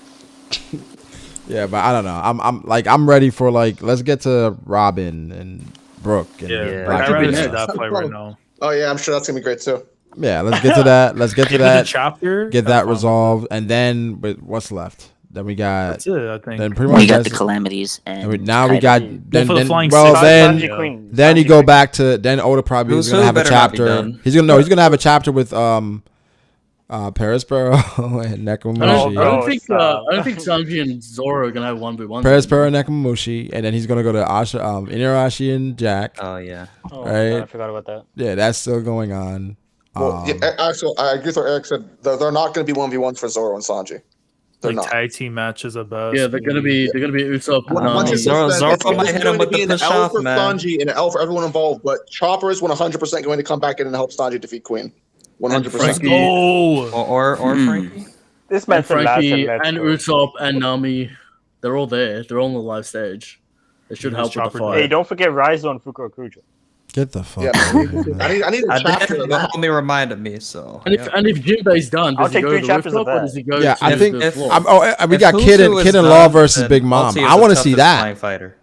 Yeah, but I don't know. I'm ready for like let's get to Robin and Brooke. And Yeah, Black I'd rather Beard. see that fight right now. Oh yeah, I'm sure that's gonna be great too. Yeah, let's get to that. Let's get to Give me that the chapter. Get that resolved, and then but what's left? Then we got. That's it, I think. Then pretty much We got that's- the calamities and now we got Well, for the flying well six, then Sanji Queen. then you go back to then Oda probably is Who's gonna who have a better not be chapter. done. He's gonna have a chapter with Perispero and Nekomamushi. I don't think Sanji and Zoro are gonna have 1v1. Perispero and Nekomamushi, and then he's gonna go to Inarashi and Jack. Oh yeah. Oh, right. I forgot about that. Yeah, that's still going on. Well, actually, I agree with what Eric said. They're not going to be 1v1s for Zoro and Sanji. They're Like not. tag team matches at best. Yeah, they're gonna be Usopp. and Once Nami. it's said, Zoro it's might hit him going to with be the an push L off, for man. Sanji and an L for everyone involved, but Chopper is 100% going to come back in and help Sanji defeat Queen. 100%. Frankie- Oh, Or Frankie. This man And said last Frankie time, and Usopp and Nami, they're all there. They're all on the live stage. They should help with the fight. Hey, don't forget Raizo and Fukuro Kujo. Get the fuck. Yeah, out of here, man. I need a chapter The of that. homie reminded me, so. And if Jinbei's done, I'll does he take go 3 to the chapters of rooftop or that. does he go Yeah, to I think the floor? we got If Kid Husu and is Law done, versus then Big Mom. Ulti is I the want to see toughest that. flying fighter.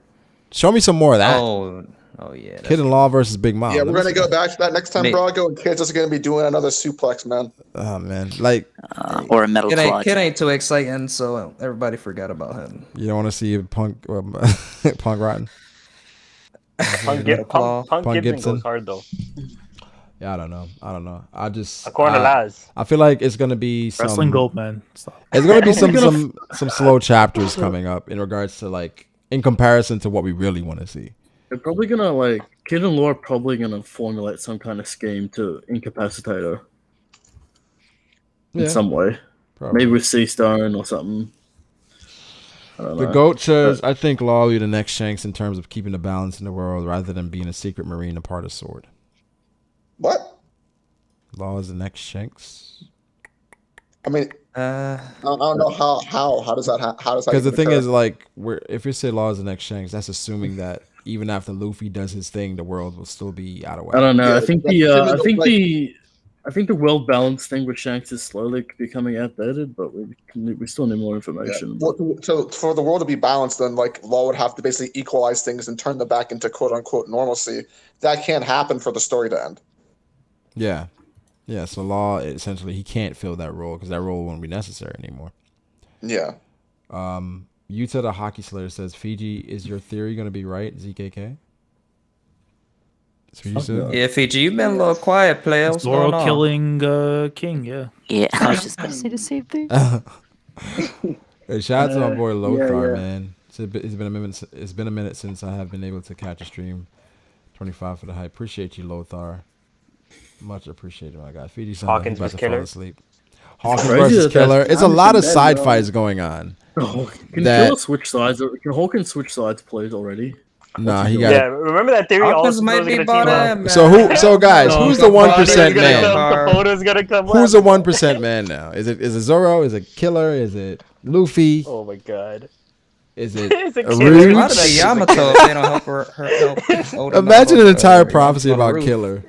Show me some more of that. Oh yeah. Kid and Law versus Big Mom. Yeah, Let we're me going to see go back to that next time, Mate. Brago, and Kid's just going to be doing another suplex, man. Oh man, like or a metal claw. Kid ain't too exciting, so everybody forgot about him. you don't want to see Punk Punk Rotten. Punk Gibson Gibson. goes hard though. Yeah, I don't know. I just According to Laz. I feel like it's gonna be some Wrestling Gold, man. Stop. It's gonna be some slow chapters coming up in regards to like in comparison to what we really want to see. They're probably gonna like Kid and Law are probably gonna formulate some kind of scheme to incapacitate her in Yeah, some way. probably. Maybe with Sea Stone or something. The GOAT says, I think Law will be the next Shanks in terms of keeping the balance in the world rather than being a secret marine, a part of Sword. What? Law is the next Shanks. I mean, I don't know how does that Because the thing is, like, if you say Law is the next Shanks, that's assuming that even after Luffy does his thing, the world will still be out of whack. I don't know. I think the world balance thing with Shanks is slowly becoming outdated, but we still need more information. Yeah. So for the world to be balanced, then like Law would have to basically equalize things and turn them back into quote unquote normalcy. That can't happen for the story to end. Yeah. Yeah, so Law, essentially, he can't fill that role because that role won't be necessary anymore. Yeah. Yuta the Hockey Slayer says, Fiji, is your theory going to be right, ZKK? Yeah, Fiji, you've been a little quiet, player. What's going on? killing King, yeah. Yeah, I was just going to say the same thing. Hey, shout out to my boy Lothar, yeah. man. It's been a minute since I have been able to catch a stream. 25 for the hype. Appreciate you, Lothar. Much appreciated, my guy. Fiji son, Hawkins about to versus fall Killer. asleep. Hawkins versus Killer. It's a lot of side fights going on. Can Killer switch sides? Can Hawkins switch sides, please, already? Nah, he got. Yeah, remember that theory? Hawkins might be bottom. So guys, who's the 1% man? The photo's gonna come. Who's the 1% man now? Is it Zoro? Is it Killer? Is it Luffy? Oh my god. Is it Killer? Might be Yamato if they don't help Oda Imagine an entire prophecy about Killer.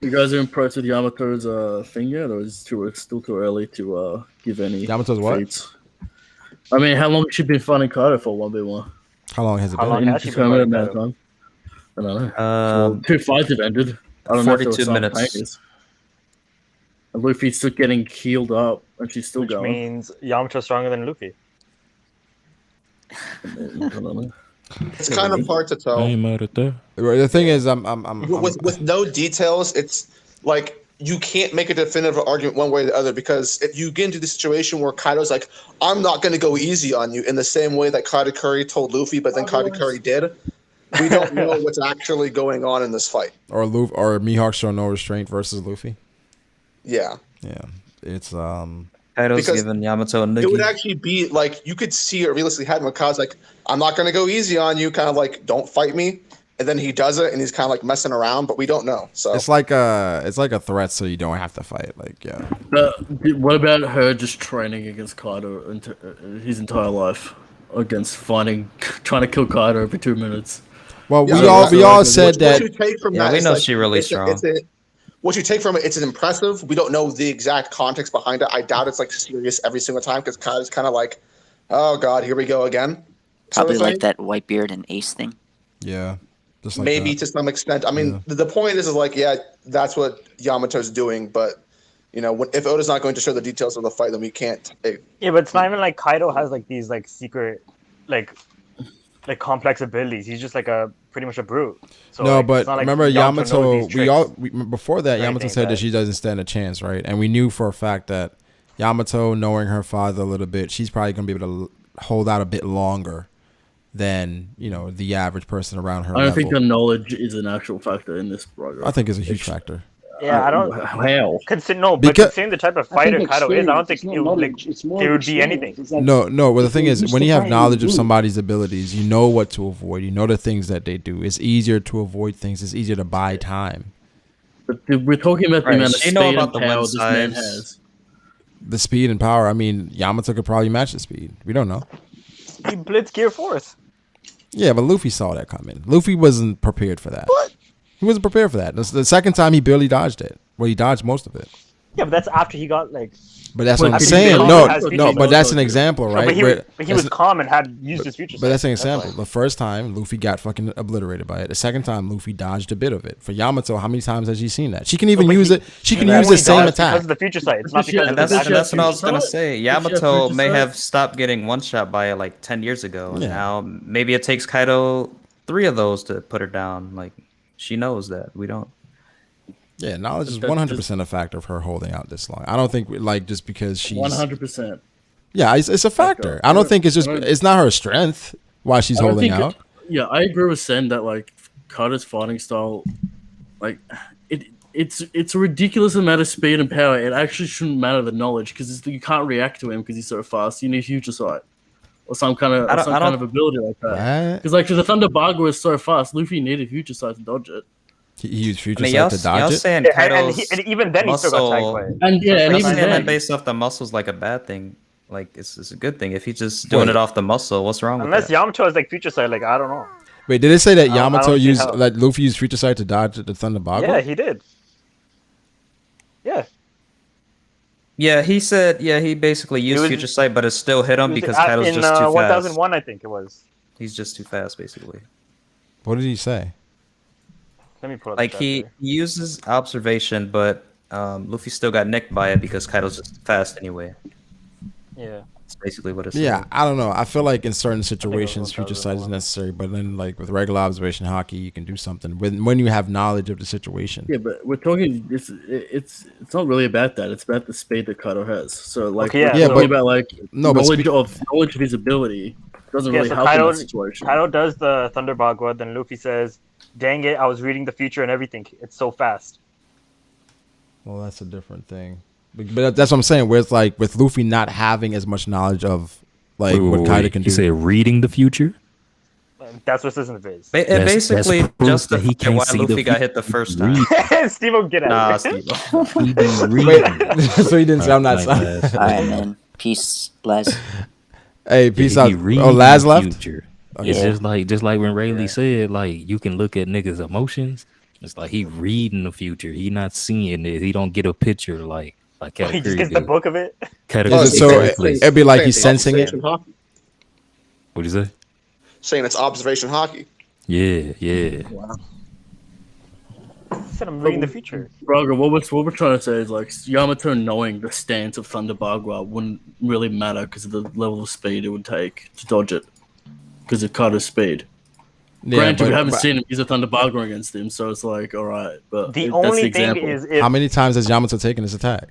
You guys are impressed with Yamato's thing yet, or is it still too early to give any Yamato's what? fates? I mean, how long has she been fighting Kaido for 1v1? How long has it been? How long has she been fighting Kaido? I don't know. Well, 2 fights have ended. I don't know if they were 42 minutes. simultaneous. And Luffy's still getting healed up, and she's still Which going. means Yamato's stronger than Luffy. I don't know. It's kind of hard to tell. I ain't mad at that. The thing is, I'm with no details. It's like you can't make a definitive argument one way or the other, because if you get into the situation where Kaido's like, I'm not going to go easy on you in the same way that Katakuri told Luffy, but then Katakuri did, we don't know what's actually going on in this fight. Or Mihawk show no restraint versus Luffy. Yeah. Yeah. It's Kaido's giving Yamato a noogie. It would actually be like you could see it realistically happen when Kaido's like, I'm not going to go easy on you, kind of like, don't fight me. And then he does it, and he's kind of like messing around, but we don't know. So it's like a threat, so you don't have to fight. Like, yeah. What about her just training against Kaido his entire life, against trying to kill Kaido every 2 minutes? Well, we all said that. What you take from Yeah, that we is, know like, she really strong. What you take from it, it's impressive. We don't know the exact context behind it. I doubt it's like serious every single time, because Kaido's kind of like, oh god, here we go again. Probably like that Whitebeard and Ace thing. Yeah. Just like maybe that. to some extent. I mean, the point is like, yeah, that's what Yamato's doing, but you know, if Oda's not going to show the details of the fight, then we can't. Yeah, but it's not even like Kaido has like these like secret, like complex abilities. He's just like pretty much a brute. So, no, like, but it's not like remember Yamato. Before that, or Yamato anything said like that she doesn't stand a chance, right? And we knew for a fact that Yamato, knowing her father a little bit, she's probably gonna be able to hold out a bit longer than the average person around her. I don't think the knowledge is an actual factor in this program. I think it's a huge factor. Yeah, I don't. How? But considering the type of fighter Kaido is, I don't think there would be anything. No. Well, the thing is, when you have knowledge of somebody's abilities, you know what to avoid. You know the things that they do. It's easier to avoid things. It's easier to buy time. But we're talking about the amount of speed and power this man size. has. The speed and power. I mean, Yamato could probably match the speed. We don't know. He blitz gear force. Yeah, but Luffy saw that coming. Luffy wasn't prepared for that. What? He wasn't prepared for that. The second time, he barely dodged it. Well, he dodged most of it. Yeah, but that's after he got like. But that's what I'm saying. No, but that's an example, right? But he was calm and had used his future. But that's an example. The first time, Luffy got fucking obliterated by it. The second time, Luffy dodged a bit of it. For Yamato, how many times has she seen that? She can even use it. She can use the same attack. Because of the future sight. It's not because of that's what I was gonna say. Yamato may have stopped getting one shot by it like 10 years ago, and now maybe it takes Kaido 3 of those to put her down. Like she knows that we don't. Yeah, knowledge is 100% a factor of her holding out this long. I don't think just because she's 100%. Yeah, it's a factor. I don't think it's not her strength why she's holding out. Yeah, I agree with Sen that like Kaido's fighting style, like it's a ridiculous amount of speed and power. It actually shouldn't matter the knowledge because you can't react to him because he's so fast. You need future sight or some kind of ability like that. Because like the Thunder Bargo is so fast, Luffy needed future sight to dodge it. He used future sight to dodge y'all it. saying and even then he still got tagged by it. And even then, based off the muscles, like a bad thing. Like it's a good thing if he's just doing it off the muscle. What's wrong with Unless that? Yamato has like future sight, like I don't know. Wait, did it say that I Yamato don't see used how. like Luffy used future sight to dodge the Thunder Bargo? Yeah, he did. Yeah. Yeah, he said. Yeah, he basically used future sight, but it still hit him because Kaido's in just too fast. 1001, I think it was. He's just too fast, basically. What did he say? Let me pull up. Like he uses observation, but Luffy still got nicked by it because Kaido's just fast anyway. Yeah. That's basically what it's. Yeah, I don't know. I feel like in certain situations, future sight is necessary, but then like with regular observation hockey, you can do something when you have knowledge of the situation. Yeah, but we're talking. It's not really about that. It's about the speed that Kaido has. So like, Okay, yeah, we're talking but- about like no, but knowledge of his ability doesn't really so help in that situation. Kaido does the Thunder Bagua, then Luffy says, "Dang it, I was reading the future and everything. It's so fast." Well, that's a different thing. But that's what I'm saying. Where it's like with Luffy not having as much knowledge of like what Kaido can do. You say reading the future? That's what it says in the viz. It basically proof just that he can't why see Luffy the got hit the first time. Steve-O, get out. Nah, Steve-O. He be reading. Wait, so he didn't say I'm not All right, man. Peace, Les. Hey, peace He out. reading Oh, Laz the left. future. Okay. It's just like when Rayleigh said, like you can look at niggas' emotions. It's like he reading the future. He not seeing it. He don't get a picture like Katakuri He just gets the book of it. So it'd be like he's sensing it. What do you say? Saying it's observation hockey. Yeah. Wow. He said I'm reading the future. Braga, what we're trying to say is like Yamato knowing the stance of Thunder Bagua wouldn't really matter because of the level of speed it would take to dodge it. Because of Kaido's speed. Yeah, Granted, we but- haven't but- seen him use a Thunder Bagua against him, so it's like, all right. But The that's only the thing example. is if How many times has Yamato taken his attack?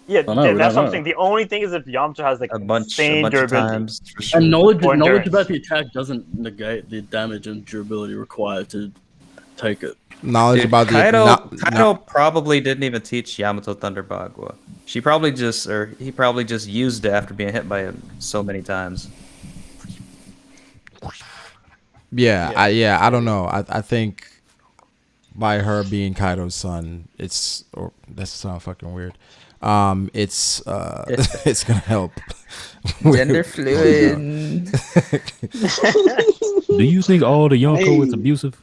yeah, don't know, we that's don't something. The only thing is if Yamato has like A bunch insane of durability. times. For sure. And knowledge Or endurance. about the attack doesn't negate the damage and durability required to take it. Knowledge Dude, about the Kaido probably didn't even teach Yamato Thunder Bagua. He probably just used it after being hit by him so many times. Yeah, I don't know. I think by her being Kaido's son, that sounds fucking weird. It's it's gonna help. Gender fluid. Do you think all the Yonko is abusive?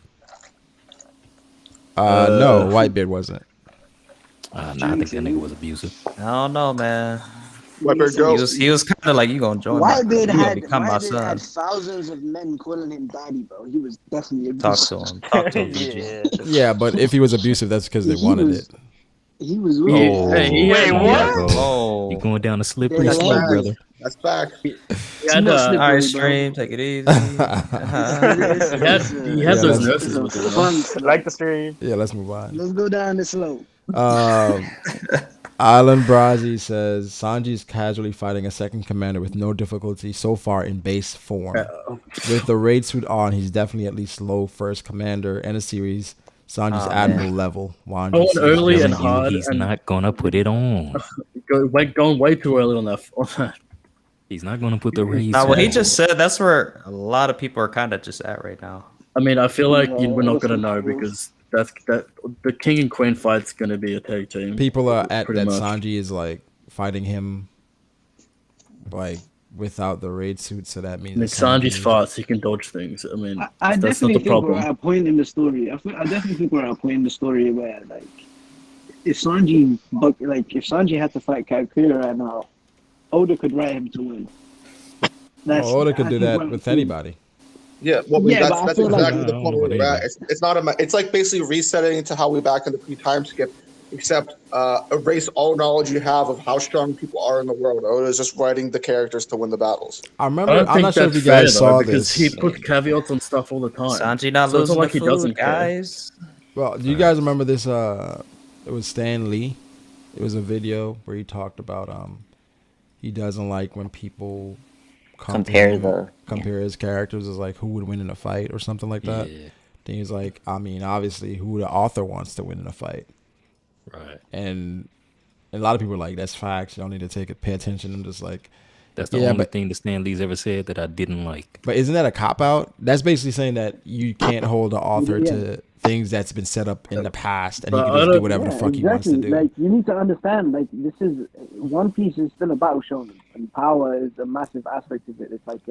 No, Whitebeard wasn't. Nah, I think that nigga was abusive. I don't know, man. Whitebeard go. He was kind of like, you gonna join Whitebeard you gonna had, become my Whitebeard son. had thousands of men calling him daddy, bro. He was definitely Talk abusive. to him, PG. Yeah, but if he was abusive, that's because they He wanted was- it. He was Oh, real. Wait, what? Oh, You going down a slippery Yeah, slope, that's brother. That's fact. Yeah, not all slippery, right, bro. stream, take it easy. he had those nurses with him. Fun. Like the stream. Yeah, let's move on. Let's go down this slope. Alan Brazi says Sanji's casually fighting a second commander with no difficulty so far in base form. With the raid suit on, he's definitely at least low first commander in a series. Sanji's admiral level. Going early and hard. He's and not gonna put it on. going way too early on that. He's not gonna put the raise. Now, what he on. just said, that's where a lot of people are kind of just at right now. I mean, I feel like we're not gonna know because the king and queen fight's gonna be a tag team. People are at pretty that much. Sanji is like fighting him like without the raid suit, so that means I mean, Sanji's fast; he can dodge things. I mean, I that's not definitely the think we're problem. at a point in the story. I definitely think we're at a point in the story where, like, if Sanji had to fight Katakuri right now, Oda could write him to win. Oda could I do think that we're- with anybody. Yeah, well, Yeah, but I that's feel like- exactly the point where we're at. It's not it's like basically resetting to how we back in the pre-time skip, except erase all knowledge you have of how strong people are in the world. Oda is just writing the characters to win the battles. I remember. I don't I'm think not sure if that's you guys fair, though, saw because this. he puts caveats on stuff all the time. Sanji not So it's losing like the he doesn't food, care. guys. Well, do you guys remember this? It was Stan Lee. It was a video where he talked about he doesn't like when people compare his characters as like who would win in a fight or something like that. Then he's like, I mean, obviously, who the author wants to win in a fight, right? And a lot of people are like, that's facts. You don't need to pay attention. I'm just like, that's the only thing that Stan Lee's ever said that I didn't like. But isn't that a cop out? That's basically saying that you can't hold the author to things that's been set up in the past, and he can just do whatever the fuck he wants to do. Like, you need to understand, like, this is One Piece is still a battle shonen, and power is a massive aspect of it. It's like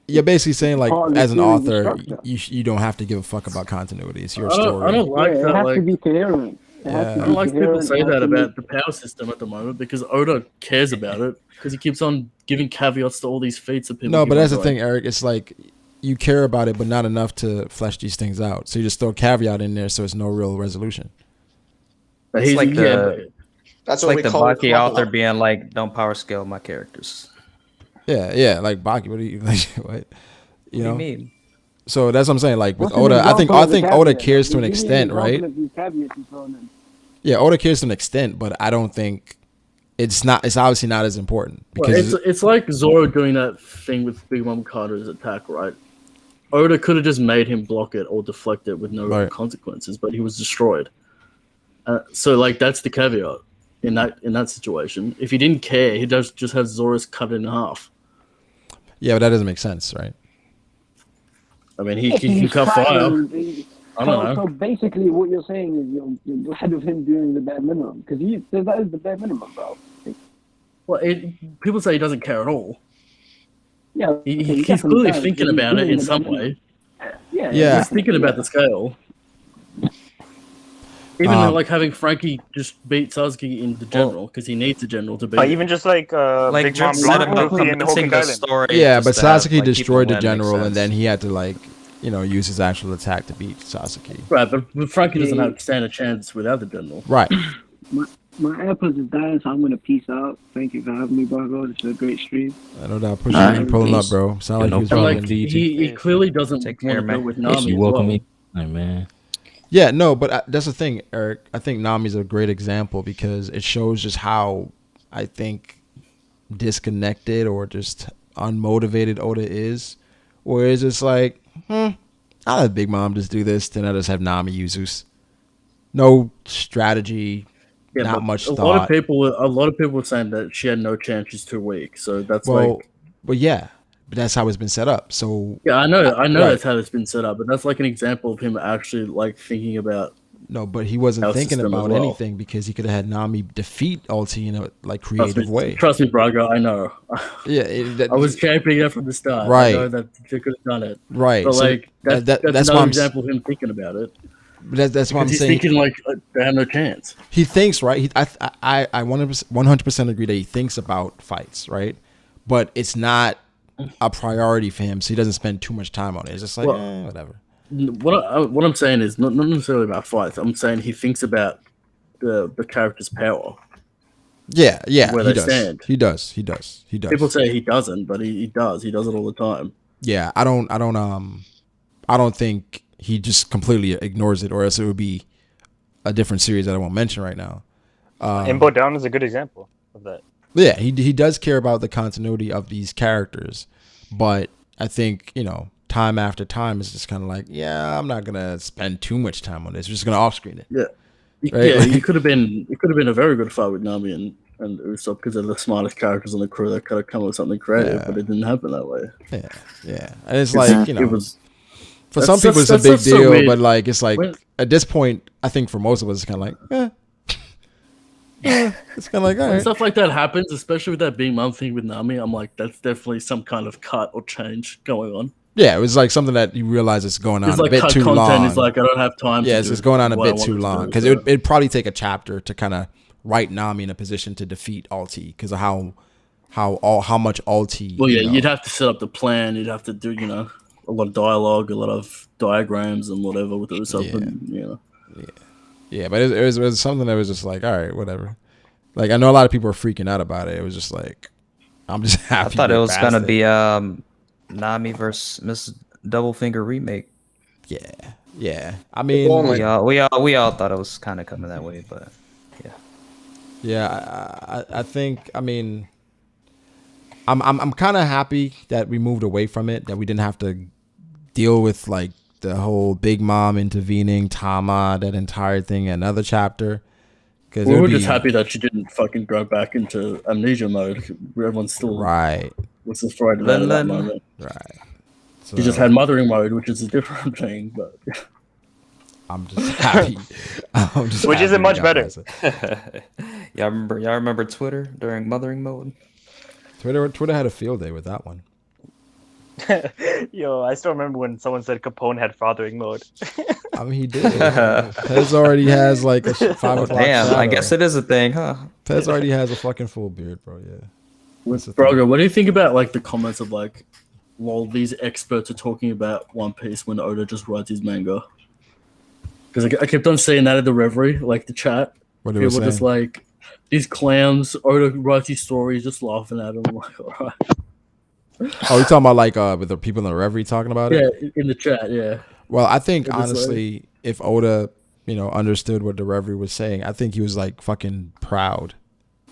You're basically saying, like, part of the as an series author, structure. you don't have to give a fuck about continuity. It's your I story. don't like that. It has Like, to be coherent. I don't like people say that about the power system at the moment because Oda cares about it because he keeps on giving caveats to all these feats that people. No, but keep that's the on thing, doing. Eric. It's like you care about it, but not enough to flesh these things out. So you just throw a caveat in there, so it's no real resolution. It's like the That's it's what like we the call it. Baki author being like, "Don't power scale my characters." Yeah, like Baki. What do you like? What do you mean? So that's what I'm saying. Like with What's an Oda, I think example of a Oda caveat? cares to an Give me extent, example right? of these caveats he's throwing in. Yeah, Oda cares to an extent, but I don't think it's obviously not as important because It's like Zoro doing that thing with Big Mom Carter's attack, right? Oda could have just made him block it or deflect it with no consequences, but he was destroyed. So like that's the caveat in that situation. If he didn't care, he does just have Zoro's cut in half. yeah, but that doesn't make sense, right? I mean, he can cut fire. I don't know. So basically, what you're saying is you're glad of him doing the bare minimum because that is the bare minimum, bro. Well, people say he doesn't care at all. Yeah, okay, he he's definitely clearly does, thinking but he's about it doing in the some bare way. Yeah, He's thinking about the scale. Even like having Frankie just beat Sasuke in the general because he needs a general to beat. But him. even just like Big Mom set blocked him up Luffy in the convincing Whole the Island. story. Yeah, but just to have, Sasuke like, destroyed people the win makes general, and sense. then he had to use his actual attack to beat Sasuke. Right, but Frankie doesn't have stand a chance without the general. Right. My AirPods is dying, so I'm gonna peace out. Thank you for having me, Brago. This is a great stream. I know that pushing you pulling up, bro. Sound like no he was problem, running. He clearly doesn't want to go with Nami. You as welcome well. me, hey, man. Yeah, no, but that's the thing, Eric. I think Nami's a great example because it shows just how I think disconnected or just unmotivated Oda is. Where it's just like, I'll have Big Mom just do this, then I just have Nami use Zeus. No strategy, Yeah, not but much a thought. lot of people were saying that she had no chance. She's too weak. So that's but yeah, but that's how it's been set up. So yeah, I know right. that's how it's been set up, but that's like an example of him actually like thinking about. No, but he wasn't our thinking system as about well. anything because he could have had Nami defeat Ulti in a creative way. Trust me, Braga, I know. Yeah, I was championing that from the start. Right. I know that they could have done it. Right. But So like that's that's another why I'm example of him thinking about it. But that's what I'm Because he's saying. thinking like they have no chance. He thinks, right? I 100% agree that he thinks about fights, right? But it's not a priority for him, so he doesn't spend too much time on it. It's just like, whatever. What I'm saying is not necessarily about fights. I'm saying he thinks about the character's power. Yeah, Where he they does. stand. He does. People say he doesn't, but he does. He does it all the time. Yeah, I don't think he just completely ignores it, or else it would be a different series that I won't mention right now. Imbo Down is a good example of that. Yeah, he does care about the continuity of these characters, but I think time after time it's just kind of like, yeah, I'm not gonna spend too much time on this. We're just gonna off screen it. Yeah, Right? yeah. It could have been a very good fight with Nami and Usopp because they're the smartest characters on the crew that could have come up with something creative, but it didn't happen that way. Yeah, and it's like it was. For some people, it's a big that's so deal, weird. but like it's like at this point, I think for most of us, it's kind of like, it's kind of like, all When right. stuff like that happens, especially with that Big Mom thing with Nami, I'm like, that's definitely some kind of cut or change going on. Yeah, it was like something that you realize it's going on It's a like bit cut too content long. is like, I don't have time. Yeah, to it's do just going on a what I bit want too to long do, because so. it'd probably take a chapter to kind of write Nami in a position to defeat Ulti because of how much Ulti. Well, yeah, you'd have to set up the plan. You'd have to do, a lot of dialogue, a lot of diagrams, and whatever with Usopp. Yeah, but it was something that was just like, all right, whatever. Like I know a lot of people are freaking out about it. It was just like, I'm just happy. I thought it we're was past gonna it. be Nami versus Miss Doublefinger remake. Yeah. I mean, we all thought it was kind of coming that way, but yeah. I think. I mean, I'm kind of happy that we moved away from it. That we didn't have to deal with like the whole Big Mom intervening, Tama, that entire thing, another chapter. Because we're just happy that she didn't fucking go back into amnesia mode. Everyone's still was just frightened at that moment. Right. So, she just had mothering mode, which is a different thing. But I'm just happy. Which isn't much better. Y'all remember Twitter during mothering mode? Twitter had a field day with that one. Yo, I still remember when someone said Capone had fathering mode. I mean, he did. Pez already has like a 5 o'clock. Damn, shadow. I guess it is a thing, huh? Pez already has a fucking full beard, bro. Yeah. Brago, what do you think about like the comments of like, "Lol, these experts are talking about One Piece when Oda just writes his manga"? Because I kept on saying that at the Reverie, like the chat. What people just like, these clams. Oda writes these stories, just laughing at them. I'm like, all right. Oh, you talking about like with the people in the Reverie talking about it? Yeah, in the chat, yeah. Well, I think honestly, if Oda, understood what the Reverie was saying, I think he was like fucking proud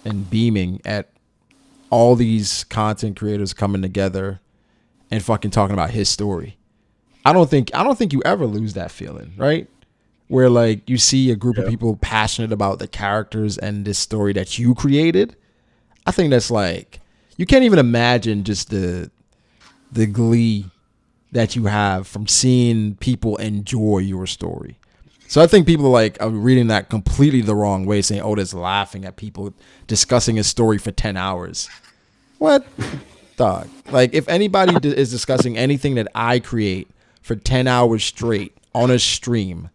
and beaming at all these content creators coming together and fucking talking about his story. I don't think you ever lose that feeling, right? Where like you see a group of people passionate about the characters and this story that you created. I think that's like, you can't even imagine just the glee that you have from seeing people enjoy your story. So I think people are reading that completely the wrong way, saying Oda's laughing at people discussing his story for 10 hours. What? Dog. Like, if anybody is discussing anything that I create for 10 hours straight on a stream,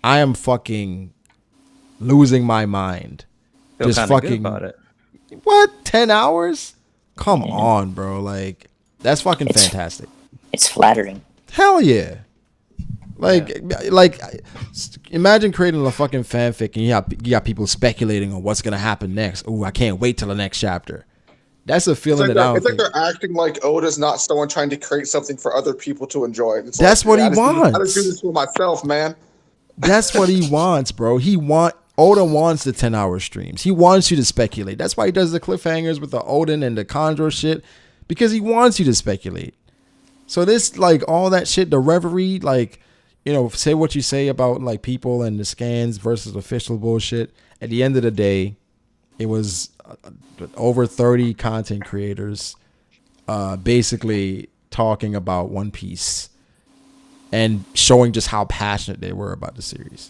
I am fucking losing my mind. Feel just fucking good about it. What? 10 hours? Come on, bro. Like, that's fucking fantastic. It's flattering. Hell yeah. Like, imagine creating a fucking fanfic and you got people speculating on what's gonna happen next. Ooh, I can't wait till the next chapter. That's a feeling It's that I don't like think. they're acting like Oda's not someone trying to create something for other people to enjoy. It's That's what he I just wants. do this for myself, man. That's what he wants, bro. Oda wants the 10-hour streams. He wants you to speculate. That's why he does the cliffhangers with the Odin and the Condor shit, because he wants you to speculate. So this, like, all that shit, the Reverie, like, say what you say about like people and the scans versus official bullshit. At the end of the day, it was over 30 content creators basically talking about One Piece and showing just how passionate they were about the series.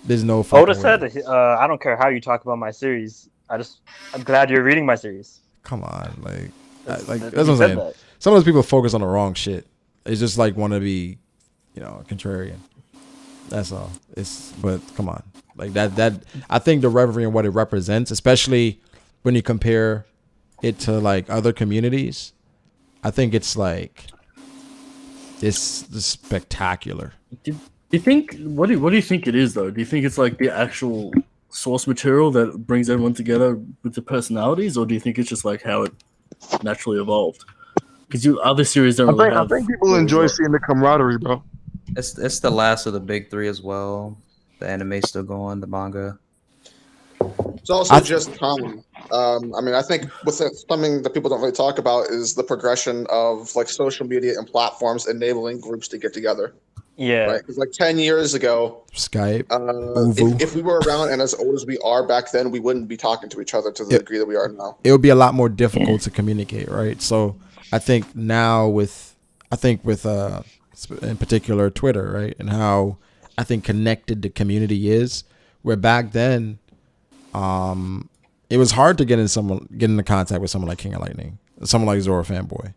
There's no fucking Oda said, I don't care how you talk about my series. I'm glad you're reading my series. Come on, that's what I'm said saying. that. Some of those people focus on the wrong shit. It's just like want to be, contrarian. That's all. But come on, like that. I think the Reverie and what it represents, especially when you compare it to like other communities, I think it's like it's spectacular. Do you think what do you think it is though? Do you think it's like the actual source material that brings everyone together with the personalities, or do you think it's just like how it naturally evolved? Because other series don't really have. I think people enjoy seeing the camaraderie, bro. It's the last of the big three as well. The anime's still going, the manga. It's also just time. I think something that people don't really talk about is the progression of like social media and platforms enabling groups to get together. Yeah. Right? Because like 10 years ago, Skype. If we were around and as old as we are back then, we wouldn't be talking to each other to the degree that we are now. It would be a lot more difficult to communicate, right? So I think now with in particular Twitter, right, and how I think connected the community is, where back then, it was hard to get into contact with someone like King of Lightning, someone like Zora Fanboy,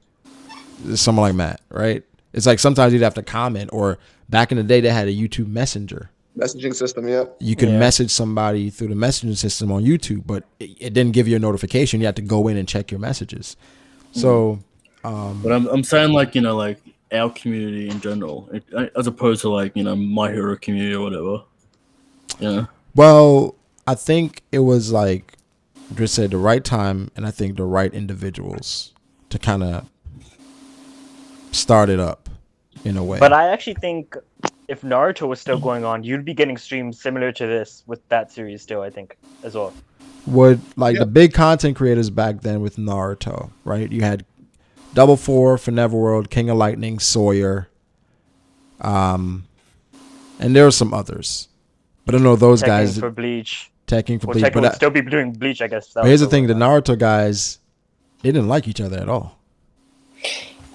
someone like Matt, right? It's like sometimes you'd have to comment, or back in the day they had a YouTube Messenger. Messaging system, yeah. You could message somebody through the messaging system on YouTube, but it didn't give you a notification. You had to go in and check your messages. So, but I'm saying like like our community in general, as opposed to like My Hero community or whatever. Yeah. Well, I think it was like just said the right time, and I think the right individuals to kind of start it up in a way. But I actually think if Naruto was still going on, you'd be getting streams similar to this with that series still, I think, as well. Would the big content creators back then with Naruto, right? You had Double Four for Neverworld, King of Lightning, Sawyer, And there are some others, but I don't know those Tekken guys. for Bleach. Tekken for Well, Bleach, Tekken but would still be doing Bleach, I guess. But here's the thing: the Naruto guys, they didn't like each other at all.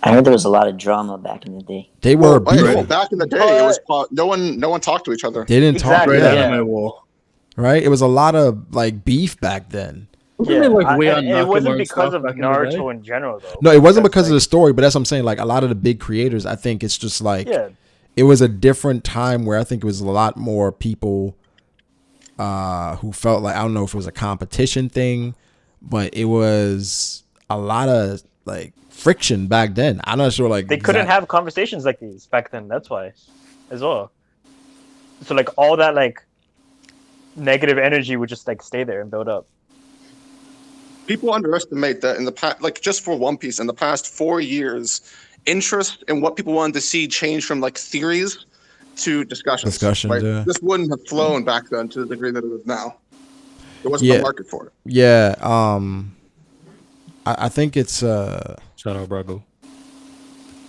I heard there was a lot of drama back in the day. They were back in the day. It was no one talked to each other. They didn't talk. Anime war. Right? It was a lot of like beef back then. Yeah, it wasn't Nakamura because stuff of back in the day? Naruto in general, though. No, it wasn't because of the story, but that's what I'm saying. Like a lot of the big creators, I think it's just like it was a different time where I think it was a lot more people who felt like, I don't know if it was a competition thing, but it was a lot of like friction back then. I'm not sure, like they couldn't have conversations like these back then. That's why, as well. So like all that like negative energy would just like stay there and build up. People underestimate that in the past, like just for One Piece, in the past 4 years, interest in what people wanted to see changed from like theories to discussions. Right? Yeah. This wouldn't have flown back then to the degree that it is now. There wasn't a market for it. Yeah. I think it's shout out Brago.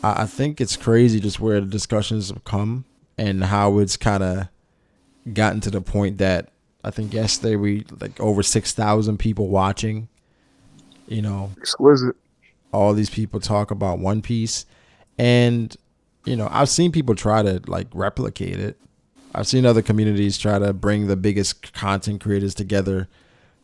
I think it's crazy just where the discussions have come and how it's kind of gotten to the point that I think yesterday we like over 6,000 people watching. You know, exquisite. All these people talk about One Piece, and you know, I've seen people try to like replicate it. I've seen other communities try to bring the biggest content creators together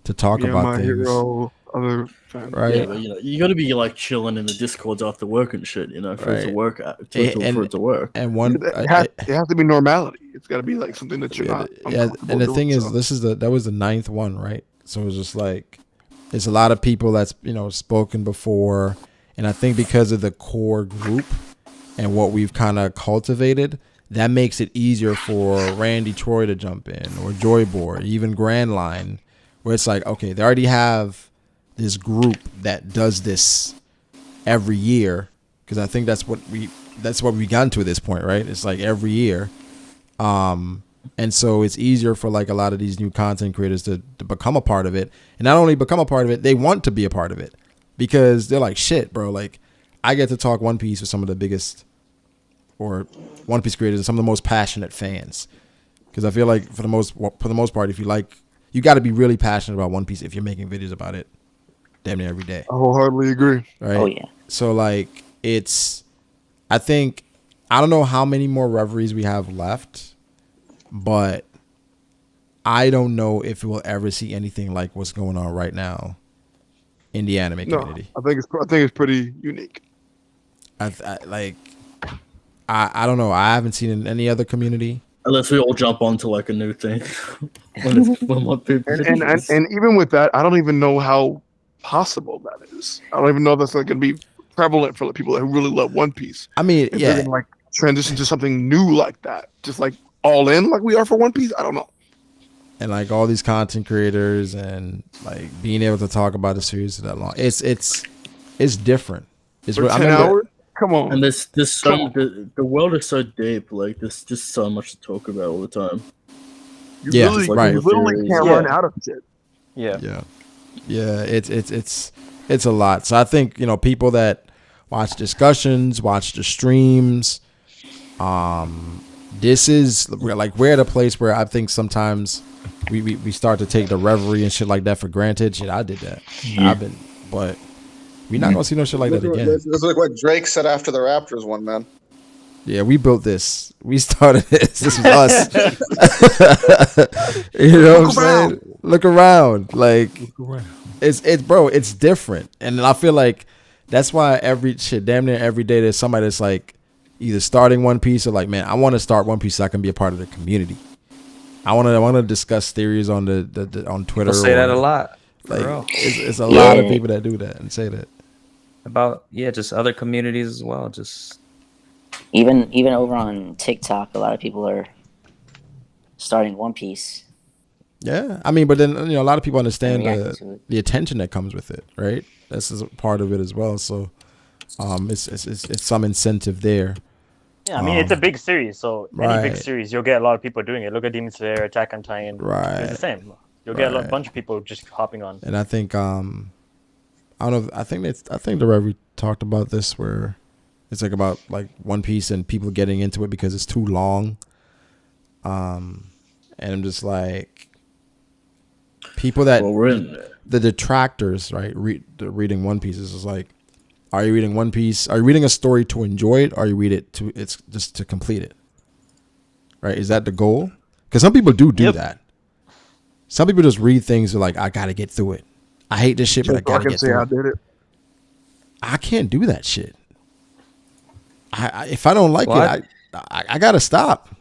to talk about My things. Hero, other fans. Right. Yeah, but, you got to be like chilling in the discords after work and shit, for it to Right. work. For it to work. And one, It has to be normality. It's got to be like something that you're not. yeah. And the thing is, that was the 9th one, right? So it's just like, it's a lot of people that's spoken before, and I think because of the core group and what we've kind of cultivated, that makes it easier for Randy Troy to jump in, or Joyboy, even Grand Line, where it's like, okay, they already have this group that does this every year, because I think that's what we gotten to at this point, right? It's like every year, and so it's easier for like a lot of these new content creators to become a part of it, and not only become a part of it, they want to be a part of it, because they're like, shit, bro, like I get to talk One Piece with some of the biggest or One Piece creators and some of the most passionate fans, because I feel like for the most part, if you like, you got to be really passionate about One Piece if you're making videos about it damn near every day. I wholeheartedly agree. Right? Oh yeah. So like I think I don't know how many more reveries we have left, but I don't know if we'll ever see anything like what's going on right now in the anime community. I think it's pretty unique. I don't know. I haven't seen it in any other community. Unless we all jump onto like a new thing. when one people and even with that, I don't even know how possible that is. I don't even know if that's like going to be prevalent for the people that really love One Piece. I mean, if they're gonna, like transition to something new like that, just like all in like we are for One Piece. I don't know. And like all these content creators and like being able to talk about the series for that long, it's different. It's for 10 hours. Come on. And there's the world is so deep. Like there's just so much to talk about all the time. You literally can't run out of shit. Yeah. It's a lot. So I think people that watch discussions, watch the streams. This is we're at a place where I think sometimes we start to take the reverie and shit like that for granted. Shit, I did that. But we're not gonna see no shit like that again. This is like what Drake said after the Raptors won, man. Yeah, we built this. We started this. This was us. You know what I'm saying? Look around. Like it's different. And I feel like that's why damn near every day there's somebody that's like either starting One Piece or like, man, I want to start One Piece so I can be a part of the community. I want to discuss theories on the on Twitter. People say that a lot. Like it's a lot of people that do that and say that. About just other communities as well. Just even over on TikTok, a lot of people are starting One Piece. Yeah, I mean, but then a lot of people understand the attention that comes with it, right? This is part of it as well. So, it's some incentive there. Yeah, I mean it's a big series, so any Right. big series you'll get a lot of people doing it. Look at Demon Slayer, Attack on Titan. Right. It's the same. You'll get a bunch of people just hopping on. And I think I don't know. I think the Reverie talked about this where It's like about like One Piece and people getting into it because it's too long. And I'm just like, people that the detractors, right? Reading One Piece is like, are you reading One Piece? Are you reading a story to enjoy it, or you read it to it's just to complete it? Right? Is that the goal? Because some people do that. Some people just read things like, I gotta get through it. I hate this shit, but I gotta get through it. Did it. I can't do that shit. I if I don't like it, I gotta stop.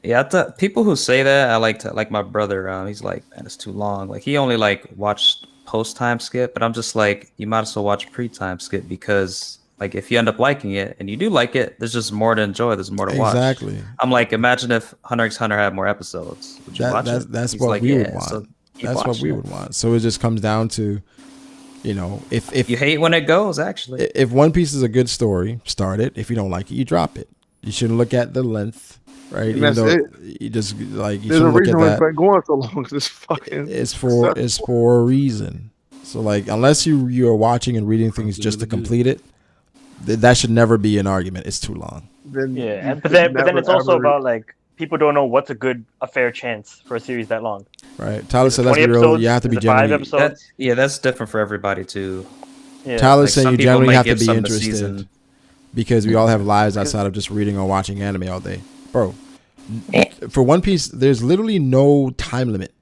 Yeah, people who say that, I like my brother. He's like, man, it's too long. Like he only like watched post time skip, but I'm just like, you might as well watch pre time skip, because like if you end up liking it and you do like it, there's just more to enjoy. There's more to watch. Exactly. I'm like, imagine if Hunter x Hunter had more episodes. Would you watch it? That's He's what like, we yeah, would want. so That's what we would want. So it just comes down to, you know, if you hate when it goes, actually. If One Piece is a good story, start it. If you don't like it, you drop it. You shouldn't look at the length, right? And that's it. You just like you There's a shouldn't look reason at why that. it's been going so long. This fucking It's for a reason. So like, unless you're watching and reading things just to complete it, that should never be an argument. It's too long. Yeah, but then it's also about like people don't know what's a fair chance for a series that long. Right. Tyler said, 20 let's be real. episodes? You have to Is be it 5 genuinely. episodes? That's different for everybody too. Yeah. Tyler's saying some you people generally might have to give be some a interested season. because we all have lives outside of just reading or watching anime all day, bro. For One Piece, there's literally no time limit.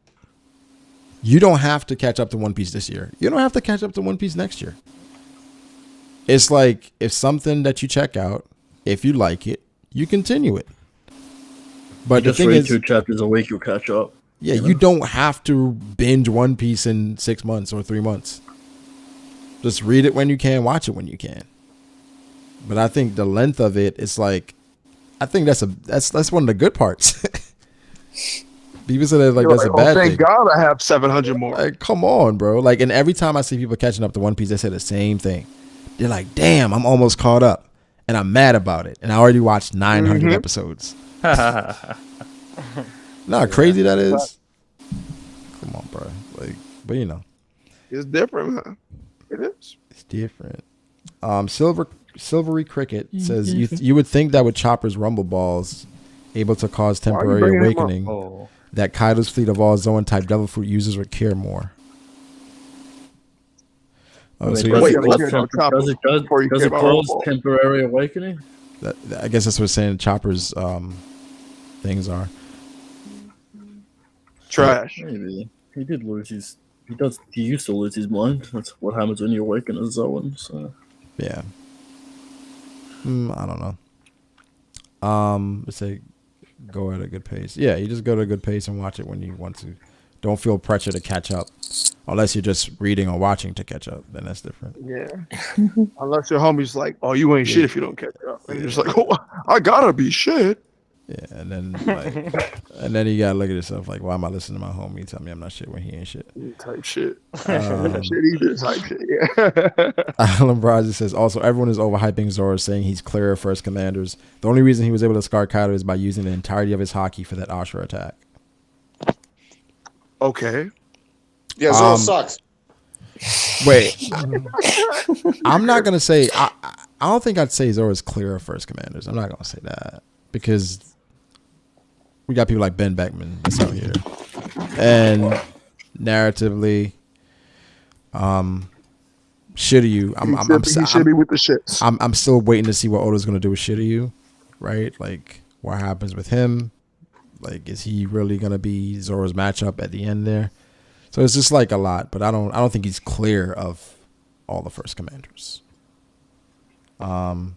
You don't have to catch up to One Piece this year. You don't have to catch up to One Piece next year. It's like, if something that you check out, if you like it, you continue it. But the just thing read is, 2 chapters a week, you'll catch up. yeah, you know? you don't have to binge One Piece in 6 months or 3 months. Just read it when you can, watch it when you can. But I think the length of it is like, I think that's one of the good parts. People say that like that's a bad thing. Thank God I have 700 more. Like, come on, bro. Like, and every time I see people catching up to One Piece, they say the same thing. They're like, damn, I'm almost caught up. And I'm mad about it. And I already watched 900 episodes. Not crazy that is. Come on, bro. Like, but you know. It's different, huh? It is. It's different. Silvery Cricket says, you would think that with Chopper's Rumble Balls able to cause temporary bringing him up? awakening, that Kaido's fleet of all Zoan type Devil Fruit users would care more. Oh, so does you- it cause temporary awakening? I guess that's what saying Chopper's things are. Trash. Maybe. He did lose his. He used to lose his mind. That's what happens when you awaken a Zoan. So. Yeah. I don't know. Let's say go at a good pace. Yeah, you just go at a good pace and watch it when you want to. Don't feel pressure to catch up. Unless you're just reading or watching to catch up, then that's different. Yeah. Unless your homie's like, oh, you ain't shit if you don't catch up. And you're just like, oh, I gotta be shit. Yeah, and then like, and then you gotta look at yourself like, why am I listening to my homie tell me I'm not shit when he ain't shit? Type shit. Shit either type shit. Yeah. Alan Brazi says, also, everyone is overhyping Zoro, saying he's clear of first commanders. The only reason he was able to scar Kaido is by using the entirety of his haki for that Ashura attack. Okay. Yeah, Zoro sucks. Wait. I'm not gonna say I don't think I'd say Zoro's clear of first commanders. I'm not gonna say that. Because we got people like Ben Beckman that's out here. And narratively, Shiryu, He should be with the shits. I'm still waiting to see what Oda's gonna do with Shiryu, right? Like, what happens with him? Like, is he really gonna be Zoro's matchup at the end there? So it's just like a lot, but I don't think he's clear of all the first commanders. Carl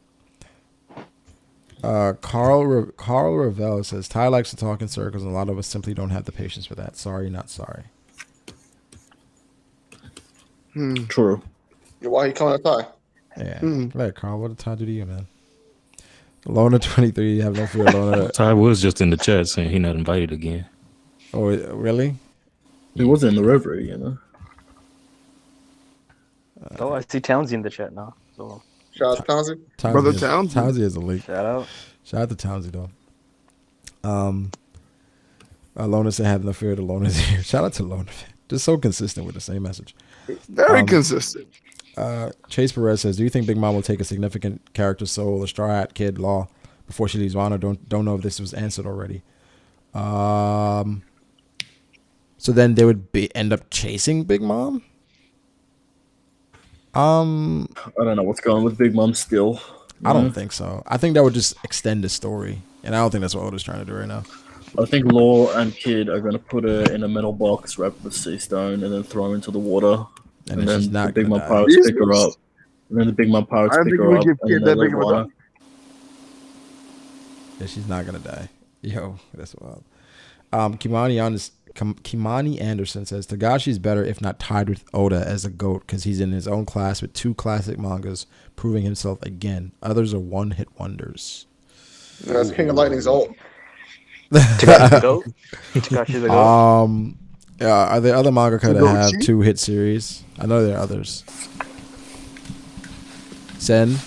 Ravel says, Ty likes to talk in circles, and a lot of us simply don't have the patience for that. Sorry, not sorry. True. Why are you calling a Ty? Yeah. Like, Carl, what did Ty do to you, man? Lona 23, you have no fear, Lona. Ty was just in the chat saying he not invited again. Oh, really? He was in the Reverie, you know. Oh, I see Townsy in the chat now. So shout out to Townsy. Brother Townsy. Townsy is a leak. Shout out. Shout out to Townsy, though. Lona said, have no fear, the Lona's here. Shout out to Lona. Just so consistent with the same message. Very consistent. Chase Perez says, "Do you think Big Mom will take a significant character soul or Straw Hat Kid Law before she leaves Wano?" Don't know if this was answered already. So then they would end up chasing Big Mom. I don't know what's going on with Big Mom still. I don't think so. I think that would just extend the story, and I don't think that's what Oda's trying to do right now. I think Law and Kid are going to put her in a metal box wrapped with sea stone and then throw her into the water. And then the Big Mom pirates pick her up. And then the Big Mom pirates pick her up. And then they water. Yeah, she's not gonna die. Yo, that's wild. Kimani Anderson says Togashi's better if not tied with Oda as a GOAT because he's in his own class with 2 classic mangas, proving himself again. Others are one-hit wonders. That's King of Lightning's ult. Togashi's the GOAT. Togashi's the GOAT. Are there other mangaka that have 2-hit series? I know there are others. Sen,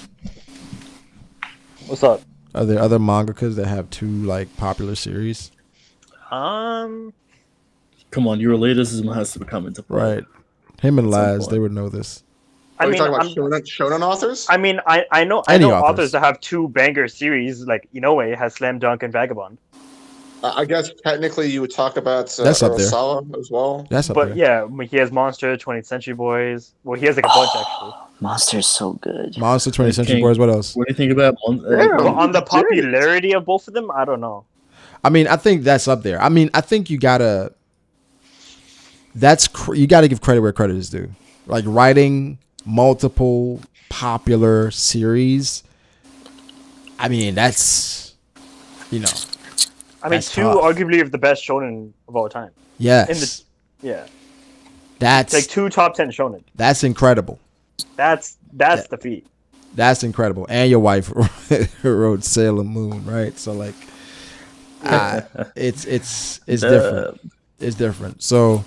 what's up? Are there other mangakas that have 2 like popular series? Come on, your elitism has to come into play. Right. Him and Laz, they would know this. Are you talking about shonen authors? I mean, I know Any authors that have 2 banger series, like Inoue has Slam Dunk and Vagabond. I guess technically you would talk about That's up there. Urasawa as well. That's up But there. yeah, he has Monster, 20th Century Boys. Well, he has like a bunch actually. Monster's so good. Monster, 20th Century Boys. What else? What do you think about On the popularity of both of them, I don't know. I mean, I think that's up there. I mean, I think you gotta. You gotta give credit where credit is due. Like writing multiple popular series. I mean, that's I mean, that's 2 tough. arguably of the best shonen of all time. Yes. Yeah. That's Like 2 top 10 shonen. That's incredible. That's the feat. That's incredible. And your wife wrote Sailor Moon, right? So like, it's different. It's different. So,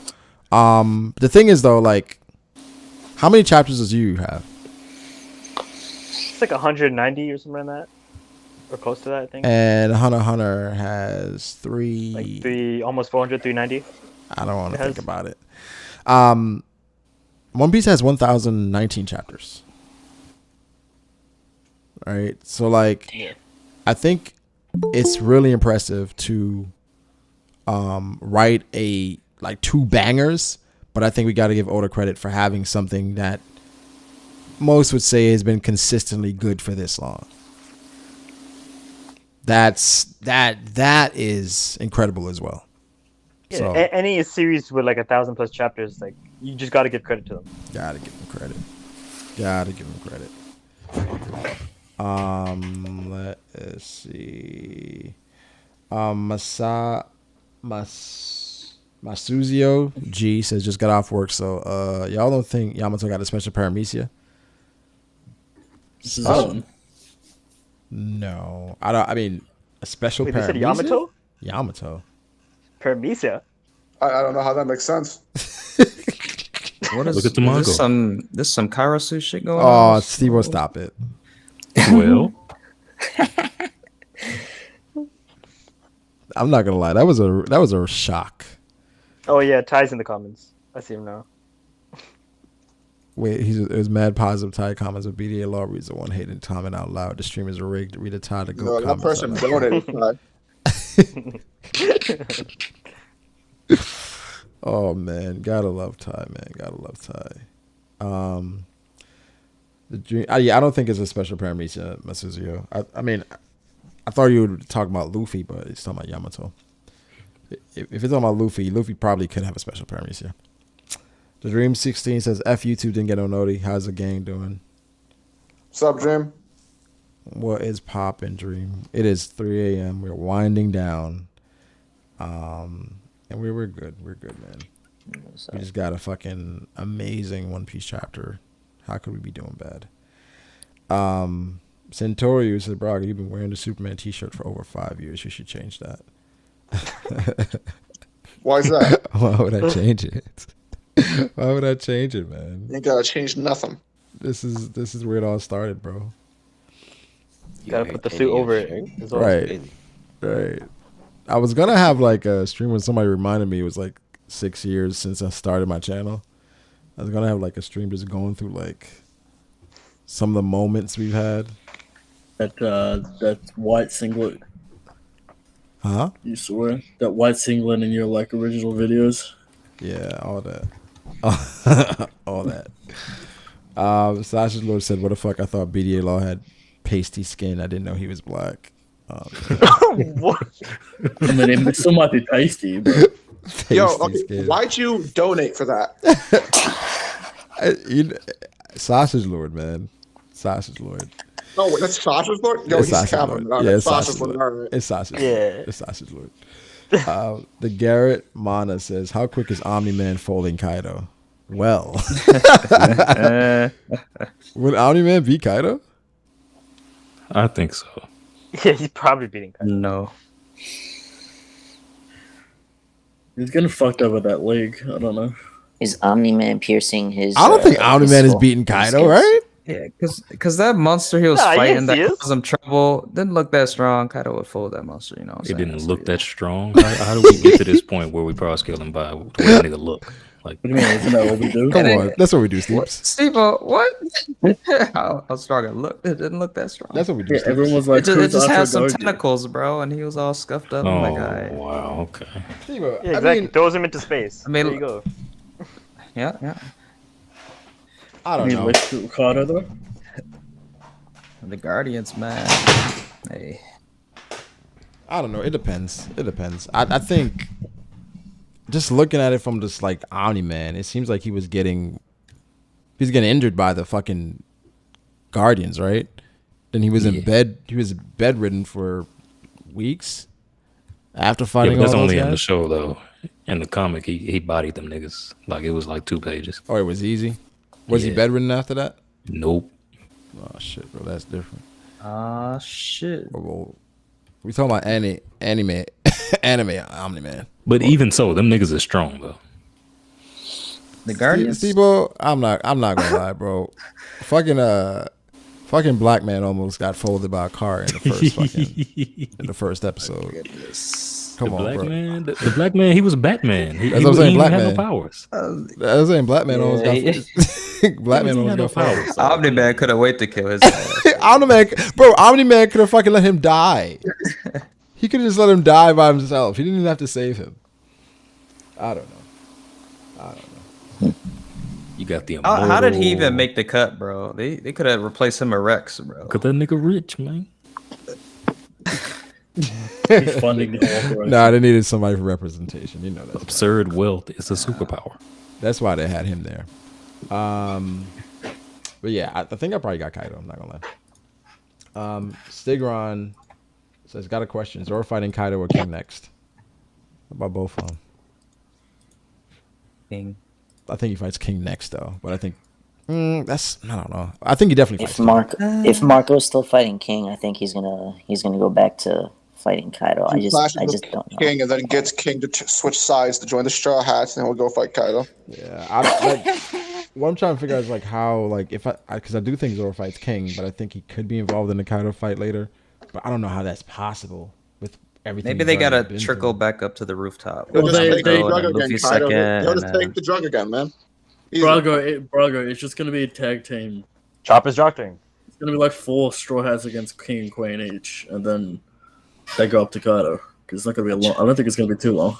the thing is though, like, how many chapters does you have? It's like 190 or something like that, or close to that, I think. And Hunter x Hunter has 3. Like 3, almost 400, 390. I don't want to think about it. One Piece has 1,019 chapters. All right, so like, I think it's really impressive to write like 2 bangers, but I think we got to give Oda credit for having something that most would say has been consistently good for this long. That is incredible as well. Yeah, So any series with like 1,000+ chapters, like you just got to give credit to them. gotta give them credit. Let's see. Masuzio G says just got off work, so y'all don't think Yamato got a special paramecia? No, I don't. I mean, a special Wait, they paramecia. said Yamato? Yamato. Paramecia. I don't know how that makes sense. What is, Look at the is manga. this some Karasu shit going on? Oh, Steve, will stop it. Well, I'm not gonna lie. That was a shock. Oh yeah, Ty's in the comments. I see him now. Wait, it was mad positive Ty comments, but BDA Law reads the one hated comment out loud. The stream is rigged. Read a Ty to go. No, that comments person out loud. donated. Oh man, gotta love Ty, man. Gotta love Ty. The dream. I don't think it's a special paramecia, Masuzio. I mean, I thought you would talk about Luffy, but it's talking about Yamato. If it's talking about Luffy probably could have a special paramecia. The Dream 16 says, F YouTube didn't get no noti. How's the gang doing? What's up, Dream? What is poppin', Dream? It is 3 a.m. We're winding down. And we're good. We're good, man. We just got a fucking amazing One Piece chapter. How could we be doing bad? Centaurius says, Brago, you've been wearing the Superman t-shirt for over 5 years. You should change that. Why is that? Why would I change it? Why would I change it, man? You ain't gotta change nothing. This is where it all started, bro. You gotta put the suit over it. As well. Right. I was gonna have like a stream when somebody reminded me it was like 6 years since I started my channel. I was gonna have like a stream just going through like some of the moments we've had. That white singlet. Huh? You swear that white singlet in your like original videos. Yeah, all that. All that. Sasha's Lord said, "What the fuck? I thought BDA Law had pasty skin. I didn't know he was black." What? I mean, it still might be pasty, but Yo, okay, why'd you donate for that? Sausage Lord, man. Sausage Lord. Oh, that's Sasha's Lord? Yo, It's he's Sausage capping. Lord. No, Yeah, that's it's Sasha's Sausage Lord. Lord. All right. It's Sausage Yeah. Lord. It's Sausage Lord. The Garrett Mana says, "How quick is Omni-Man folding Kaido?" Well, would Omni-Man beat Kaido? I think so. Yeah, he's probably beating Kaido. No. he's getting fucked up with that leg. I don't know. Is Omni-Man piercing his? I don't think his Omni-Man is skull beating with his Kaido, skills? right? Yeah, because that monster he was Nah, fighting yes, he that is. caused him trouble didn't look that strong. Kaido would fold that monster, you know what I'm It saying? didn't look that strong. How do we get to this point where we power scale him by the way the nigga look? Like, What do you mean? Isn't that what we do? Come on, that's what we do, Steve. Steve, what? How strong it looked? It didn't look that strong. That's what we do. Yeah, Steve. everyone was like, It just "Who's has some Afro-Gogi?" tentacles, bro, and he was all scuffed up. I'm like, alright. wow, okay. Steve, Yeah, I exactly. mean, Throws him into space. I mean, there you go. Yeah. I don't He know. licked Ricardo though. The Guardians, man. Hey. I don't know. It depends. It depends. I think just looking at it from just like Omni-Man, it seems like he's getting injured by the fucking Guardians, right? Then he was in bed. He was bedridden for weeks after Yeah, fighting but that's all those only in the guys. show though. In the comic, he bodied them niggas. Like it was like 2 pages. Oh, it was easy. Was he Yeah. bedridden after that? Nope. Oh shit, bro, that's different. Shit. Well, we talking about anime Omni-Man. But even so, them niggas are strong though. The Guardians. Steve-O, I'm not gonna lie, bro. Fucking Black Man almost got folded by a car in the first episode. Come the on, black bro. man, the black man, he was Batman. He, That's he, what I'm saying. he Black had Man. no powers. That's what I'm saying. Black Man almost got Black Man almost got folded. Omni-Man couldn't wait to kill his ass. Omni-Man could have fucking let him die. He could have just let him die by himself. He didn't even have to save him. I don't know. You got the How did he even immortal- make the cut, bro? They could have replaced him with Rex, bro. Cause that nigga rich, man. He's funding the whole operation. Nah, they needed somebody for representation. You know that. Absurd wealth is a superpower. That's why they had him there. But yeah, I think I probably got Kaido. I'm not gonna lie. Stigron says, "Got a question: Zoro fighting Kaido or King next? How about both of them?" King. I think he fights King next though, but I think I don't know. I think he definitely fights. If Marco's still fighting King, I think he's gonna go back to fighting Kaido. I He just clashes with don't know. King and then gets King to switch sides to join the Straw Hats, and then we'll go fight Kaido. Yeah, what I'm trying to figure out is like how because I do think Zoro fights King, but I think he could be involved in the Kaido fight later. But I don't know how that's possible with everything. Maybe they he's already gotta been trickle through. back up to the rooftop. They'll just they- take the they- drug and again, Luffy Kaido. second, They'll just and take the drug again, man. Easy. Brago, it's just gonna be a tag team. Chopper's doctoring. It's gonna be like 4 Straw Hats against King and Queen each, and then they go up to Kaido. Because it's not gonna be a long. I don't think it's gonna be too long.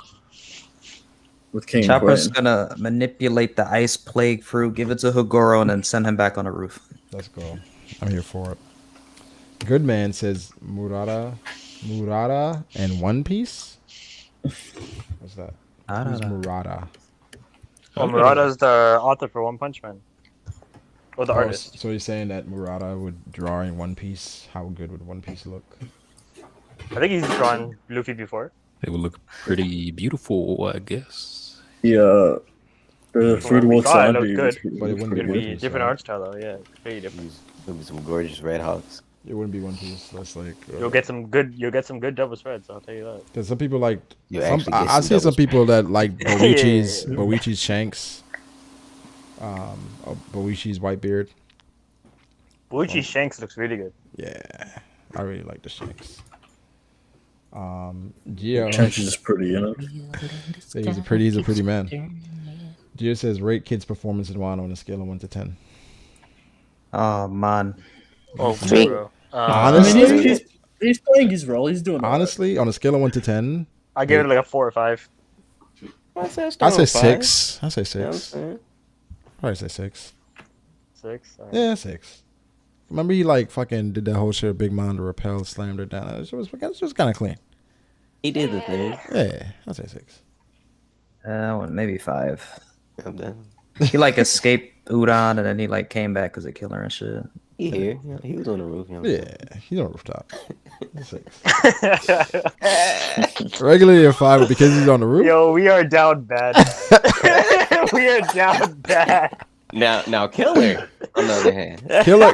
With King Chopper's and Queen. gonna manipulate the ice plague fruit, give it to Hagoro, and then send him back on the roof. Let's go. I'm here for it. Good Man says Murata and One Piece. What's that? Who's Murata? Well, Murata's the author for One Punch Man. Or the artist. So you're saying that Murata would draw in One Piece? How good would One Piece look? I think he's drawn Luffy before. It would look pretty beautiful, I guess. Yeah. The Fruit We Walk thought it side looked beam good. is pretty- But it wouldn't It'd be be One Piece, different right? art style though, yeah. Very different. There'll be some gorgeous red hawks. It wouldn't be One Piece. That's like You'll get some good double spreads, I'll tell you that. Because some people like. You Some, actually get I some see some double people that like Yeah. Boichi's Shanks, Boichi's Whitebeard. Buichi Shanks looks really good. Yeah, I really like the Shanks. Gio. Shanks is pretty, you know. So he's a pretty man. Gio says rate Kid's performance in Wano on a scale of 1 to 10. Oh man. Oh, Three. bro. I mean, Honestly, he's playing his role. He's doing. honestly, on a scale of 1 to 10, I give it like a 4 or 5. I say 6. I say 6. Probably say 6. 6. All right. Yeah, 6. Remember he like fucking did that whole shit with Big Mom to repel, slammed her down. It was kind of clean. He did the thing. Yeah, I'll say 6. Maybe 5. I'm done. He like escaped Udon and then he like came back because of killer and shit. He here. He was on the roof. Yeah, he's on the rooftop. 6. Regularly a 5, but because he's on the roof. Yo, we are down bad. We are down bad. Now, Killer, on the other hand.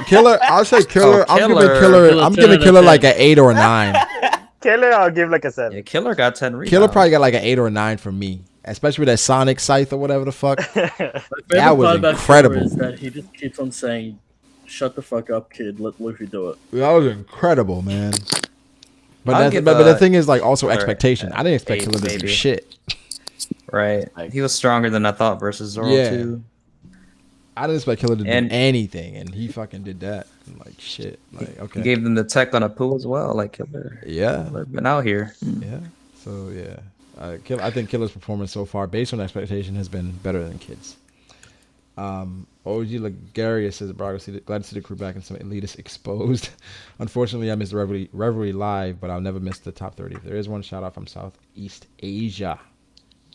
Killer. I'll say Killer. Oh, I'm giving Killer. I'm giving Killer like an 8 or a 9. Killer, I'll give like a 7. Yeah, Killer got 10 rebounds. Killer probably got like an 8 or a 9 from me, especially with that Sonic Scythe or whatever the fuck. That was incredible. Is that he just keeps on saying, "Shut the fuck up, kid. Let Luffy do it." That was incredible, man. But I'll that's, give but the thing is like also Killer expectation. I didn't expect 8 Killer to do maybe. shit. Right. He was stronger than I thought versus Zoro Yeah. too. I didn't expect Killer to do And- anything, and he fucking did that. I'm like shit. Like okay. He gave them the tech on Apu as well, like Killer. Yeah. Killer been out here. Yeah. So yeah, I think Killer's performance so far, based on expectation, has been better than Kid's. OG Lagarius says, Brago, glad to see the crew back and some elitists exposed. Unfortunately, I missed the Reverie live, but I'll never miss the top 30. There is one shout out from Southeast Asia.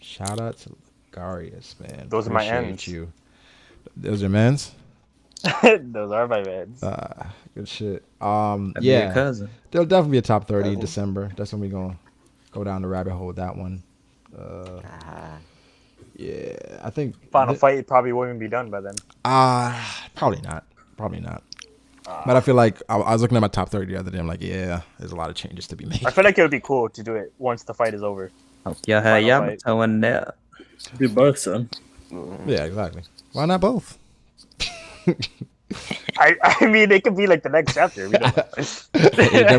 Shout out to Lagarius, man. Those are my Appreciate ends. you. Those are mans? Those are my mans. Good shit. That'd be Yeah. your cousin. There'll definitely be a top 30 in December. That's when we're gonna go down the rabbit hole with that one. Yeah, I think Final fight probably won't even be done by then. probably not. But I feel like I was looking at my top 30 the other day. I'm like, yeah, there's a lot of changes to be made. I feel like it would be cool to do it once the fight is over. Yeah, Final yeah, fight. and there. Do both, son. Yeah, exactly. Why not both? I mean, it could be like the next chapter. We don't know.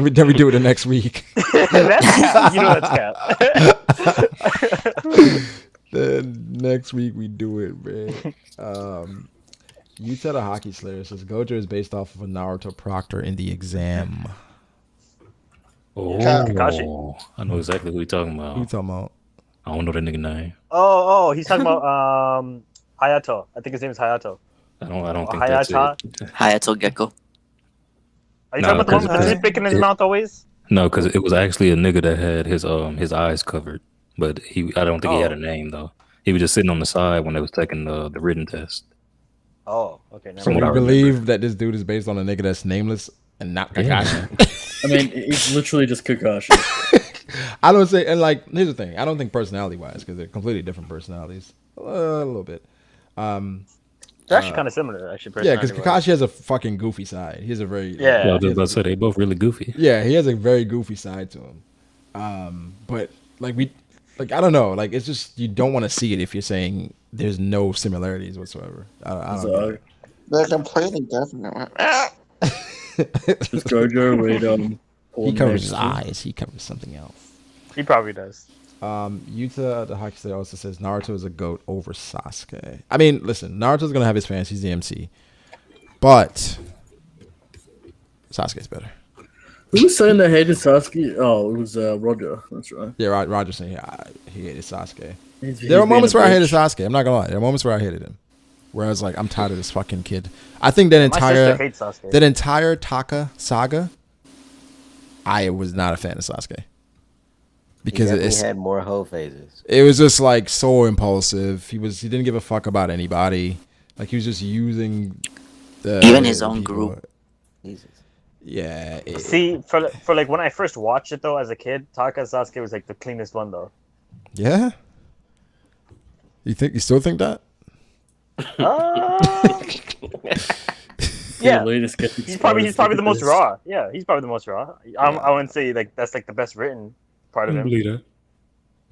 then we do it the next week. That's cap. You know that's cap. Then next week we do it, man. Yuta the Hockey Slayer says Gojo is based off of a Naruto proctor in the exam. Oh, Kakashi. I know exactly who you're talking about. Who you talking about? I don't know the nigga name. Oh, he's talking about Hayato. I think his name is Hayato. I don't think that's it. Hayato Gecko. Are you Nah, talking about the one with the 'cause toothpick in his mouth always? No, because it was actually a nigga that had his eyes covered, but I don't think he had a name though. He was just sitting on the side when they was taking the written test. Oh, okay. So we believe that this dude is based on a nigga that's nameless and not Kakashi. I mean, he's literally just Kakashi. I don't say, and like, here's the thing. I don't think personality wise, because they're completely different personalities. A little bit. They're actually kind of similar, actually. Yeah, because personality-wise. Kakashi has a fucking goofy side. He has a very Yeah, I was just about to say they both really goofy. Yeah, he has a very goofy side to him. But like I don't know. Like it's just you don't want to see it if you're saying there's no similarities whatsoever. I don't know. They're completely different. Just Gojo with He covers his eyes. He covers something else. He probably does. Yuta the Hockey Slayer also says Naruto is a GOAT over Sasuke. I mean, listen, Naruto's gonna have his fans. He's the MC, but Sasuke's better. Who was saying they hated Sasuke? Oh, it was Roger. That's right. Yeah, Roger saying he hated Sasuke. He's There were being moments a where I bitch. hated Sasuke. I'm not gonna lie. There were moments where I hated him. Where I was like, I'm tired of this fucking kid. I think that My sister hates Sasuke. entire Taka saga, I was not a fan of Sasuke. Because he had more whole phases. it was just like so impulsive. He didn't give a fuck about anybody. Like he was just using Even his own group. Yeah. See, for like when I first watched it though as a kid, Taka Sasuke was like the cleanest one though. Yeah. You still think that? Yeah, latest get he's probably the most this. raw. Yeah, he's probably the most raw. I wouldn't say like that's like the best written part of him. You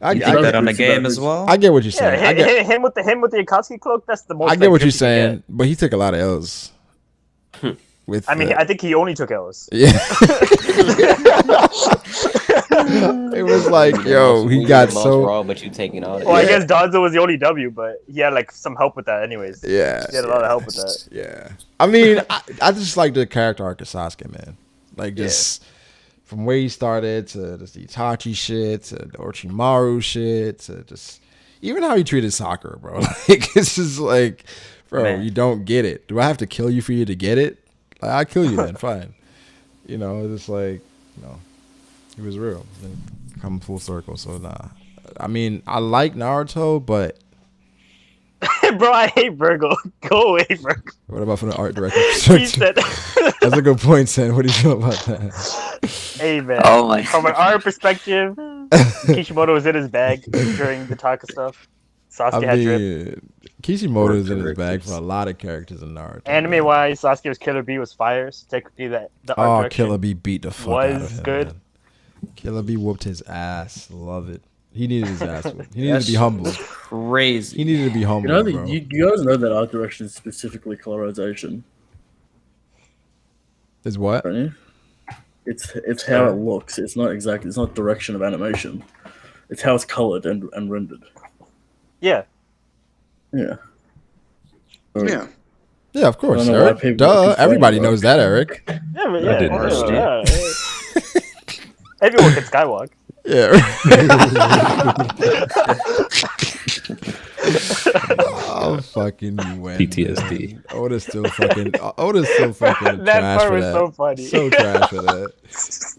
think that on the game as well? I get what you're saying. Yeah, him with the Akatsuki cloak. That's the most. I get what like, you're grip you can saying, but he took a lot of L's. get. I mean, I think he only took L's. Yeah. It was like, yo, he got so. raw, but you taking all that. Well, I guess Donzo was the only W, but he had like some help with that, anyways. Yeah, he had a lot of help with that. Yeah, I mean, I just like the character arc of Sasuke, man. Like just from where he started to the Itachi shit to the Orochimaru shit to just even how he treated Sakura, bro. Like it's just like, bro, Man. you don't get it. Do I have to kill you for you to get it? Like I'll kill you then, fine. You know, it's just like, you know, he was real. And come full circle. So nah. I mean, I like Naruto, but Bro, I hate Virgo. Go away, Virgo. what about from the art director He perspective? said, That's a good point, Sen. What do you feel about that? "Hey man, Oh my from an art perspective, Kishimoto was in his bag during the Taka stuff. Sasuke I had drip. mean, Kishimoto is in his bag for a lot of characters in Naruto. Anime wise, Sasuke's Killer Bee was fire. So technically, the art Oh, direction Killer Bee beat the fuck out of was him. good. Man. Killer Bee whooped his ass. Love it. He needed his ass whooped. He needed That to be shit humble. was crazy. He needed to be humble, You know, bro. you guys know that art direction is specifically colorization. Is what? Don't you? It's how it looks. It's not exactly. It's not direction of animation. It's how it's colored and rendered. Yeah. Yeah. Yeah. Yeah, of course, I don't know why Eric. people Duh. complain Everybody about knows it. that, Eric. Yeah, but I didn't understand. Everyone can skywalk. Yeah. Oh, fucking you win. PTSD. Man. Oda's still fucking That trash part for was that. so funny. So trash for that.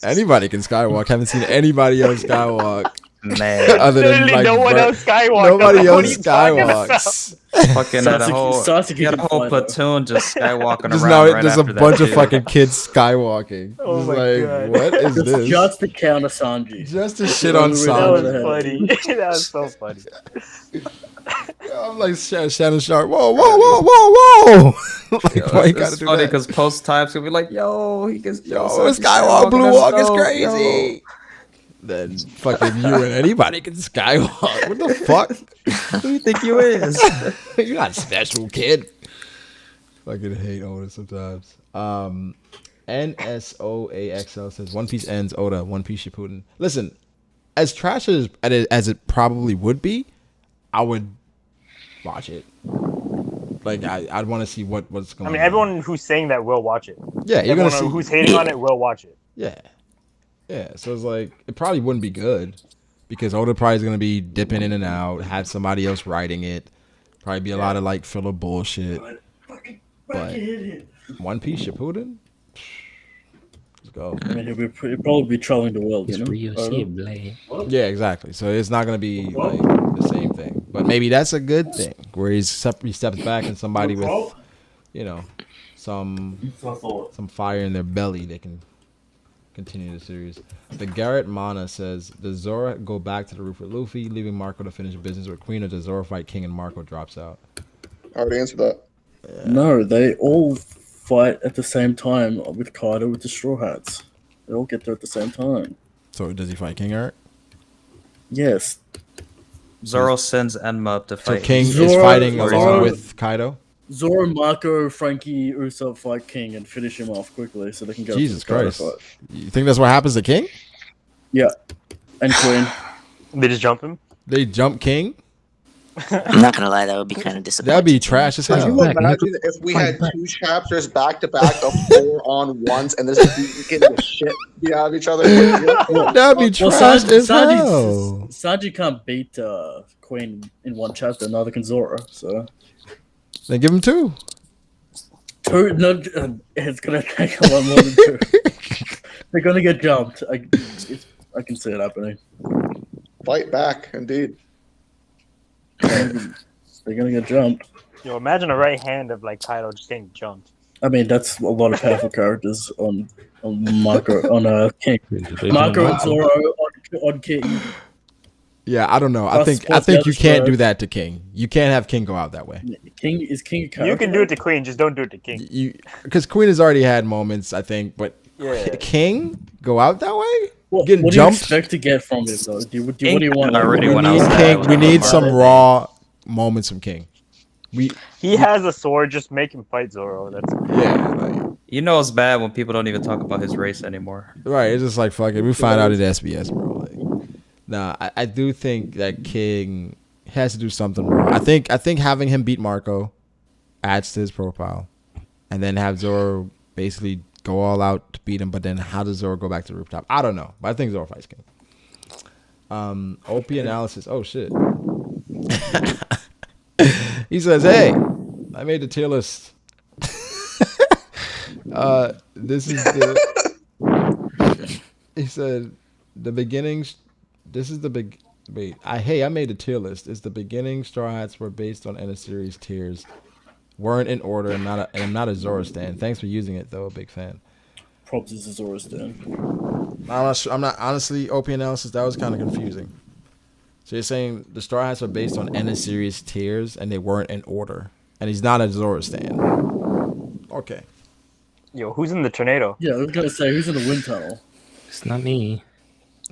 Anybody can skywalk. Haven't seen anybody else skywalk. Man, Other than Literally like no one else skywalked. Nobody What are else you talking skywalks. fucking had a whole, Sasuke he had a can whole fly, though. platoon just skywalking Just around. now, right there's a after that, bunch of too. fucking kids skywalking. Oh Just my like, God. what is this? Just to counter Sanji. Just to shit on That Sanji. was funny. That was so funny. I'm like Shannon Sharp. Whoa, whoa, whoa, whoa, whoa! Like, Yo, why you it's gotta do funny that? because post times gonna be like, yo, he gets Skywalk, Blue Walk is crazy. Then fucking you and anybody can skywalk. What the fuck? Who do you think you is? You're not special, kid. Fucking hate Oda sometimes. NSOAXL says One Piece ends Oda, One Piece Shippuden. Listen, as trash as it probably would be, I would watch it. Like I'd want to see what's going on. I mean, everyone who's saying that will watch it. Yeah, you're Everyone gonna see who's hating on it will watch it. Yeah. Yeah, so it's like it probably wouldn't be good because Oda probably is gonna be dipping in and out, have somebody else writing it, probably be a lot of like filler bullshit. But One Piece Shippuden, let's go. I mean, he'll probably be traveling the world. It's you know? real shit, Blade. Yeah, exactly. So it's not gonna be like the same thing, but maybe that's a good thing where he steps back and somebody with, you know, some fire in their belly they can continue the series. The Garrett Mana says, does Zora go back to the roof with Luffy, leaving Marco to finish business with Queen, or does Zora fight King and Marco drops out? I already answered that. No, they all fight at the same time with Kaido with the Straw Hats. They all get there at the same time. So does he fight King, Eric? Yes. Zoro sends Enma up to So fight. King is Zoro- fighting along Zoro- with Kaido? Zoro, Marco, Frankie, Usopp fight King and finish him off quickly so they can go. Jesus to the Kaido Christ. fight. You think that's what happens to King? Yeah, and Queen. They just jump him. They jump King? I'm not gonna lie, that would be kind of disappointing. That'd be trash as Could hell. you imagine if we had two chapters back to back of 4-on-1s and this getting the shit beat out of each other? That'd be trash as hell. Sanji can't beat Queen in one chapter, neither can Zoro. So Then give him two. two, no, it's gonna take a lot more than two. They're gonna get jumped. I can see it happening. Fight back, indeed. They're gonna get jumped. Yo, imagine a right hand of like Kaido just getting jumped. I mean, that's a lot of powerful characters on Marco on King. Marco and Zoro on King. Yeah, I don't know. I Plus- think plus you the other can't do side. that to King. You can't have King go out that way. King is King. A character? You can do it to Queen, just don't do it to King. Because Queen has already had moments, I think, but Yeah. King go out that way? What, Getting what do you jumped? expect to get from him though? What do you want? already We went need outside. King. We need some raw moments from King. He has a sword. Just make him fight Zoro. That's You know it's bad when people don't even talk about his race anymore. Right, it's just like fuck it. We find out at SBS, bro. Like, nah, I do think that King has to do something wrong. I think having him beat Marco adds to his profile, and then have Zoro basically go all out to beat him. But then how does Zoro go back to the rooftop? I don't know, but I think Zoro fights King. OP analysis. Oh shit. He says, "Hey, I made the tier list. This is the." He said, "The beginnings. This is the big. Wait, I made a tier list. It's the beginning. Straw Hats were based on N series tiers, weren't in order, and I'm not a Zoro stan. Thanks for using it though, a big fan. Props is a Zoro stan. I'm not honestly OP analysis. That was kind of confusing. So you're saying the Straw Hats are based on N series tiers and they weren't in order, and he's not a Zoro stan. Okay. Yo, who's in the tornado? Yeah, I was gonna say who's in the wind tunnel. It's not me.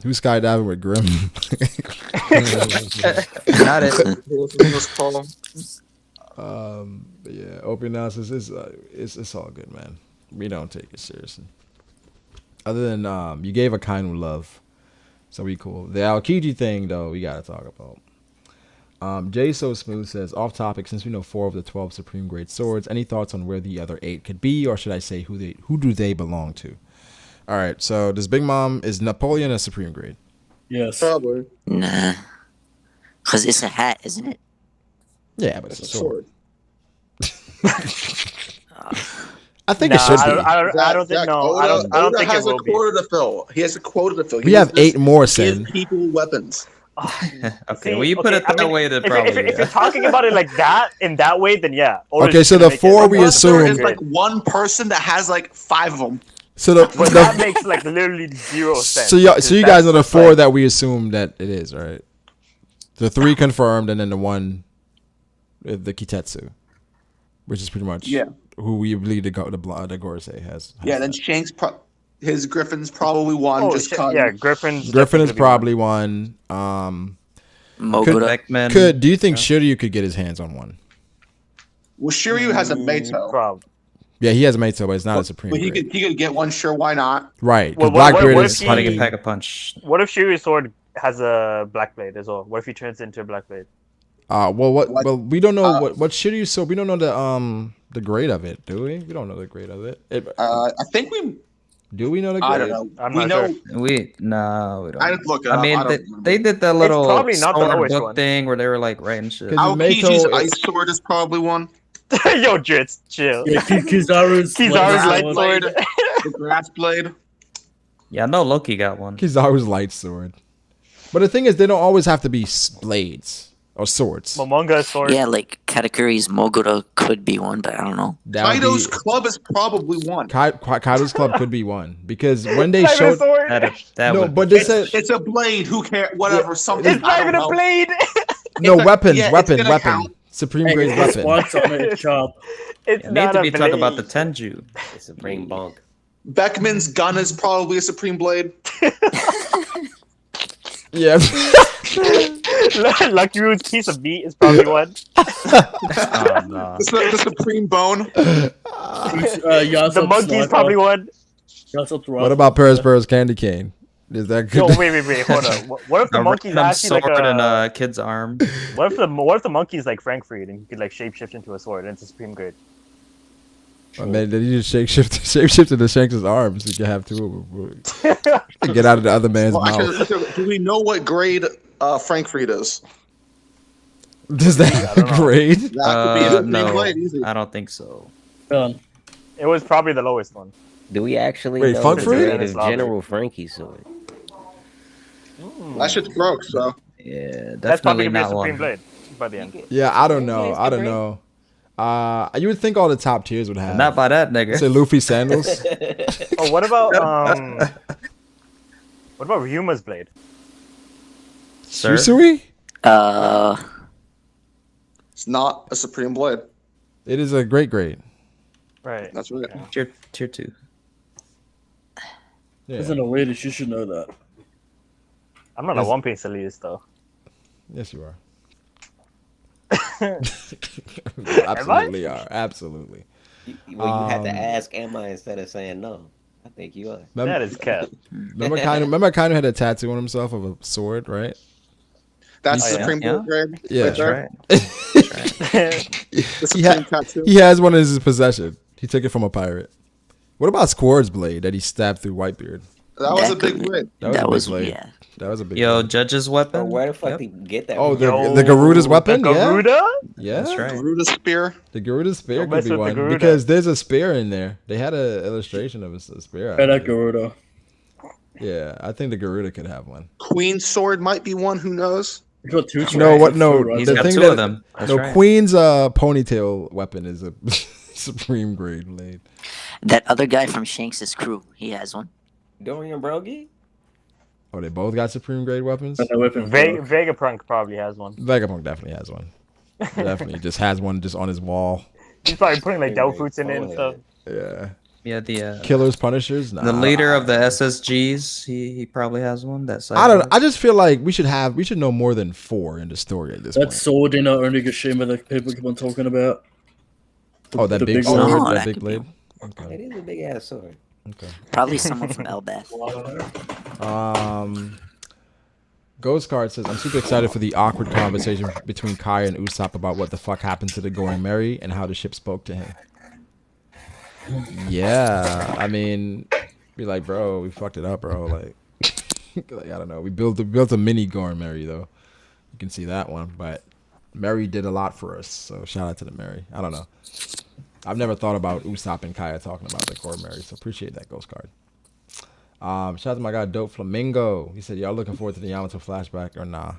Who's skydiving with Grim? Not it. But yeah, OP analysis is it's all good, man. We don't take it seriously. Other than you gave a kind of love, so we cool. The Aokiji thing though, we gotta talk about. Jay So Smooth says, off topic, since we know 4 of the 12 supreme grade swords, any thoughts on where the other 8 could be, or should I say who do they belong to? All right, so does Big Mom, is Napoleon a supreme grade? Yes. Probably. Nah. Because it's a hat, isn't it? Yeah, but it's a sword. I think it Nah, should be. I don't think no. I don't think it has a will be. quota to fill. He has a quota to fill. We have 8 more, He gives Sin. people weapons. Okay, well you put it that way, then probably. If you're talking about it like that, in that way, then yeah. Oda's Okay, just so gonna the make it 4 like we one assume. There's like one person that has like 5 of them. So the, But that makes like literally 0 sense. so you because guys know the that's 4 like- that we assume that it is, right? The 3 confirmed, and then the 1, the Kitetsu, which is pretty much who we believe the Gorosei has. Yeah, then Shanks, his Griffin's probably one. Oh, just shit, cause. yeah, Griffin is probably one. Mogura. Could do you think Shiryu could get his hands on one? Well, Shiryu has a Meito. Yeah, he has a Meito, but it's not a supreme. But he grade. could get one. Sure, why not? Right, because What Blackbeard if is he- Hunting and pack a punch. What if Shiryu's sword has a Blackblade as well? What if he turns into a Blackblade? Well, we don't know what Shiryu. So we don't know the grade of it, do we? We don't know the grade of it. I think we. Do we know the grade? I don't know. I'm we not know. sure. We don't. I didn't look it I up. mean, I don't they did that little probably not the Stoner lowest book one. thing where they were like writing shit. Aokiji's ice sword is probably one. Yo, Jits, chill. Yeah, Kizaru's Kizaru's light sword. The grass blade. Yeah, I know Loki got one. Kizaru's light sword. But the thing is, they don't always have to be blades or swords. Momonga's sword. Yeah, like Katakuri's Mogura could be one, but I don't know. Kaido's club is probably one. Kaido's club could be one because when they It's not even showed a sword. but they said It's a blade. Who cares? Whatever. Something. It's not even a blade. no weapons. yeah, it's weapon. gonna count. Supreme grade weapon. Spots on it, sharp. It's You need not to a be blade. talking about the Tenju. It's a brain bonk. Beckman's gun is probably a supreme blade. Yeah. Lucky Root's piece of meat is probably one. Oh, no. The supreme bone. The monkey's probably one. What about Paris Candy Cane? Is that good? Yo, wait, hold on. What if the A monkey's random actually like sword in a? a kid's arm. What if the monkey's like Frankfried and he could like shapeshift into a sword and it's a supreme grade? Oh, man, then you just shapeshift into Shanks' arms. You can have 2 of them. Get out of the other man's Well, mouth. actually, do we know what grade Frankfried is? Does that have a grade? That could be a supreme No, blade. Easy. I don't think so. It was probably the lowest one. Do we actually Wait, know Funk the Free? grade of General Frankie's sword? That shit's broke. So. Yeah, That's probably definitely gonna be a not supreme one. blade by the end. Yeah, I don't know. You would think all the top tiers would have. Not by that nigga. Say Luffy sandals. Oh, what about Ryuma's blade? Sir? Usui? It's not a supreme blade. It is a great grade. Right. That's right. Tier 2. Yeah. As an elitist, you should know that. I'm not a One Piece elitist though. Yes, you are. Absolutely are. Absolutely. Well, you had to ask, am I, instead of saying no. I think you are. That is cap. Remember Kaino had a tattoo on himself of a sword, right? That's He's- Supreme yeah. Grade. Yeah. Right there. The he, Supreme tattoo. he has one in his possession. He took it from a pirate. What about Squord's blade that he stabbed through Whitebeard? That was a big win. That was a big blade. That was a big Yo, blade. Judge's weapon. But where the fuck did you get that? Oh, from? the Garuda's weapon? The Garuda? Yeah. That's right. Garuda spear. The Garuda spear Don't could mess be with the one Garuda. because there's a spear in there. They had an illustration of a spear. And that Garuda. Yeah, I think the Garuda could have one. Queen's sword might be one. Who knows? He's got two No, what? swords, No, right? He's the got thing two that, of them. That's no, right. Queen's ponytail weapon is a supreme grade blade. That other guy from Shanks' crew, he has one. Dorian Brogy? Oh, they both got supreme grade weapons. And the weapon Vegapunk probably has one. Vegapunk definitely has one. Definitely just has one just on his wall. He's probably putting like Delfoots in it and stuff. Yeah. Yeah, the Killers, Punishers. Nah, the leader of the SSGs, he probably has one. That side. I don't know. I just feel like we should know more than 4 in the story at this That point. sword in Onigashima that people keep on talking about. Oh, that The big big sword, one. Oh, that that big could blade. It Okay. is a big ass sword. Okay. Probably someone from Elbath. Ghost Card says, I'm super excited for the awkward conversation between Kai and Usopp about what the fuck happened to the Going Merry and how the ship spoke to him. Yeah, I mean, be like, bro, we fucked it up, bro. Like, like I don't know. We built a mini Going Merry though. You can see that one, but Merry did a lot for us. So shout out to the Merry. I don't know. I've never thought about Usopp and Kaya talking about the Going Merry, so appreciate that, Ghost Card. Shout out to my guy Dope Flamingo. He said, y'all looking forward to the Yamato flashback or nah?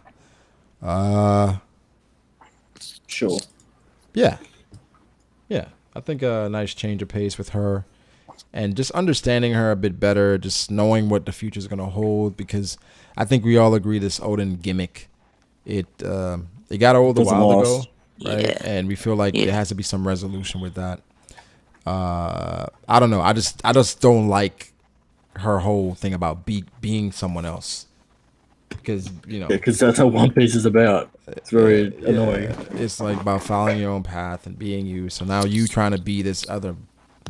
Sure. Yeah. Yeah. I think a nice change of pace with her and just understanding her a bit better, just knowing what the future is going to hold, because I think we all agree this Odin gimmick, it got old a while ago, right? Yeah. And we feel like there has to be some resolution with that. I don't know. I just don't like her whole thing about being someone else, because because that's how One Piece is about. It's very annoying. It's like about following your own path and being you. So now you trying to be this other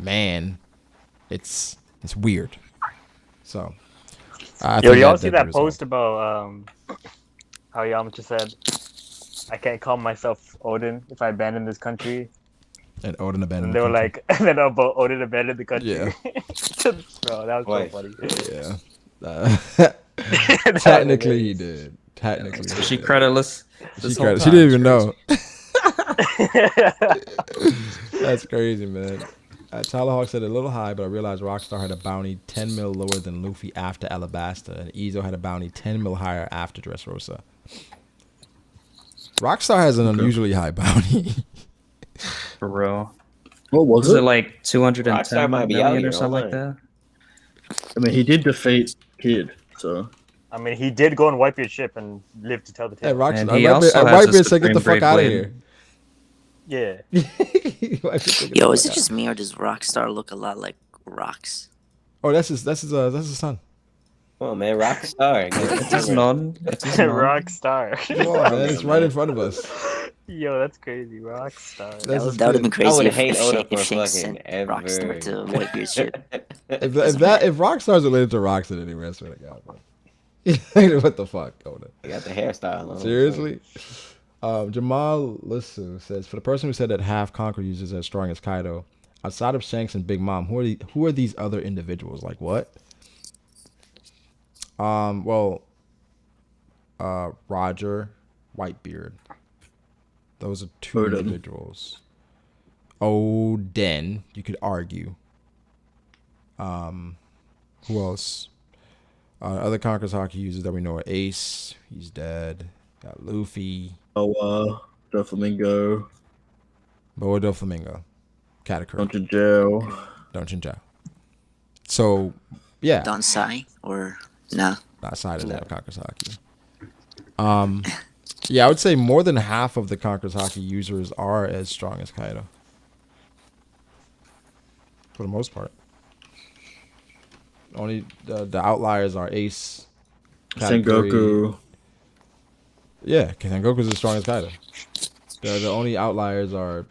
man, it's weird. So I Yo, think y'all that see did that result. post about how Yamato said, "I can't call myself Odin if I abandon this country." And Odin abandoned. And they were like, and then about Odin abandoned the country. Yeah. Bro, that was so funny. Yeah. Technically, he did. Technically, So she creditless. She didn't even know. That's crazy, man. Tyler said a little high, but I realized Rockstar had a bounty 10 mil lower than Luffy after Alabasta, and Izo had a bounty 10 mil higher after Dressrosa. Rockstar has an unusually high bounty. For real. What was it it? like 210 Rockstar might be out million here or something like online. that? I mean, he did defeat Kid, so. I mean, he did go on Whitebeard's ship and live to tell the tale. Hey, Rockstar, And he also has a Whitebeard said, "Get the supreme fuck out of grade here." Yeah. Yo, is it just me or does Rockstar look a lot like Rocks? Oh, that's his son. Come on, man, Rockstar. It's his nod. It's his nod. Rockstar. Come on, man, it's right in front of us. Yo, that's crazy. Rockstar. That would have been crazy I would if, hate if, Oda Shank, for if Shank fucking sent ever. Rockstar to Whitebeard's ship. If Rockstar's related to Rockstar anyway, I swear to God, bro. What the fuck, Oda? You got the hairstyle on. Seriously? Jamal Lissu says, for the person who said that half Conquer users as strong as Kaido, outside of Shanks and Big Mom, who are these other individuals? Like what? Roger, Whitebeard. Those are two individuals. Odin, you could argue. Who else? Other Conqueror's Hockey users that we know are Ace. He's dead. Got Luffy. Doflamingo. Boa Doflamingo. Katakuri. Dungeon Joe. So, yeah. Don Sai or nah? Not Sai doesn't have Conqueror's Hockey. Yeah, I would say more than half of the Conqueror's Hockey users are as strong as Kaido. For the most part. Only the outliers are Ace, Katakuri. Sengoku. Yeah, Sengoku's as strong as Kaido. The only outliers are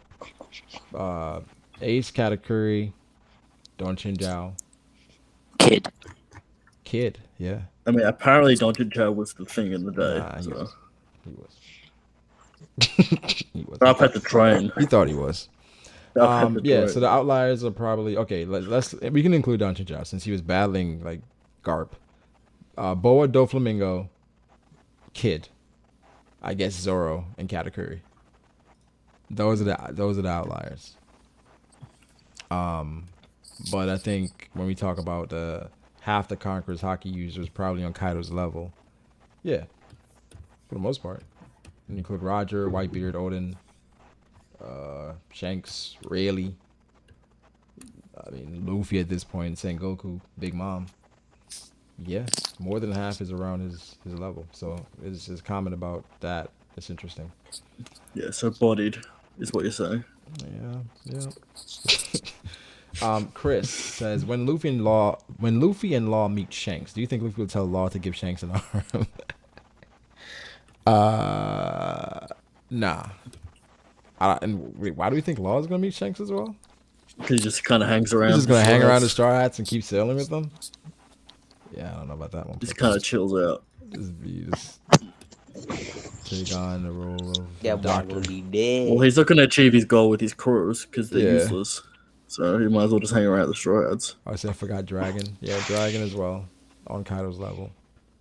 Ace, Katakuri, Don Chinjao. Kid, yeah. I mean, apparently Don Chinjao was the thing in the day. Nah, he was. He was. Up at the train. He thought he was. Up at the Yeah, train. so the outliers are probably okay. We can include Don Chinjao since he was battling like Garp. Boa, Doflamingo, Kid, I guess Zoro and Katakuri. Those are the outliers. But I think when we talk about half the Conqueror's hockey users probably on Kaido's level, yeah, for the most part. And include Roger, Whitebeard, Odin, Shanks, Rayleigh. I mean, Luffy at this point, Sengoku, Big Mom. Yeah, more than half is around his level. So his comment about that is interesting. Yeah, so bodied is what you're saying. Yeah. Chris says when Luffy and Law meet Shanks, do you think Luffy will tell Law to give Shanks an arm? Nah. And wait, why do we think Law is gonna meet Shanks as well? He just kind of hangs around. He's just gonna hang around the Straw Hats and keep sailing with them. Yeah, I don't know about that one. Just kind of chills out. Just take on the role of Yeah, doctor. will be dead. Well, he's not going to achieve his goal with his crews because they're Yeah. useless. So he might as well just hang around the Straw Hats. I said I forgot Dragon. Yeah, Dragon as well on Kaido's level.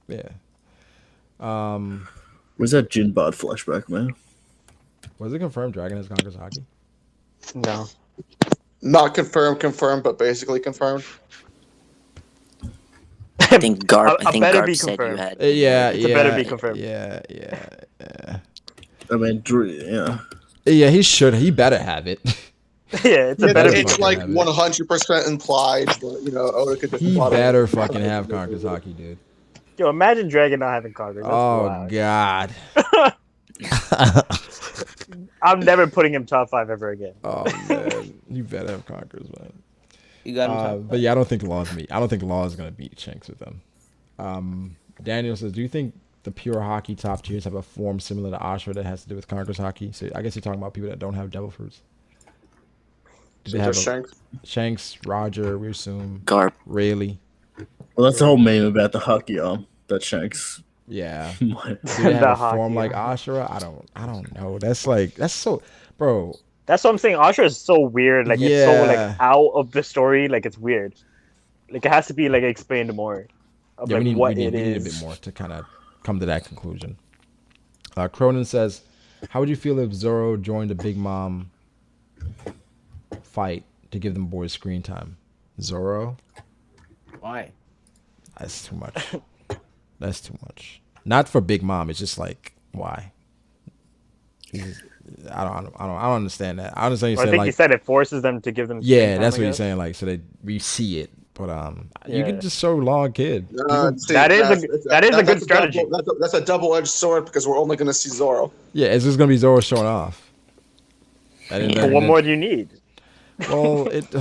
Yeah. Where's that Jinbad flashback, man? Was it confirmed Dragon has conquers hockey? No. Not confirmed, but basically confirmed. I think Garp. I think better Garp be said you confirmed. had. It better be confirmed. Yeah. I mean, yeah. Yeah, he better have it. Yeah, it's a better be It's like confirmed. 100% implied, but Oda could just He bottom better it. fucking have conquers hockey, dude. Yo, imagine Dragon not having Conqueror. That's Oh wild. God. I'm never putting him top 5 ever again. Oh man, you better have conquerors, man. You got him top But yeah, I don't think Law is gonna beat Shanks with them. Daniel says, do you think the pure hockey top tiers have a form similar to Ashura that has to do with conquerors hockey? So I guess you're talking about people that don't have devil fruits. Do they So have just Shanks? Shanks, Roger, we assume Garp, Rayleigh. Well, that's the whole meme about the hockey arm that Shanks. Yeah. might- Do they have The a form hockey like Ashura? I don't know. That's so, bro. That's what I'm saying. Ashura is so weird. Like it's so Yeah. like out of the story. Like it's weird. Like it has to be like explained more. Of, Yeah, like, we need what we it need a is. bit more to kind of come to that conclusion. Cronin says, how would you feel if Zoro joined the Big Mom fight to give them boys screen time? Zoro? Why? That's too much. That's too much. Not for Big Mom. It's just like, why? I don't understand that. I understand you Well, I saying think like, he said it forces them to give them. yeah, screen time, that's I what you're guess. saying. Like, so we see it, but you Yeah. can just show Long Kid. See, That is that's a good strategy. That's a double-edged sword because we're only going to see Zoro. Yeah, it's just gonna be Zoro showing off. But what more do you need? Well, it.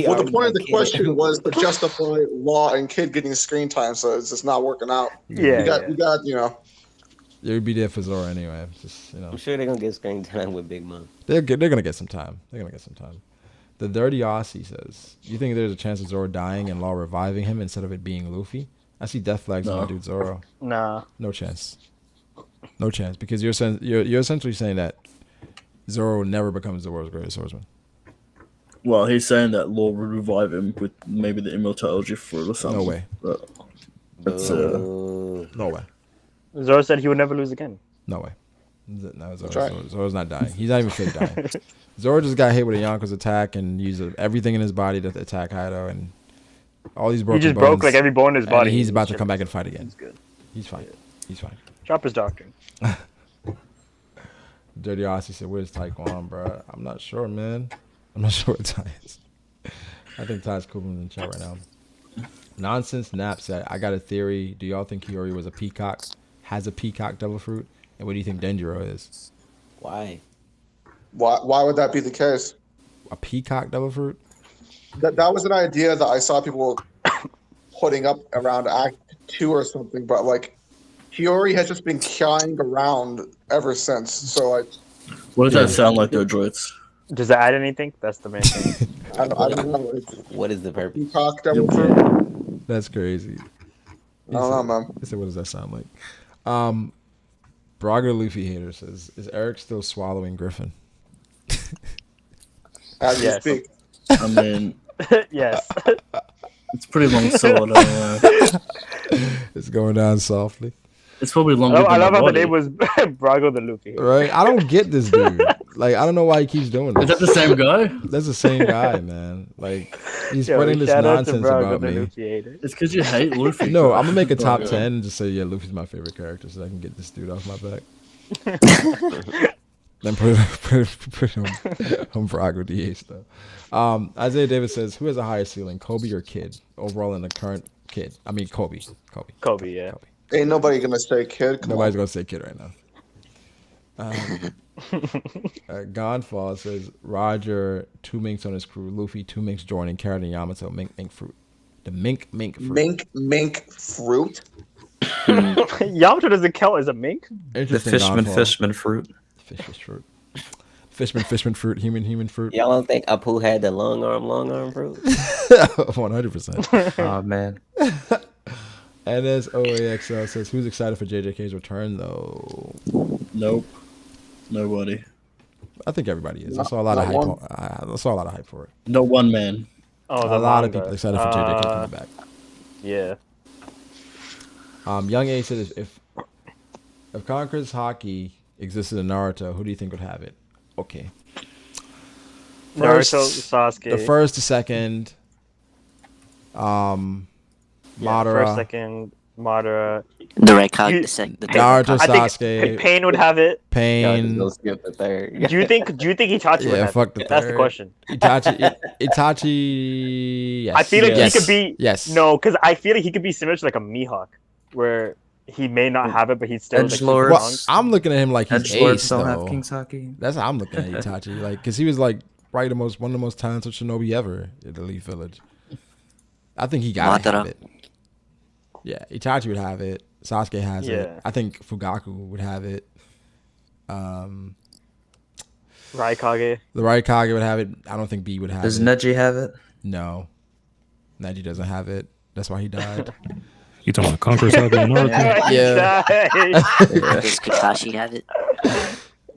Well, the point of the question was to justify Law and Kid getting screen time, so it's just not working out. Yeah, you got It would be there for Zoro anyway. Just I'm sure they're gonna get screen time with Big Mom. they're gonna get some time. The Dirty Aussie says, "Do you think there's a chance of Zoro dying and Law reviving him instead of it being Luffy?" I see Death Flags on dude Zoro. Nah. No chance. No chance because you're essentially saying that Zoro never becomes the world's greatest swordsman. Well, he's saying that Law would revive him with maybe the immortality fruit or something. No way. But it's, No way. Zoro said he would never lose again. No way. No, right. Zoro's not dying. He's not even fake dying. Zoro just got hit with a Yonko's attack and used everything in his body to attack Kaido, and all these broken just bones, broke, like, every bone in his and body. he's about to He's come back and fight again. He's good. He's fine. He's fine. Chopper's doctrine. Dirty Aussie said, "Where's Taekwon, bro?" I'm not sure, man. I'm not sure what Ty is. I think Ty's cool in the chat right now. Nonsense Nap said, "I got a theory. Do y'all think Hiyori was a peacock? Has a peacock devil fruit? And what do you think Denjiro is? Why? Why would that be the case? A peacock devil fruit? That was an idea that I saw people putting up around Act 2 or something, but like Hiyori has just been carrying around ever since. So like What does that sound like, though, droids? Does that add anything? That's the main thing. I don't know. What is the purpose? Peacock double fruit. That's crazy. I don't know, man. He said, "What does that sound like?" Brago Luffy hater says, "Is Eric still swallowing Griffin?" As you speak. I mean, yes. It's pretty long sword. It's going down softly. It's probably longer. I than love my how the body. name was Brago the Luffy. Right? I don't get this dude. Like, I don't know why he keeps doing this. Is that the same guy? That's the same guy, man. Like, he's Yo, spreading this shout out to nonsense Brago about the me. Luffy hater. It's because you hate Luffy. No, I'm gonna make a top Brago. 10 and just say, yeah, Luffy's my favorite character, so I can get this dude off my back. Then put him on Brago DH though. Isaiah Davis says, "Who has a higher ceiling, Kobe or Kid? Overall, in the current Kid, I mean Kobe. Kobe, yeah. Ain't nobody gonna say Kid. Come Nobody's on. gonna say Kid right now." Gonfall says, "Roger, 2 minks on his crew. Luffy, 2 minks joining. Carrot and Yamato, mink fruit. The mink fruit. Mink fruit. Yamato doesn't count as a mink. The Interesting, fishman Gonfall. fruit. Fish fruit. Fishman fruit. Human fruit. Y'all don't think Apu had the long arm fruit? 100%. Oh man. NSOAXL says, "Who's excited for JJK's return though?" Nope. Nobody. I think everybody is. I saw a lot of hype. Not I saw a lot of hype for it. No one man. Oh, A lot of people excited for JJK coming back. Yeah. Young A said, if Conqueror's Hockey existed in Naruto, who do you think would have it? Okay. Naruto, Sasuke. The first, the second, Madara. First, second, Madara. The Raikage, the Naruto, I think Sasuke. Pain would have it. Pain. Go skip the third. Do you think Itachi would Yeah, have fuck it? the That's the third. question. Itachi. Yes. I feel like Yes. he could be Yes. No, because I feel like he could be similar to like a Mihawk, where he may not have it, but he's still like, super Edgelord. Well, strong. I'm looking at him like he's Edgelords ace don't though. have King's Haki. That's how I'm looking at Itachi, like, because he was like probably one of the most talented shinobi ever in the Elite Village. I think he gotta Madara. have it. Yeah, Itachi would have it. Sasuke has it. Yeah. I think Fugaku would have it. Raikage. The Raikage would have it. I don't think B would have Does it. Neji have it? No, Neji doesn't have it. That's why he died. You talking about Conqueror's Haki and Naruto? Yeah. Does Kakashi have it?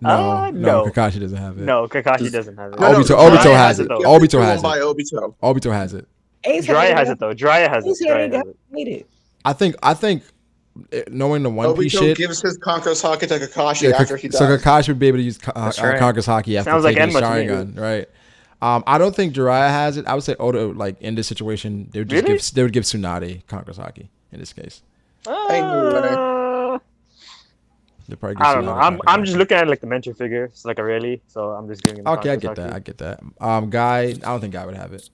No, no. Kakashi doesn't have it. No, Kakashi doesn't have it. Obito has it. though. Obito has it. By Obito. Obito has it. Jiraiya has it though. Jiraiya has it. Jiraiya has it. I think knowing the One Piece Obito shit. gives his Conqueror's Haki to Kakashi after he dies. So Kakashi would be able to use right. Conqueror's Haki after Sounds like taking his Enma to me. Sharingan, right? I don't think Jiraiya has it. I would say Oda, like in this situation, they would just Really? give Tsunade Conqueror's Haki in this case. Ain't no way. They'd probably give I don't know. Tsunade I'm Conqueror's just Haki. looking at it like the mentor figure. It's like a rally, so I'm just giving him. Okay, I Conqueror's get that. Haki. I get that. Guy, I don't think Guy would have it.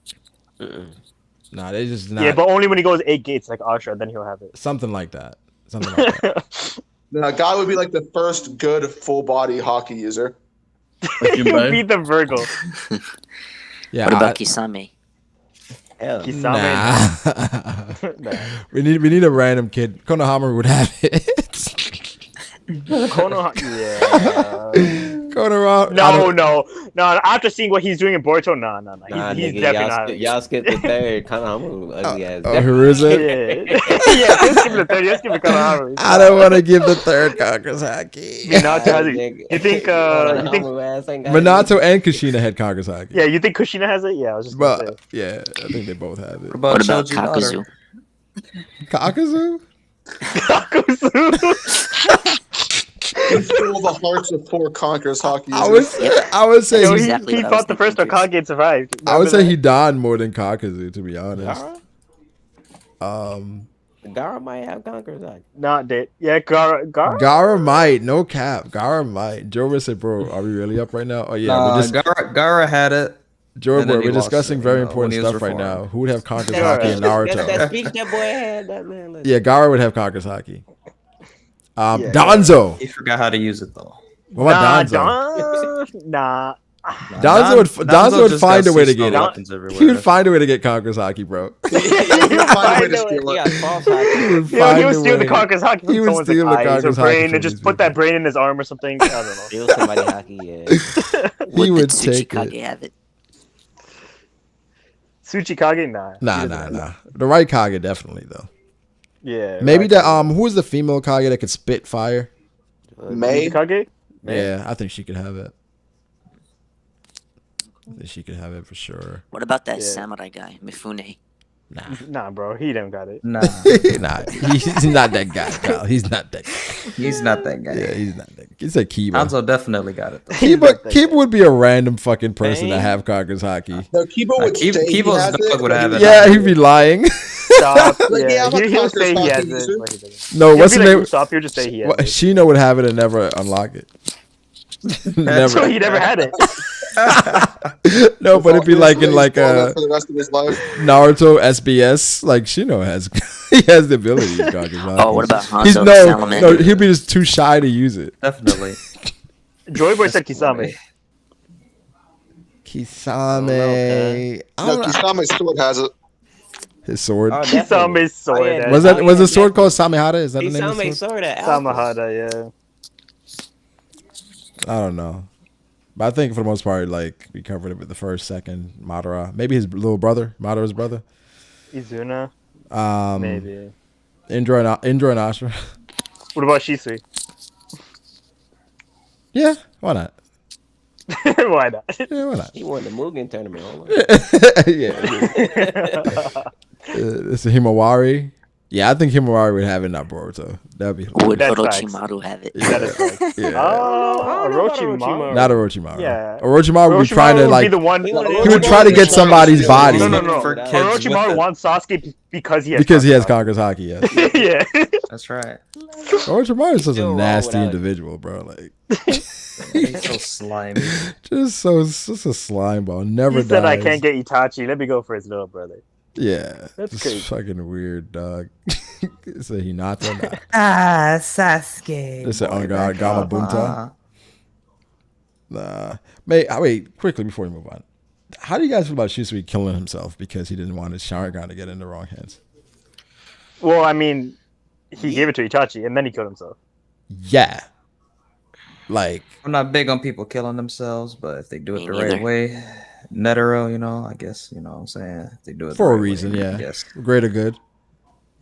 Nah, they just not. Yeah, but only when he goes 8 gates like Asha, then he'll have it. Something like that. Something like that. Now, Guy would be like the first good full body hockey user. He'll beat the Virgo. Yeah. What about Kisame? Hell, Kisame. Nah. We need a random kid. Konohamaru would have it. Konoha, yeah. Konohamaru. No. After seeing what he's doing in Boruto, no. nah, He's nigga, definitely not. y'all skip the third. Konohamaru, ugly ass. Who is it? Yeah, let's give it the third. Let's give it Konohamaru. I don't want to give the third Conqueror's Haki. Minato has it. You think? Minato and Kushina had Conqueror's Haki. Yeah, you think Kushina has it? Yeah, I was just gonna say. But yeah, I think they both have it. What about Kakuzu? Kakuzu? He stole the hearts of 4 Conqueror's Haki I users. would say Yo, exactly he what I was fought the first Hokage and survived. I would say Remember he died more than Kakuzu, to be honest. Gara might have Conqueror's Haki. that? Not dead. Yeah, Gara. Gara might, no cap. Gara might. Jorah said, "Bro, are we really up right now?" Oh yeah, we're just Gara had it. Jorah, and then bro, he we're lost discussing it, very you know, important when he was stuff right now. reformed. Who would have Conqueror's Yeah. Haki and Naruto? That speech that boy had, that man. Like, Yeah, Gara would have Conqueror's Haki. Yeah. Danzo. He forgot how to use it though. What about Danzo? Nah. Danzo would find a way to get weapons it. everywhere. He would find a way to get Conqueror's Haki, bro. He would steal the Conqueror's Haki from He would someone's steal the eyes or Conqueror's Haki brain from and just put that brain in his arm or something. I don't know. Steal somebody Haki, yeah. He would take it. have it? Tsuchikage? Nah. Nah. The right Kage definitely though. Yeah. Maybe the who was the female Kage that could spit fire? May. Kage? Yeah, I think she could have it. I think she could have it for sure. What about that samurai guy, Mifune? Nah, bro. He don't got it. Nah. He's not that guy, Kyle. He's not that guy. He's not that guy. Yeah, he's not that guy. It's a Kiba. Hanzo definitely got it. Though. Kiba would be a random fucking person to have Conqueror's Haki. No, Kiba would say he Kibo's has dog it, would have it. Yeah, he'd be lying. Stop. Like, Yeah, I'm a he'll say he Conqueror's has Haki it. user. but he doesn't. No, He'll what's be the like, name? Usopp, he'll just say he has it. Shino would have it and never unlock it. Never. So he never had it. No, but it'd be like in like for the rest of his life. Naruto SBS. Like Shino has, he has the ability. To Conqueror's Haki. Oh, what about Hanzo He's the no, Salamander? he'd be just too shy to use it. Definitely. Joy Boy said Kisame. Kisame. No, Kisame's sword has it. His sword. Oh, definitely. Kisame's sword. Oh, yeah, Was the sword called Samehada? Is that the name of the Kisame's sword? sword at Samahada, yeah. I don't know. But I think for the most part, like, we covered it with the first, second, Madara. Maybe his little brother, Madara's brother. Izuna. Maybe. Indra and Ashura. What about Shisui? Yeah, why not? Why not? Yeah, why not? He won the Mugen tournament. Yeah. It's a Himawari. Yeah, I think Himawari would have it, not Boruto. That'd be Would That's Orochimaru have it? Yeah. That is facts. Yeah. Oh, Orochimaru. Not Orochimaru. Yeah. Orochimaru would be trying to would like. be the one. He would try to get somebody's body. No. For kids Orochimaru with it. wants Sasuke because he has. Because he has Conqueror's Haki, yes. Yeah. That's right. Orochimaru is such a Still wrong nasty without it. individual, bro. Like, He's so slimy. just a slime ball. Never He said, "I dies. can't get Itachi. Let me go for his little brother." Yeah, That's just crazy. fucking weird, dog. It's a Hinata. Ah, Sasuke. It's a boy, Gama back up. Bunta. Nah. Wait, quickly before we move on. How do you guys feel about Shisui killing himself because he didn't want his Sharingan to get in the wrong hands? Well, I mean, he gave it to Itachi and then he killed himself. Yeah. Like, I'm not big on people killing themselves, but if they do it Me the neither. right way, Netero, I guess, what I'm saying? If they do it for the a right reason, way, yeah. Yes. Greater good.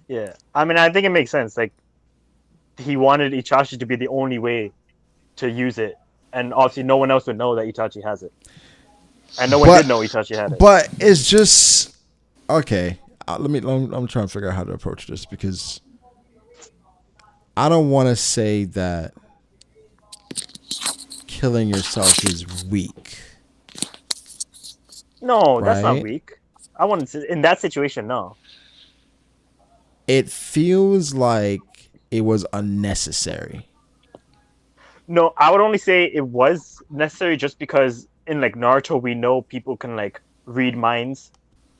Yeah, I mean, I think it makes sense. Like, he wanted Itachi to be the only way to use it, and obviously, no one else would know that Itachi has it, and no one did know Itachi had it. But it's just okay. I'm trying to figure out how to approach this because I don't want to say that killing yourself is weak. No, that's not Right? weak. I wouldn't say in that situation. No. It feels like it was unnecessary. No, I would only say it was necessary just because in like Naruto we know people can like read minds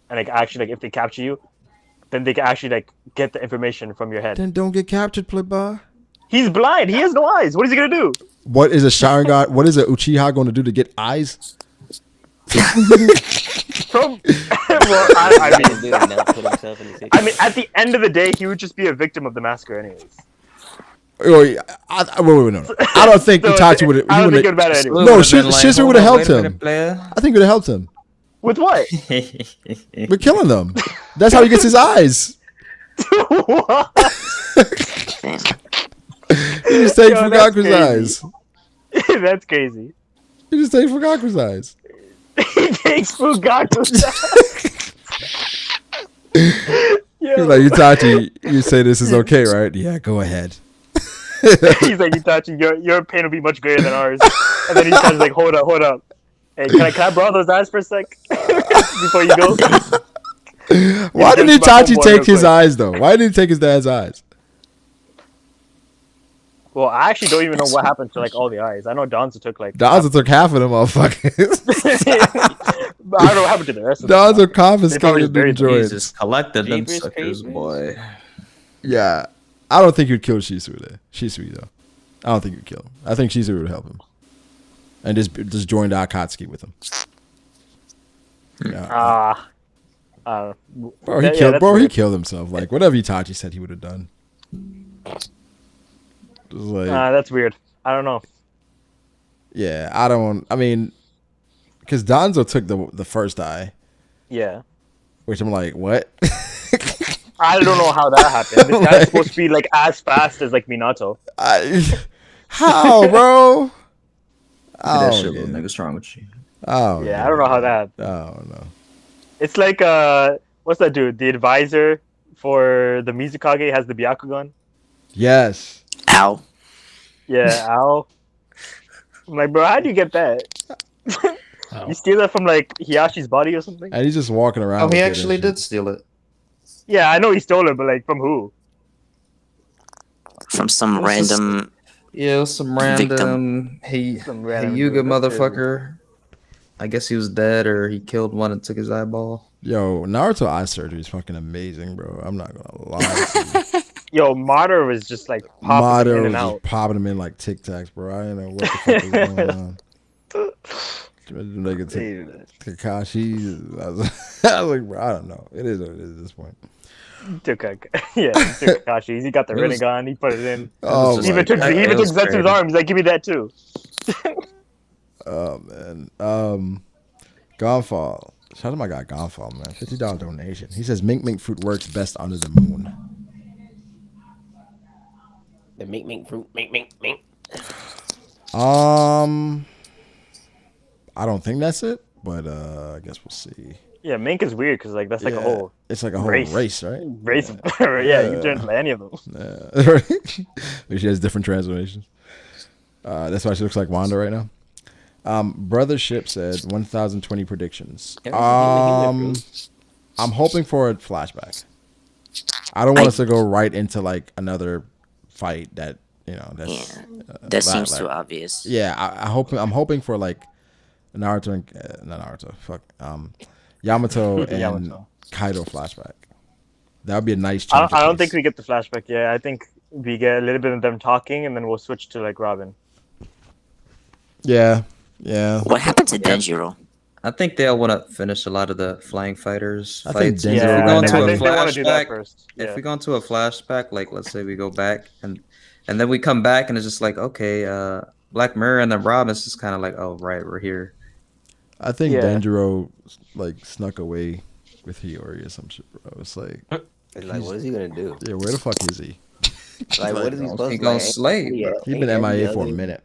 and like actually like if they capture you, then they can actually like get the information from your head. Then don't get captured, playboy. He's blind. He has no eyes. What is he gonna do? What is a Sharingan? What is a Uchiha going to do to get eyes? From well, I mean, at the end of the day, he would just be a victim of the massacre, anyways. Wait, no. I don't think So Itachi would. I don't think it would matter anyway. No, Would've been like, Shisui hold would have on, helped wait a minute, him. player. I think it would have helped him. With what? We're killing them. That's how he gets his eyes. He just takes Yo, that's Fugaku's eyes. That's crazy. He just takes Fugaku's eyes. He takes Fugaku's He's like, Itachi, you say this is okay, right? Yeah, go ahead. He's like, Itachi, your pain will be much greater than ours. And then Itachi's like, hold up. Hey, can I borrow those eyes for a sec? Before you go? Why did That's my Itachi homeboy take real his quick. eyes, though? Why did he take his dad's eyes? Well, I actually don't even know what happened to like all the eyes. I know Danzo took like Danzo took half of them motherfuckers. But I don't know what happened to the rest of them. Danzo They probably confiscated just the buried them. joints. Jesus collected them Jeepers suckers, creepers. boy. Yeah. I don't think you'd kill Shisui, though. I don't think you'd kill him. I think Shisui would help him. and just joined Akatsuki with him. Yeah. Bro, he killed himself. Like whatever Itachi said he would have done. Like, that's weird. I don't know. Yeah, I mean, because Danzo took the first eye. Yeah. Which I'm like, what? I don't know how that happened. This guy's supposed to be like as fast as like Minato. How, bro? That shit, little nigga, strong with you. Oh yeah, I don't know how that happened. Oh no. It's like what's that dude? The advisor for the Mizukage has the Byakugan. Yes. Ow. Yeah, ow. I'm like, bro, how do you get that? You steal that from like Hiyashi's body or something? And he's just walking around. Oh, with he it actually and did steal it. Yeah, I know he stole it, but like from who? From some random. Yeah, it was some random Hyuga motherfucker. I guess he was dead or he killed one and took his eyeball. Yo, Naruto eye surgery is fucking amazing, bro. I'm not gonna lie to you. Yo, Mater was just like popping him in and out. Popping him in like Tic Tacs, bro. I didn't know what the fuck was going on. Kakashi, I was like, bro, I don't know. It is what it is at this point. Kakashi. He got the Rinnegan. He put it in. Oh, he even took Zetsu's arms. Like, give me that too. Oh man. Gonfall. Shout out to my guy Gonfall, man. $50 donation. He says mink fruit works best under the moon. The mink fruit, mink. I don't think that's it, but I guess we'll see. Yeah, mink is weird because like that's like a whole. It's like a whole race, right? Race. Yeah, you can turn into any of them. She has different translations. That's why she looks like Wanda right now. Brother Ship said 1020 predictions. I'm hoping for a flashback. I don't want us to go right into like another fight that that's that seems too obvious. Yeah, I'm hoping for like Naruto and not Naruto. Fuck. Yamato and Kaido flashback. That would be a nice change. I don't think we get the flashback. Yeah, I think we get a little bit of them talking, and then we'll switch to like Robin. Yeah. What happened to Denjiro? I think they'll want to finish a lot of the flying fighters I think fights. Denjiro If we go into a want to do that flashback, first. if we go into a flashback, like let's say we go back and then we come back and it's just like okay, Black Mirror and then Robin's just kind of like, oh right, we're here. I think Denjiro like snuck away with Hiyori or some shit, bro. It's like what is he gonna do? Yeah, where the fuck is he? Like, what is he supposed to? He gonna slay. He's been MIA for a minute.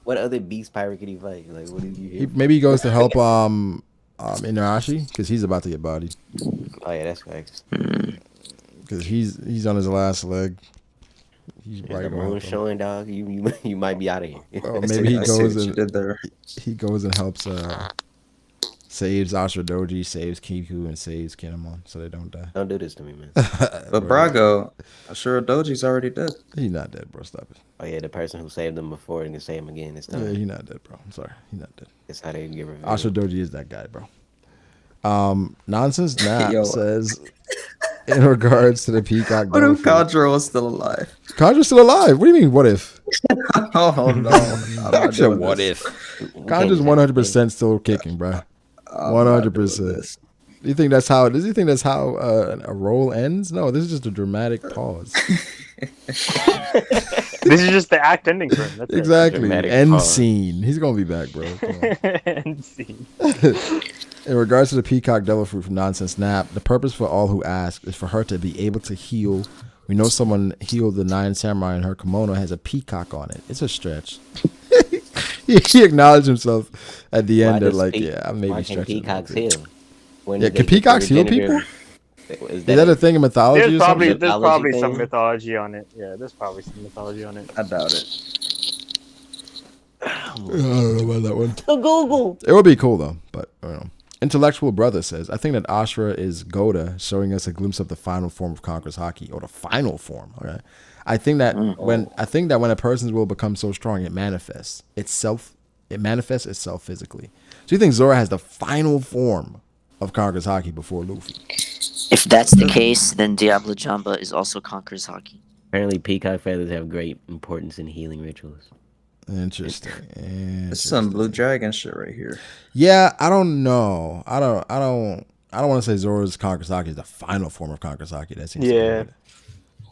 What other beast pirate could he fight? Like, what did you hear? Maybe he goes to help Inarashi because he's about to get bodied. Oh yeah, that's facts. Because he's on his last leg. He's right. The moon showing, dog. You might be out of here. Oh, maybe he goes and helps saves Ashura Doji, saves Kiku, and saves Kinemon so they don't die. Don't do this to me, man. But Brago, Ashura Doji's already dead. He's not dead, bro. Stop it. Oh yeah, the person who saved him before and can save him again this time. Yeah, he's not dead, bro. I'm sorry, he's not dead. That's how they get revenge. Ashura Doji is that guy, bro. Nonsense Nap says in regards to the Peacock. What if Kadra was still alive? Kadra's still alive. What do you mean? What if? Oh no! Actually, what if? Kadra's 100% still kicking, bro. 100%. Do you think that's how? Does he think that's how a role ends? No, this is just a dramatic pause. This is just the act ending for him. That's exactly. End scene. He's gonna be back, bro. End scene. In regards to the Peacock Devil Fruit from Nonsense Nap, the purpose for all who ask is for her to be able to heal. We know someone healed the 9 Samurai and her kimono has a peacock on it. It's a stretch. He acknowledged himself at the end of like, yeah, I may be stretching. Peacocks heal? Yeah, can peacocks heal people? Is that a thing in mythology? There's probably some mythology on it. Yeah, there's probably some mythology on it. I doubt it. I don't know about that one. Google. It would be cool though, but I don't know. Intellectual Brother says, I think that Ashura is Goda, showing us a glimpse of the final form of Conqueror's Haki, or the final form. Okay, I think that when a person's will becomes so strong, it manifests itself. It manifests itself physically. So you think Zora has the final form of Conqueror's Haki before Luffy? If that's the case, then Diablo Jamba is also Conqueror's Haki. Apparently, peacock feathers have great importance in healing rituals. Interesting. It's some Blue Dragon shit right here. Yeah, I don't know. I don't want to say Zoro's Kankasaki is the final form of Kankasaki. That seems Yeah.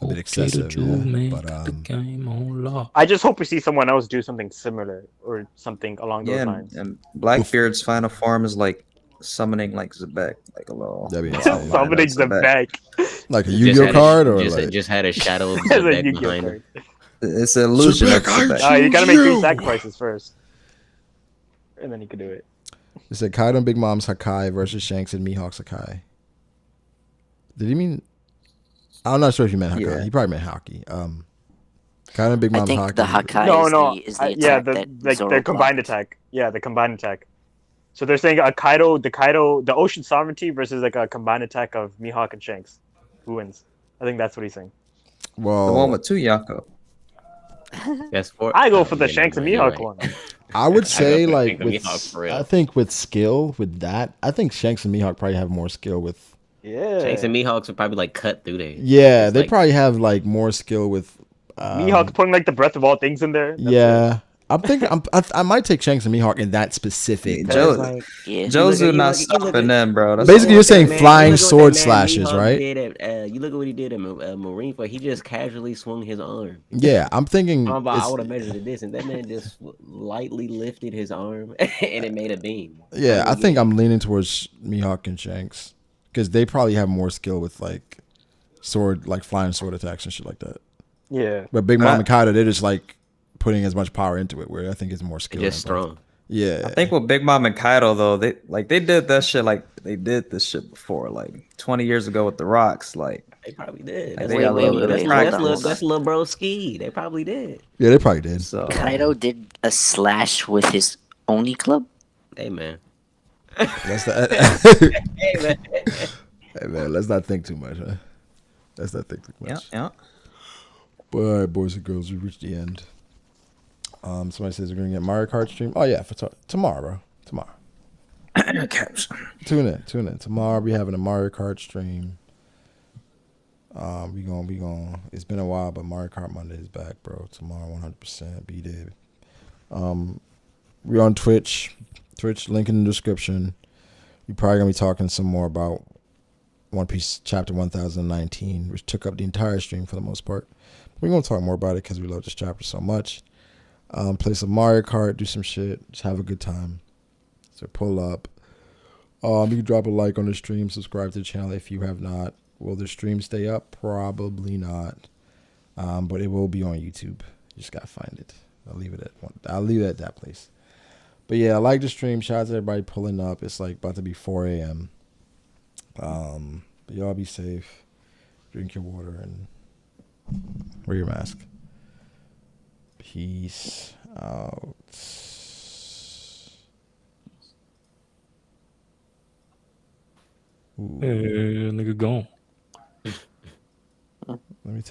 a bit excessive. Yeah. But I just hope we see someone else do something similar or something along those Yeah, lines. and Blackbeard's final form is like summoning like Zebek, like a little Summoning Zebek. Like a Just Yu-Gi-Oh had card, or just, like just had a shadow of It's a Zebek Yu-Gi-Oh behind card. him. It's an illusion of Zebek. You gotta make 3 sacrifices first, and then you can do it. It said Kaido and Big Mom's Hakai versus Shanks and Mihawk's Hakai. Did he mean? I'm not sure if he meant Hakai. Yeah. He probably meant Haki. Kaido and Big I Mom's think Haki. the Hakai is the yeah, attack that Zoro the combined blocked. attack. Yeah, the combined attack. So they're saying the Ocean Sovereignty versus like a combined attack of Mihawk and Shanks. Who wins? I think that's what he's saying. Well, the one with 2 Yako. That's for. I go for the Shanks and Mihawk one. I would say I go for like Shanks and Mihawk for real. I think with skill with that, I think Shanks and Mihawk probably have more skill with. Yeah. Shanks and Mihawks would probably like cut through there. Yeah, It's they like- probably have like more skill with. Mihawk putting like the breath of all things in there. That's Yeah, I'm thinking I might take Shanks and Mihawk in that specific. Jozu not stopping them, bro. That's Basically, you're saying Man, flying you look at sword what that man slashes, Mihawk right? did you look at what he did at Marine Force. He just casually swung his arm. Yeah, I'm thinking. I it's- would have measured the distance. That man just lightly lifted his arm and it made a beam. Yeah, I think I'm leaning towards Mihawk and Shanks because they probably have more skill with like sword, like flying sword attacks and shit like that. Yeah. But Big Mom and Kaido, they're just like putting as much power into it, where I think it's more skill. Just involved. strong. Yeah. I think with Big Mom and Kaido though, they did that shit like they did this shit before, like 20 years ago with the Rocks. Like they probably did. Like, That's they got a little bit of practice. That's little bro ski. They probably did. Yeah, they probably did. So Kaido did a slash with his Oni club. Hey man. That's the. Hey man. Hey man, let's not think too much, huh? Let's not think too much. Yeah. But all right, boys and girls, we reached the end. Somebody says we're gonna get Mario Kart stream. Oh yeah, for tomorrow, bro. Tomorrow. Tune in. Tomorrow we having a Mario Kart stream. We gonna. It's been a while, but Mario Kart Monday is back, bro. Tomorrow, 100%. Be there. We're on Twitch. Link in the description. We're probably gonna be talking some more about One Piece chapter 1019, which took up the entire stream for the most part. We're gonna talk more about it because we love this chapter so much. Play some Mario Kart, do some shit, just have a good time. So pull up. You can drop a like on the stream, subscribe to the channel if you have not. Will the stream stay up? Probably not. But it will be on YouTube. You just gotta find it. I'll leave it at that place. But yeah, I like the stream. Shout out to everybody pulling up. It's like about to be 4 a.m. But y'all be safe. Drink your water and wear your mask. Peace out. Nigga gone.